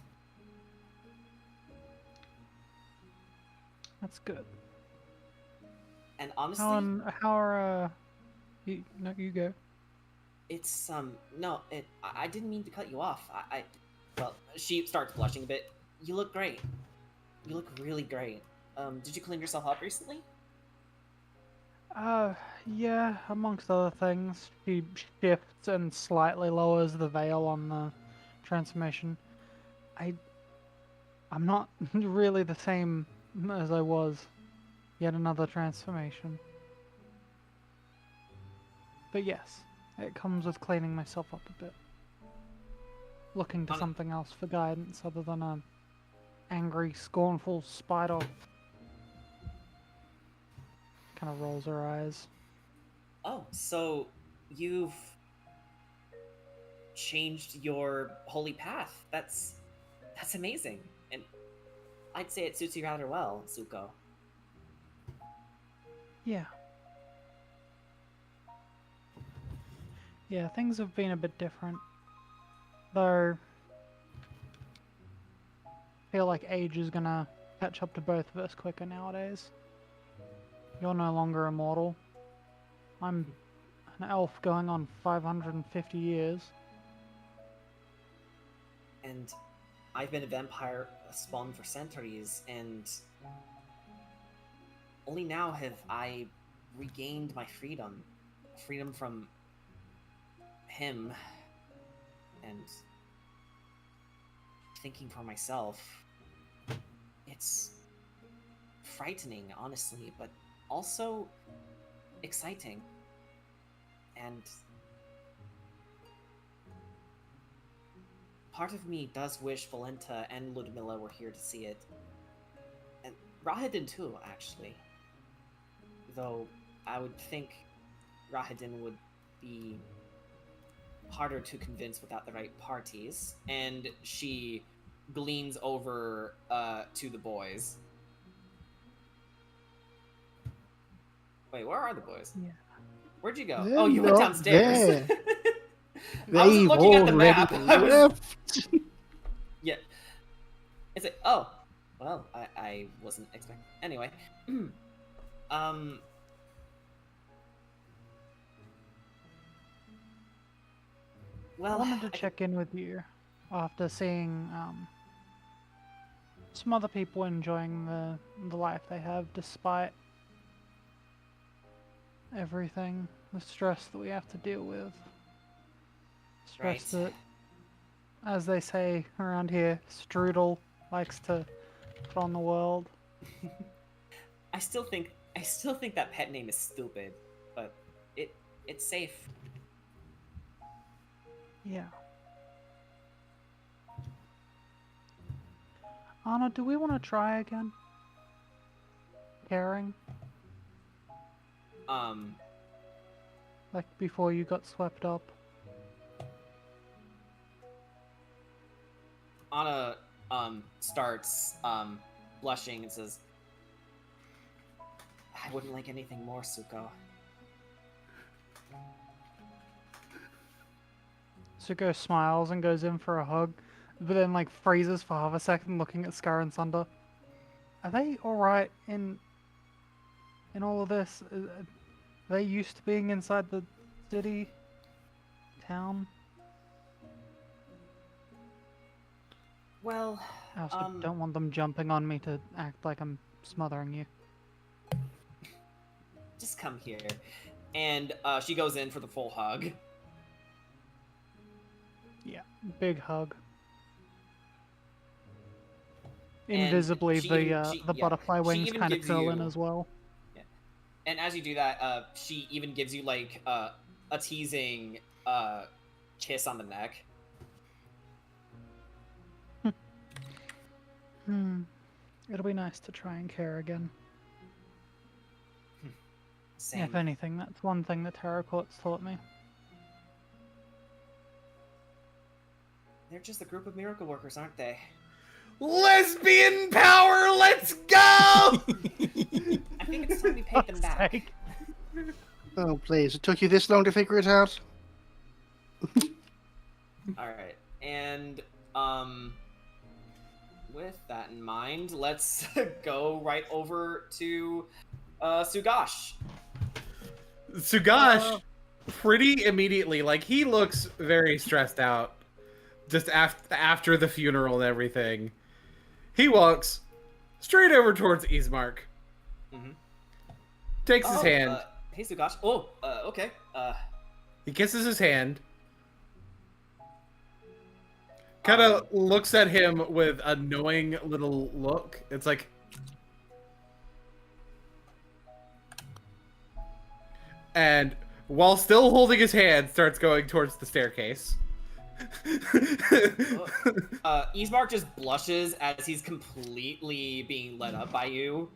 That's good. And honestly, how are you? No, you go. It's no, I didn't mean to cut you off. Well, she starts blushing a bit. You look great. You look really great. Did you clean yourself up recently? Yeah, amongst other things. She shifts and slightly lowers the veil on the transformation. I'm not really the same as I was. Yet another transformation. But yes, it comes with cleaning myself up a bit. Looking to something else for guidance other than a angry, scornful spider. Kind of rolls her eyes. Oh, so you've changed your holy path. That's amazing. And I'd say it suits you rather well, Zuko. Yeah. Yeah, things have been a bit different. Though, I feel like age is gonna catch up to both of us quicker nowadays. You're no longer immortal. I'm an elf going on 550 years. And I've been a vampire spawn for centuries, and only now have I regained my freedom. Freedom from him, and thinking for myself. It's frightening, honestly, but also exciting. And part of me does wish Valenta and Ludmilla were here to see it. And Rahadin too, actually. Though I would think Rahadin would be harder to convince without the right parties. And she gleans over to the boys. Wait, where are the boys? Yeah. Where'd you go? They're Oh, you went not downstairs. there. I wasn't They've looking at the map. already I was... left. Yeah. It's like, oh, well, I wasn't expecting. Anyway, well, I wanted to check in with you after seeing some other people enjoying the life they have despite everything, the stress that we have to deal with. Stress that, as they say around here, Strudel likes to put on the world. I still think that pet name is stupid, but it's safe. Yeah. Anna, do we want to try again? Caring? Like before you got swept up? Anna starts blushing and says, I wouldn't like anything more, Zuko. Zuko smiles and goes in for a hug, but then like freezes for half a second looking at Scar and Sunder. Are they alright in all of this? Are they used to being inside the city? Town? Well, I also don't want them jumping on me to act like I'm smothering you. just come here. And she goes in for the full hug. Yeah, big hug. And Invisibly, she the even- she- butterfly she wings even kind of gives curl in you- as well. And as you do that, she even gives you like a teasing kiss on the neck. It'll be nice to try and care again. Same. If anything, that's one thing that Tarot Court's taught me. They're just a group of miracle workers, aren't they? Lesbian power, let's go! I think it's time we paid them back. Oh, please. It took you this long to figure it out? Alright, and with that in mind, let's go right over to Sugash. Sugash, pretty immediately, like, he looks very stressed out just after the funeral and everything. He walks straight over towards Ismark. Takes his hand. Hey, Sugash. Oh, okay. He kisses his hand. Kind of looks at him with a knowing little look. It's like... And while still holding his hand, starts going towards the staircase. Ismark just blushes as he's completely being led up by you.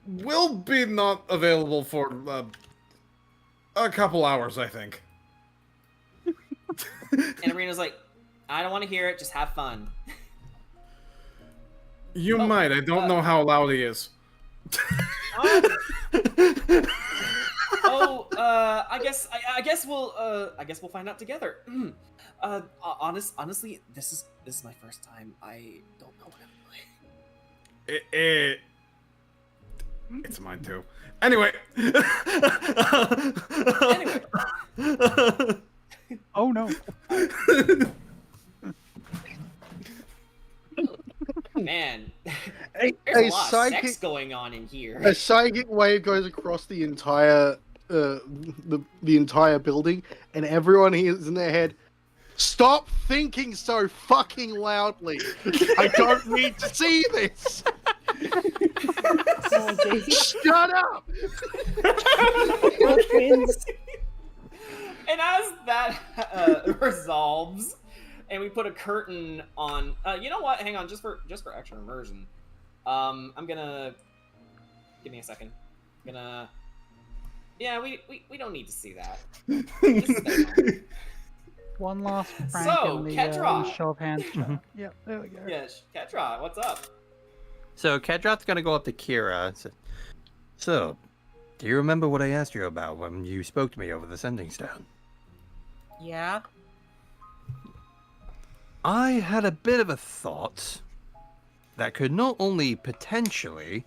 Will be not available for a couple hours, I think. And Arena's like, I don't want to hear it, just have fun. You might. I don't know how loud he is. I guess we'll find out together. Honestly, this is my first time. I don't know what I'm doing. It's mine too. Anyway. Oh no. Man, a there's a lot of psychic sex going on in here. A psychic wave goes across the entire the entire building, and everyone hears in their head, "Stop thinking so fucking loudly! I don't need to see this." Shut up! And as that resolves, and we put a curtain on, you know what? Hang on, just for extra immersion, I'm gonna give me a second. Yeah, we don't need to see that. One last prank So, in the Kedra. show of hands. Yep, there we go. Yes, Ketra, what's up? So Kedrat's gonna go up to Kira and say, "So, do you remember what I asked you about when you spoke to me over the sending stone?" Yeah. I had a bit of a thought that could not only potentially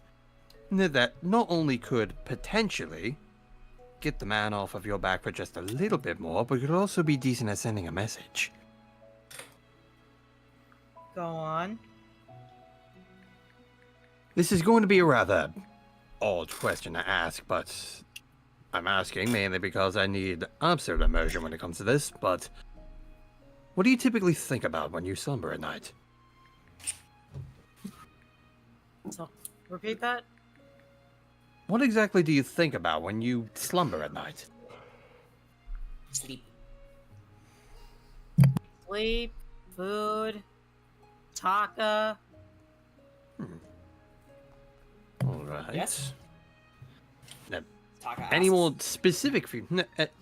get the man off of your back for just a little bit more, but could also be decent at sending a message. Go on. This is going to be a rather odd question to ask, but I'm asking mainly because I need absolute immersion when it comes to this, but what do you typically think about when you slumber at night? So, repeat that? What exactly do you think about when you slumber at night? Sleep. Sleep, food, Taka. Alright. Yes. Now, Taka any asks. more specific,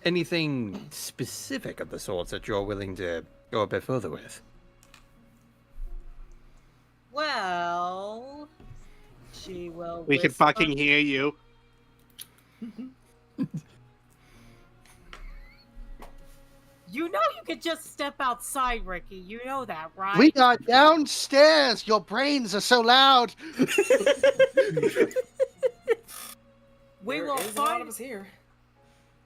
anything specific of the sorts that you're willing to go a bit further with? Well, she will. We can whisper- fucking hear you. You know you could just step outside, Ricky. You know that, right? We are downstairs. Your brains are so loud. We will There's a lot of find. us here.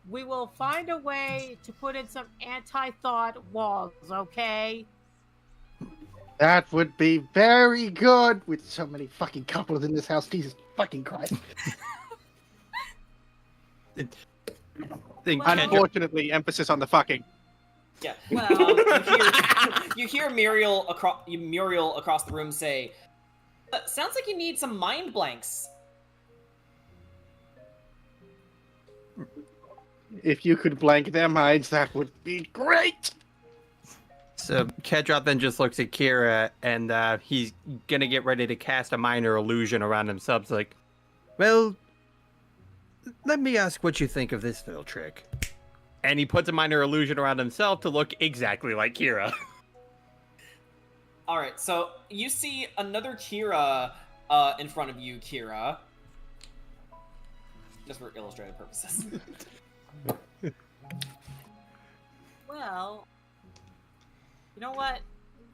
We will find a way to put in some anti-thought walls. Okay. That would be very good. With so many fucking couples in this house, Jesus fucking Christ. Unfortunately, emphasis on the fucking. Yeah. Well, you hear Muriel across the room say, "Sounds like you need some mind blanks." If you could blank their minds, that would be great. So Kedrat then just looks at Kira, and he's gonna get ready to cast a minor illusion around himself. It's like, well, let me ask what you think of this little trick. And he puts a minor illusion around himself to look exactly like Kira. All right, so you see another Kira in front of you, Kira. Just for illustrative purposes. well, you know what?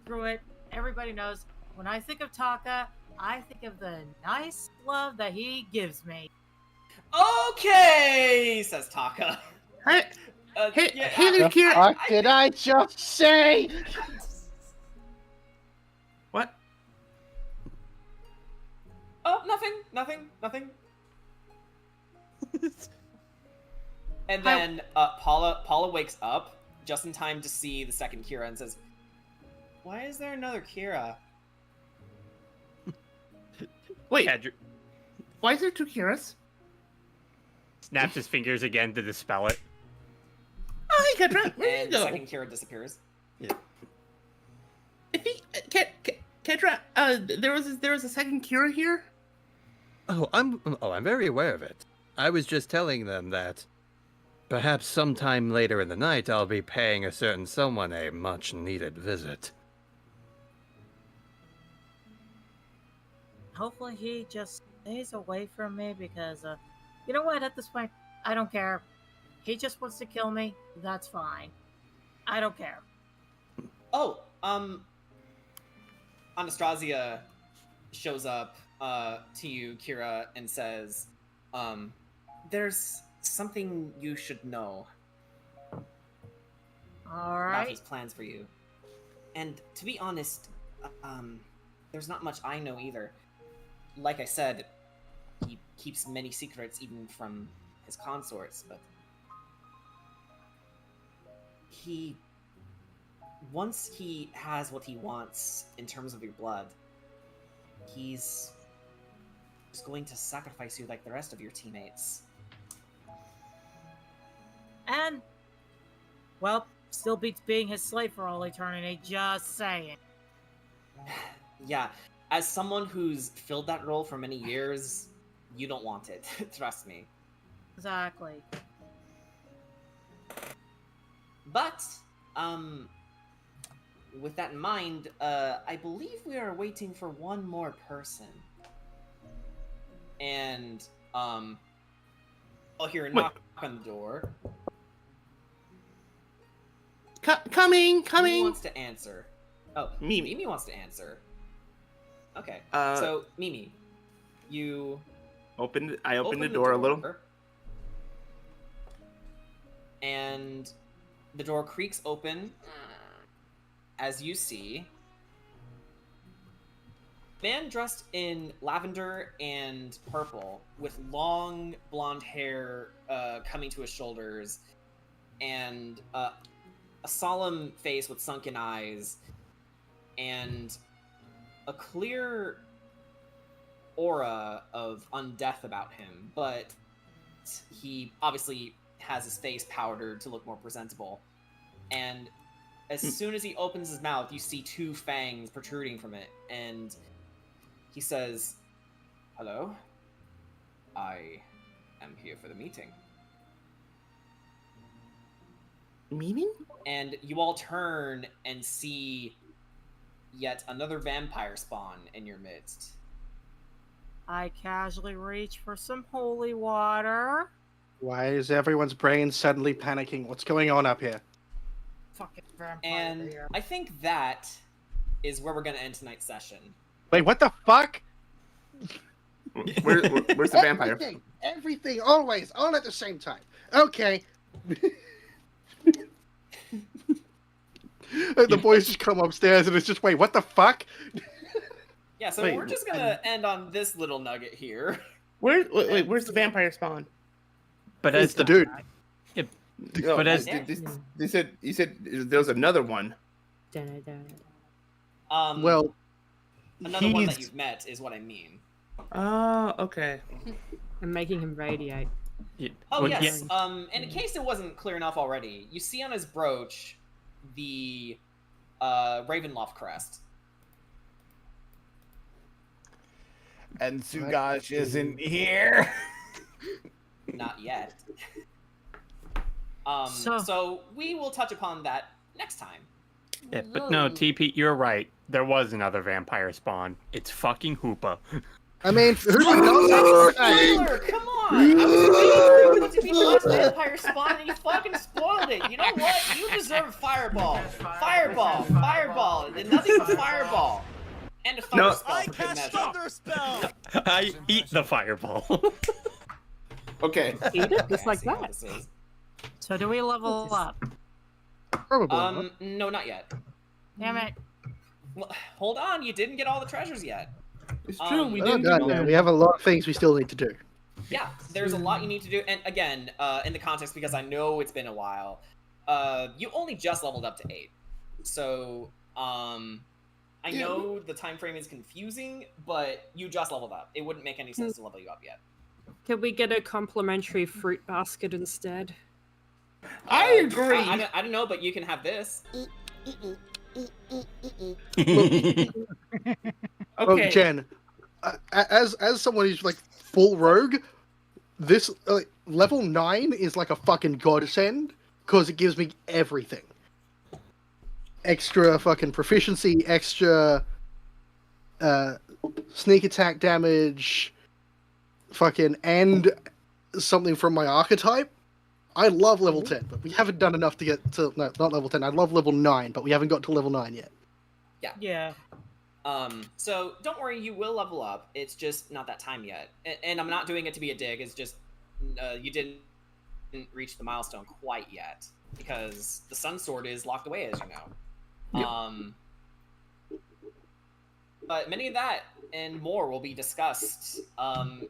Screw it. Everybody knows. When I think of Taka, I think of the nice love that he gives me. Okay, says Taka. Hey, yeah, Kira. What did I just say? What? Oh, nothing. And then Paula wakes up just in time to see the second Kira and says, "Why is there another Kira?" Wait, why is there two Kiras? Snaps his fingers again to dispel it. Oh, hey, Kedra, where And you the go? second Kira disappears. If he, Kedra, there was a second Kira here. I'm very aware of it. I was just telling them that perhaps sometime later in the night I'll be paying a certain someone a much-needed visit. Hopefully he just stays away from me because, you know what? At this point, I don't care. He just wants to kill me. That's fine. I don't care. Oh, Anastasia shows up to you, Kira, and says, there's something you should know All about right. his plans for you. And to be honest, there's not much I know either. Like I said, he keeps many secrets even from his consorts, but once he has what he wants in terms of your blood, he's just going to sacrifice you like the rest of your teammates. And, well, still beats being his slave for all eternity, just saying. Yeah, as someone who's filled that role for many years, you don't want it. Trust me. Exactly. But, with that in mind, I believe we are waiting for one more person. And, I'll hear a knock on the door. Coming. Who wants to answer? Oh, Mimi. Mimi wants to answer. Okay, Uh, so, Mimi, you... I opened the door a little. And the door creaks open, as you see man dressed in lavender and purple with long blonde hair coming to his shoulders and a solemn face with sunken eyes and a clear aura of undeath about him, but he obviously has his face powdered to look more presentable. And as soon as he opens his mouth, you see two fangs protruding from it, and he says, "Hello, I am here for the meeting." Meeting? And you all turn and see yet another vampire spawn in your midst. I casually reach for some holy water. Why is everyone's brain suddenly panicking? What's going on up here? Fucking vampire And here. I think that is where we're going to end tonight's session. Wait, what the fuck? Where's the vampire? Everything, always, all at the same time. Okay. The boys just come upstairs and it's just, wait, what the fuck? Yeah, so Wait, we're just going to end on this little nugget here. Where's the vampire spawn? But It's the dude. No, But as- you said there was another one. Well, Another one that he's- you've met is what I mean. Oh, okay. And making him radiate. Oh, Well, yes. And in case it wasn't clear enough already, you see on his brooch the Ravenloft crest. And Sugash isn't here. Not yet. So- So we will touch upon that next time. Yeah, but no, TP, you're right. There was another vampire spawn. It's fucking Hoopa. I mean, who knows? Spoiler, come on! I was waiting for it to be the last vampire spawn and you fucking spoiled it. You know what? You deserve fireball. Fireball. Fireball. Nothing but fireball. And a thunder No. spell for good measure. I eat the fireball. Okay. Eat it just Okay, I like see how that. this is. So do we level up? Probably. No, not yet. Damn it. Well, hold on, you didn't get all the treasures yet. It's true. We Oh, didn't. God, no. We have a lot of things we still need to do. Yeah, there's a lot you need to do, and again, in the context, because I know it's been a while, you only just leveled up to 8. So, I know the time frame is confusing, but you just leveled up. It wouldn't make any sense to level you up yet. Can we get a complimentary fruit basket instead? I agree. I don't know, but you can have this. Well, Jen, as someone who's like full rogue, this level 9 is like a fucking godsend because it gives me everything. Extra fucking proficiency, extra sneak attack damage, fucking, and something from my archetype. I love level 10, but we haven't done enough to get to... No, not level 10. I love level 9, but we haven't got to level 9 yet. Yeah. So don't worry, you will level up. It's just not that time yet. And I'm not doing it to be a dig. It's just you didn't reach the milestone quite yet because the Sun Sword is locked away, as you know. Yep. But many of that and more will be discussed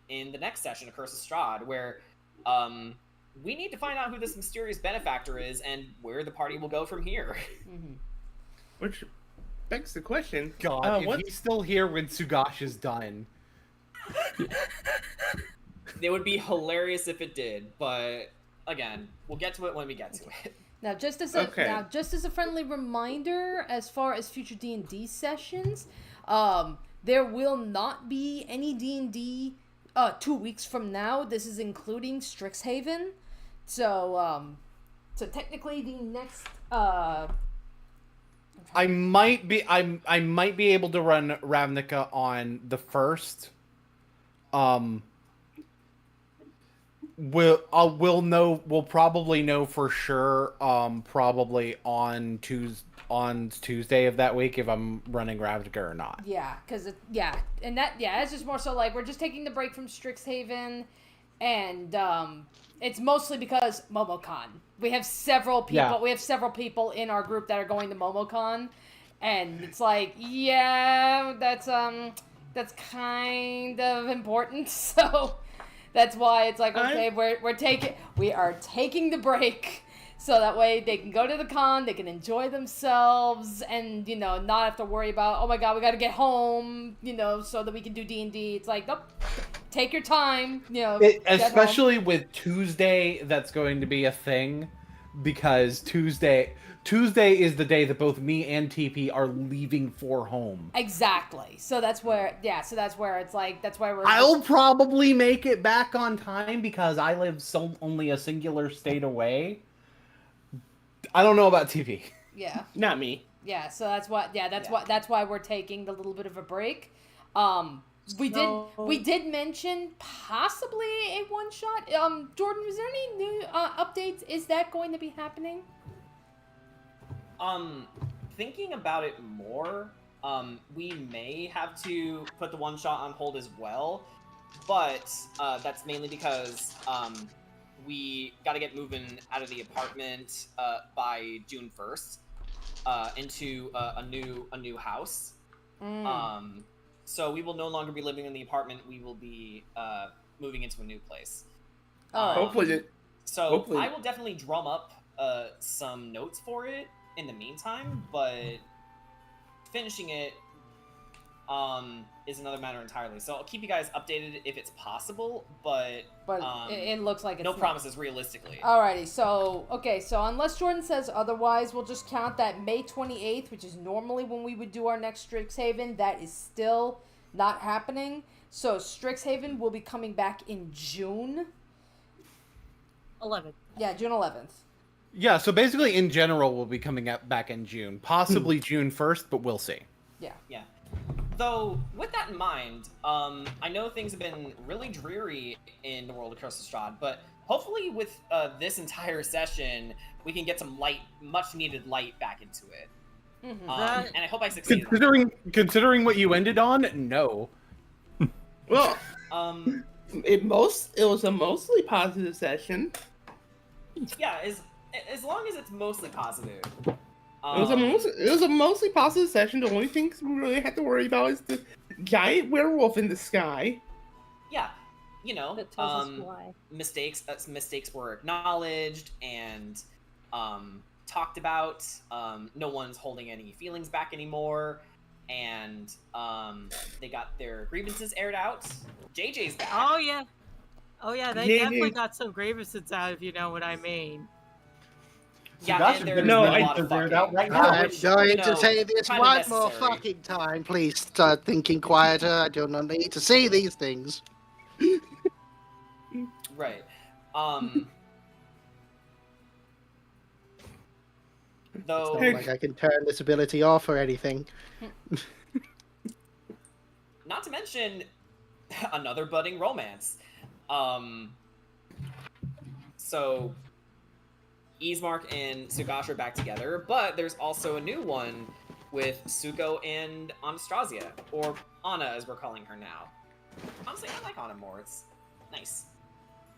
in the next session of Curse of Strahd, where we need to find out who this mysterious benefactor is and where the party will go from here. Which begs the question. God, if he's still here when Sugash is done. It would be hilarious if it did, but again, we'll get to it when we get to it. Now, just as a friendly reminder, as far as future D&D sessions, there will not be any D&D 2 weeks from now. This is including Strixhaven. So technically the next I might be able to run Ravnica on the 1st. We'll probably know for sure probably on Tuesday of that week if I'm running Ravnica or not. Yeah, because it's just more so like we're just taking the break from Strixhaven, and it's mostly because MomoCon. We have several people. Yeah. We have several people in our group that are going to MomoCon, and it's like, yeah, that's kind of important. So that's why it's like, okay, we are taking the break. So that way they can go to the con, they can enjoy themselves, and, not have to worry about, oh my god, we gotta get home, so that we can do D&D. It's like, nope, take your time, Especially with Tuesday, that's going to be a thing, because Tuesday is the day that both me and TP are leaving for home. Exactly. So that's where, it's like, that's why I'll probably make it back on time because I live only a singular state away. I don't know about TP. Yeah. Not me. Yeah, so that's why we're taking the little bit of a break. We did mention possibly a one shot. Jordan, was there any new updates? Is that going to be happening? Thinking about it more, we may have to put the one shot on hold as well, but that's mainly because we got to get moving out of the apartment by June 1st into a new house. So we will no longer be living in the apartment. We will be moving into a new place. Hopefully. I will definitely drum up some notes for it in the meantime, but finishing it is another matter entirely. So I'll keep you guys updated if it's possible, but it looks like it's no not. promises realistically. Alrighty, so unless Jordan says otherwise, we'll just count that May 28th, which is normally when we would do our next Strixhaven. That is still not happening. So Strixhaven will be coming back in June 11th. Yeah, June 11th. Yeah, so basically in general we'll be coming back in June. Possibly June 1st, but we'll see. Yeah. Though, with that in mind, I know things have been really dreary in the world of Curse of Strahd, but hopefully with this entire session, we can get some light, much-needed light back into it. Mm-hmm. And I hope I succeed. Considering what you ended on, no. Well, it was a mostly positive session. Yeah, as long as it's mostly positive. It was a mostly positive session. The only thing we really had to worry about is the giant werewolf in the sky. Yeah, That tells us why. mistakes were acknowledged and talked about. No one's holding any feelings back anymore, and they got their grievances aired out. JJ's back. Oh yeah. Oh yeah, they Yeah, definitely yeah. got some grievances out, if you know what I mean. Yeah, and there's No, a I- lot of fucking. I'm going to say this kinda one more necessary. fucking time. Please start thinking quieter. I do not need to see these things. Right. Though. It's not like I can turn this ability off or anything. Not to mention another budding romance. So Ismark and Sugash are back together, but there's also a new one with Suko and Anastasia, or Anna as we're calling her now. Honestly, I like Anna more. It's nice.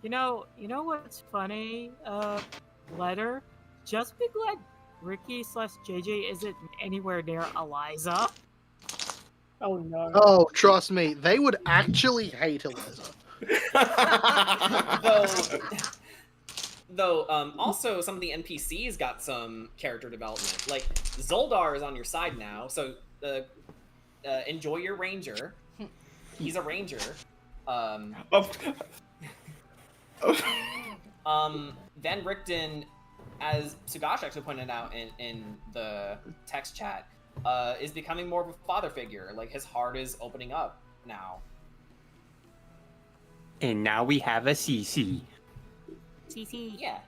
You know what's funny? Letter. Just be glad Ricky/JJ isn't anywhere near Eliza. Oh no. Oh, trust me, they would actually hate Eliza. Though, also some of the NPCs got some character development. Like Zoldar is on your side now, so enjoy your ranger. He's a ranger. Then Rickton, as Sugash actually pointed out in the text chat, is becoming more of a father figure. Like his heart is opening up now. And now we have a CC. CC. Yeah.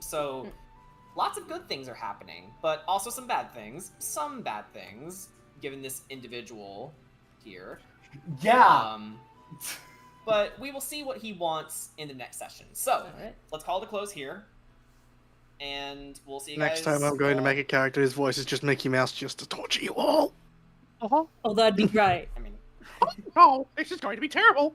So lots of good things are happening, but also some bad things. Some bad things, given this individual here. Yeah. But we will see what he wants in the next session. So let's call it a close here, and we'll see you Next guys. time I'm going to make a character whose voice is just Mickey Mouse just to torture you all. Oh, that'd be great. I mean, no, this is going to be terrible.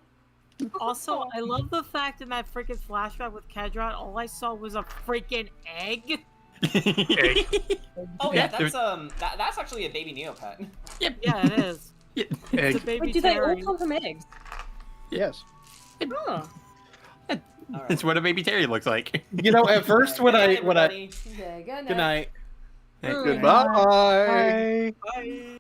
Also, I love the fact in that freaking flashback with Kedron, all I saw was a freaking egg. Oh yeah, that's actually a baby Neopet. Yep. Yeah, it is. Egg. It's a baby Wait, do they all Terry. come from eggs? Yes. Oh. That's what a baby Terry looks like. You know, at first when I Okay, good Good night. Goodbye. Bye.